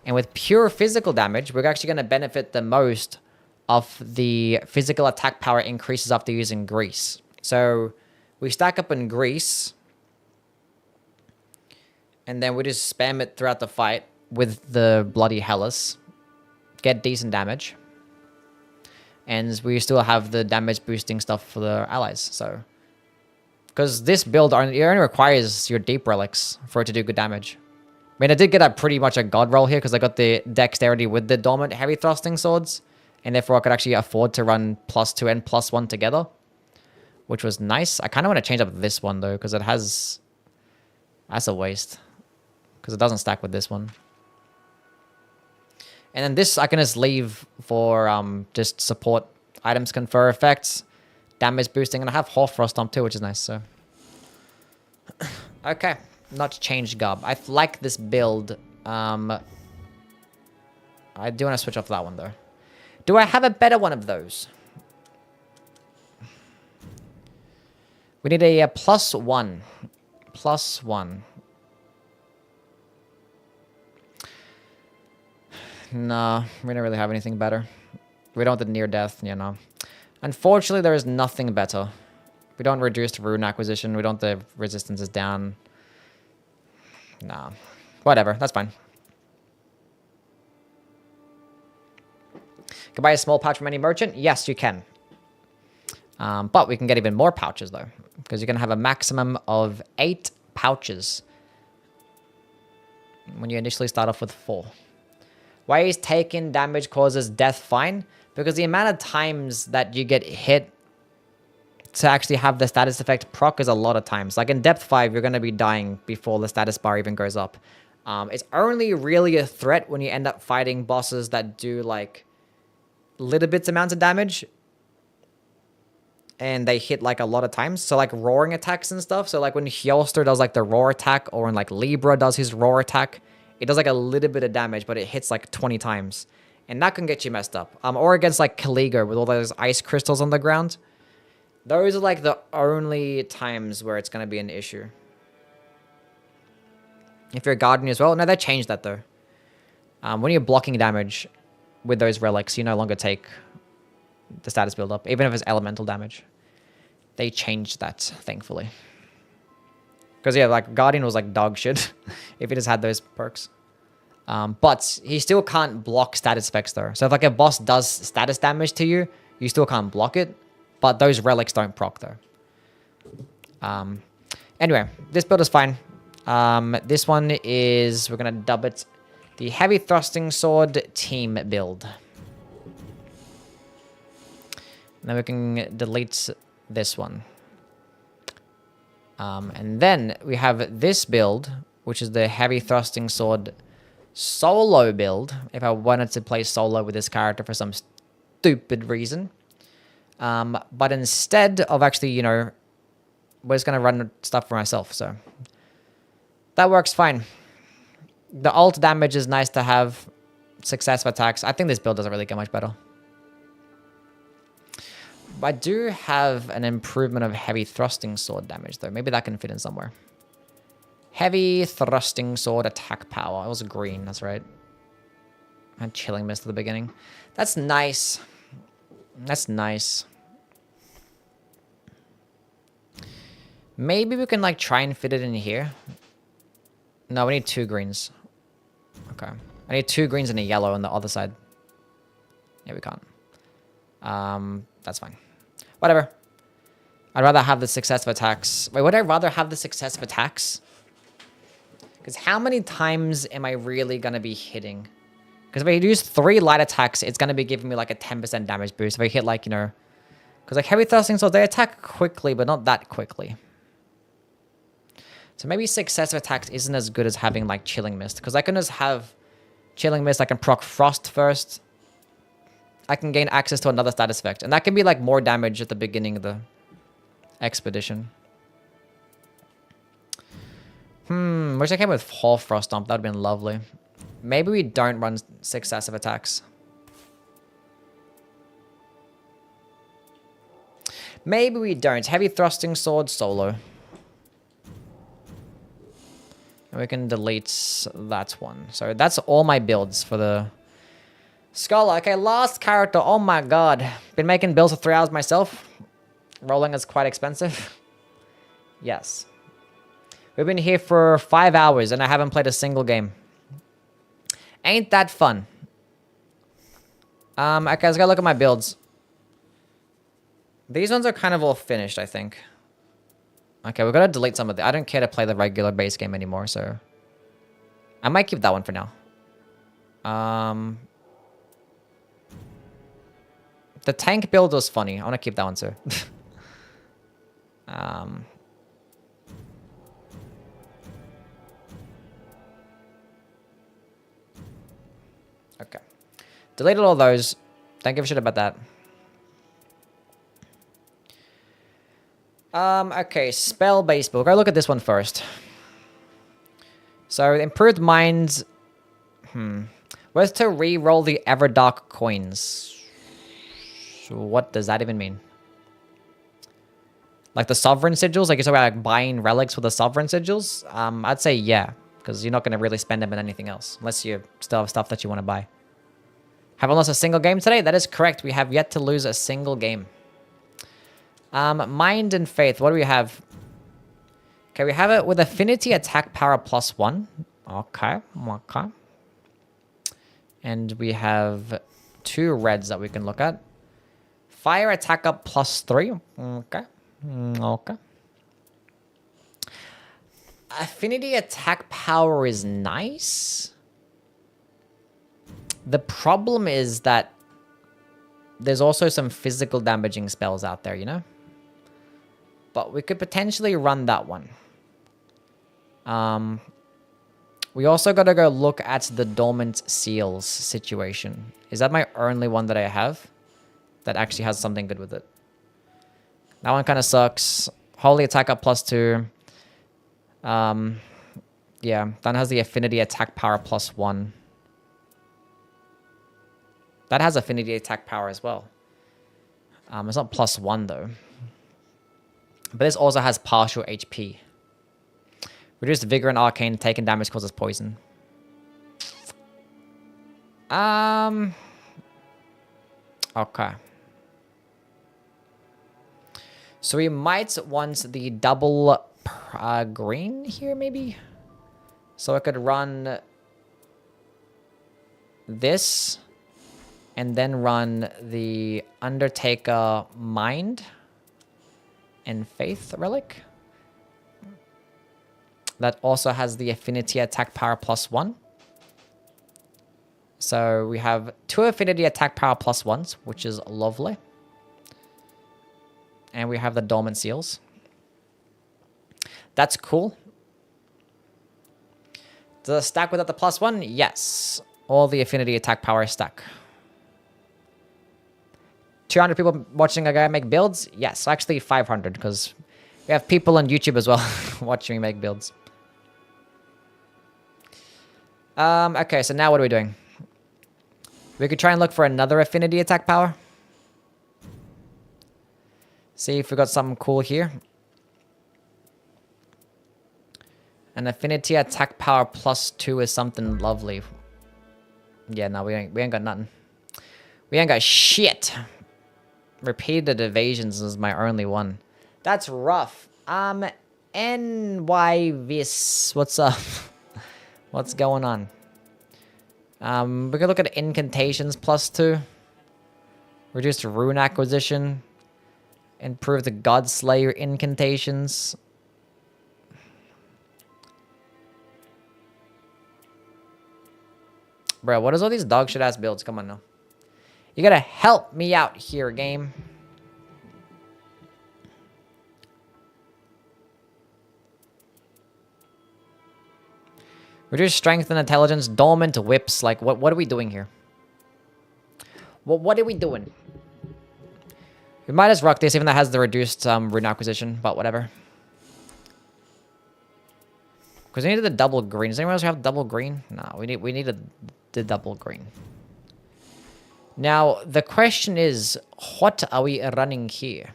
And with pure physical damage, we're actually going to benefit the most of the physical attack power increases after using Grease. So we stack up in Grease, and then we just spam it throughout the fight with the Bloody Hellas. Get decent damage. And we still have the damage boosting stuff for the allies, so... Because this build it only requires your deep relics for it to do good damage. I mean, I did get pretty much a god roll here because I got the dexterity with the dormant heavy thrusting swords. And therefore I could actually afford to run +2 and +1 together. Which was nice. I kind of want to change up this one though, because it has... That's a waste. Because it doesn't stack with this one. And then this I can just leave for just support items confer effects. Damage boosting, and I have Hoarfrost Stomp too, which is nice, so... Okay, not change Gub. I like this build. I do want to switch off that one, though. Do I have a better one of those? We need a +1. +1. No, we don't really have anything better. We don't have the near death, you know. Unfortunately, there is nothing better. We don't reduce rune acquisition. We don't the resistance is down. Nah. Whatever. That's fine. Can buy a small pouch from any merchant? Yes, you can. But we can get even more pouches, though. Because you can have a maximum of 8 pouches. When you initially start off with 4. Why is taking damage causes death fine? Because the amount of times that you get hit to actually have the status effect proc is a lot of times. Like in depth 5, you're going to be dying before the status bar even goes up. It's only really a threat when you end up fighting bosses that do like little bits amounts of damage. And they hit like a lot of times. So like roaring attacks and stuff. So like when Hjolster does like the roar attack, or when like Libra does his roar attack, it does like a little bit of damage, but it hits like 20 times. And that can get you messed up. Or against like Kaligo with all those ice crystals on the ground. Those are like the only times where it's going to be an issue. If you're a Guardian as well. No, they changed that though. When you're blocking damage with those relics, you no longer take the status build up. Even if it's elemental damage. They changed that, thankfully. Because yeah, like Guardian was like dog shit. If it just had those perks. But he still can't block status effects though. So if like a boss does status damage to you, you still can't block it. But those relics don't proc though. Anyway, this build is fine. This one is, we're going to dub it the Heavy Thrusting Sword Team build. Then we can delete this one. And then we have this build, which is the Heavy Thrusting Sword solo build, if I wanted to play solo with this character for some stupid reason. But instead of actually, you know, we're just going to run stuff for myself, so that works fine. The ult damage is nice to have. Success of attacks. I think this build doesn't really get much better. I do have an improvement of heavy thrusting sword damage, though. Maybe that can fit in somewhere. Heavy thrusting sword attack power. It was green, that's right. I had chilling mist at the beginning. That's nice. That's nice. Maybe we can like try and fit it in here. No, we need 2 greens. Okay. I need 2 greens and a yellow on the other side. Yeah, we can't. That's fine. Whatever. I'd rather have the successive attacks. Wait, would I rather have the successive attacks? Because how many times am I really going to be hitting? Because if I use 3 light attacks, it's going to be giving me like a 10% damage boost. If I hit like, you know... Because like heavy thrusting swords, they attack quickly, but not that quickly. So maybe successive attacks isn't as good as having like Chilling Mist. Because I can just have Chilling Mist, I can proc Frost first. I can gain access to another status effect. And that can be like more damage at the beginning of the expedition. Wish I came with Whole Frost Stomp. That would have been lovely. Maybe we don't run successive attacks. Maybe we don't. Heavy Thrusting Sword solo. And we can delete that one. So that's all my builds for the Scholar. Okay, last character. Oh my god. Been making builds for 3 hours myself. Rolling is quite expensive. Yes. We've been here for 5 hours and I haven't played a single game. Ain't that fun. Okay, let's go look at my builds. These ones are kind of all finished, I think. Okay, we're gonna delete some of the... I don't care to play the regular base game anymore, so... I might keep that one for now. The tank build was funny. I want to keep that one too. Okay. Deleted all those. Don't give a shit about that. Okay, spell-based build. Go look at this one first. So, improved minds... Where's to re-roll the Everdark coins? So what does that even mean? Like the Sovereign Sigils? Like you're talking about like buying relics with the Sovereign Sigils? I'd say yeah. Because you're not going to really spend them in anything else. Unless you still have stuff that you want to buy. Haven't lost a single game today? That is correct. We have yet to lose a single game. Mind and Faith. What do we have? Okay, we have it with Affinity Attack Power +1. Okay. Okay. And we have 2 reds that we can look at. Fire Attack up +3. Okay. Okay. Affinity Attack Power is nice. The problem is that there's also some physical damaging spells out there, you know? But we could potentially run that one. We also got to go look at the Dormant Seals situation. Is that my only one that I have that actually has something good with it? That one kind of sucks. Holy Attack up +2. Yeah, that has the Affinity Attack Power +1. That has Affinity Attack Power as well. It's not +1 though. But this also has partial HP. Reduced Vigor and Arcane. Taken damage causes poison. Okay. So we might want the double green here, maybe? So I could run this and then run the Undertaker Mind and Faith Relic. That also has the Affinity Attack Power +1. So we have 2 Affinity Attack Power +1s, which is lovely. And we have the Dormant Seals. That's cool. Does it stack without the +1? Yes. All the Affinity Attack Power stack. 200 people watching a guy make builds? Yes, actually 500, because we have people on YouTube as well watching me make builds. Okay, so now what are we doing? We could try and look for another Affinity Attack Power. See if we got something cool here. An Affinity Attack Power +2 is something lovely. Yeah, no, we ain't got nothing. We ain't got shit. Repeated evasions is my only one. That's rough. NY Vis. What's up? What's going on? We can look at incantations +2. Reduce rune acquisition. Improve the Godslayer incantations. Bro, what is all these dog shit ass builds? Come on now. You gotta help me out here, game. Reduce strength and intelligence, dormant whips. Like, what are we doing here? What are we doing? We might as rock this, even though it has the reduced rune acquisition, but whatever. Because we needed the double green. Does anyone else have double green? No, we needed the double green. Now, the question is, what are we running here?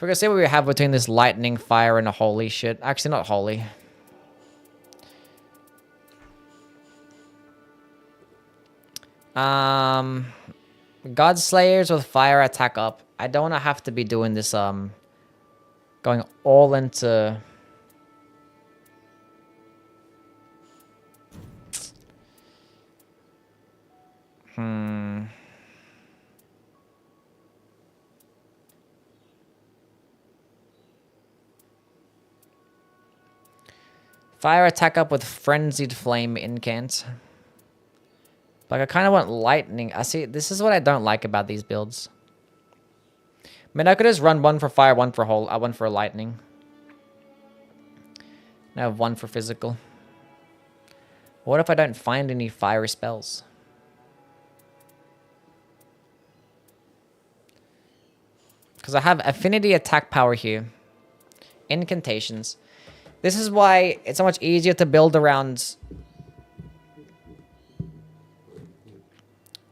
We're gonna see what we have between this lightning, fire, and a holy shit. Actually, not holy. Godslayers with fire attack up. I don't wanna have to be doing this, going all into... Fire attack up with Frenzied Flame incant. Like, I kind of want lightning. I see, this is what I don't like about these builds. I mean, I could just run one for fire, one for one for lightning. And I have one for physical. What if I don't find any fire spells? Because I have affinity attack power here. Incantations. This is why it's so much easier to build around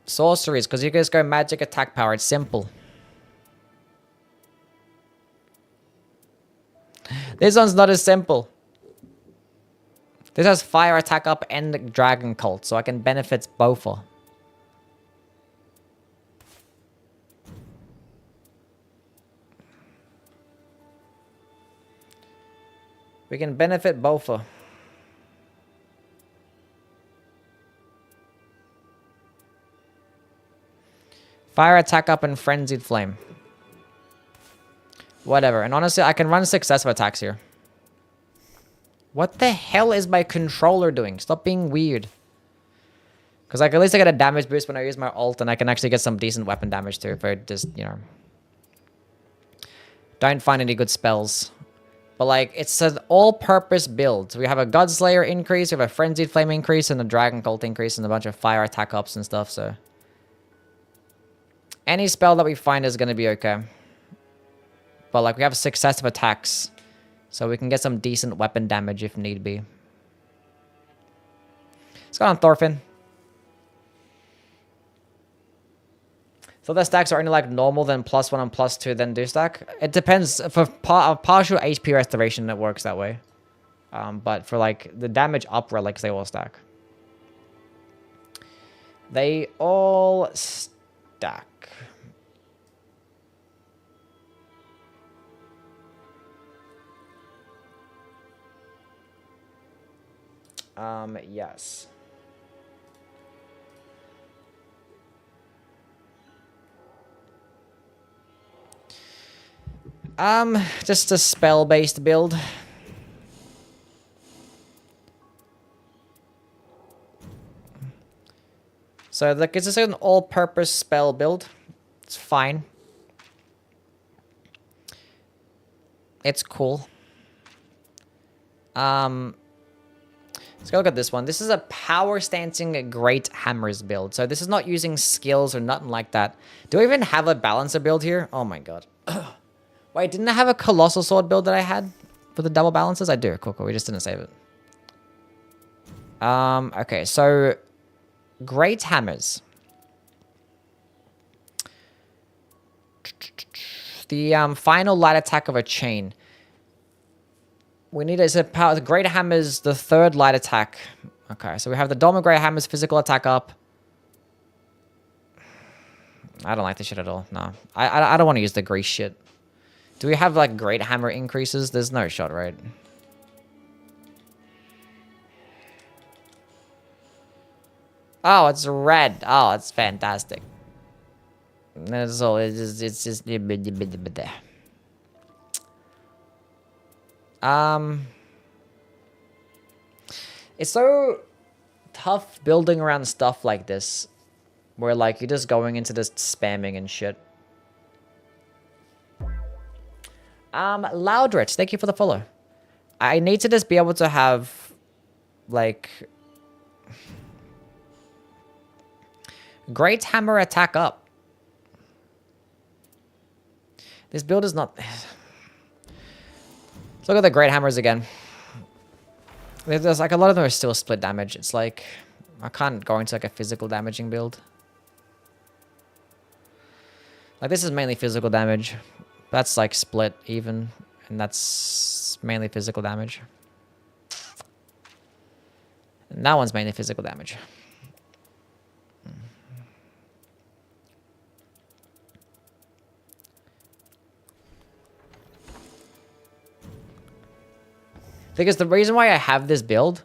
sorceries, because you can just go magic attack power. It's simple. This one's not as simple. This has fire attack up and dragon cult, so I can benefit both. We can benefit both. Fire attack up and frenzied flame. Whatever. And honestly, I can run successive attacks here. What the hell is my controller doing? Stop being weird. Because like, at least I get a damage boost when I use my ult, and I can actually get some decent weapon damage too if I just, you know, don't find any good spells. But like, it's an all-purpose build. We have a Godslayer increase, we have a Frenzied Flame increase, and a Dragon Cult increase, and a bunch of fire attack ups and stuff, so... Any spell that we find is going to be okay. But like, we have successive attacks, so we can get some decent weapon damage if need be. Let's go on Thorfinn. So the stacks are only like normal, then +1 and +2, then do stack. It depends. For partial HP restoration, it works that way. But for like the damage up relics, they all stack. They all stack. Yes. Just a spell-based build. So, like, it's just an all-purpose spell build. It's fine. It's cool. Let's go look at this one. This is a power stancing great hammers build. So this is not using skills or nothing like that. Do I even have a balancer build here? Oh my god. Wait, didn't I have a colossal sword build that I had for the double balances? I do. Cool, cool. We just didn't save it. Okay, so great hammers. The final light attack of a chain. We need a power. The great hammers, the third light attack. Okay, so we have the Dolmen Great Hammer's physical attack up. I don't like this shit at all. No. I don't want to use the grease shit. Do we have, like, great hammer increases? There's no shot, right? Oh, it's red. Oh, it's fantastic. That's all. It's just... It's so tough building around stuff like this. Where, like, you're just going into this spamming and shit. Loudrich, thank you for the follow. I need to just be able to have, like... Great hammer attack up. This build is not... Let's look at the great hammers again. There's like a lot of them are still split damage. It's like... I can't go into like a physical damaging build. Like this is mainly physical damage. That's like split even. And that's mainly physical damage. And that one's mainly physical damage. Because the reason why I have this build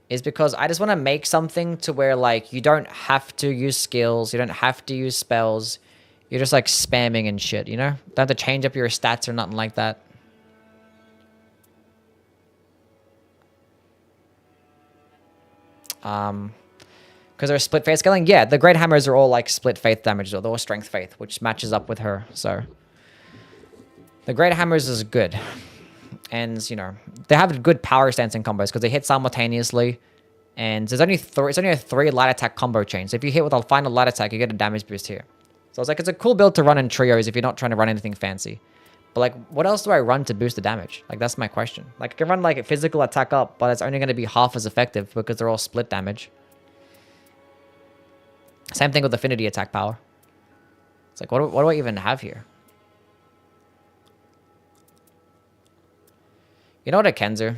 is because I just want to make something to where, like, you don't have to use skills, you don't have to use spells, you're just, like, spamming and shit, you know? Don't have to change up your stats or nothing like that. Because they're split faith scaling? Yeah, the great hammers are all, like, split faith damage, or they're all strength faith, which matches up with her, so... The great hammers is good. And, you know, they have good power stancing combos because they hit simultaneously. And there's only it's only a 3 light attack combo chain. So if you hit with a final light attack, you get a damage boost here. So it's like, it's a cool build to run in trios if you're not trying to run anything fancy. But like, what else do I run to boost the damage? Like, that's my question. Like, I can run like a physical attack up, but it's only going to be half as effective because they're all split damage. Same thing with affinity attack power. It's like, what do I even have here? You know what I can do?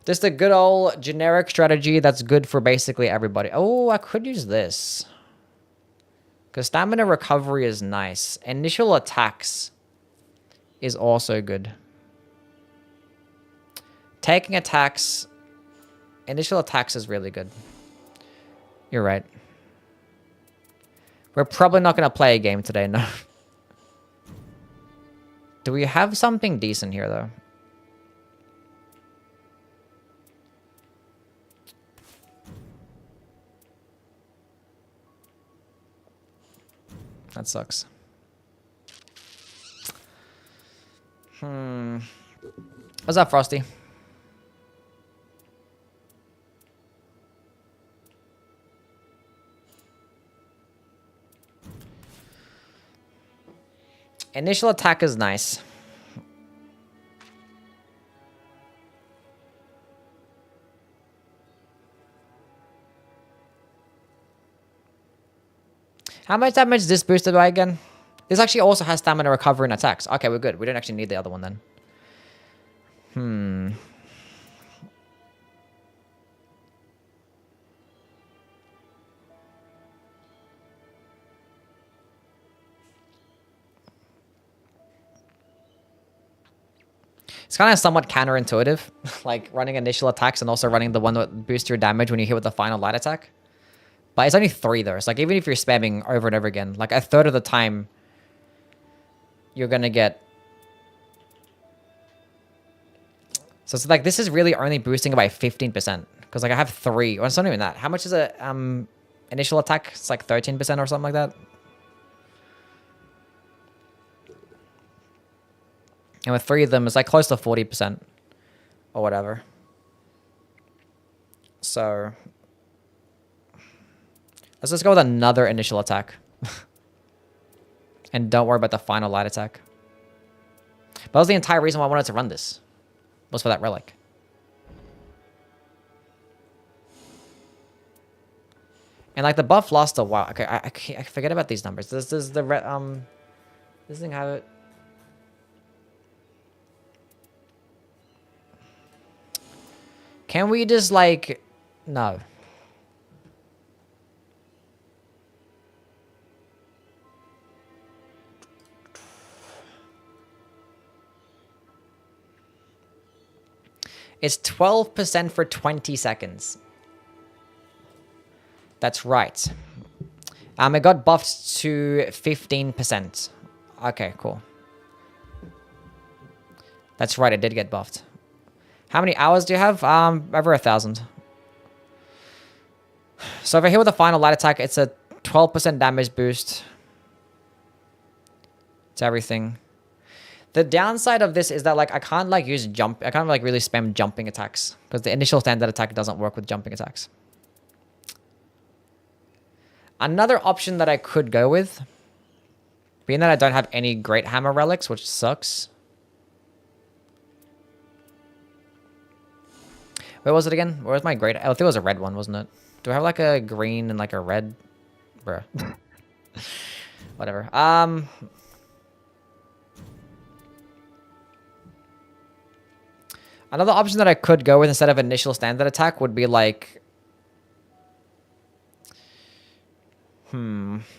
Just a good old generic strategy that's good for basically everybody. Oh, I could use this. Because stamina recovery is nice. Initial attacks is also good. Taking attacks... Initial attacks is really good. You're right. We're probably not going to play a game today, no. Do we have something decent here, though? That sucks. What's up, Frosty? Initial attack is nice. How much damage this boosted by again? This actually also has stamina recovery and attacks. Okay, we're good. We don't actually need the other one then. It's kind of somewhat counterintuitive, like running initial attacks and also running the one that boosts your damage when you hit with the final light attack. But it's only 3 though. It's like even if you're spamming over and over again, like a third of the time, you're gonna get. So it's like this is really only boosting it by 15% because like I have 3. Well, it's not even that. How much is a initial attack? It's like 13% or something like that. And with 3 of them, it's like close to 40% or whatever. So let's just go with another initial attack. And don't worry about the final light attack. But that was the entire reason why I wanted to run this. Was for that relic. And like the buff lost a while. Okay, I forget about these numbers. Does the this thing have it? Can we just like no? It's 12% for 20 seconds. That's right. It got buffed to 15%. Okay, cool. That's right, it did get buffed. How many hours do you have? Over 1,000. So if I hit with a final light attack, it's a 12% damage boost to everything. The downside of this is that like I can't like use jump. I can't like really spam jumping attacks because the initial standard attack doesn't work with jumping attacks. Another option that I could go with, being that I don't have any Great Hammer relics, which sucks. Where was it again? Where was my great? I think it was a red one, wasn't it? Do I have like a green and like a red? Bruh. Whatever. Another option that I could go with instead of initial standard attack would be like...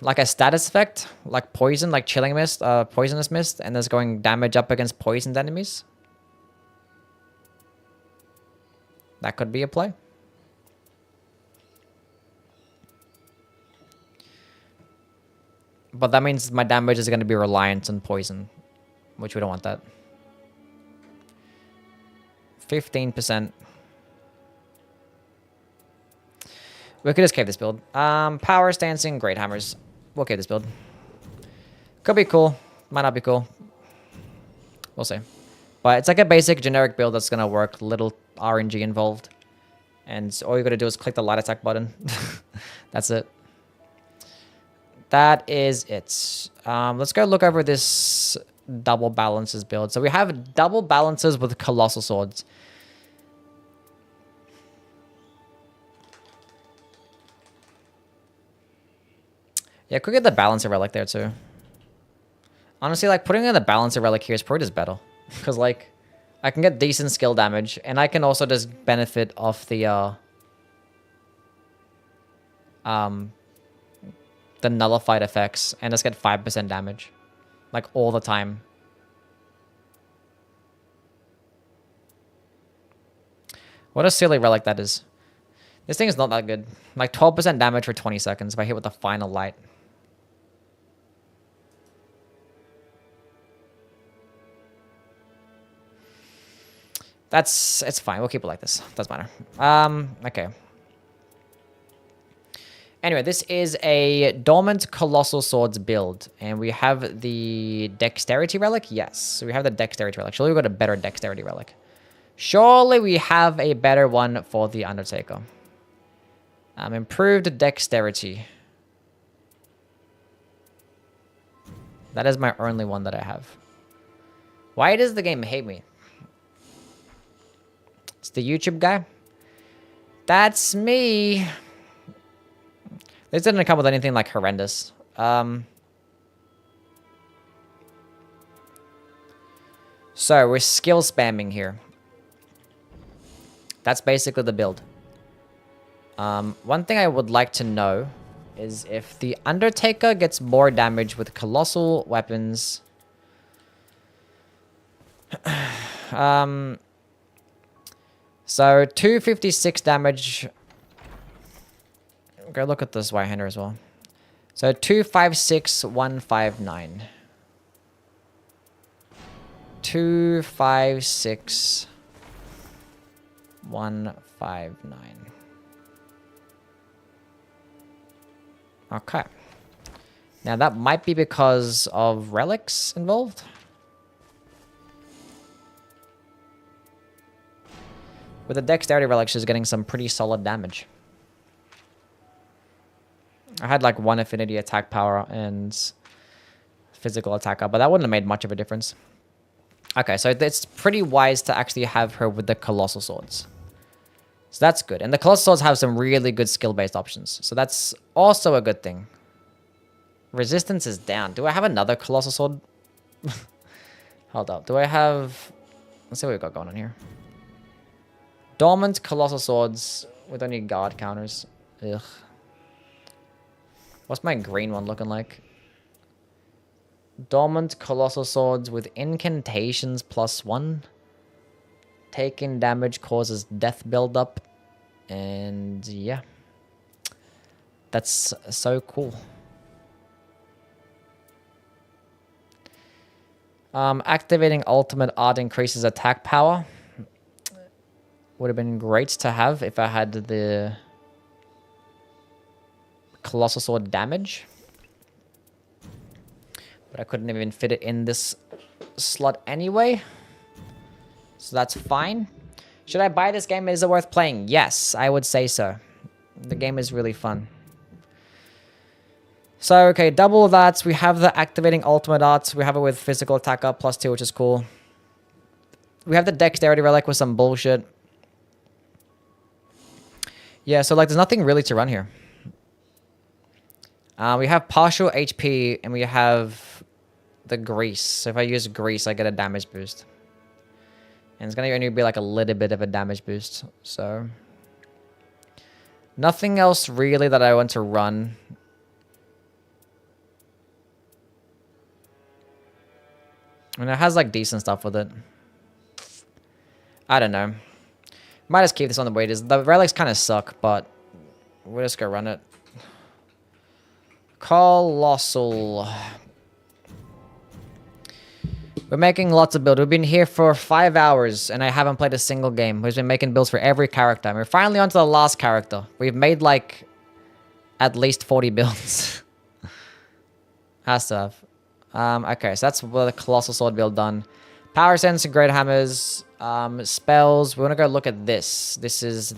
like a status effect, like poison, like chilling mist, poisonous mist, and there's going damage up against poisoned enemies. That could be a play. But that means my damage is going to be reliant on poison, which we don't want that. 15%. We could just cave this build. Power, stancing, great hammers. We'll cave this build. Could be cool. Might not be cool. We'll see. But it's like a basic generic build that's going to work. Little RNG involved. And all you got to do is click the light attack button. That's it. That is it. Let's go look over this double balances build. So we have double balances with colossal swords. Yeah, could get the balancer relic there too. Honestly, like putting in the balancer relic here is probably just better. Because like, I can get decent skill damage. And I can also just benefit off the nullified effects. And just get 5% damage. Like all the time. What a silly relic that is. This thing is not that good. Like 12% damage for 20 seconds if I hit with the final light. It's fine. We'll keep it like this. Doesn't matter. Okay. Anyway, this is a Dormant Colossal Swords build. And we have the Dexterity Relic? Yes. So we have the Dexterity Relic. Surely we've got a better Dexterity Relic. Surely we have a better one for the Undertaker. Improved Dexterity. That is my only one that I have. Why does the game hate me? It's the YouTube guy. That's me. This didn't come with anything like horrendous. So we're skill spamming here. That's basically the build. One thing I would like to know is if the Undertaker gets more damage with colossal weapons. So 256 damage. Go look at this right-hander as well. So 256, 159. 256, 159. Okay. Now that might be because of relics involved. With the Dexterity relic, she's getting some pretty solid damage. I had like one affinity attack power and physical attack up, but that wouldn't have made much of a difference. Okay, so it's pretty wise to actually have her with the Colossal Swords. So that's good. And the Colossal Swords have some really good skill-based options. So that's also a good thing. Resistance is down. Do I have another Colossal Sword? Hold up. Do I have... Let's see what we've got going on here. Dormant Colossal Swords with only guard counters. Ugh. What's my green one looking like? Dormant Colossal Swords with incantations +1. Taking damage causes death buildup. And yeah. That's so cool. Activating ultimate art increases attack power. Would have been great to have if I had the Colossal Sword damage. But I couldn't even fit it in this slot anyway. So that's fine. Should I buy this game? Is it worth playing? Yes, I would say so. The game is really fun. So, okay, double that. We have the activating ultimate art. We have it with physical attack up +2, which is cool. We have the dexterity relic with some bullshit. Yeah, so like there's nothing really to run here. We have partial HP and we have the grease. So if I use grease, I get a damage boost. And it's going to only be like a little bit of a damage boost. So nothing else really that I want to run. And it has like decent stuff with it. I don't know. Might just keep this on the way it is. The relics kind of suck, but we'll just go run it. Colossal. We're making lots of builds. We've been here for 5 hours, and I haven't played a single game. We've been making builds for every character. And we're finally on to the last character. We've made, like, at least 40 builds. Has to have. Okay, so that's the Colossal Sword build done. Power Sense and Great Hammers. Spells. We want to go look at this. This is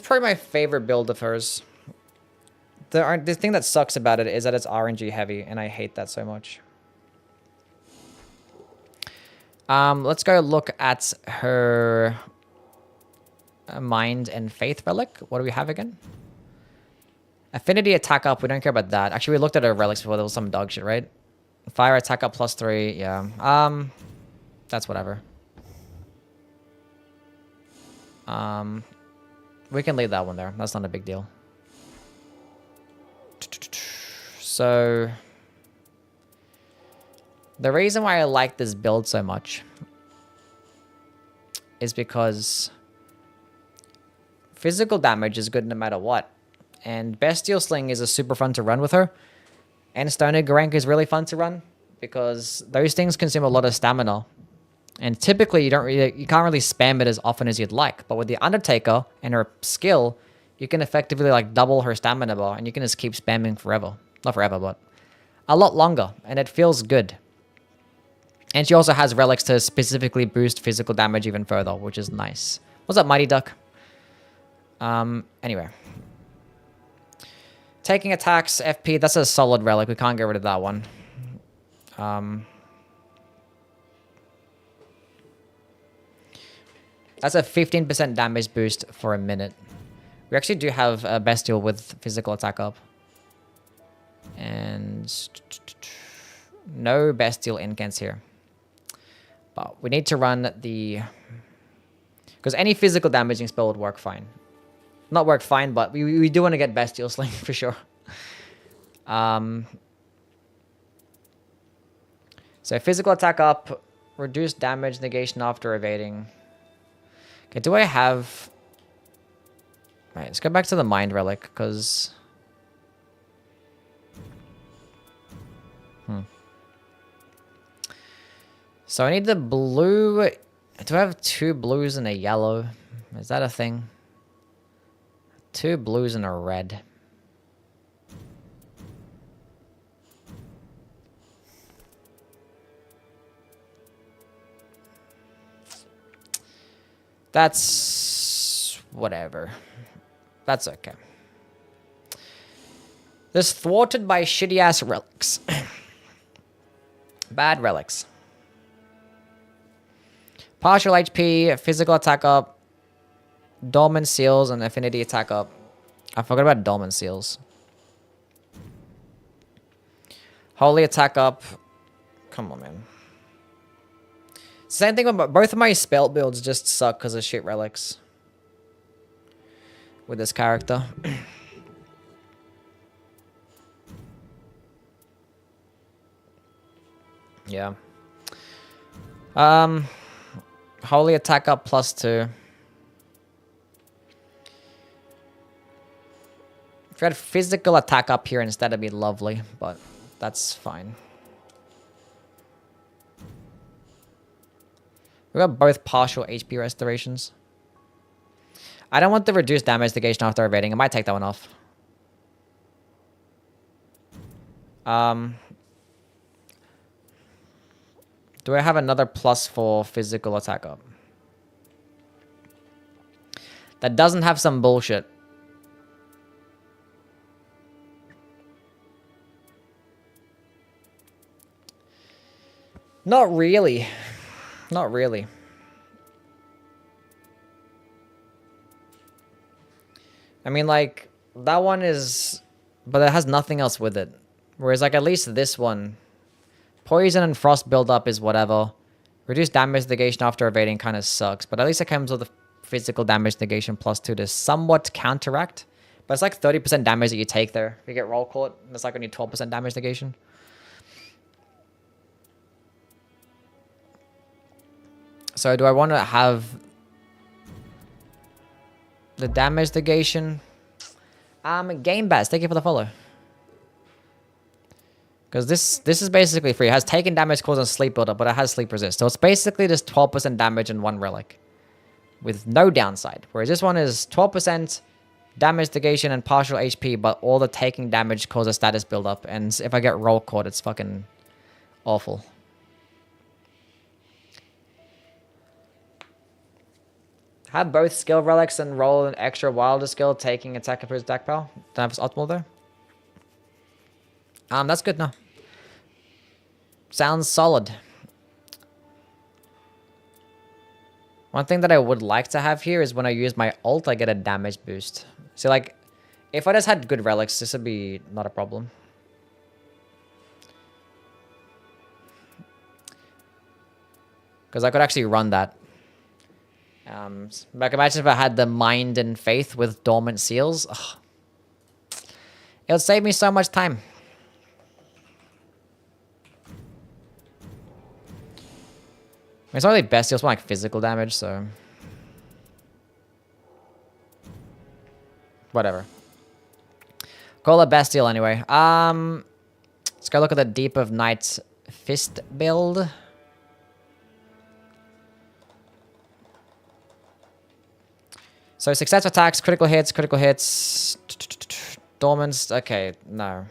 probably my favorite build of hers. The thing that sucks about it is that it's RNG heavy, and I hate that so much. Let's go look at her Mind and Faith relic. What do we have again? Affinity attack up. We don't care about that. Actually, we looked at her relics before. There was some dog shit, right? Fire attack up +3. Yeah. That's whatever. We can leave that one there. That's not a big deal. So the reason why I like this build so much is because physical damage is good no matter what. And Bestial Sling is a super fun to run with her. And Stoner Garank is really fun to run because those things consume a lot of stamina. And typically you can't really spam it as often as you'd like. But with the Undertaker and her skill, you can effectively like double her stamina bar and you can just keep spamming forever. Not forever, but a lot longer. And it feels good. And she also has relics to specifically boost physical damage even further, which is nice. What's up, Mighty Duck? Anyway. Taking attacks, FP, that's a solid relic. We can't get rid of that one. That's a 15% damage boost for a minute. We actually do have a Bestial with physical attack up. And no Bestial incants here. But we need to run the... Because any physical damaging spell would work fine. Not work fine, but we do want to get Bestial Sling for sure. So physical attack up, reduce damage negation after evading. Okay, do I have... Right, let's go back to the Mind Relic, because... So I need the blue... Do I have 2 blues and a yellow? Is that a thing? 2 blues and a red. That's... whatever. That's okay. This thwarted by shitty-ass relics. Bad relics. Partial HP, physical attack up, dormant seals, and affinity attack up. I forgot about dormant seals. Holy attack up. Come on, man. Same thing with both of my spell builds just suck because of shit relics. With this character. Yeah. Holy attack up +2. If you had physical attack up here instead, it'd be lovely, but that's fine. We got both partial HP restorations. I don't want the reduced damage negation after evading. I might take that one off. Do I have another +4 physical attack up? That doesn't have some bullshit. Not really. Not really. I mean, like, that one is... But it has nothing else with it. Whereas, like, at least this one... Poison and frost buildup is whatever. Reduced damage negation after evading kind of sucks. But at least it comes with a physical damage negation +2 to somewhat counteract. But it's like 30% damage that you take there. If you get roll caught, it's like only 12% damage negation. So do I want to have the damage negation? Game Bats, thank you for the follow. Because this is basically free. It has taken damage causing sleep buildup, but it has sleep resist. So it's basically just 12% damage in one relic. With no downside. Whereas this one is 12% damage negation and partial HP, but all the taking damage causes status buildup. And if I get roll caught, it's fucking awful. Have both skill relics and roll an extra wilder skill, taking attack of his attack power. Don't have his optimal though. That's good now. Sounds solid. One thing that I would like to have here is when I use my ult, I get a damage boost. So like, if I just had good relics, this would be not a problem. Because I could actually run that. Like imagine if I had the Mind and Faith with Dormant Seals. Ugh. It would save me so much time. It's not really bestial, it's more like physical damage, so... Whatever. Call it bestial anyway. Let's go look at the Deep of Night's Fist build. So success attacks, critical hits, dormants. Okay, no.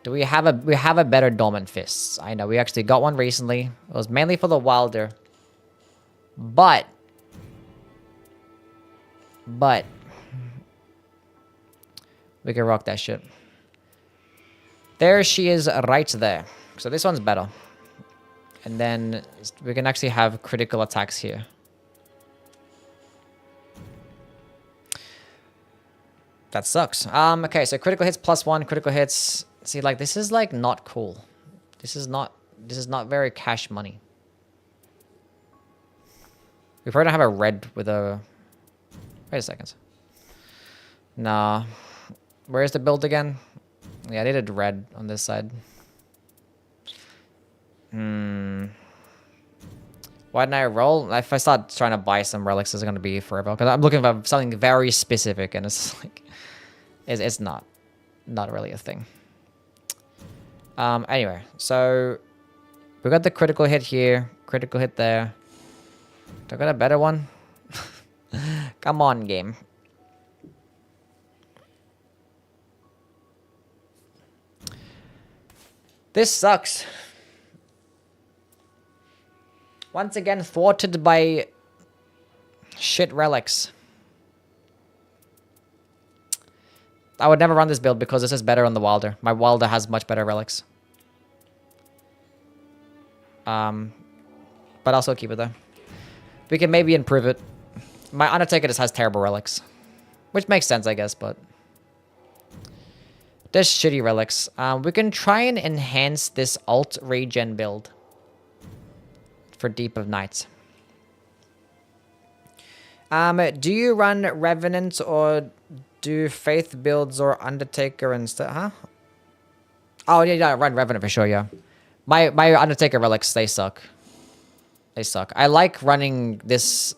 Do we have a better dormant fists? I know we actually got one recently. It was mainly for the wilder. But we can rock that shit. There she is right there. So this one's better. And then we can actually have critical attacks here. That sucks. Okay, so critical hits +1, critical hits. See, like, this is, like, not cool. This is not very cash money. We probably don't have a red with a... Wait a second. Nah. Where's the build again? Yeah, I needed red on this side. Why didn't I roll? If I start trying to buy some relics, it's going to be forever. Because I'm looking for something very specific, and it's like... It's not really a thing. Anyway, so... We got the critical hit here. Critical hit there. Do I got a better one? Come on, game. This sucks. Once again, thwarted by shit relics. I would never run this build because this is better on the Wilder. My Wilder has much better relics. But I'll still keep it though. We can maybe improve it. My Undertaker just has terrible relics. Which makes sense, I guess, but... There's shitty relics. We can try and enhance this alt regen build. For Deep of Night. Do you run Revenant or do Faith builds or Undertaker instead? Huh? Oh, yeah, run Revenant for sure, yeah. My Undertaker relics, they suck. They suck. I like running this.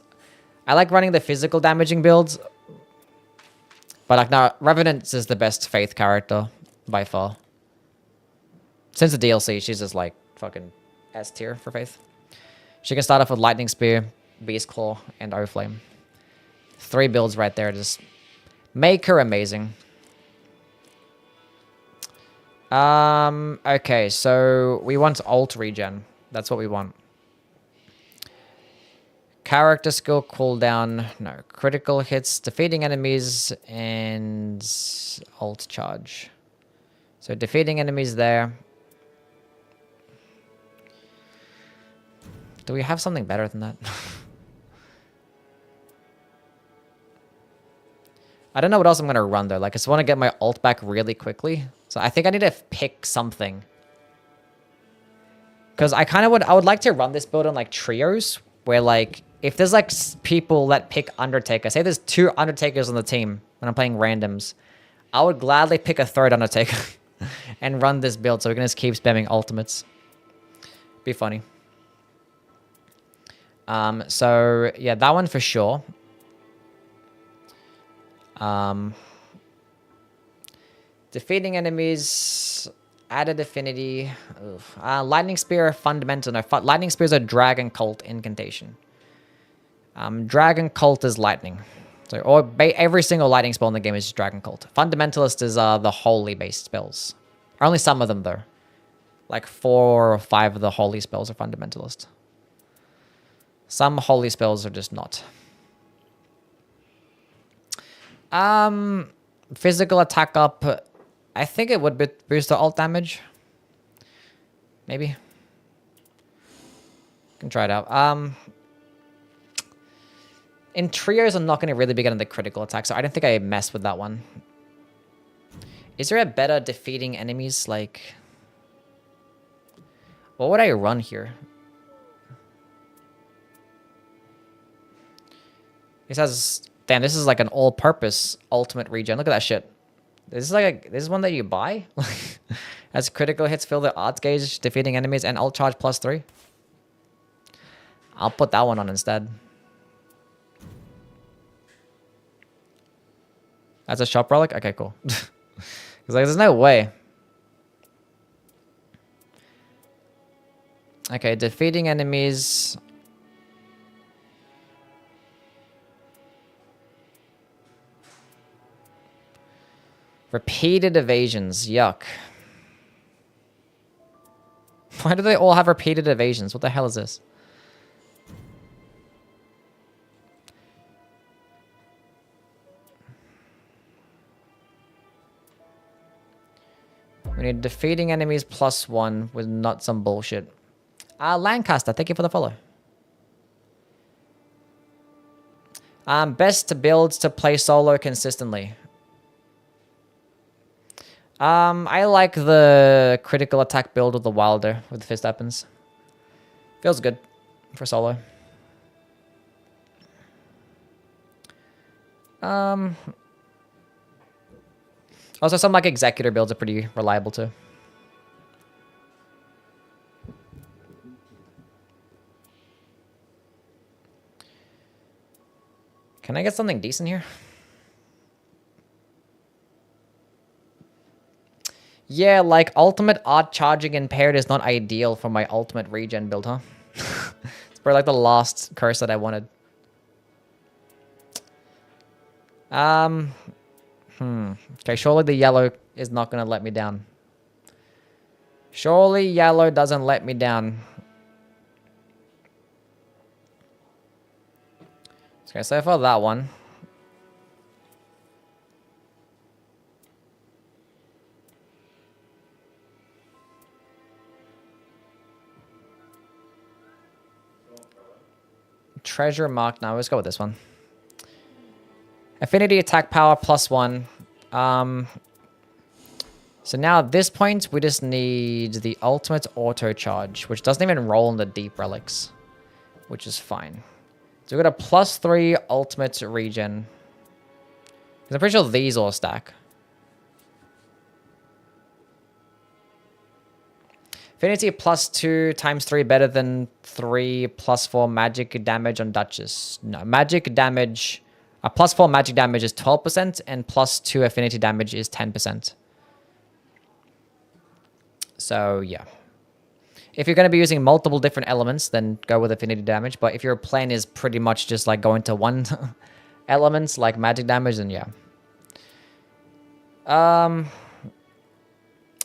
I like running the physical damaging builds. But like now, Revenant is the best Faith character by far. Since the DLC, she's just like fucking S tier for Faith. She can start off with Lightning Spear, Beast Claw, and O-Flame. 3 builds right there. Just make her amazing. Okay, so we want ult regen. That's what we want. Character skill cooldown. No. Critical hits, defeating enemies, and ult charge. So defeating enemies there. Do we have something better than that? I don't know what else I'm going to run, though. Like, I just want to get my ult back really quickly. So I think I need to pick something. Because I would like to run this build on, like, trios. Where, like, if there's, like, people that pick Undertaker. Say there's 2 Undertakers on the team when I'm playing randoms. I would gladly pick a 3rd Undertaker. And run this build so we can just keep spamming ultimates. Be funny. So, yeah, that one for sure. Defeating enemies, added affinity. Lightning Spear, fundamental. No, Lightning Spear is a Dragon Cult incantation. Dragon Cult is lightning. So, every single lightning spell in the game is just Dragon Cult. Fundamentalist is the holy-based spells. Only some of them, though. Like 4 or 5 of the holy spells are fundamentalist. Some holy spells are just not. Physical attack up. I think it would boost the ult damage. Maybe. Can try it out. In trios, I'm not going to really be getting the critical attack, so I don't think I mess with that one. Is there a better defeating enemies? Like, what would I run here? This has... Damn, this is like an all-purpose ultimate regen. Look at that shit. This is like this is one that you buy. As critical hits fill the odds gauge, defeating enemies, and ult charge +3. I'll put that one on instead. That's a shop relic? Okay, cool. Because like, there's no way. Okay, defeating enemies... Repeated evasions. Yuck. Why do they all have repeated evasions? What the hell is this? We need defeating enemies +1 with not some bullshit. Lancaster, thank you for the follow. Best builds to play solo consistently. I like the critical attack build with the Wilder with the fist weapons. Feels good for solo. Also, some like Executor builds are pretty reliable too. Can I get something decent here? Yeah, like ultimate odd charging impaired is not ideal for my ultimate regen build, huh? It's probably like the last curse that I wanted. Okay, surely the yellow is not gonna let me down. Surely yellow doesn't let me down. Okay, so for that one. Treasure mark. Now let's go with this one. Affinity attack power +1. So now at this point, we just need the ultimate auto charge, which doesn't even roll in the deep relics, which is fine. So we got a +3 ultimate regen. 'Cause I'm pretty sure these all stack. Affinity +2 times 3 better than 3 +4 magic damage on Duchess. No, magic damage... +4 magic damage is 12% and +2 affinity damage is 10%. So, yeah. If you're going to be using multiple different elements, then go with affinity damage. But if your plan is pretty much just like going to one element, like magic damage, then yeah. Are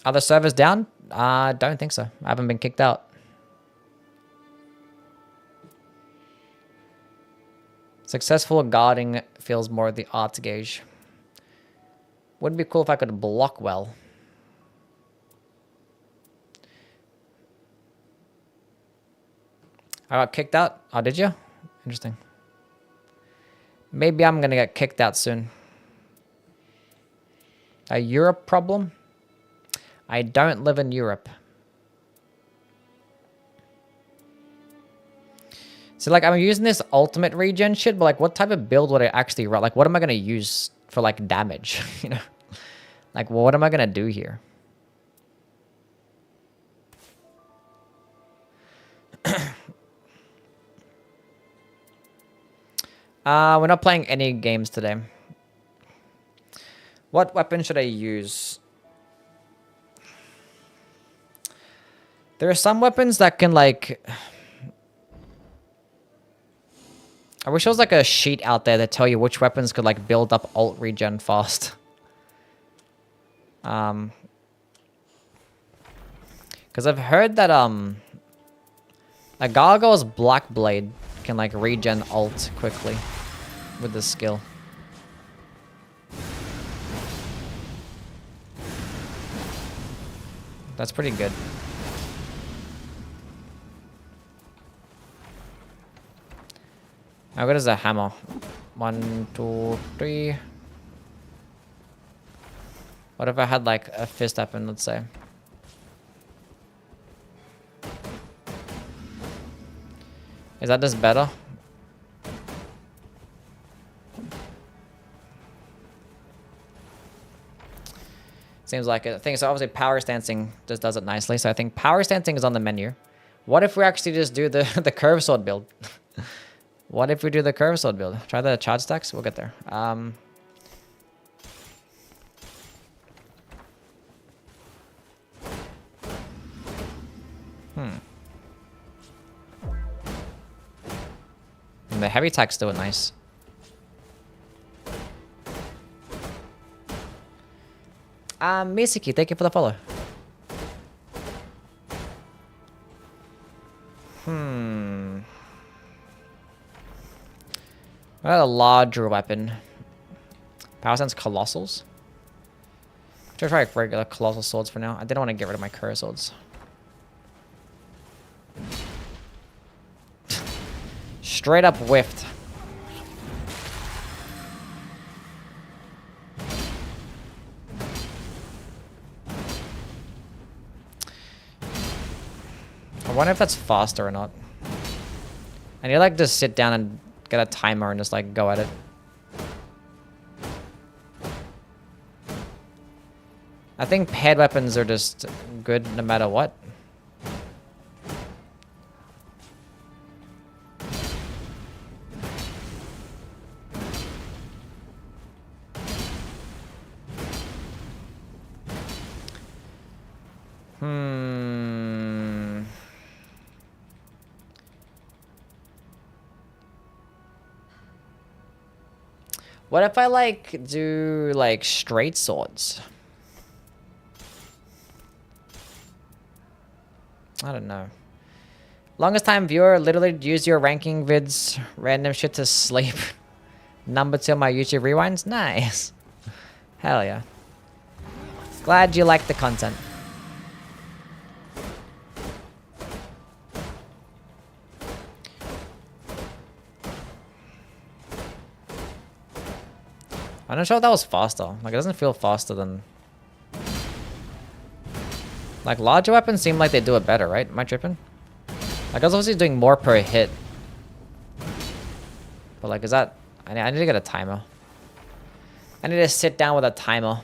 the servers down? I don't think so. I haven't been kicked out. Successful guarding feels more the art gauge. Would be cool if I could block well. I got kicked out? Oh, did you? Interesting. Maybe I'm gonna get kicked out soon. A Europe problem? I don't live in Europe. So, like, I'm using this ultimate regen shit, but, like, what type of build would I actually run? Like, what am I gonna use for, like, damage? You know? Like, what am I gonna do here? We're not playing any games today. What weapon should I use? There are some weapons that can, like... I wish there was, like, a sheet out there that tell you which weapons could, like, build up ult regen fast. Because I've heard that, a Gargoyle's Black Blade can, like, regen ult quickly with the skill. That's pretty good. How good is a hammer? 1, 2, 3. What if I had, like, a fist weapon, let's say? Is that just better? Seems like it. I think so. Obviously, power stancing just does it nicely. So I think power stancing is on the menu. What if we actually just do the the curve sword build? What if we do the curve sword build? Try the charge stacks. We'll get there. And the heavy attacks do it nice. Misiki, thank you for the follow. What a larger weapon? Power Sense Colossals? I'll try regular Colossal Swords for now. I didn't want to get rid of my Curse Swords. Straight up whiffed. I wonder if that's faster or not. I need to, like, just sit down and get a timer and just, like, go at it. I think paired weapons are just good no matter what. What if I, like, do, like, straight swords? I don't know. Longest time viewer, literally use your ranking vids, random shit to sleep. Number 2 on my YouTube rewinds? Nice. Hell yeah. Glad you like the content. I'm not sure if that was faster. Like, it doesn't feel faster than... Like, larger weapons seem like they do it better, right? Am I tripping? Like, I was obviously doing more per hit. But, like, is that... I need to get a timer. I need to sit down with a timer.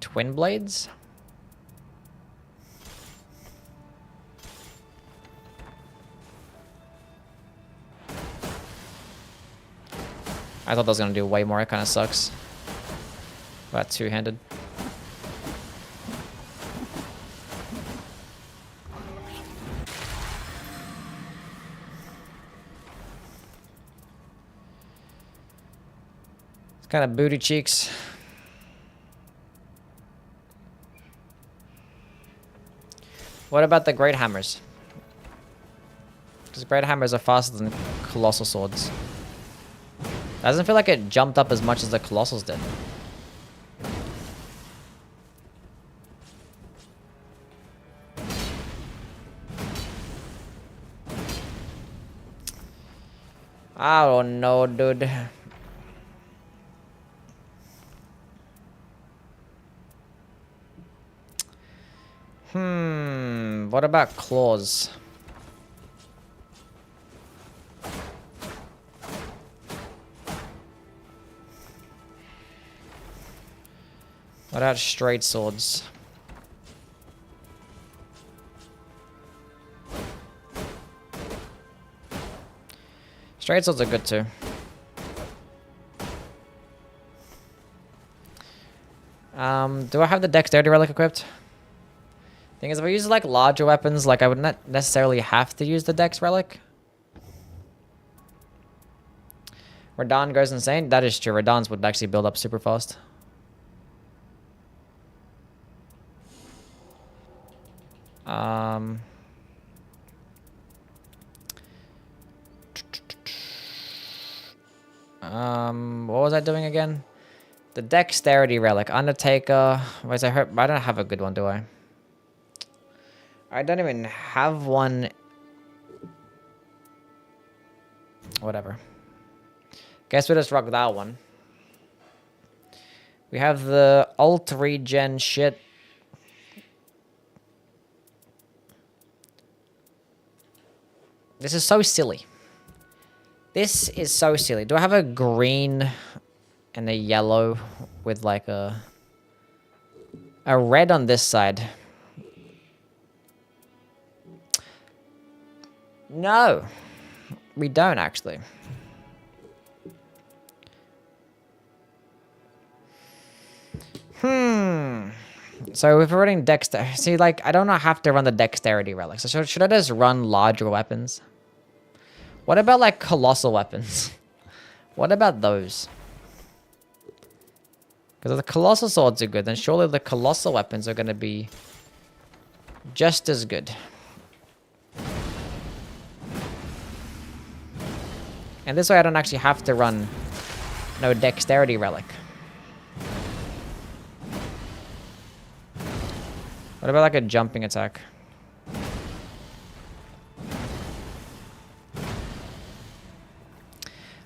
Twin blades? I thought that was gonna do way more. It kind of sucks. About two-handed. It's kind of booty cheeks. What about the great hammers? Because great hammers are faster than colossal swords. Doesn't feel like it jumped up as much as the colossals did. I don't know, dude. What about claws? What about straight swords? Straight swords are good too. Do I have the dexterity relic equipped? Thing is, if I use like larger weapons, like I would not necessarily have to use the dex relic. Radahn goes insane. That is true. Radahns would actually build up super fast. What was I doing again? The dexterity relic, Undertaker. Wait, I don't have a good one, do I? I don't even have one. Whatever. Guess we just rock that one. We have the alt regen shit. This is so silly. This is so silly. Do I have a green and a yellow with like a red on this side? No, we don't actually. So if we're running dexterity, see, like, I don't have to run the dexterity relic. So should I just run larger weapons? What about like colossal weapons? What about those? Because if the colossal swords are good, then surely the colossal weapons are going to be just as good. And this way I don't actually have to run no dexterity relic. What about like a jumping attack?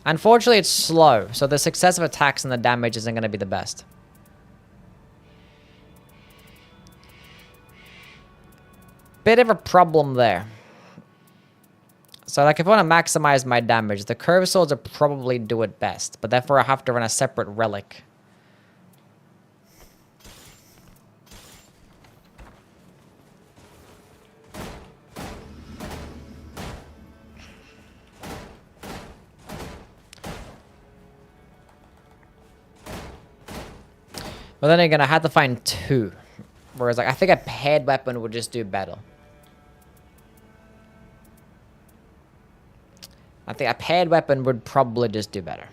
Unfortunately, it's slow, so the success of attacks and the damage isn't going to be the best. Bit of a problem there. So like if I want to maximize my damage, the curved swords will probably do it best, but therefore I have to run a separate relic. But then again, I had to find two. Whereas like I think a paired weapon would just do better. I think a paired weapon would probably just do better.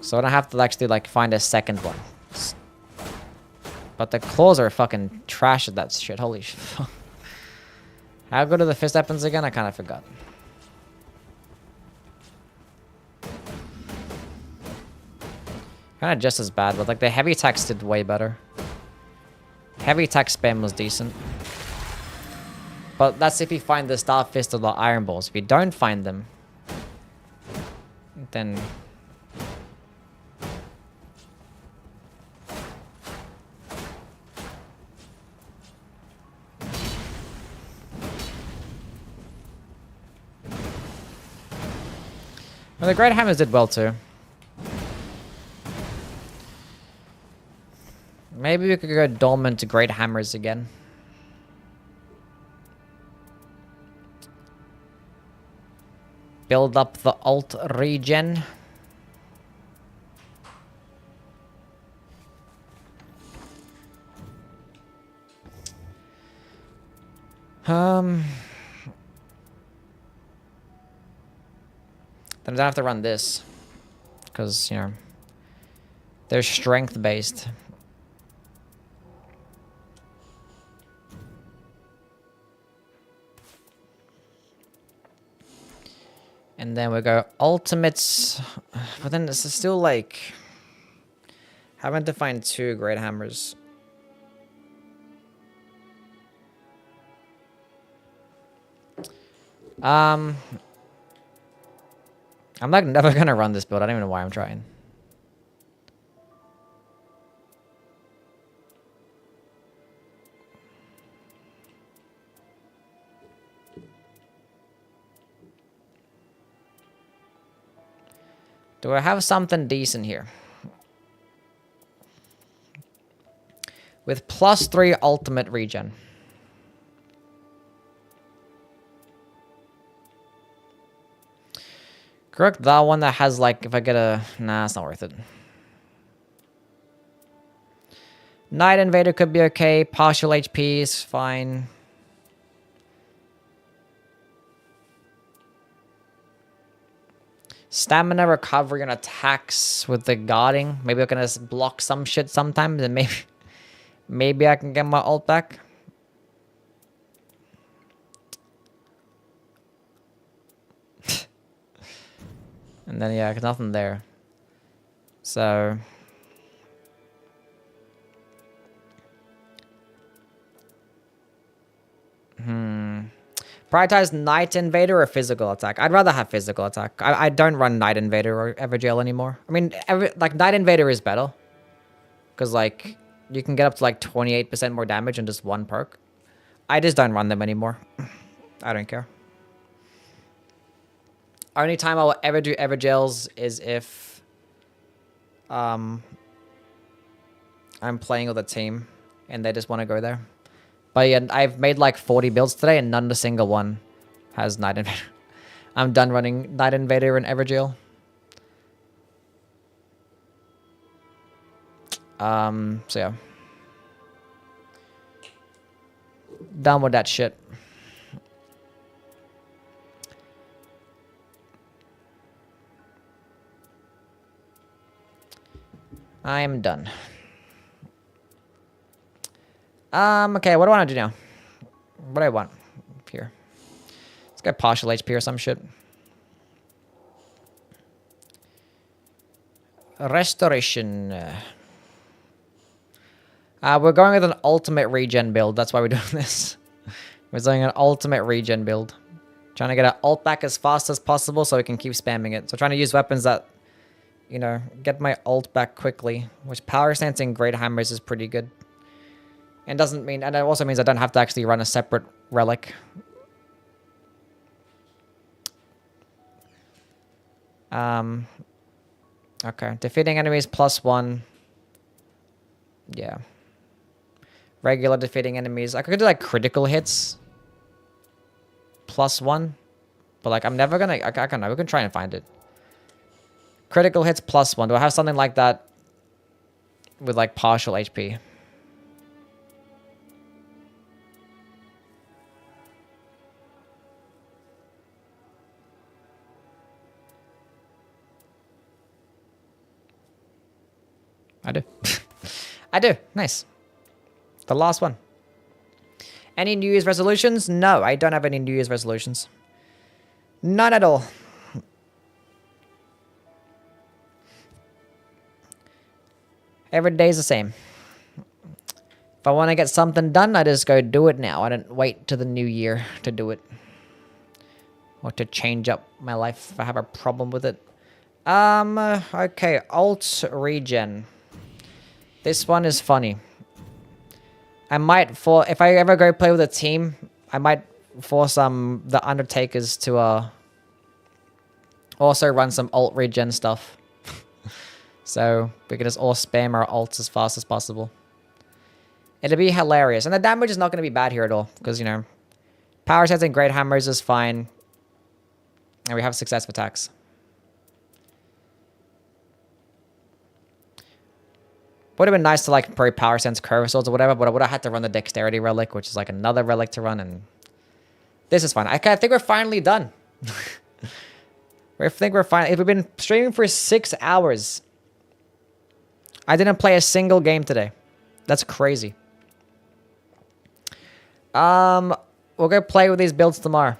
So I don't have to actually like find a second one. But the claws are fucking trash at that shit. Holy shit. How good are the fist weapons again? I kind of forgot. Kind of just as bad, but like the heavy attacks did way better. Heavy attack spam was decent. But that's if you find the Star Fist or the Iron Balls. If you don't find them, then... Well, the Great Hammers did well too. Maybe we could go dormant to Great Hammers again. Build up the alt regen. Then I don't have to run this. Because, you know, they're strength based. And then we go ultimates. But then it's still like having to find 2 great hammers. I'm like never gonna run this build. I don't even know why I'm trying. Do I have something decent here? With +3 ultimate regen. Correct, that one that has like, if I get a... Nah, it's not worth it. Night Invader could be okay. Partial HP is fine. Stamina recovery and attacks with the guarding. Maybe I can just block some shit sometimes and maybe I can get my ult back. And then, yeah, nothing there. So... Prioritize Night Invader or physical attack? I'd rather have physical attack. I don't run Night Invader or Evergale anymore. I mean, like, Night Invader is better. Because, like, you can get up to, like, 28% more damage in just 1 perk. I just don't run them anymore. I don't care. Only time I will ever do Evergales is if I'm playing with a team and they just want to go there. But yeah, I've made like 40 builds today and none a single one has Night Invader. I'm done running Night Invader and Evergale. So yeah. Done with that shit. I am done. Okay, what do I want to do now? What do I want here? Let's get partial HP or some shit. Restoration. We're going with an ultimate regen build. That's why we're doing this. We're doing an ultimate regen build. Trying to get our ult back as fast as possible so we can keep spamming it. So trying to use weapons that, you know, get my ult back quickly. Which power stance and great hammers is pretty good. And doesn't mean, and it also means I don't have to actually run a separate relic. Okay, defeating enemies +1. Yeah. Regular defeating enemies. I could do like critical hits +1. But like I'm never gonna, I don't know, we can try and find it. Critical hits +1. Do I have something like that with like partial HP? I do. I do. Nice. The last one. Any New Year's resolutions? No, I don't have any New Year's resolutions. None at all. Every day's the same. If I want to get something done, I just go do it now. I don't wait to the new year to do it. Or to change up my life if I have a problem with it. Okay, alt regen. This one is funny. I might, if I ever go play with a team, I might force the Undertakers to also run some alt regen stuff. So we can just all spam our ults as fast as possible. It'll be hilarious. And the damage is not going to be bad here at all. Because, you know, power sets and great hammers is fine. And we have successive attacks. Would have been nice to like probably power sense curve swords or whatever, but I would have had to run the dexterity relic, which is like another relic to run, and this is fine. I think we're finally done. I think we're fine. We've been streaming for 6 hours. I didn't play a single game today. That's crazy. We'll go play with these builds tomorrow.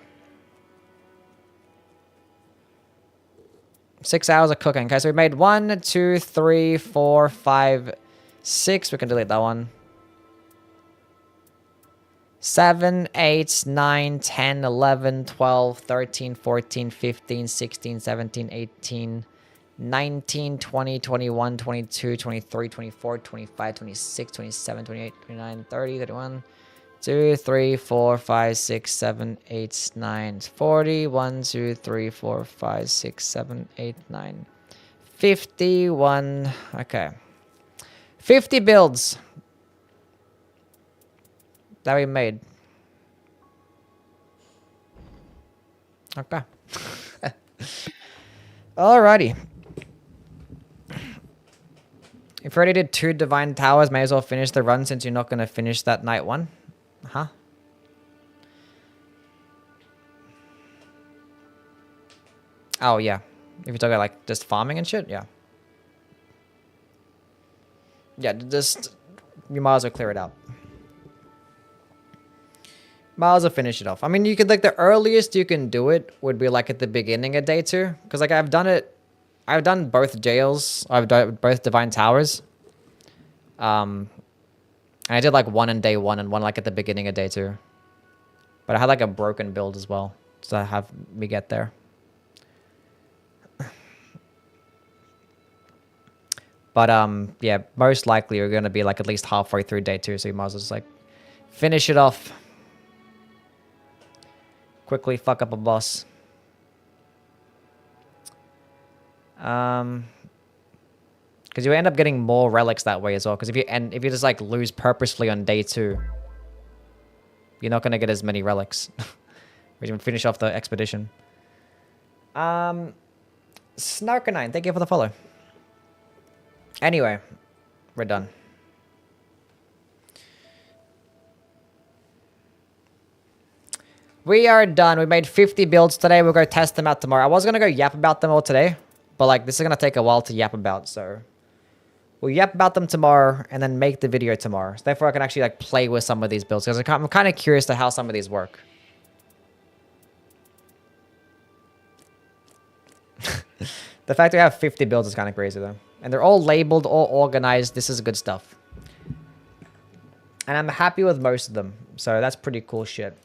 6 hours of cooking. Okay, so we made 1, 2, 3, 4, 5, 6. We can delete that one. 7, 8, 9, 10, 11, 12, 13, 14, 15, 16, 17, 18, 19, 20, 21, 22, 23, 24, 25, 26, 27, 28, 29, 30, 31, 2, 3, 4, 5, 6, 7, 8, 9, 40, 1, 2, 3, 4, 5, 6, 7, 8, 9, 51. Okay. 50 builds that we made. Okay. Alrighty. If you already did 2 divine towers, may as well finish the run since you're not going to finish that night one. Huh? Oh, yeah. If you're talking like just farming and shit, yeah. Yeah, just... You might as well clear it out. Might as well finish it off. I mean, you could, like, the earliest you can do it would be, like, at the beginning of day 2. Because, like, I've done both jails. I've done both divine towers. And I did, like, one in day 1 and one, like, at the beginning of day 2. But I had, like, a broken build as well. So I have me get there. But, yeah, most likely you're going to be, like, at least halfway through day 2. So you might as well just, like, finish it off. Quickly fuck up a boss. Because you end up getting more relics that way as well. Because if you just like lose purposefully on day 2, you're not gonna get as many relics. We can finish off the expedition. Snarkanine, thank you for the follow. Anyway, we're done. We are done. We made 50 builds today. We'll go test them out tomorrow. I was going to go yap about them all today, but like this is going to take a while to yap about. So we'll yap about them tomorrow and then make the video tomorrow. So therefore I can actually like play with some of these builds because I'm kind of curious to how some of these work. The fact that we have 50 builds is kind of crazy though. And they're all labeled, all organized. This is good stuff. And I'm happy with most of them. So that's pretty cool shit.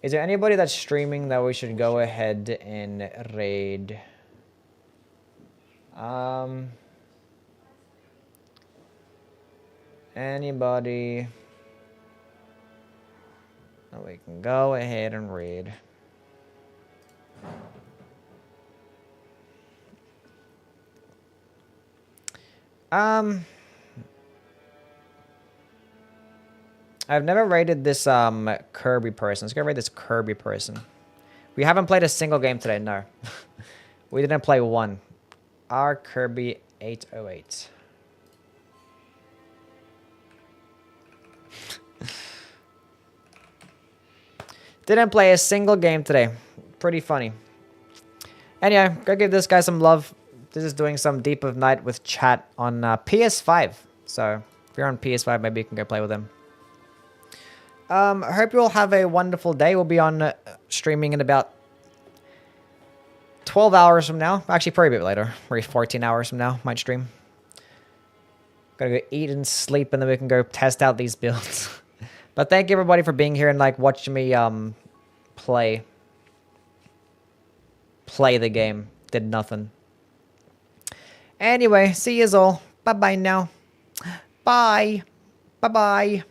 Is there anybody that's streaming that we should go ahead and raid? Anybody that we can go ahead and raid? I've never rated this Kirby person. Let's go raid this Kirby person. We haven't played a single game today, no. We didn't play one. Our Kirby 808. Didn't play a single game today. Pretty funny. Anyway, go give this guy some love. This is doing some Deep of Night with chat on PS5. So if you're on PS5, maybe you can go play with him. I hope you all have a wonderful day. We'll be on streaming in about 12 hours from now. Actually, probably a bit later. Maybe 14 hours from now, might stream. Gotta go eat and sleep, and then we can go test out these builds. But thank you, everybody, for being here and, like, watching me play the game. Did nothing. Anyway, see yous all. Bye-bye now. Bye. Bye-bye.